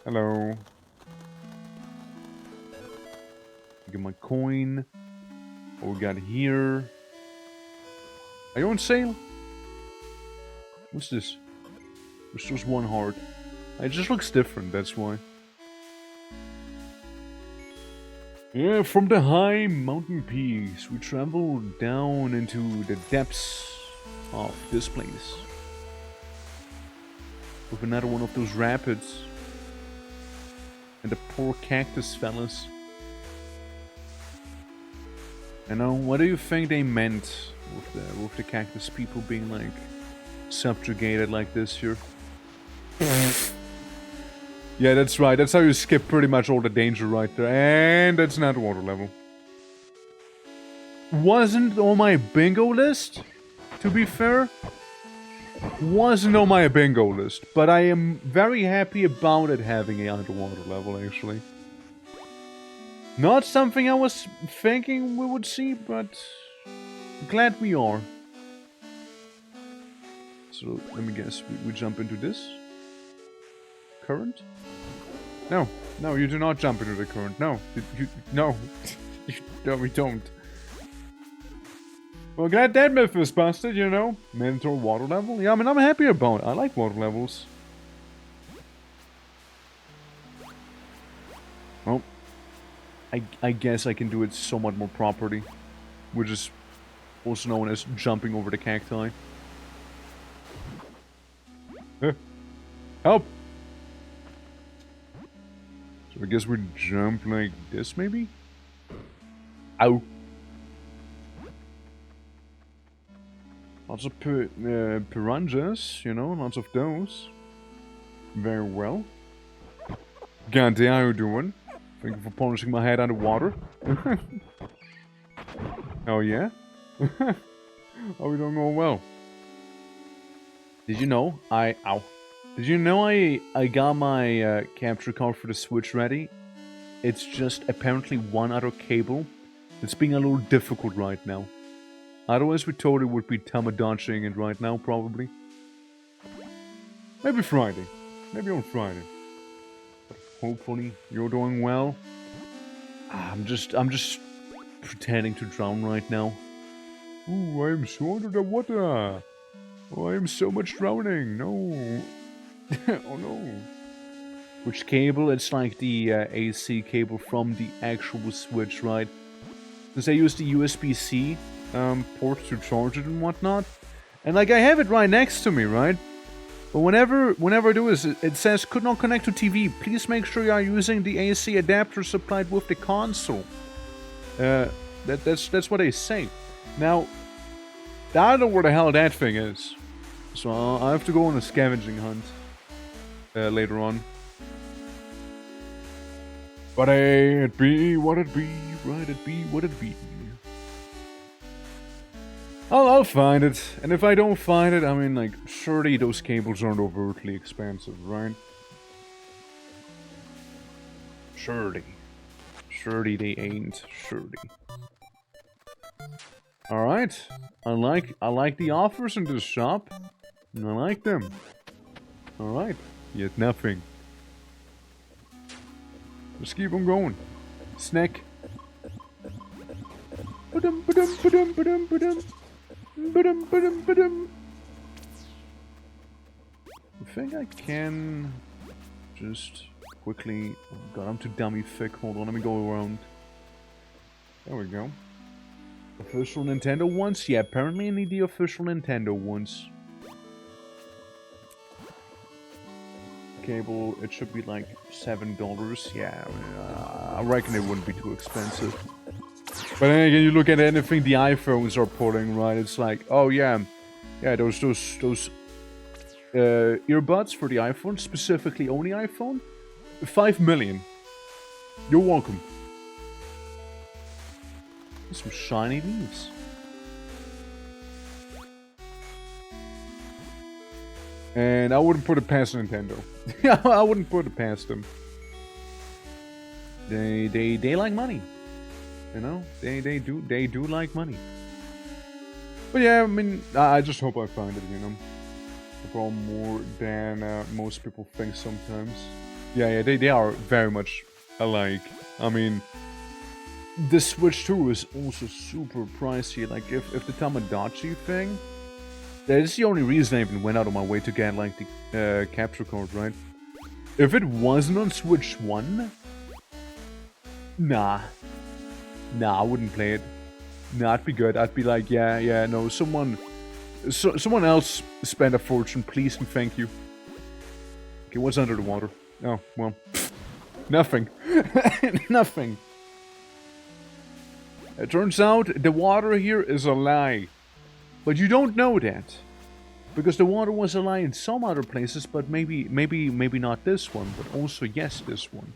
Hello. Get my coin. What we got here? Are you on sale? What's this? There's just one heart. It just looks different, that's why. Yeah, from the high mountain peaks, we travel down into the depths of this place. With another one of those rapids. And the poor cactus fellas. You know, what do you think they meant with the cactus people being like subjugated like this here? Yeah, that's right. That's how you skip pretty much all the danger right there. And that's not water level. Wasn't on my bingo list, to be fair. Wasn't on my bingo list. But I am very happy about it having an underwater level, actually. Not something I was thinking we would see, but glad we are. So, let me guess. We jump into this? Current? No, you do not jump into the current. No, no. No, we don't. Well, glad that myth was busted, you know. Mandatory water level. Yeah, I mean, I'm happy about it. I like water levels. Well, I guess I can do it somewhat more properly. Which is also known as jumping over the cacti. Help! So I guess we jump like this, maybe? Ow. Lots of piranhas, you know, lots of those. Very well. Gandhi, how you doing? Thank you for polishing my head underwater. Oh yeah? Are we doing all well? Did you know Did you know I got my capture card for the Switch ready? It's just apparently one other cable. It's being a little difficult right now. Otherwise we totally would be Tamadaching it right now, probably. Maybe Friday. Maybe on Friday. But hopefully you're doing well. I'm just pretending to drown right now. Ooh, I am so under the water. Oh, I am so much drowning. No. Oh no. Which cable? It's like the AC cable from the actual Switch, right? Because I use the USB-C port to charge it and whatnot. And like I have it right next to me, right? But whenever I do this, it says could not connect to TV. Please make sure you are using the AC adapter supplied with the console. That's what they say. Now, I don't know where the hell that thing is. So I have to go on a scavenging hunt later on. But it be what it be, right? It be what it be. I'll find it, and if I don't find it, I mean, like, surely those cables aren't overtly expensive, right? Surely they ain't. Surely. All right, I like the offers in this shop, and I like them. All right, yet nothing. Let's keep on going. Snack. Ba-dum, ba-dum, ba-dum, ba-dum, ba-dum. Ba-dum, ba-dum, ba-dum. I think I can just quickly... Oh god, I'm too dummy thick. Hold on, let me go around. There we go. Official Nintendo ones? Yeah, apparently I need the official Nintendo ones. Cable, it should be like $7. Yeah, I reckon it wouldn't be too expensive. But then again, you look at anything the iPhones are pulling, right? It's like, oh yeah, those earbuds for the iPhone, specifically only iPhone, 5 million. You're welcome. Some shiny leaves. And I wouldn't put it past Nintendo. I wouldn't put it past them. They like money. You know? They do like money. But yeah, I mean, I just hope I find it, you know? Probably more than most people think sometimes. Yeah, they are very much alike. I mean, the Switch 2 is also super pricey. Like, if the Tamagotchi thing, that is the only reason I even went out of my way to get, like, the capture card, right? If it wasn't on Switch 1, nah, I wouldn't play it. Nah, I'd be good. I'd be like, yeah, no, someone else spend a fortune, please and thank you. Okay, what's under the water? Oh, well, nothing. Nothing. It turns out the water here is a lie. But you don't know that. Because the water was a lie in some other places, but maybe not this one, but also yes, this one.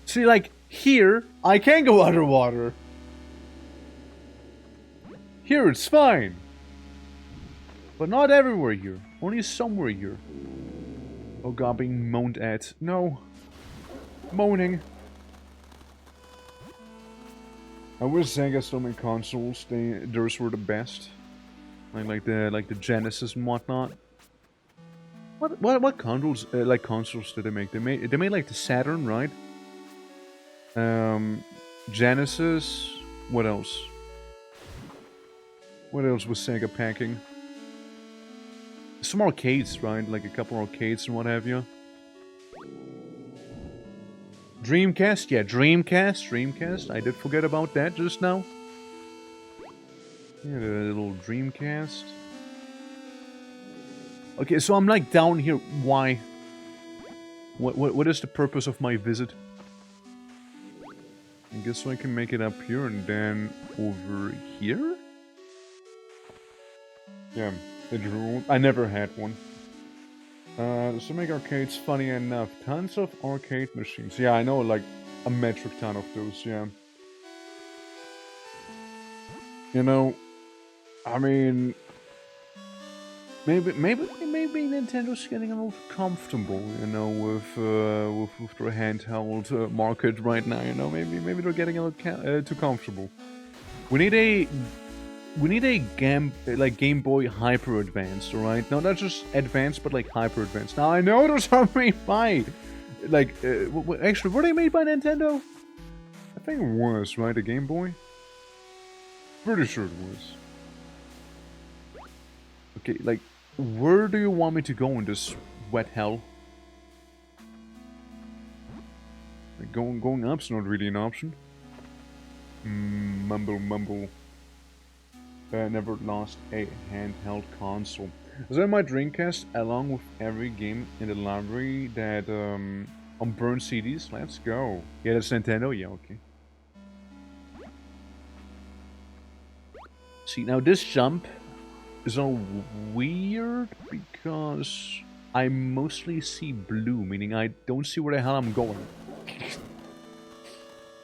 See, like, here, I can go underwater. Here, it's fine. But not everywhere here. Only somewhere here. Oh god, being moaned at. No. Moaning. I wish Sega still made consoles. Theirs were the best. Like the Genesis and whatnot. What consoles consoles did they make? They made like the Saturn, right? Genesis. What else? What else was Sega packing? Some arcades, right? Like a couple arcades and what have you. Dreamcast? Yeah, Dreamcast. I did forget about that just now. Yeah, the little Dreamcast. Okay, so I'm like down here. Why? What is the purpose of my visit? I guess so I can make it up here and then over here? Yeah, I never had one. So make arcades funny enough. Tons of arcade machines. Yeah, I know, like a metric ton of those, yeah. You know, I mean, maybe Nintendo's getting a little comfortable, you know, with their handheld market right now. You know, maybe they're getting a little too comfortable. We need a Game Boy Hyper Advanced, alright? No, not just advanced, but like Hyper Advanced. Now I know those are made by, like, actually, were they made by Nintendo? I think it was, right? A Game Boy. Pretty sure it was. Okay, like, where do you want me to go in this wet hell? Like, going up's not really an option. Mumble. Never lost a handheld console. Is that my Dreamcast along with every game in the library that on burned CDs? Let's go. Yeah, that's Nintendo. Yeah, okay. See, now this jump is all weird because I mostly see blue, meaning I don't see where the hell I'm going.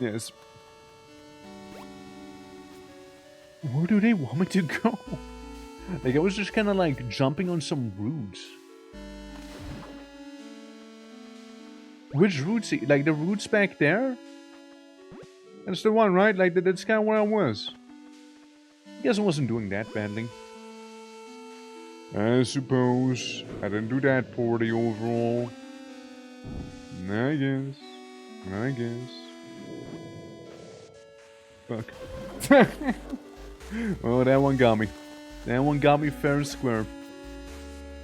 Yes. Where do they want me to go? Like, I was just kind of like jumping on some roots. Which roots? Like the roots back there? That's the one, right? Like, that's kind of where I was. I guess I wasn't doing that badly. I suppose. I didn't do that poorly overall. I guess. Fuck. Oh, that one got me. That one got me fair and square.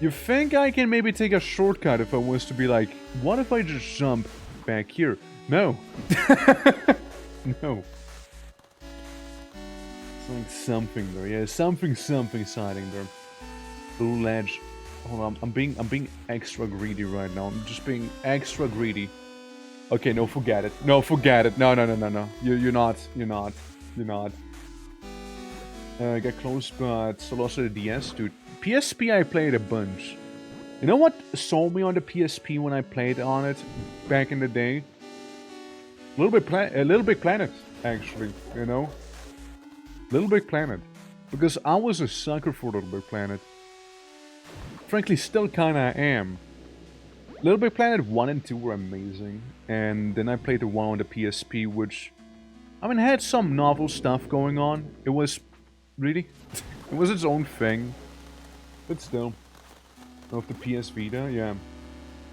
You think I can maybe take a shortcut if I was to be like, what if I just jump back here? No. No. It's like something there. Yeah, something siding there. Little ledge. Hold on, I'm being extra greedy right now. I'm just being extra greedy. Okay, no, forget it. No, forget it. No, no, no, no, no. You're not. You're not. You're not. Got close, but still also the DS, dude. PSP I played a bunch. You know what sold me on the PSP when I played on it back in the day? Little Big Planet, actually. You know, Little Big Planet, because I was a sucker for Little Big Planet. Frankly, still kinda am. Little Big Planet 1 and 2 were amazing, and then I played the one on the PSP, which, I mean, had some novel stuff going on. It was, really, it was its own thing, but still. Of the PS Vita, yeah.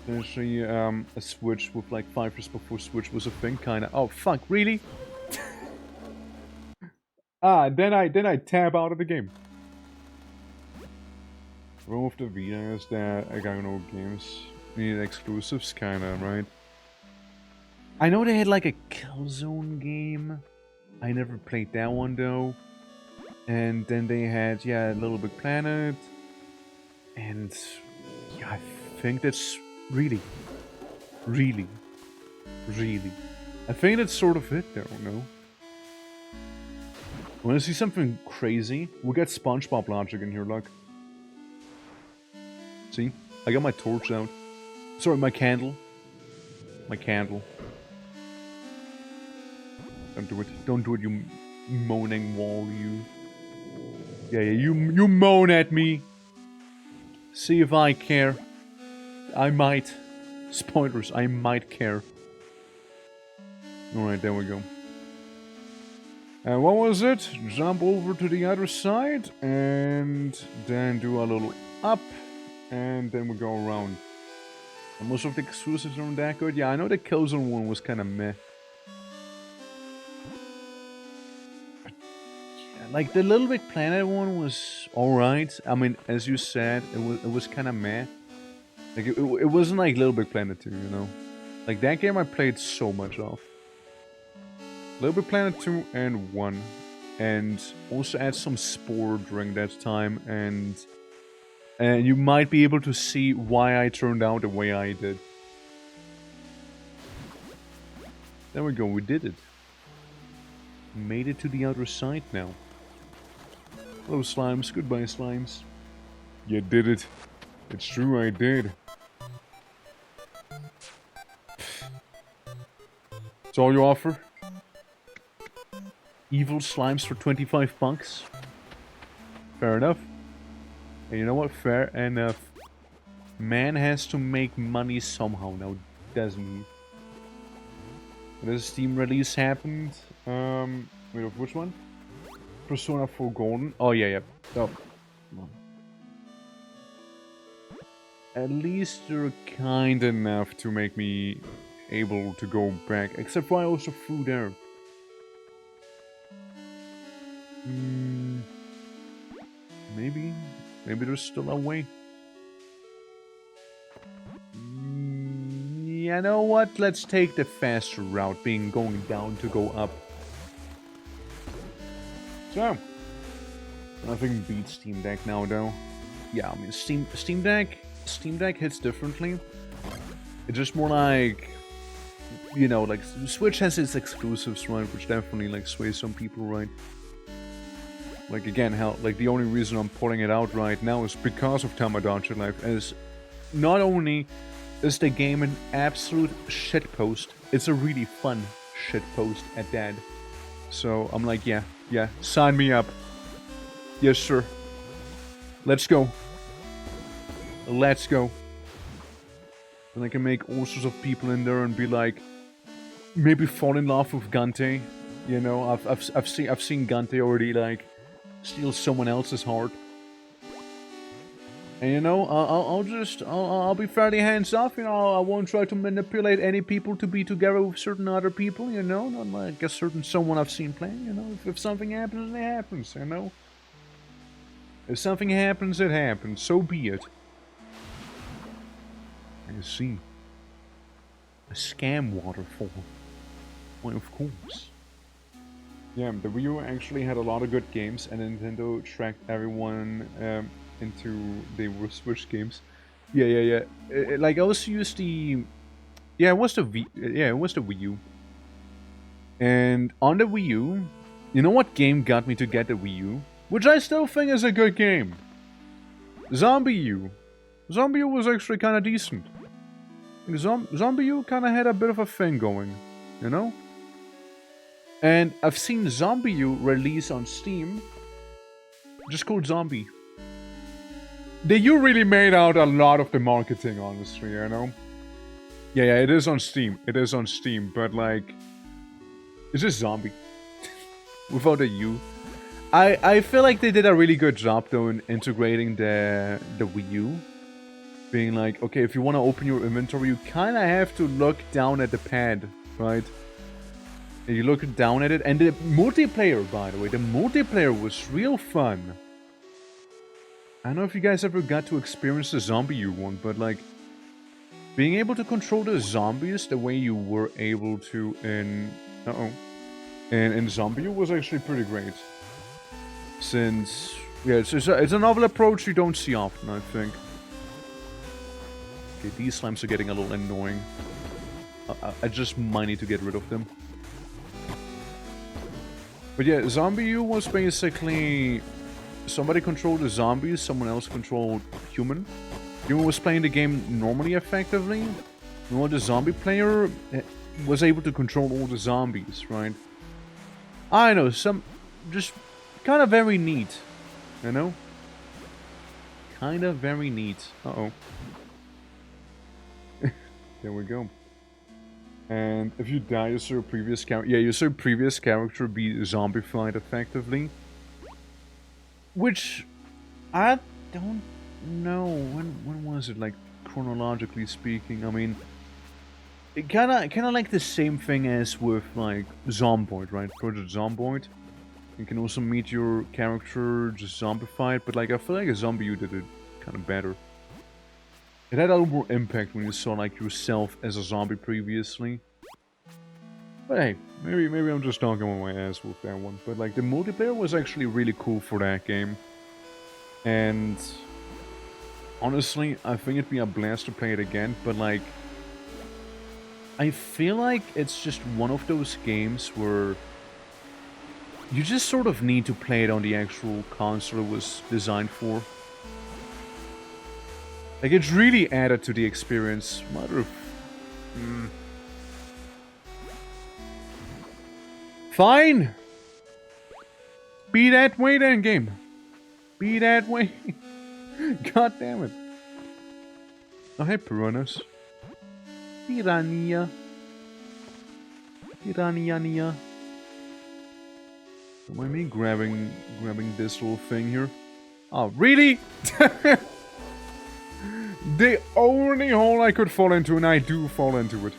There's actually a Switch with like 5 years before Switch was a thing, kinda. Oh fuck, really? Then I tab out of the game. One with the Vita is that I got no games. Need exclusives, kinda, right? I know they had like a Killzone game. I never played that one though. And then they had, yeah, Little Big Planet. And yeah, I think that's really. I think that's sort of it though, no? Wanna see something crazy? We'll get SpongeBob logic in here, look. See? I got my torch out. Sorry, my candle. My candle. Don't do it. Don't do it, you moaning wall, you. Yeah, you moan at me. See if I care. I might. Spoilers, I might care. Alright, there we go. And what was it? Jump over to the other side, and then do a little up, and then we go around. And most of the exclusives aren't that good. Yeah, I know the Killzone one was kind of meh. But, yeah, like the Little Big Planet one was alright. I mean, as you said, it was kind of meh. Like it wasn't like Little Big Planet 2, you know. Like that game I played so much of. Little Big Planet 2 and 1. And also add some Spore during that time, and you might be able to see why I turned out the way I did. There we go, we did it. Made it to the other side now. Hello slimes, goodbye slimes. You did it. It's true, I did. That's all you offer? Evil slimes for 25 bucks? Fair enough. And you know what? Fair enough. Man has to make money somehow now, doesn't he? The Steam release happened. Wait, which one? Persona 4 Golden. Oh, yeah. Oh. At least you're kind enough to make me able to go back. Except for I also flew there. Maybe there's still a way. You know what? Let's take the faster route, being going down to go up. So, nothing beats Steam Deck now, though. Yeah, I mean, Steam Deck hits differently. It's just more like, you know, like Switch has its exclusives, right? Which definitely like sways some people, right? Like again, hell, like the only reason I'm pulling it out right now is because of Tamagotchi Life. As not only is the game an absolute shitpost, it's a really fun shitpost at that. So I'm like, yeah, sign me up. Yes, sir. Let's go. Let's go. And I can make all sorts of people in there and be like, maybe fall in love with Gante. You know, I've seen Gante already like steal someone else's heart. And you know, I'll be fairly hands off. You know, I won't try to manipulate any people to be together with certain other people. You know, not like a certain someone I've seen playing. You know, if something happens, it happens. You know, if something happens, it happens. So be it. I see. A scam waterfall. Well, of course. Yeah, the Wii U actually had a lot of good games, and Nintendo tracked everyone into the Switch games. Yeah. Like I also used the Yeah, it was the Wii U. And on the Wii U, you know what game got me to get the Wii U? Which I still think is a good game. Zombie U. Zombie U was actually kind of decent. Zombie U kind of had a bit of a thing going, you know? And I've seen Zombie U release on Steam, just called Zombie. The U really made out a lot of the marketing, honestly, you know? Yeah, it is on Steam. It is on Steam, but like... It's just Zombie. Without a U. I feel like they did a really good job, though, in integrating the Wii U. Being like, okay, if you want to open your inventory, you kind of have to look down at the pad, right? And you look down at it, and the multiplayer, by the way, the multiplayer was real fun. I don't know if you guys ever got to experience the Zombie U one, but like, being able to control the zombies the way you were able to in... And in Zombie U was actually pretty great. Since... Yeah, it's a novel approach you don't see often, I think. Okay, these slimes are getting a little annoying. I just might need to get rid of them. But yeah, Zombie U was basically... Somebody controlled the zombies, someone else controlled human. Human was playing the game normally effectively. While the zombie player was able to control all the zombies, right? I know, just kind of very neat, you know? Kind of very neat. Uh-oh. There we go. And if you die, you saw your previous character... Yeah, you saw your previous character be zombified effectively. Which, I don't know, when was it, like, chronologically speaking? I mean, it kinda like the same thing as with, like, Zomboid, right? Project Zomboid. You can also meet your character just zombified, but, like, I feel like a Zombie U did it kind of better. It had a little more impact when you saw, like, yourself as a zombie previously. But hey, maybe I'm just talking on my ass with that one. But like, the multiplayer was actually really cool for that game. And honestly, I think it'd be a blast to play it again. But like, I feel like it's just one of those games where you just sort of need to play it on the actual console it was designed for. Like, it's really added to the experience. Mother of... Fine! Be that way then, game. Be that way. God damn it. Oh, hey, piranhas. Piranha. Piranha. Don't mind me grabbing this little thing here. Oh, really? The only hole I could fall into, and I do fall into it.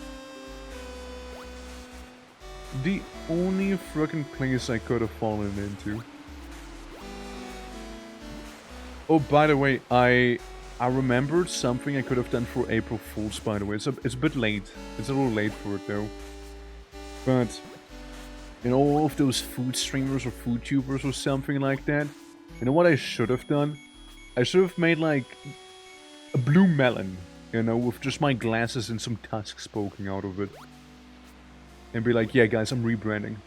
The only frickin' place I could have fallen into. Oh, by the way, I remembered something I could have done for April Fool's, by the way. It's a bit late. It's a little late for it, though. But, you know, all of those food streamers or food tubers or something like that, you know what I should have done? I should have made, like, a blue melon, you know, with just my glasses and some tusks poking out of it. And be like, yeah guys, I'm rebranding.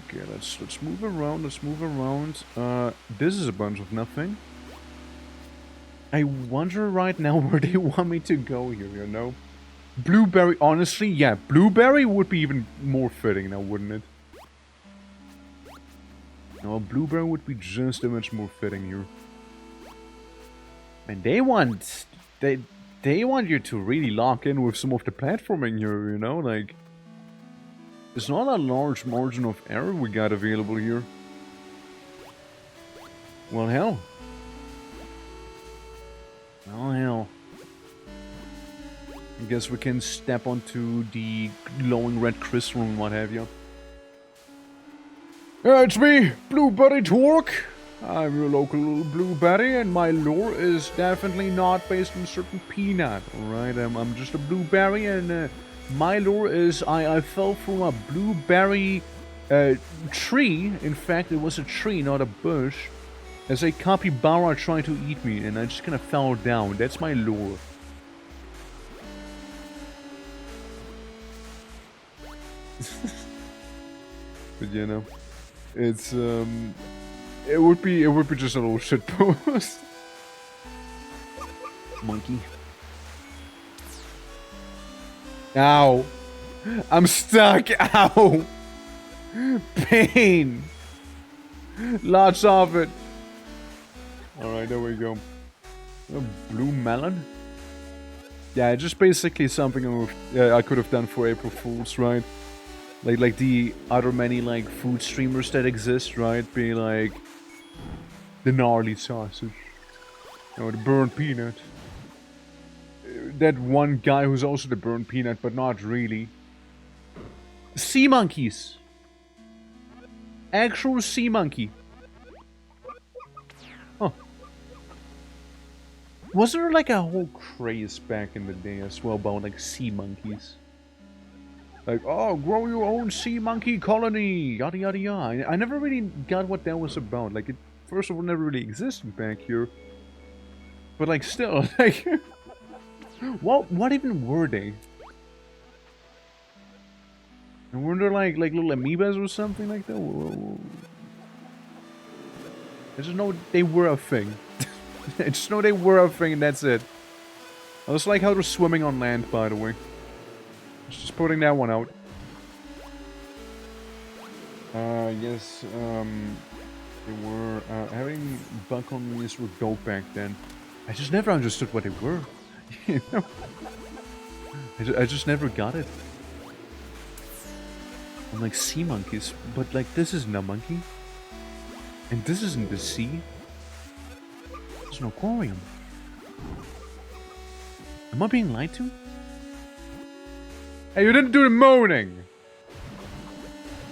Okay, let's move around, this is a bunch of nothing. I wonder right now where they want me to go here, you know? Blueberry, honestly, yeah, blueberry would be even more fitting now, wouldn't it? No, blueberry would be just a much more fitting here. And they want you to really lock in with some of the platforming here, you know, like... It's not a large margin of error we got available here. Well, hell. Well, hell. I guess we can step onto the glowing red crystal and what have you. It's me, Blueberry Twerk. I'm your local blueberry, and my lore is definitely not based on a certain peanut, alright? I'm just a blueberry, and my lore is I fell from a blueberry tree. In fact, it was a tree, not a bush. There's a capybara trying to eat me, and I just kind of fell down. That's my lore. But you know, it's it would be just a little shit post. Monkey. Ow! I'm stuck. Ow! Pain. Lots of it. Alright, there we go. A blue melon? Yeah, just basically something I could have done for April Fools, right? Like the other many like food streamers that exist, right? Be like the gnarly sausage. Or the burnt peanut. That one guy who's also the burnt peanut, but not really. Sea monkeys! Actual sea monkey. Huh. Wasn't there like a whole craze back in the day as well about like sea monkeys? Like, oh, grow your own sea monkey colony, yada yada yada. I never really got what that was about. Like, it first of all never really existed back here. But like, still, like, what even were they? And weren't there like little amoebas or something like that? Whoa. I just know they were a thing. I just know they were a thing and that's it. I just like how they're swimming on land, by the way. Just putting that one out. Yes, they were, having buccaneers were dope back then. I just never understood what they were. You know? I just never got it. I'm like, sea monkeys, but like, this isn't a monkey. And this isn't the sea. There's an aquarium. Am I being lied to? Hey, you didn't do the moaning!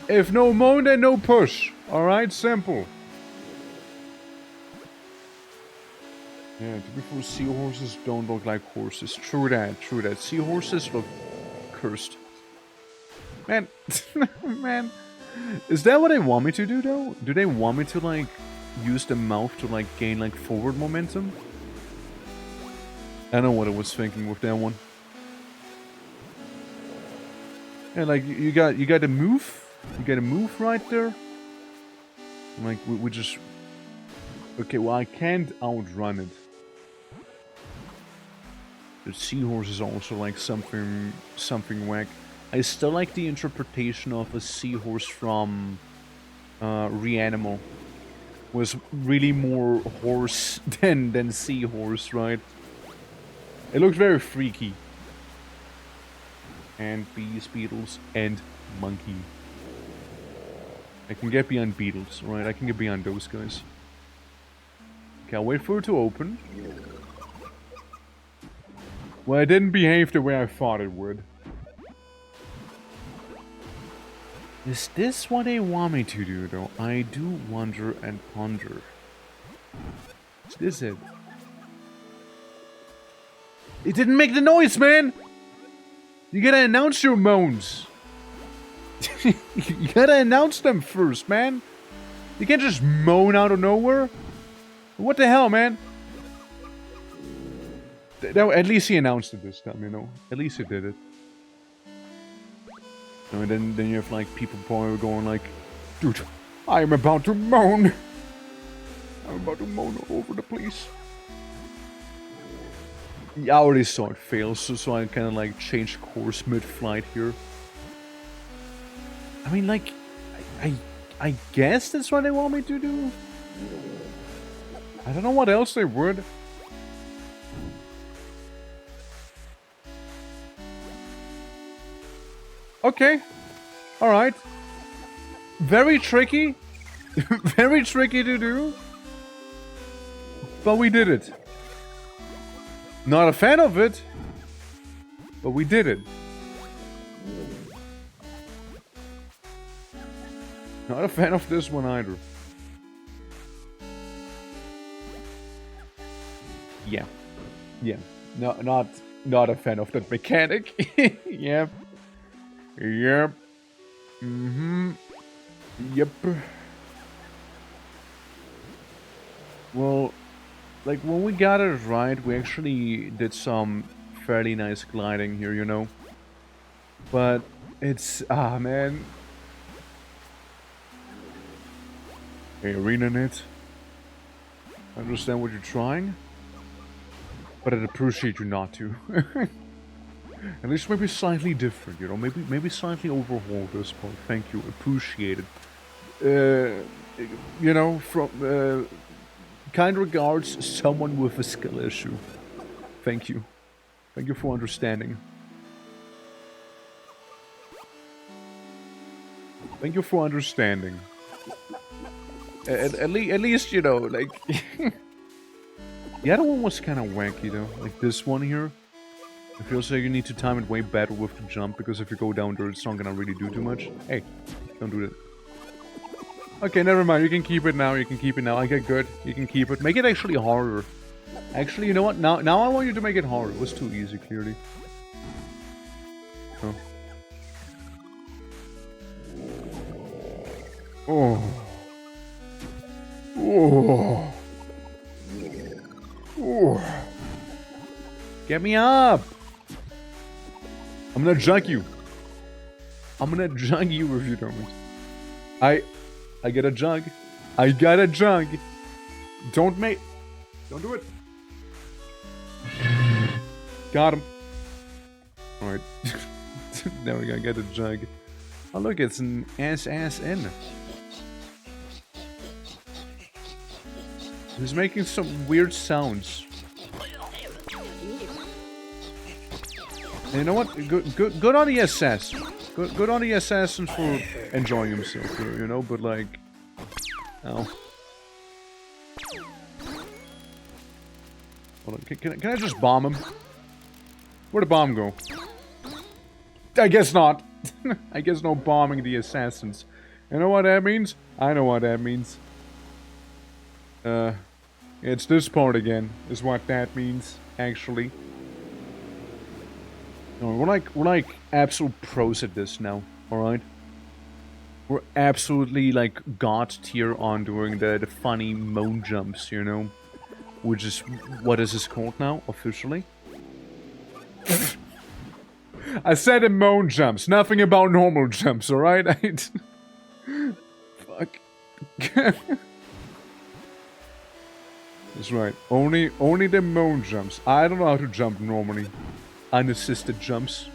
If no moan, then no push. Alright, simple. Yeah, to be fair, seahorses don't look like horses. True that, true that. Seahorses look cursed. Man, man. Is that what they want me to do, though? Do they want me to, like, use the mouth to, like, gain, like, forward momentum? I don't know what I was thinking with that one. Yeah, like, you got to move. You got to move right there. Like, we just... Okay, well, I can't outrun it. The seahorse is also, like, something whack. I still like the interpretation of a seahorse from Reanimal. Was really more horse than seahorse, right? It looked very freaky. And bees, beetles, and monkey. I can get beyond beetles, right? I can get beyond those guys. Okay, I'll wait for it to open. Well, it didn't behave the way I thought it would. Is this what they want me to do, though? I do wonder and ponder. Is this it? It didn't make the noise, man! You gotta announce your moans. You gotta announce them first, man. You can't just moan out of nowhere. What the hell, man? At least he announced it this time, you know. At least he did it. And then you have like people probably going like, dude, I am about to moan. I'm about to moan all over the place. Yeah, I already saw it fail, so I kind of like changed course mid-flight here. I mean, like, I guess that's what they want me to do. I don't know what else they would. Okay. Alright. Very tricky. Very tricky to do. But we did it. Not a fan of it. But we did it. Not a fan of this one either. Yeah. Yeah. No, not a fan of that mechanic. Yep. Yep. Mm-hmm. Yep. Well, like, when we got it right, we actually did some fairly nice gliding here, you know? But it's... ah, man. Hey, Arena Net. I understand what you're trying, but I'd appreciate you not to. At least maybe slightly different, you know? Maybe slightly overhaul this part. Thank you. Appreciate it. You know, from... kind regards, someone with a skill issue. Thank you. Thank you for understanding. Thank you for understanding. At least, you know, like... The other one was kind of wacky, though. Like this one here. It feels like you need to time it way better with the jump, because if you go down there, it's not gonna really do too much. Hey, don't do that. Okay, never mind. You can keep it now. You can keep it now. Okay, good. You can keep it. Make it actually harder. Actually, you know what? Now I want you to make it harder. It was too easy, clearly. Oh. Oh. Oh. Oh. Get me up! I'm gonna jug you. I'm gonna jug you if you don't. I get a jug. I got a jug. Don't do it. Got him. Alright. Now we gotta get a jug. Oh look, it's an SSN. He's making some weird sounds. And you know what? Good on the SS. Good on the assassin for enjoying himself here, you know, but like... Ow. Hold on, can I just bomb him? Where'd the bomb go? I guess not. I guess no bombing the assassins. You know what that means? I know what that means. It's this part again, is what that means, actually. No, we're like absolute pros at this now, alright? We're absolutely like god tier on doing the funny moan jumps, you know? Which is, what is this called now, officially? I said the moan jumps, nothing about normal jumps, alright? Fuck. That's right, only the moan jumps. I don't know how to jump normally. Unassisted jumps.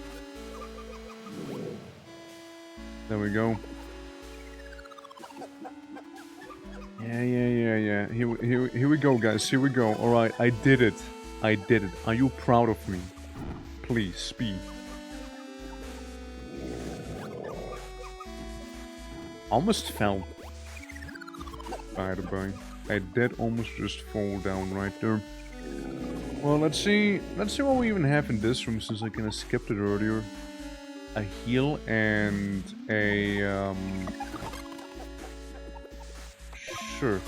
There we go. Yeah. Here we go, guys. Here we go. Alright, I did it. I did it. Are you proud of me? Please, speed. Almost fell. By the way. I did almost just fall down right there. Well, let's see what we even have in this room, since I kind of skipped it earlier. A heal and a, Sure.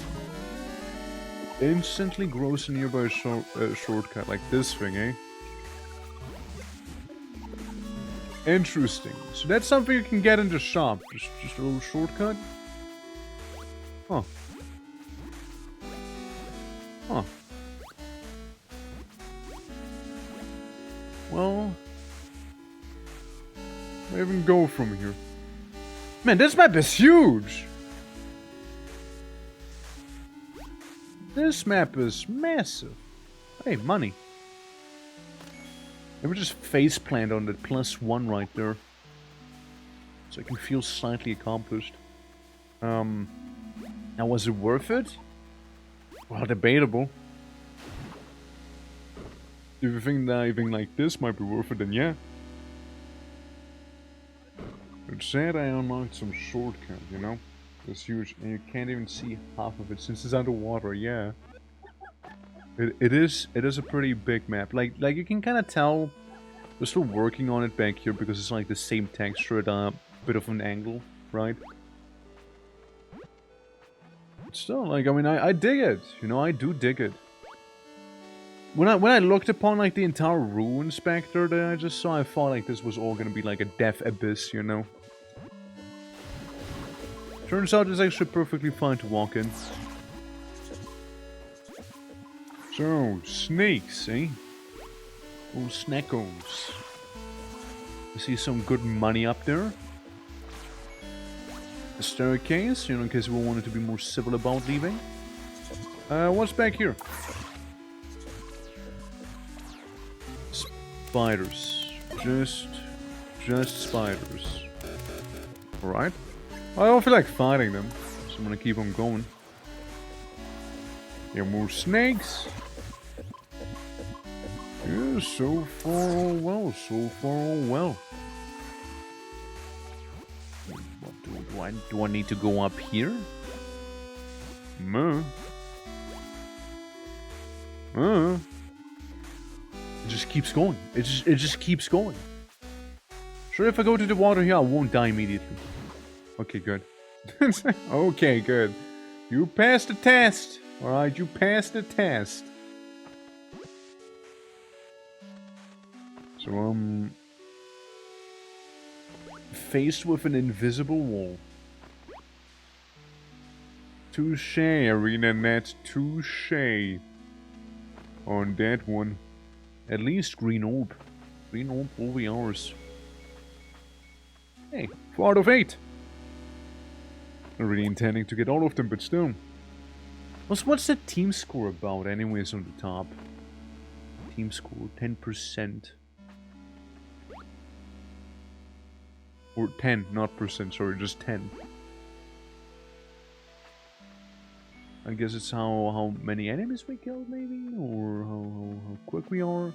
Instantly grows a nearby shortcut, like this thing, eh? Interesting. So that's something you can get in the shop. Just a little shortcut? Huh. Huh. Well, where even go from here? Man, this map is huge! This map is massive. Hey, money. Let me just faceplant on that +1 right there. So I can feel slightly accomplished. Now was it worth it? Well, debatable. If you think diving like this might be worth it, then yeah. It said I unlocked some shortcut, you know? It's huge, and you can't even see half of it since it's underwater, yeah. It is a pretty big map. Like you can kind of tell we're still working on it back here because it's like the same texture at a bit of an angle, right? But still, like, I mean, I dig it, you know, I do dig it. When I looked upon like the entire ruin spectre that I just saw, I thought like this was all gonna be like a death abyss, you know. Turns out it's actually perfectly fine to walk in. So, snakes, eh? Oh, snackos. I see some good money up there. The staircase, you know, in case we wanted to be more civil about leaving. What's back here? Spiders. Just spiders. Alright. I don't feel like fighting them, so I'm gonna keep on going. Yeah, more snakes. Yeah, so far all well, so far all well. What do I need to go up here? It just keeps going. It just keeps going. Sure, if I go to the water here, I won't die immediately. Okay, good. Okay, good. You passed the test. Alright, you passed the test. So, faced with an invisible wall. Touche, Arena Net. Touche. On that one. At least green orb. Green orb will be ours. Hey, 4 out of 8. Not really intending to get all of them, but still. What's the team score about anyways on the top? Team score, 10%. Or 10, not percent, sorry, just 10. I guess it's how many enemies we killed, maybe? Or how quick we are?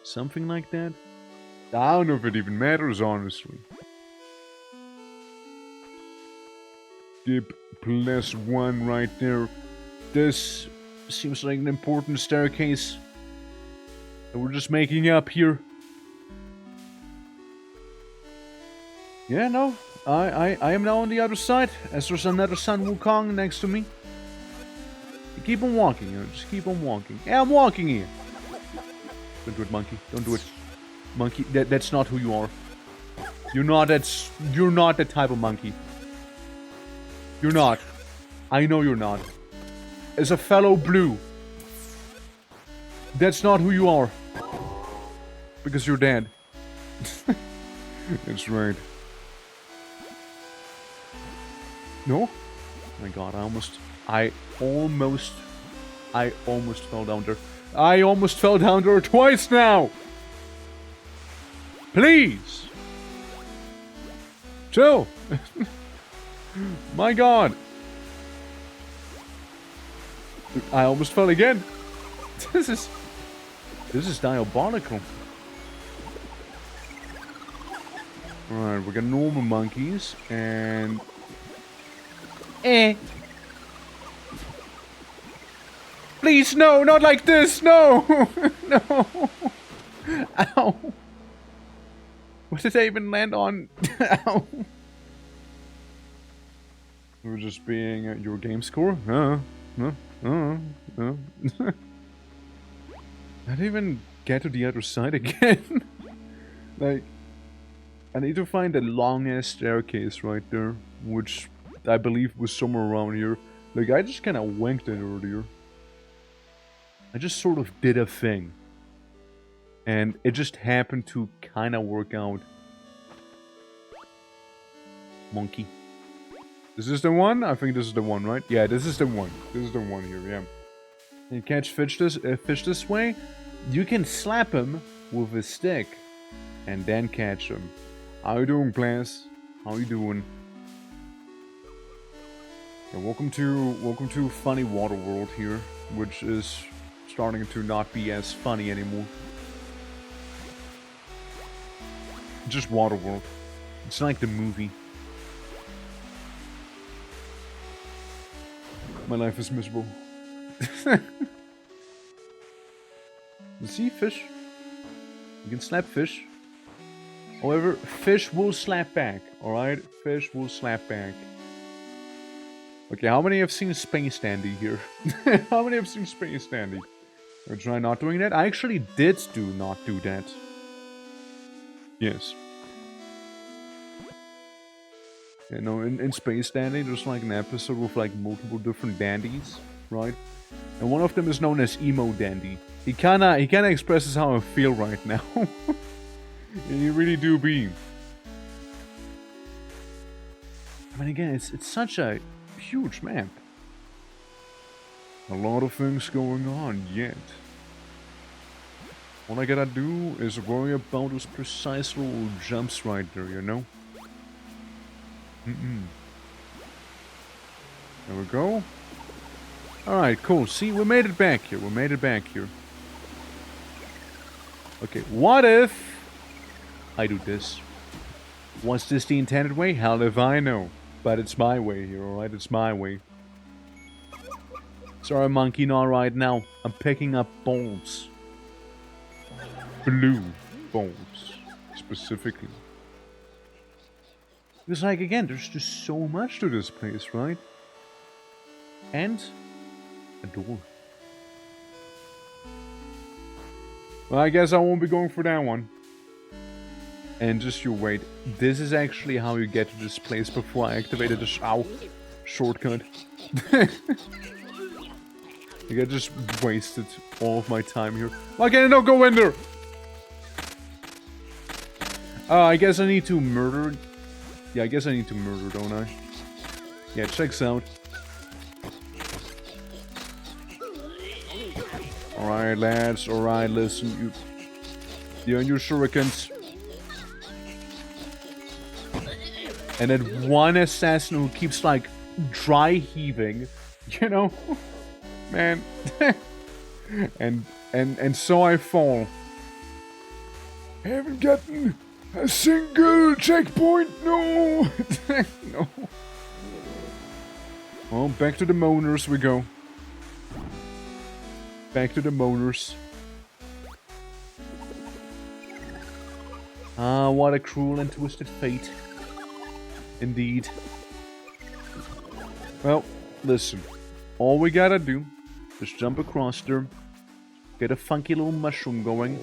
Something like that. I don't know if it even matters, honestly. Dip +1 right there. This seems like an important staircase that we're just making up here. Yeah, no, I am now on the other side, as there's another Sun Wukong next to me. You keep on walking, you know, just keep on walking. Yeah, I'm walking here. Don't do it, monkey. Don't do it. Monkey, that's not who you are. You're not that type of monkey. You're not. I know you're not. As a fellow blue, that's not who you are. Because you're dead. That's right. No? Oh my god, I almost fell down there. I almost fell down there twice now! Please! Chill! My god! I almost fell again! This is diabolical. Alright, we got normal monkeys, and... Please, no, not like this, no! No! Ow! What did I even land on? Ow! We're just being your game score? Not even get to the other side again. Like, I need to find the longest staircase right there, which I believe was somewhere around here. Like, I just kind of winked it earlier. I just sort of did a thing. And it just happened to kind of work out. Monkey. Is this the one? I think this is the one, right? Yeah, this is the one. This is the one here, yeah. You catch fish this way. You can slap him with a stick. And then catch him. How you doing, class? How you doing? Yeah, welcome to Funny Water World here, which is starting to not be as funny anymore. Just Water World. It's like the movie. My life is miserable. You see, fish? You can slap fish. However, fish will slap back, alright? Fish will slap back. Okay, how many have seen Space Dandy here? How many have seen Space Dandy? Or try not doing that? I actually did not do that. Yes. You know, in Space Dandy, there's like an episode with like multiple different dandies, right? And one of them is known as Emo Dandy. He kinda expresses how I feel right now. And you really do be. I mean, again, it's such a huge map. A lot of things going on yet. All I gotta do is worry about those precise little jumps right there, you know? There we go. Alright, cool. See, we made it back here. We made it back here. Okay, what if I do this? Was this the intended way? Hell if I know. But it's my way here, alright? It's my way. Sorry, monkey, not right now. I'm picking up balls. Blue balls, specifically. Because, like, again, there's just so much to this place, right? And a door. Well, I guess I won't be going for that one. And just you wait. This is actually how you get to this place before I activated the shortcut. Like, I just wasted all of my time here. Why can't I not go in there? I guess I need to murder. Yeah, I guess I need to murder, don't I? Yeah, checks out. Alright, lads. Alright, listen. You and your shurikens. And then one assassin who keeps, like, dry heaving. You know? Man. and so I fall. I haven't gotten a single checkpoint. No. No. Well, back to the moaners we go. Back to the moaners. Ah, what a cruel and twisted fate. Indeed. Well, listen. All we gotta do is jump across there, get a funky little mushroom going,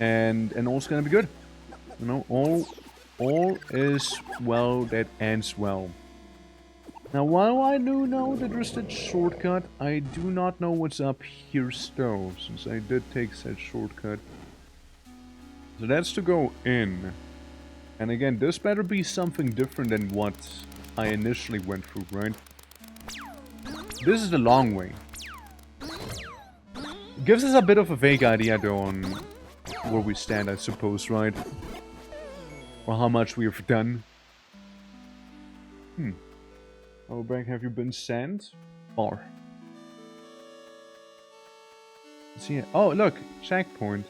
and all's gonna be good. You know, all is well that ends well. Now, while I do know that there's that shortcut, I do not know what's up here still, since I did take that shortcut. So that's to go in. And again, this better be something different than what I initially went through, right? This is the long way. It gives us a bit of a vague idea, though, on where we stand, I suppose, right? Or how much we have done. How back have you been sent? Or? See, oh, look! Checkpoint.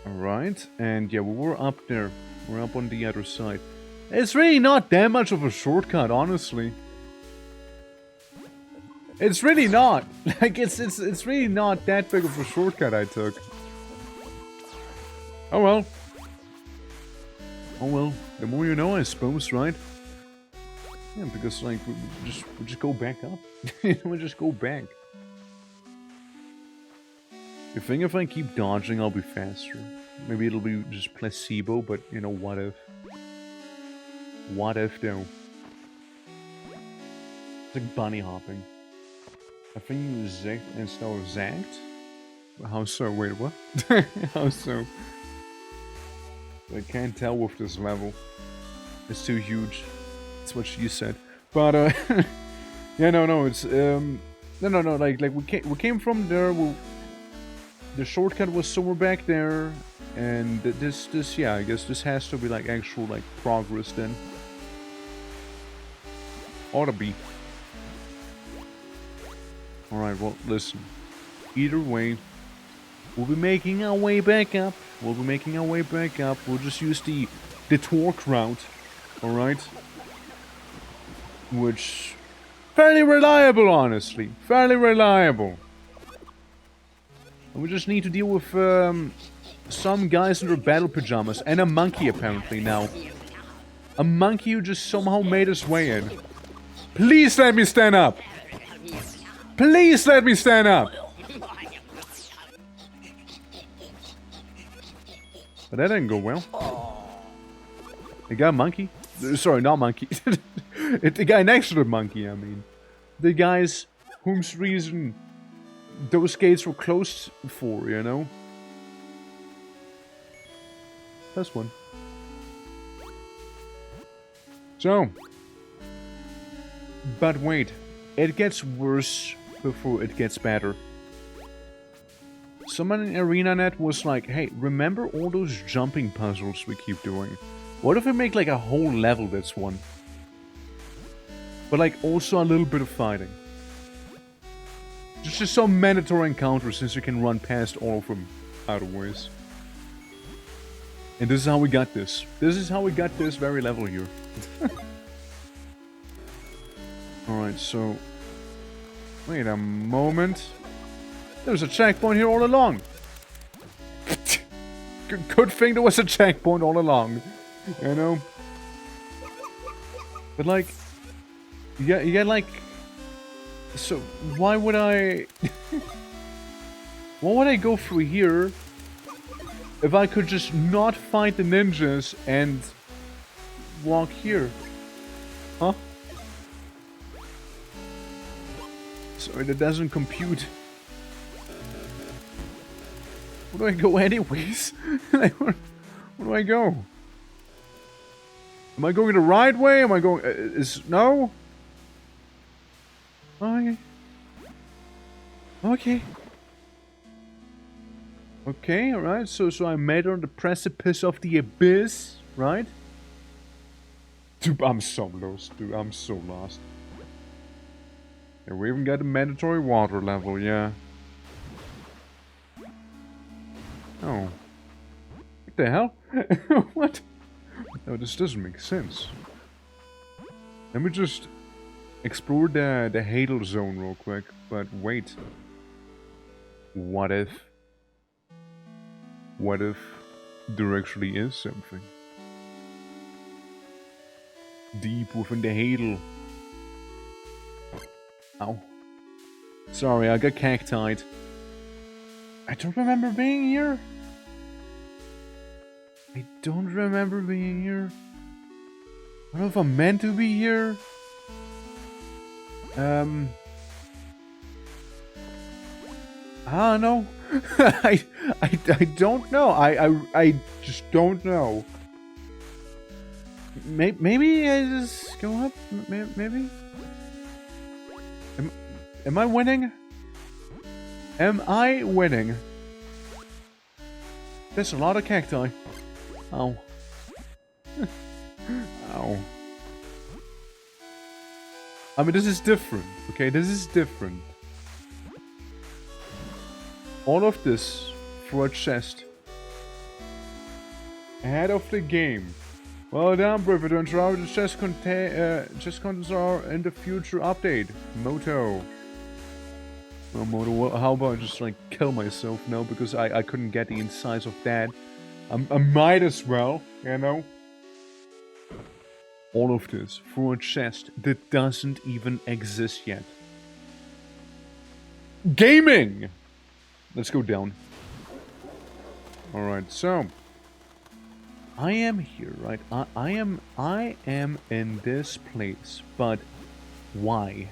Alright, and yeah, we were up there. We're up on the other side. It's really not that much of a shortcut, honestly. It's really not. Like, it's really not that big of a shortcut I took. Oh well. Oh well. The more you know, I suppose, right? Yeah, because like we just go back up. We just go back. You think if I keep dodging, I'll be faster? Maybe it'll be just placebo, but you know, what if? What if though? It's like bunny hopping. I think you zigged instead of zagged? How so? Wait, what? How so? I can't tell with this level. It's too huge. That's what she said. But yeah, no, it's no, like we came from there. The shortcut was somewhere back there, and this yeah, I guess this has to be like actual like progress then. Ought to be. Alright, well, listen. Either way, we'll be making our way back up. We'll just use the torque route. Alright? Which... fairly reliable, honestly. Fairly reliable. And we just need to deal with some guys in their battle pajamas. And a monkey, apparently, now. A monkey who just somehow made his way in. Please let me stand up! Please let me stand up! But that didn't go well. I got a monkey. Sorry, not monkey. The guy next to the monkey, I mean. The guys whom's reason those gates were closed for, you know? That's one. So. But wait. It gets worse before it gets better. Someone in ArenaNet was like, hey, remember all those jumping puzzles we keep doing? What if we make like a whole level this one? But like also a little bit of fighting. Just some mandatory encounters since you can run past all of them otherwise. And this is how we got this. This is how we got this very level here. Alright, so... Wait a moment. There's a checkpoint here all along. Good thing there was a checkpoint all along. You know? But like... You get like... So, why would I... Why would I go through here if I could just not fight the ninjas and walk here? Huh? Sorry, that doesn't compute. Where do I go anyways? Where do I go? Am I going the right way? Am I going... no? Okay. Okay. Okay, alright, so I made it on the precipice of the abyss, right? Dude, I'm so lost, dude, I'm so lost. And we even got a mandatory water level, yeah. Oh. What the hell? What? No, this doesn't make sense. Let me just explore the Hadal zone real quick, but wait. What if? What if there actually is something? Deep within the Hadal. Ow. Sorry, I got cactied. I don't remember being here. I don't remember being here. I don't know if I'm meant to be here. I don't know. I don't know. I just don't know. Maybe I just go up. Maybe. Am I winning? Am I winning? There's a lot of cacti. Ow. Ow. I mean, this is different, okay? This is different. All of this for a chest. Ahead of the game. Well done, Brivet. How the chest contents are in the future update. Moto. Well, Moto, how about I just like kill myself now because I couldn't get the insides of that. I might as well, you know? All of this for a chest that doesn't even exist yet. Gaming! Let's go down. Alright, so... I am here, right? I am in this place, but... Why?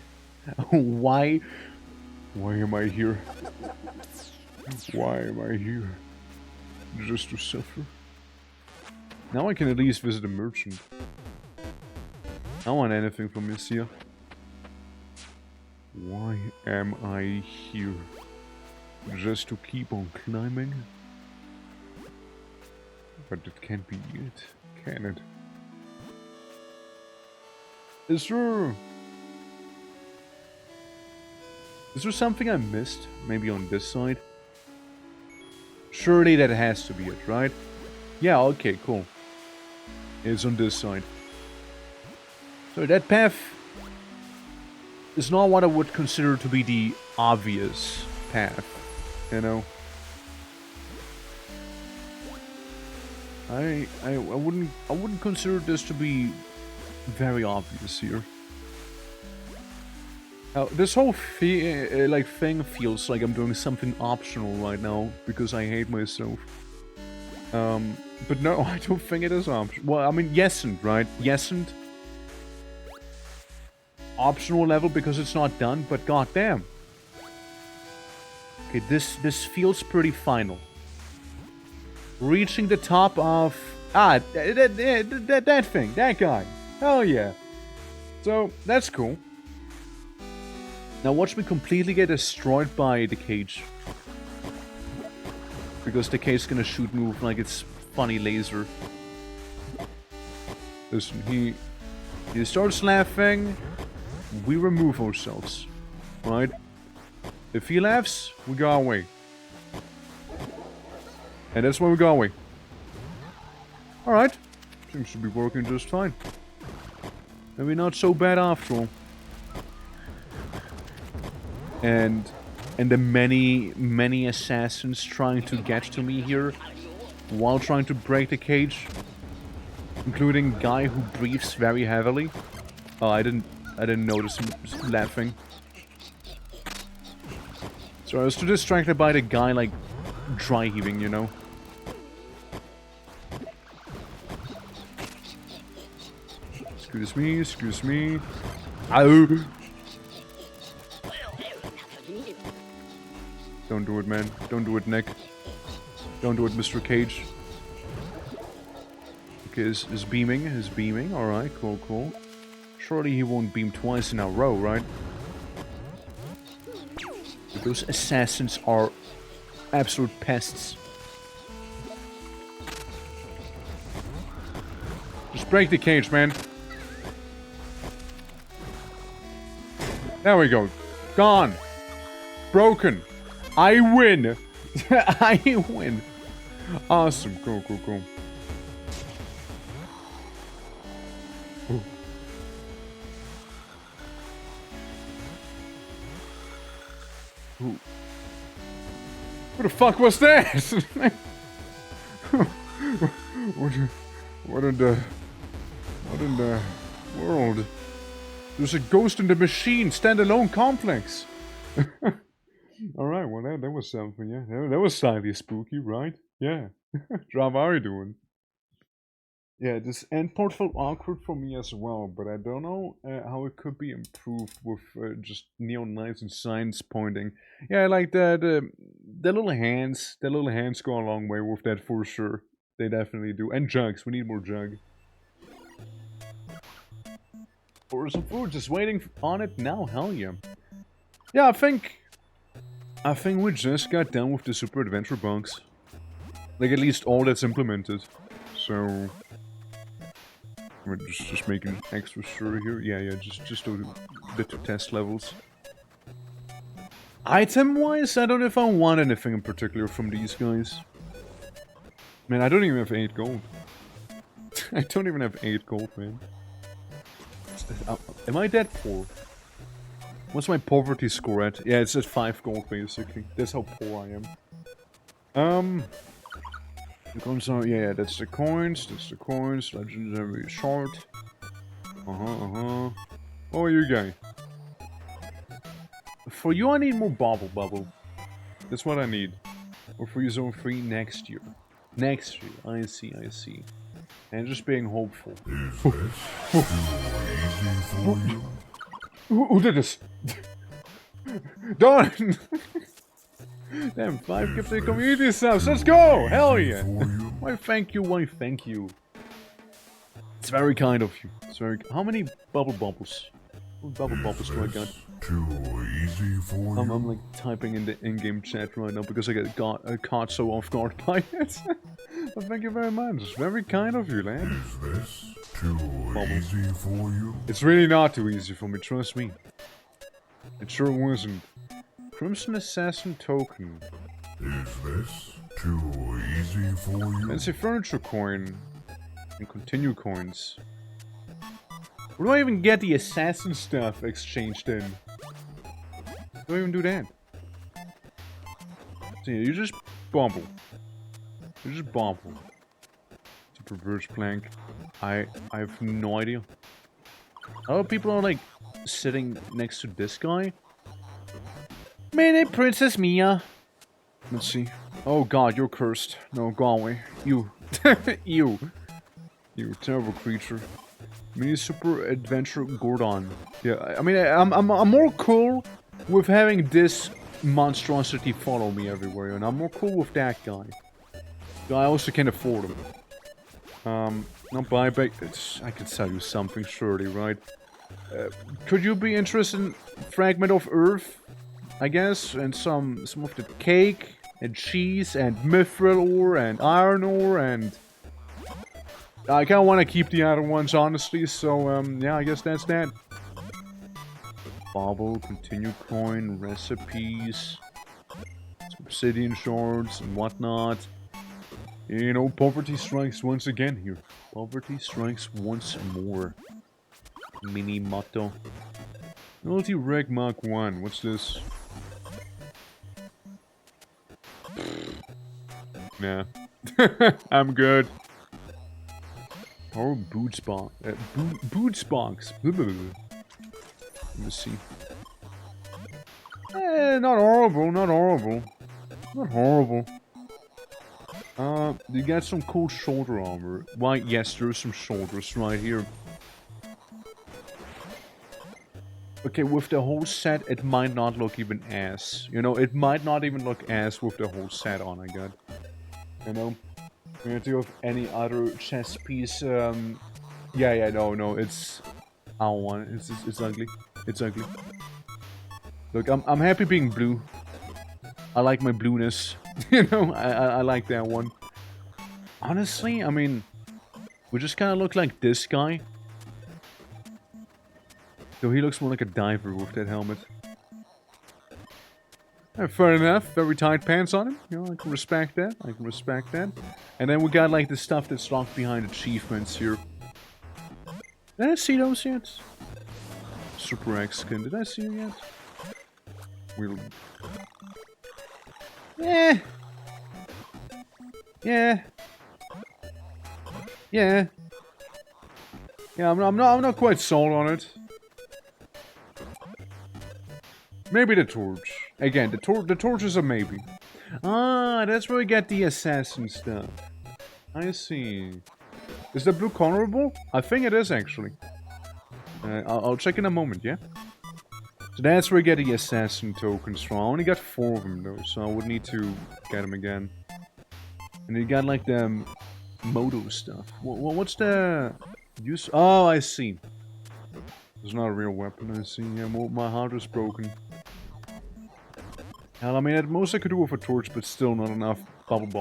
Why am I here? Why am I here? Just to suffer? Now I can at least visit a merchant. I don't want anything from this here. Why am I here? Just to keep on climbing? But it can't be it, can it? Is there something I missed? Maybe on this side? Surely that has to be it, right? Yeah, okay, cool. It's on this side. So that path is not what I would consider to be the obvious path, you know? I wouldn't consider this to be very obvious here. This whole thing feels like I'm doing something optional right now because I hate myself. But no, I don't think it is optional. Well, I mean, yesn't, right? Yesn't. optional level because it's not done, but goddamn. Okay, this feels pretty final. Reaching the top of that thing, that guy. Hell yeah. So that's cool. Now watch me completely get destroyed by the cage. Because the cage is gonna shoot move like it's funny laser. Listen, he starts laughing, we remove ourselves. Right? If he laughs, we go away. And that's where we go away. Alright. Seems to be working just fine. Maybe not so bad after all. And the many assassins trying to get to me here while trying to break the cage, including guy who breathes very heavily. Oh, I didn't notice him laughing. So I was too distracted by the guy like dry heaving, you know. Excuse me. Ow. Don't do it, man. Don't do it, Nick. Don't do it, Mr. Cage. Okay, is beaming. Alright, cool. Surely he won't beam twice in a row, right? But those assassins are absolute pests. Just break the cage, man. There we go. Gone. Broken. I win! I win! Awesome. Cool. Ooh. Ooh. What the fuck was that? What in the world? There's a ghost in the machine, standalone complex. Alright, well that was something, yeah. That was slightly spooky, right? Yeah. How are you doing? Yeah, this end part felt awkward for me as well, but I don't know how it could be improved with just neon lights and signs pointing. Yeah, like the little hands. The little hands go a long way with that for sure. They definitely do. And jugs, we need more jug. Or some food, just waiting on it now, hell yeah. Yeah, I think we just got done with the Super Adventure bugs. Like, at least all that's implemented. So... we're just making extra sure here. Yeah, just do the two test levels. Item-wise, I don't know if I want anything in particular from these guys. Man, I don't even have 8 gold. I don't even have 8 gold, man. Am I that poor? What's my poverty score at? Yeah, it's at 5 gold, basically. That's how poor I am. The coins are, yeah, that's the coins, legendary short. What are you guy? For you I need more bubble. That's what I need. Or for you zone 3 next year. Next year, I see. And just being hopeful. Who did this? Darn! Damn, 5 gifted community subs, let's go! Hell yeah! Why thank you. It's very kind of you. It's very... How many bubbles? What bubble bubbles do I got? Too easy for you. I'm like typing in the in-game chat right now because I got caught so off guard by it. Well, thank you very much. It's very kind of you, lad. Is this too easy for you? It's really not too easy for me, trust me. It sure wasn't. Crimson Assassin Token. Is this too easy for you? Fancy Furniture Coin. And Continue Coins. Where do I even get the assassin stuff exchanged in? How do I even do that? So yeah, you just bumble. It's a perverse plank. I have no idea. Other people are like sitting next to this guy. Mini Princess Mia. Let's see. Oh god, you're cursed. No, go away. You. You terrible creature. Mini Super Adventure Gordon. Yeah, I mean, I'm more cool with having this monstrosity follow me everywhere, and I'm more cool with that guy. I also can afford him. No buyback. I could sell you something, surely, right? Could you be interested in Fragment of Earth? I guess, and some of the cake and cheese and mithril ore and iron ore and I kind of want to keep the other ones, honestly. So yeah, I guess that's that. Bauble, continue coin, recipes, obsidian shards and whatnot. You know, poverty strikes once again here. Poverty strikes once more. Mini motto. Multi Reg Mark 1. What's this? Nah. I'm good. Or boots box. Boots box. Let me see. Not horrible, not horrible. Not horrible. You got some cool shoulder armor. Why, yes, there's some shoulders right here. Okay, with the whole set, it might not look even ass. You know, it might not even look ass with the whole set on, I got. You know? Compared to any other chest piece, yeah, no, it's... I don't want it. It's ugly. It's ugly. Look, I'm happy being blue. I like my blueness. You know, I like that one. Honestly, I mean, we just kind of look like this guy. So he looks more like a diver with that helmet. Fair enough. Very tight pants on him. You know, I can respect that. I can respect that. And then we got like the stuff that's locked behind achievements here. Did I see those yet? Super X skin. Did I see it yet? We'll... Yeah. Yeah. Yeah. Yeah, I'm not quite sold on it. Maybe the torch. Again, the torch is a maybe. Ah, that's where we get the assassin stuff. I see. Is the blue colorable? I think it is, actually. I'll check in a moment, yeah? So that's where we get the assassin tokens from. I only got 4 of them, though, so I would need to get them again. And you got, like, the Moto stuff. What's the use? Oh, I see. It's not a real weapon, I see. Yeah, my heart is broken. Hell, I mean, at most I could do with a torch, but still not enough. Bubbly.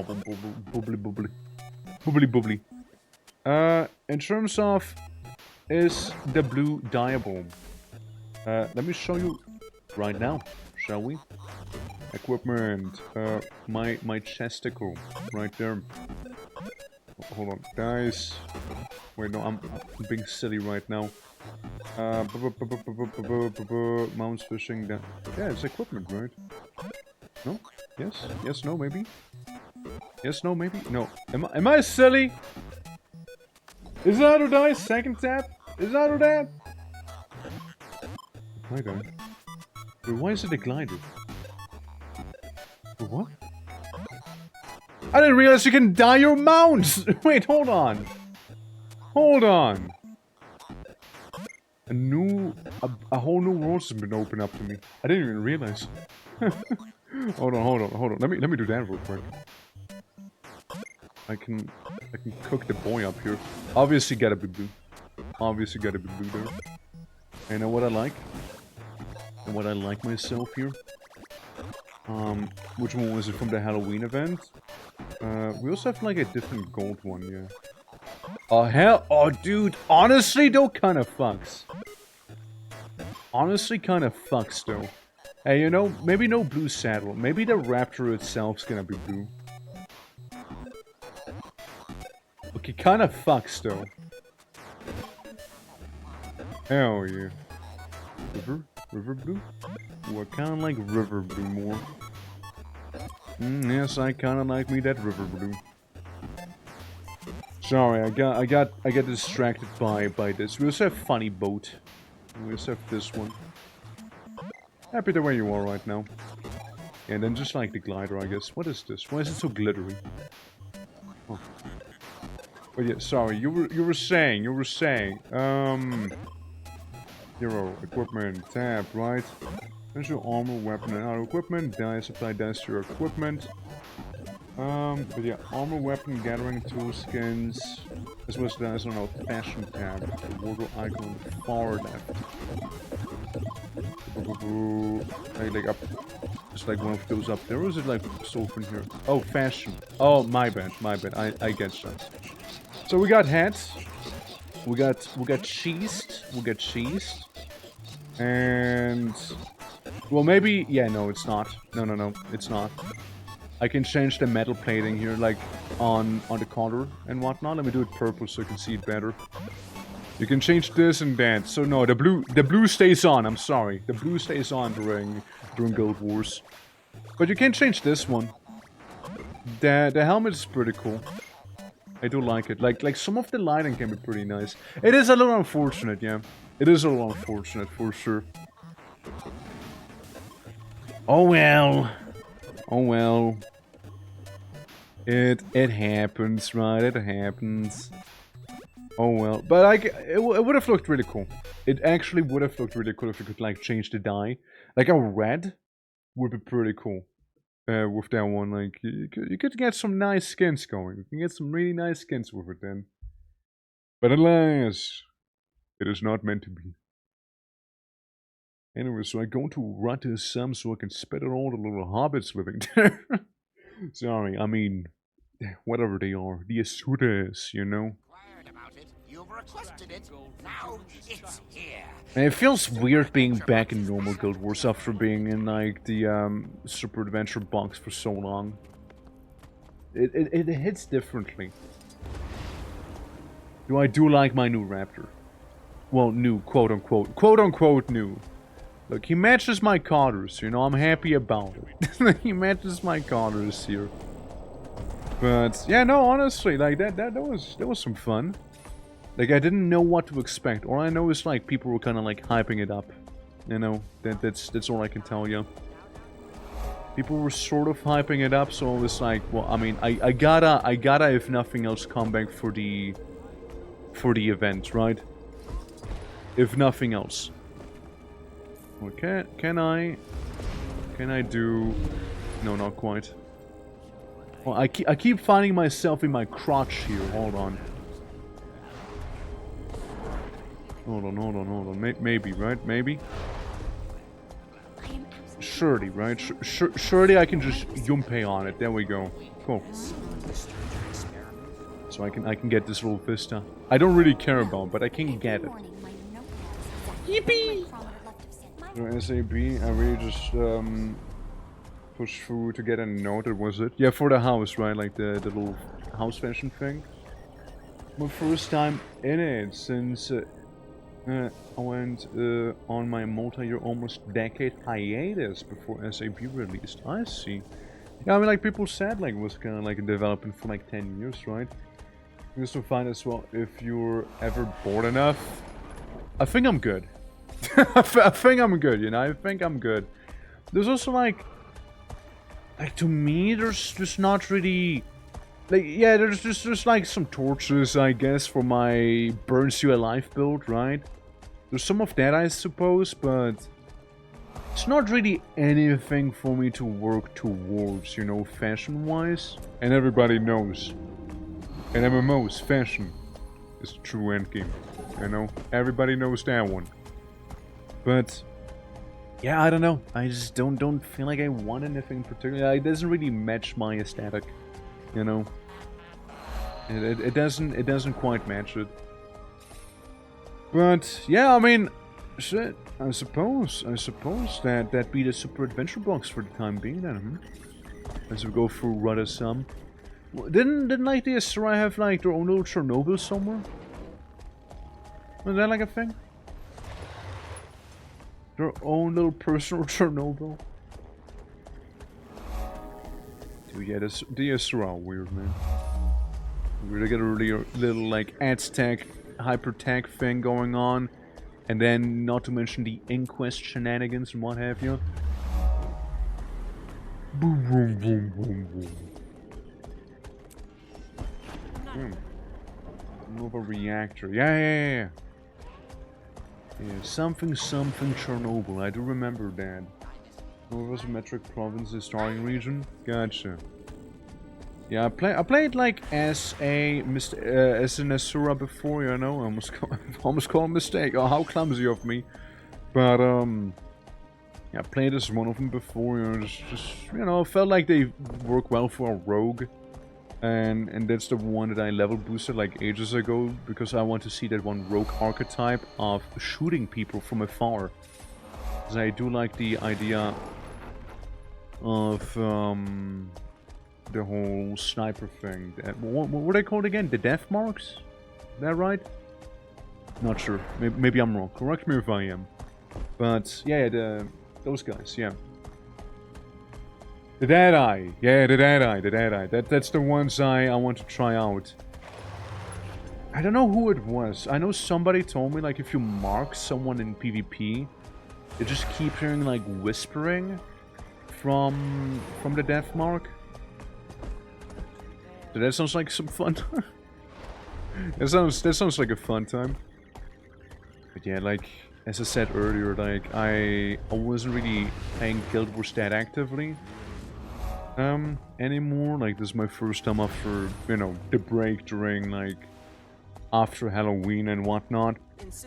In terms of... is the blue diabomb. Let me show you right now, shall we? Equipment. My chesticle. Right there. Hold on, guys. Wait, no, I'm being silly right now. Mounts fishing. Yeah, it's equipment, right? No? Yes? Yes, no, maybe? Yes, no, maybe? No. Am I silly? Is that or die? Second tap? Is that or that? Glider. Wait, why is it a glider? Wait, what? I didn't realize you can dye your mounts! Wait, hold on. Hold on. A whole new world has been opened up to me. I didn't even realize. Hold on. Let me do that real quick. I can cook the boy up here. Obviously gotta be blue. Obviously gotta be blue there. And know what I like? And what I like myself here? Which one was it from the Halloween event? We also have like a different gold one, yeah. Oh hell, oh dude, honestly though, kinda fucks. Honestly kinda fucks though. Hey, you know, maybe no blue saddle. Maybe the raptor itself's gonna be blue. Okay, kinda fucks though. Hell yeah. River blue? Ooh, I kinda like river blue more. Yes, I kinda like me that river blue. Sorry, I got distracted by this. We also have funny boat. We also have this one. Happy the way you are right now. And then just like the glider, I guess. What is this? Why is it so glittery? Oh. But yeah, sorry, you were saying, hero, equipment, tab, right? There's your armor, weapon, and auto equipment, dice, apply dice to your equipment. But yeah, armor, weapon, gathering, tool, skins, as well as dice on our fashion tab, the wardrobe icon on the far left. Like up, it's like one of those up there, or is it like so from here? Oh, fashion. Oh, my bad, I get that. So we got hats, we got cheesed, and well maybe no it's not. No, it's not. I can change the metal plating here, like on the collar and whatnot. Let me do it purple so you can see it better. You can change this and that. So no, the blue stays on. I'm sorry, the blue stays on during Guild Wars, but you can change this one. The helmet is pretty cool. I do like it. Like some of the lighting can be pretty nice. It is a little unfortunate, yeah. It is a little unfortunate for sure. Oh well. Oh well. It happens, right? It happens. Oh well. But like it would have looked really cool. It actually would have looked really cool if you could like change the dye. Like a red would be pretty cool. With that one, like, you could get some nice skins going. You can get some really nice skins with it then. But alas, it is not meant to be. Anyway, so I go to run to some so I can spit at all the little hobbits living there. Sorry, I mean, whatever they are. The Asuras, you know? You've requested it. Now it's here. And it feels weird being back in normal Guild Wars after being in like the Super Adventure box for so long. It hits differently. I do like my new Raptor. Well, new, quote unquote new. Look, he matches my Cotters, you know, I'm happy about it. He matches my Cotters here. But yeah, no, honestly, like that was some fun. Like, I didn't know what to expect. All I know is, like, people were kind of, like, hyping it up. You know, that's all I can tell you. People were sort of hyping it up, so I was like, well, I mean, I gotta, if nothing else, come back for the event, right? If nothing else. Okay, can I do... No, not quite. Well, I keep finding myself in my crotch here. Hold on. Hold on. Maybe, right? Maybe? Surely, right? Surely I can just Yumpe on it. There we go. Cool. So I can get this little vista. I don't really care about, but I can get it. Yippee! So SAB, I really just pushed through to get a note. That was it. Yeah, for the house, right? Like the little house fashion thing. My first time in it since I went on my multi-year, almost decade hiatus before SAB released. I see. Yeah, I mean, like people said, like it was kind of like developing for like 10 years, right? You just to find as well if you're ever bored enough. I think I'm good. I think I'm good, you know. I think I'm good. There's also like to me, there's just not really. Like, yeah, there's just like some torches, I guess, for my Burns You Alive build, right? There's some of that, I suppose, but it's not really anything for me to work towards, you know, fashion-wise. And everybody knows, in MMOs, fashion is the true endgame, you know? Everybody knows that one. But, yeah, I don't know. I just don't feel like I want anything particular. It doesn't really match my aesthetic. You know, it doesn't quite match it. But yeah, I mean, shit. I suppose that be the Super Adventure box for the time being. Then, as we go through rather some. Didn't like the Sarai have like their own little Chernobyl somewhere? Was that like a thing? Their own little personal Chernobyl. Dude, yeah, the Asura weird, man. We really got a really little, like, Aztec hyper-tech thing going on. And then, not to mention the Inquest shenanigans and what have you. Boom, boom, boom, boom, boom. Another reactor. Yeah. Something Chernobyl. I do remember that. Nova's metric province, the starting region. Gotcha. Yeah, I played like as an Asura before, you know. I almost called a mistake. Oh, how clumsy of me. But yeah, I played as one of them before. You know, just you know, felt like they work well for a rogue. And that's the one that I level boosted like ages ago, because I want to see that one rogue archetype of shooting people from afar. Because I do like the idea of the whole sniper thing. What were they called again? The death marks? Is that right? Not sure. Maybe I'm wrong. Correct me if I am. But yeah, those guys, yeah. The Deadeye. Yeah, the Deadeye. That's the ones I want to try out. I don't know who it was. I know somebody told me, like, if you mark someone in PvP, you just keep hearing, like, whispering from the death mark. So that sounds like some fun. That sounds like a fun time. But yeah, like, as I said earlier, like, I wasn't really playing Guild Wars that actively. Anymore. Like, this is my first time after, you know, the break during, like, after Halloween and whatnot.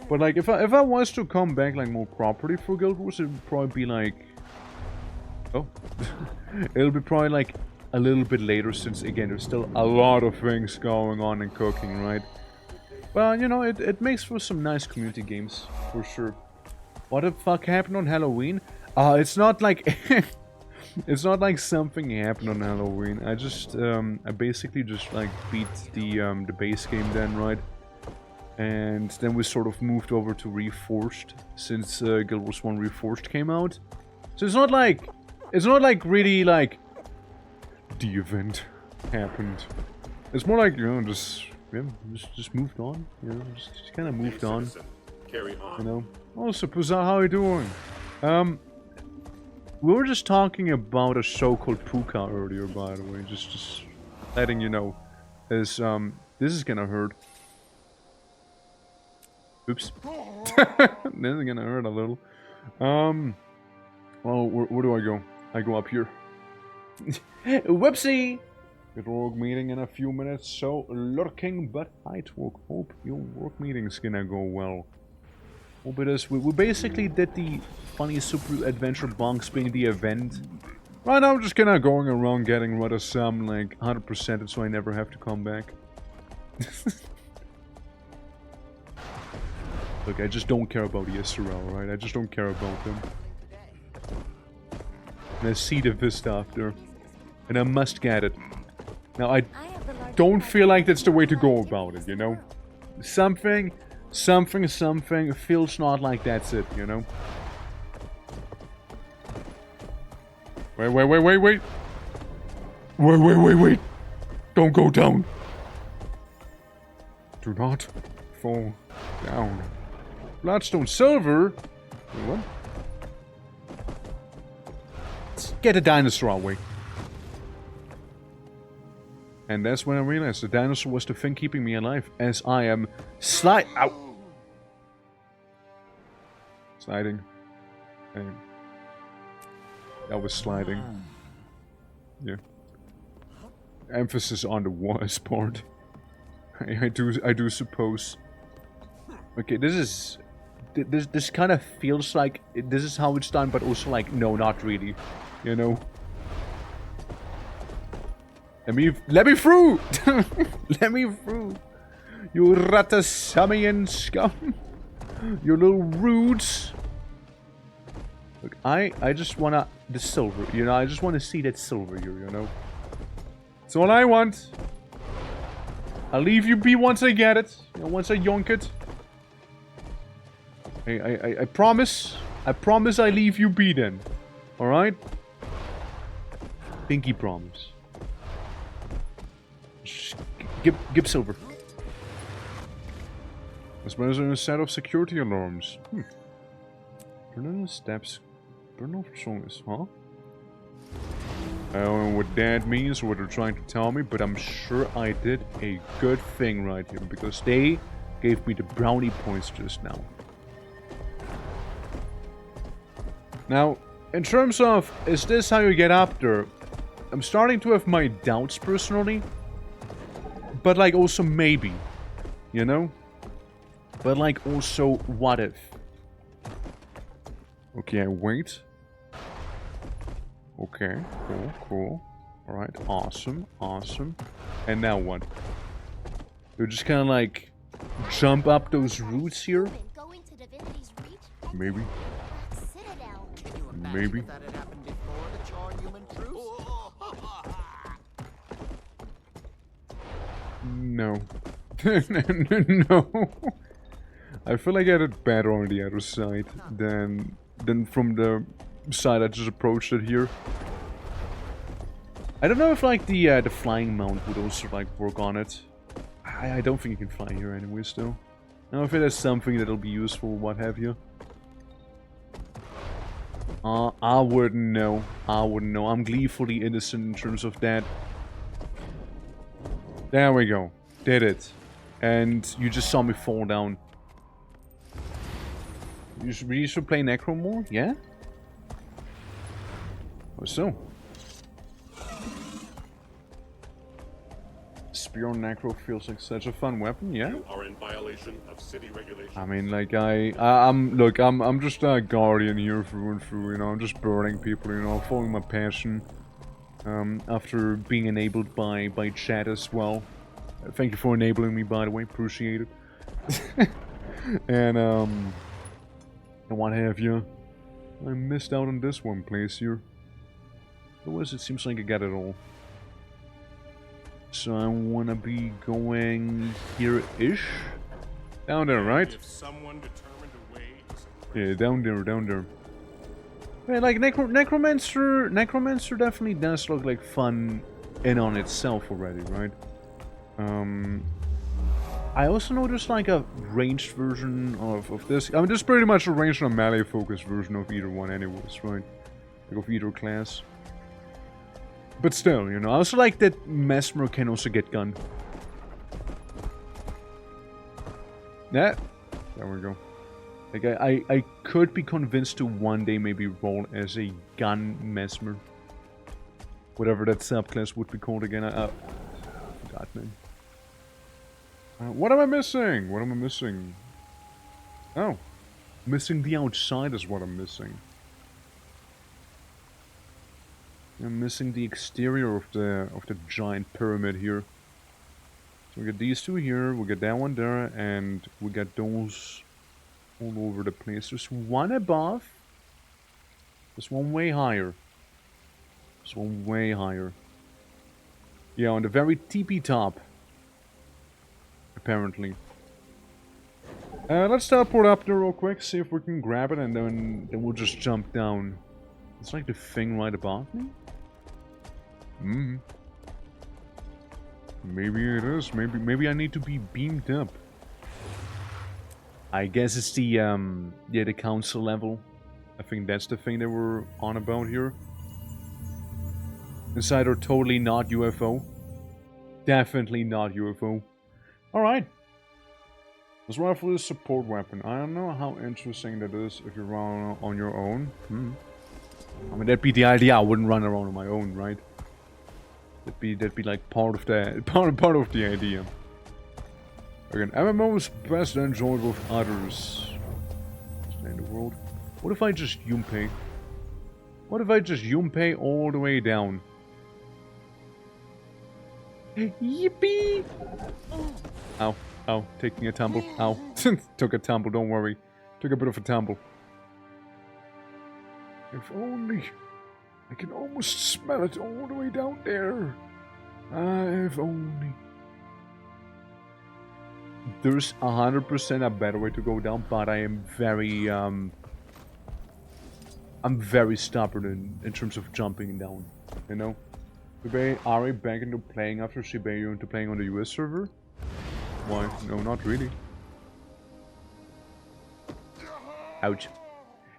But, like, if I was to come back, like, more properly for Guild Wars, it would probably be, like... Oh. It'll be probably, like, a little bit later, since, again, there's still a lot of things going on and cooking, right? But, you know, it makes for some nice community games, for sure. What the fuck happened on Halloween? It's not like... It's not like something happened on Halloween. I just, I basically just, like, beat the base game then, right? And then we sort of moved over to Reforged, since Guild Wars 1 Reforged came out. So it's not like really, like, the event happened. It's more like, you know, just moved on, you know, just kind of moved on. Carry on. You know? Also, Puzza, how are you doing? We were just talking about a show called Puka earlier, by the way. Just letting you know. This is gonna hurt. Oops. This is gonna hurt a little. Well, where do I go? I go up here. Whoopsie! Good work meeting in a few minutes, so lurking, but I hope your work meeting's gonna go well. Hope it is. We basically did the funny super adventure bunks being the event. Right now I'm just kinda going around getting rid of some, like, 100% so I never have to come back. Look, I just don't care about the Israel, right? I just don't care about them. And I see the Vista after. And I must get it. Now, I don't feel like that's the way to go about it, you know? Something feels not like that's it, you know? Wait. Wait. Don't go down. Do not fall down. Bloodstone silver? What? Let's get a dinosaur away. And that's when I realized the dinosaur was the thing keeping me alive, as I am Ow! Sliding. And that was sliding. Yeah. Emphasis on the was part. I do suppose. Okay, this kind of feels like this is how it's done, but also like, no, not really. You know? Let me through! Let me through! You Ratasamian scum! You little rudes! Look, I just wanna... the silver, you know? I just wanna see that silver here, you know? That's all I want! I'll leave you be once I get it. You know, once I yonk it. I promise. I promise I leave you be then. Alright? Pinky promise. Give silver. As well as a set of security alarms. Burn on the steps. Burn off songs, huh? I don't know what that means, what they're trying to tell me, but I'm sure I did a good thing right here, because they gave me the brownie points just now. Now, in terms of, is this how you get up there? I'm starting to have my doubts personally. But like also maybe, you know? But like also what if? Okay, I wait. Okay, cool, cool. Alright, awesome, awesome. And now what? You just kind of like jump up those roots here? Maybe. Maybe. That had happened before the Charhuman truce? No. No. I feel like I did better on the other side than from the side I just approached it here. I don't know if like the flying mount would also like work on it. I don't think you can fly here anyways though. I don't know if it is something that'll be useful, what have you. I wouldn't know. I wouldn't know. I'm gleefully innocent in terms of that. There we go. Did it. And you just saw me fall down. You should play Necro more? Yeah? Or so. Spear on Necro feels like such a fun weapon, yeah? You are in violation of city regulations. I mean, like, I'm just a guardian here through and through, you know, I'm just burning people, you know, following my passion. After being enabled by chat as well. Thank you for enabling me, by the way, appreciate it. and what have you. I missed out on this one place here. Otherwise, it seems like I got it all. So I wanna be going here-ish? Down there, right? If someone determined a way to Yeah, down there, down there. Yeah, like Necromancer definitely does look like fun in on itself already, right? I also know there's like a ranged version of this. I mean, there's pretty much a ranged and a melee focused version of either one anyways, right? Like of either class. But still, you know, I also like that Mesmer can also get gun. Yeah, there we go. Like, I could be convinced to one day maybe roll as a gun Mesmer. Whatever that subclass would be called again. I forgot, man. What am I missing? What am I missing? Oh. Missing the outside is what I'm missing. I'm missing the exterior of the giant pyramid here. So we got these two here, we got that one there, and we got those all over the place. There's one above. There's one way higher. There's one way higher. Yeah, on the very tippy top. Apparently. Let's teleport up there real quick, see if we can grab it, and then we'll just jump down. It's like the thing right above me? Maybe it is. Maybe I need to be beamed up. I guess it's the yeah, the council level. I think that's the thing that we're on about here. It's either totally not UFO. Definitely not UFO. Alright. Let's run for this support weapon. I don't know how interesting that is if you run on your own. I mean, that'd be the idea. I wouldn't run around on my own, right? That'd be like part of the part of the idea. Again, MMO is best enjoyed with others. In the world. What if I just Yunpei? What if I just Yunpei all the way down? Yippee! Ow, ow, taking a tumble. Ow. Took a tumble, don't worry. Took a bit of a tumble. If only... I can almost smell it all the way down there. If only... There's 100% a better way to go down, but I am very, I'm very stubborn in terms of jumping down, you know? Are we back into playing after Siberia into playing on the US server? Why? No, not really. Ouch.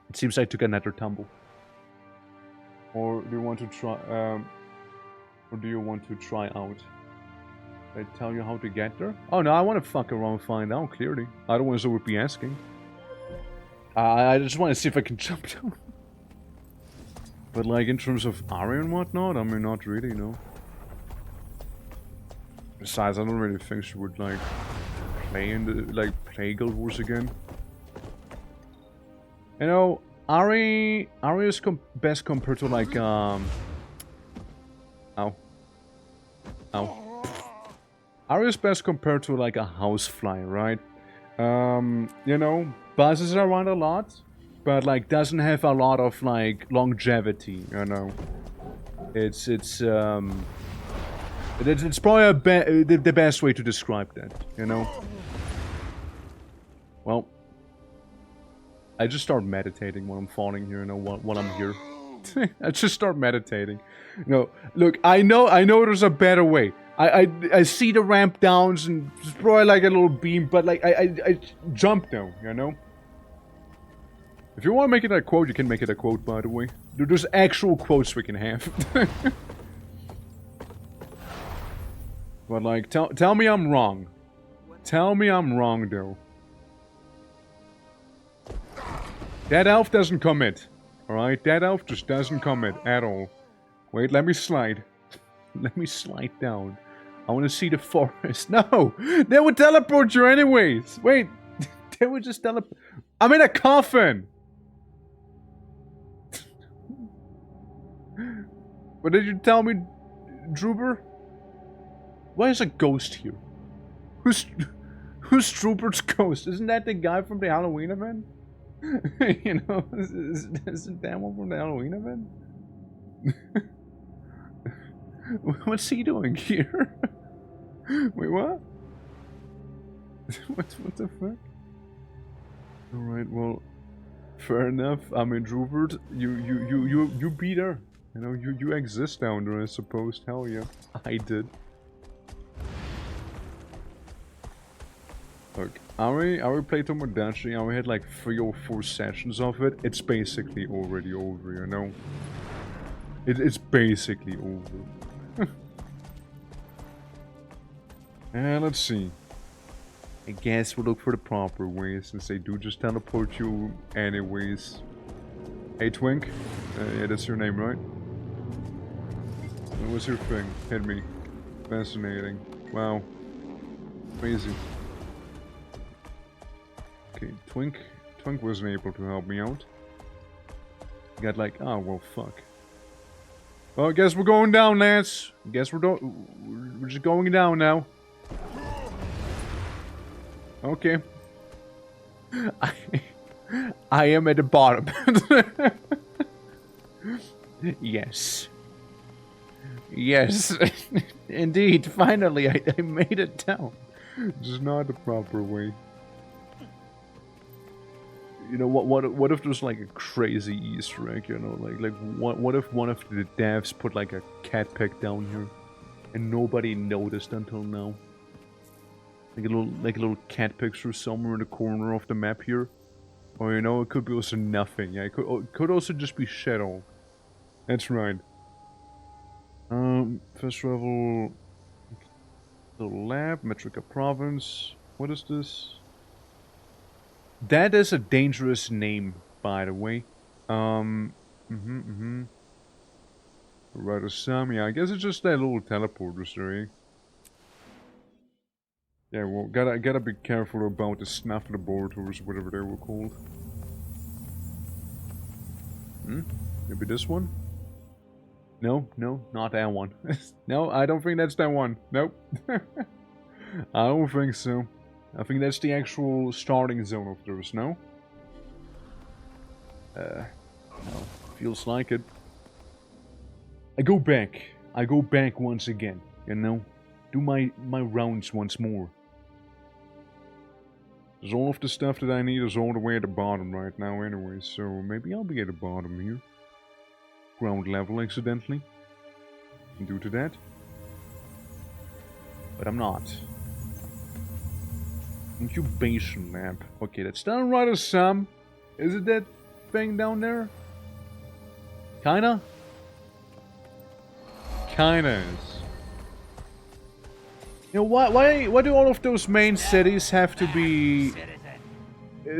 It seems I took another tumble. Or do you want to try, Or do you want to try out? I tell you how to get there? Oh no, I want to fuck around and find out, clearly. Otherwise I would be asking. I just want to see if I can jump down. But like in terms of area and whatnot, I mean not really, no. Besides, I don't really think she would like play in the play Guild Wars again. You know, Ari is best compared to like ow. Ari is best compared to like a housefly, right? You know, buzzes around a lot, but like doesn't have a lot of like longevity, you know. It's probably the best way to describe that, you know. Well, I just start meditating when I'm falling here, you know, while I'm here. I just start meditating. No, look, I know there's a better way. I see the ramp downs and it's probably like a little beam, but like I jump down, you know. If you want to make it a quote, you can make it a quote, by the way. There's actual quotes we can have. But like, tell me I'm wrong. Tell me I'm wrong, though. That elf doesn't commit. Alright, that elf just doesn't commit at all. Wait, let me slide. Let me slide down. I want to see the forest. No! They would teleport you anyways! Wait! They would just teleport... I'm in a coffin! What did you tell me, Drooper? Why is a ghost here? Who's Drooper's ghost? Isn't that the guy from the Halloween event? You know, isn't that one from the Halloween event? What's he doing here? Wait, what? What the fuck? Alright, well, fair enough. I mean, Drupert, you be there. You know, you exist down there, I suppose. Hell yeah, I did. Look, Ari played Tomodachi, Ari had like 3 or 4 sessions of it. It's basically already over, you know? It's basically over. And let's see. I guess we'll look for the proper way, since they do just teleport you anyways. Hey Twink, yeah, that's your name, right? What's your thing? Hit me. Fascinating. Wow. Crazy. Okay, Twink wasn't able to help me out. Got like, oh well, fuck. Well, I guess we're going down, Lance. Guess we're just going down now. Okay. I am at the bottom. Yes. Yes. Indeed, finally I made it down. Just not the proper way. You know, what if there's like a crazy Easter egg, you know, like what if one of the devs put like a cat pic down here and nobody noticed until now? Like a little cat picture somewhere in the corner of the map here. Or you know, it could be also nothing. Yeah, it could also just be shadow. That's right. First level, little lab, Metrica province. What is this? That is a dangerous name, by the way. Right, some, yeah, I guess it's just that little teleporters there, eh? Yeah, well, gotta be careful about the snuff laboratories, whatever they were called. Maybe this one? No, not that one. No, I don't think that's that one. Nope. I don't think so. I think that's the actual starting zone of theirs, no? No. Feels like it. I go back once again, you know? Do my rounds once more. There's all of the stuff that I need is all the way at the bottom right now anyway, so maybe I'll be at the bottom here. Ground level accidentally. Due to that. But I'm not. Incubation lab. Okay, that's down right as some. Is it that thing down there? Kinda? Kinda is. You know, why do all of those main cities have to be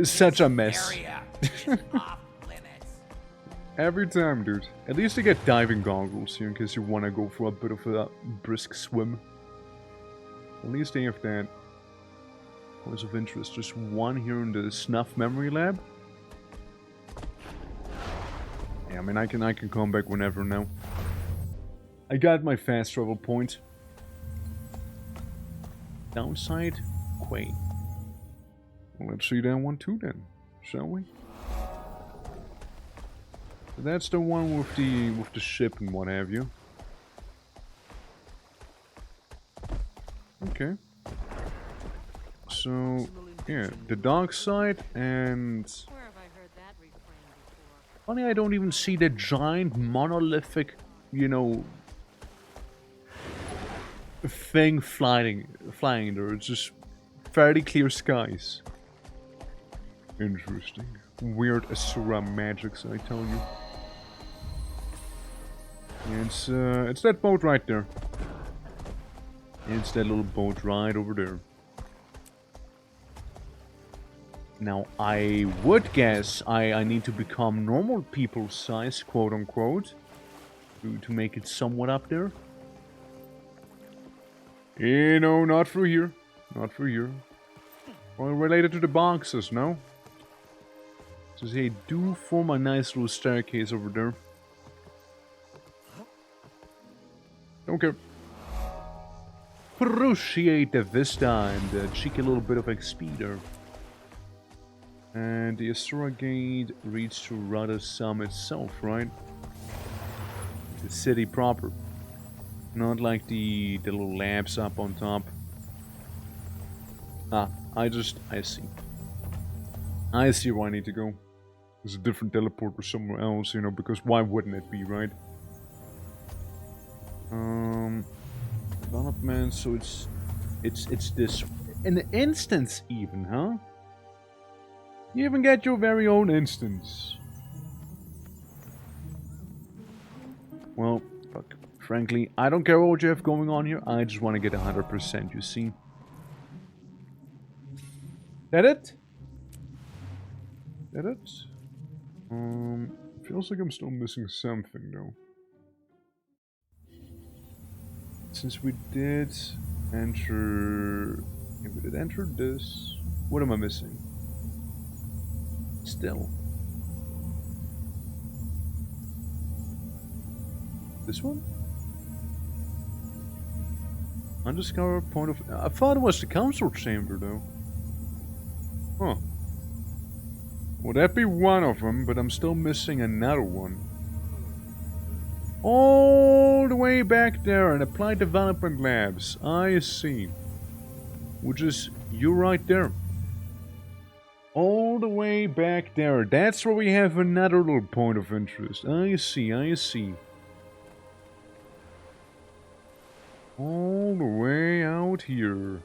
such a mess? Every time, dude. At least you get diving goggles here in case you want to go for a bit of a brisk swim. At least they have that. Points of interest. Just one here in the snuff memory lab. Yeah, I mean, I can come back whenever now. I got my fast travel point. Downside, Quay. Well, let's see that one too then, shall we? That's the one with the ship and what have you. Okay. So yeah, the dark side and Where have I heard that refrain before? funny I don't even see the giant monolithic, you know, thing flying there. It's just fairly clear skies. Interesting. Weird Asura magics, I tell you. It's that boat right there. It's that little boat right over there. Now, I would guess I need to become normal people size, quote unquote, to make it somewhat up there. You know, not for here. Not for here. Well, related to the boxes, no? So they do form a nice little staircase over there. Okay. Appreciate the vista and the cheeky little bit of XP there. And the Asura Gate leads to Radha-Sam itself, right? The city proper. Not like the little labs up on top. Ah, I see. I see where I need to go. There's a different teleporter somewhere else, you know, because why wouldn't it be, right? Development, so it's this an instance even, huh? You even get your very own instance. Well, fuck. Frankly, I don't care what you have going on here. I just want to get 100%, you see. That it? That it? Feels like I'm still missing something, though. Since we did enter... Yeah, we did enter this. What am I missing? Still. This one? Undiscovered point of... I thought it was the council chamber, though. Huh. Would that be one of them, but I'm still missing another one. All the way back there in Applied Development Labs. I see. Which is you right there. All the way back there. That's where we have another little point of interest. I see, I see. All the way out here.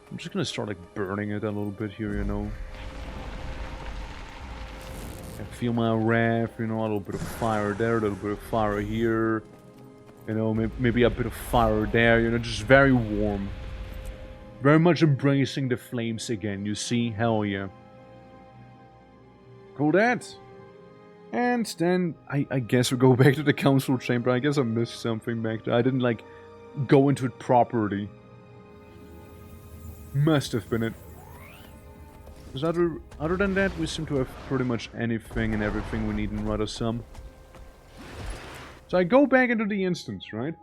I'm just gonna start like burning it a little bit here, you know. I feel my wrath, you know, a little bit of fire there, a little bit of fire here. You know, maybe a bit of fire there, you know, just very warm. Very much embracing the flames again, you see? Hell yeah. Cool that. And then, I guess we go back to the council chamber. I guess I missed something back there. I didn't, like, go into it properly. Must have been it. Because other than that, we seem to have pretty much anything and everything we need in Radha-Sam. So I go back into the instance, right?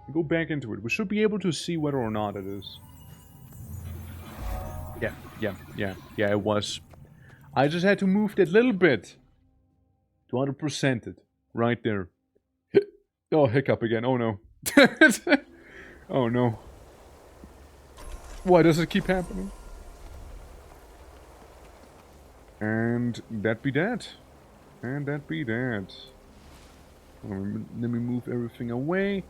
I go back into it. We should be able to see whether or not it is. Yeah, it was. I just had to move that little bit. 200% it. Right there. Oh, hiccup again. Oh no. Oh no. Why does it keep happening? And that be that. And that be that. Let me move everything away.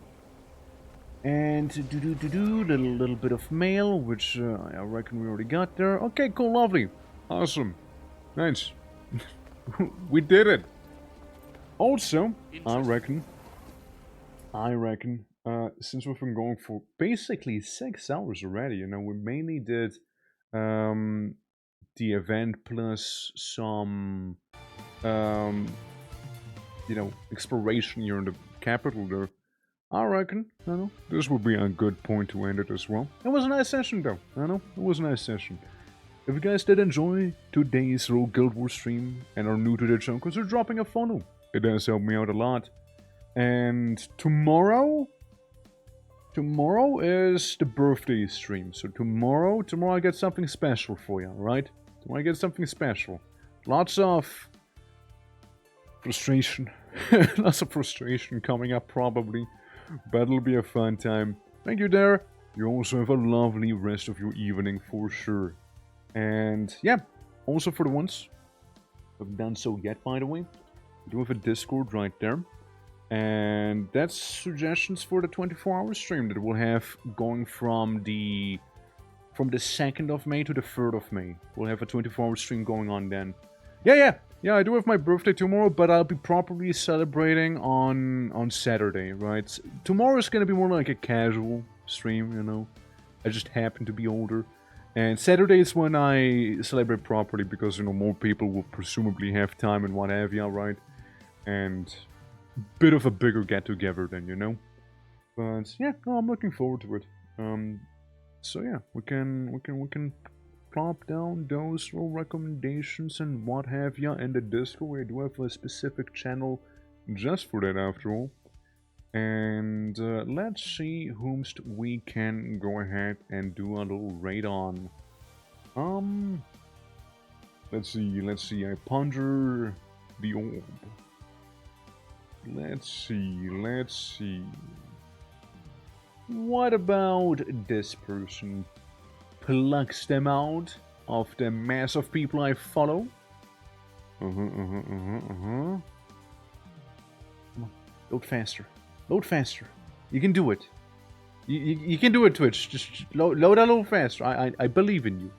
And little bit of mail, which I reckon we already got there. Okay, cool, lovely. Awesome. Nice. We did it. Also, I reckon I reckon, since we've been going for basically 6 hours already, you know, we mainly did the event plus some, you know, exploration here in the capital there. I reckon, I know, this would be a good point to end it as well. It was a nice session though, I know, it was a nice session. If you guys did enjoy today's little Guild Wars stream and are new to the channel, consider dropping a follow. It does help me out a lot. And tomorrow is the birthday stream. So tomorrow I get something special for you, alright? Tomorrow I get something special. Lots of frustration. Lots of frustration coming up probably. But it'll be a fun time. Thank you there. You also have a lovely rest of your evening for sure. And yeah, also for the ones who haven't done so yet, by the way, we do have a Discord right there. And that's suggestions for the 24-hour stream that we'll have going from the 2nd of May to the 3rd of May. We'll have a 24-hour stream going on then. Yeah, I do have my birthday tomorrow, but I'll be properly celebrating on Saturday, right? Tomorrow is going to be more like a casual stream, you know. I just happen to be older. And Saturday is when I celebrate properly because, you know, more people will presumably have time and what have you, right? And bit of a bigger get-together then, you know. But yeah, no, I'm looking forward to it. So yeah, we can plop down those little recommendations and what have you in the Discord. We do have a specific channel just for that after all. And let's see whomst we can go ahead and do a little raid on. Let's see, I ponder the orb. Let's see. What about this person? Plucks them out of the mass of people I follow. Come on, load faster. Load faster. You can do it. You can do it, Twitch. Just load a little faster. I believe in you.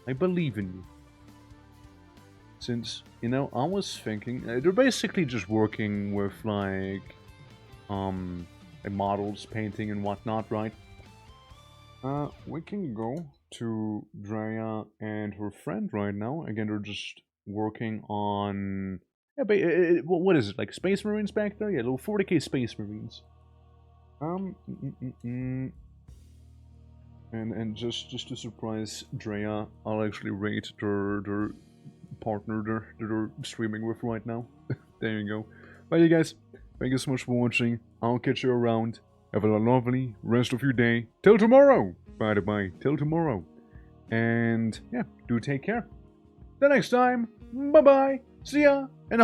I believe in you. Since, you know, I was thinking... they're basically just working with, like... models, painting and whatnot, right? We can go to Drea and her friend right now. Again, they're just working on... yeah, but what is it? Like Space Marines back there? Yeah, little 40k Space Marines. And just to surprise Drea, I'll actually rate their partner that they're streaming with right now. There you go. Well, you guys, thank you so much for watching. I'll catch you around. Have a lovely rest of your day. Till tomorrow! Bye. Till tomorrow. And yeah, do take care. Till next time. Bye-bye. See ya. And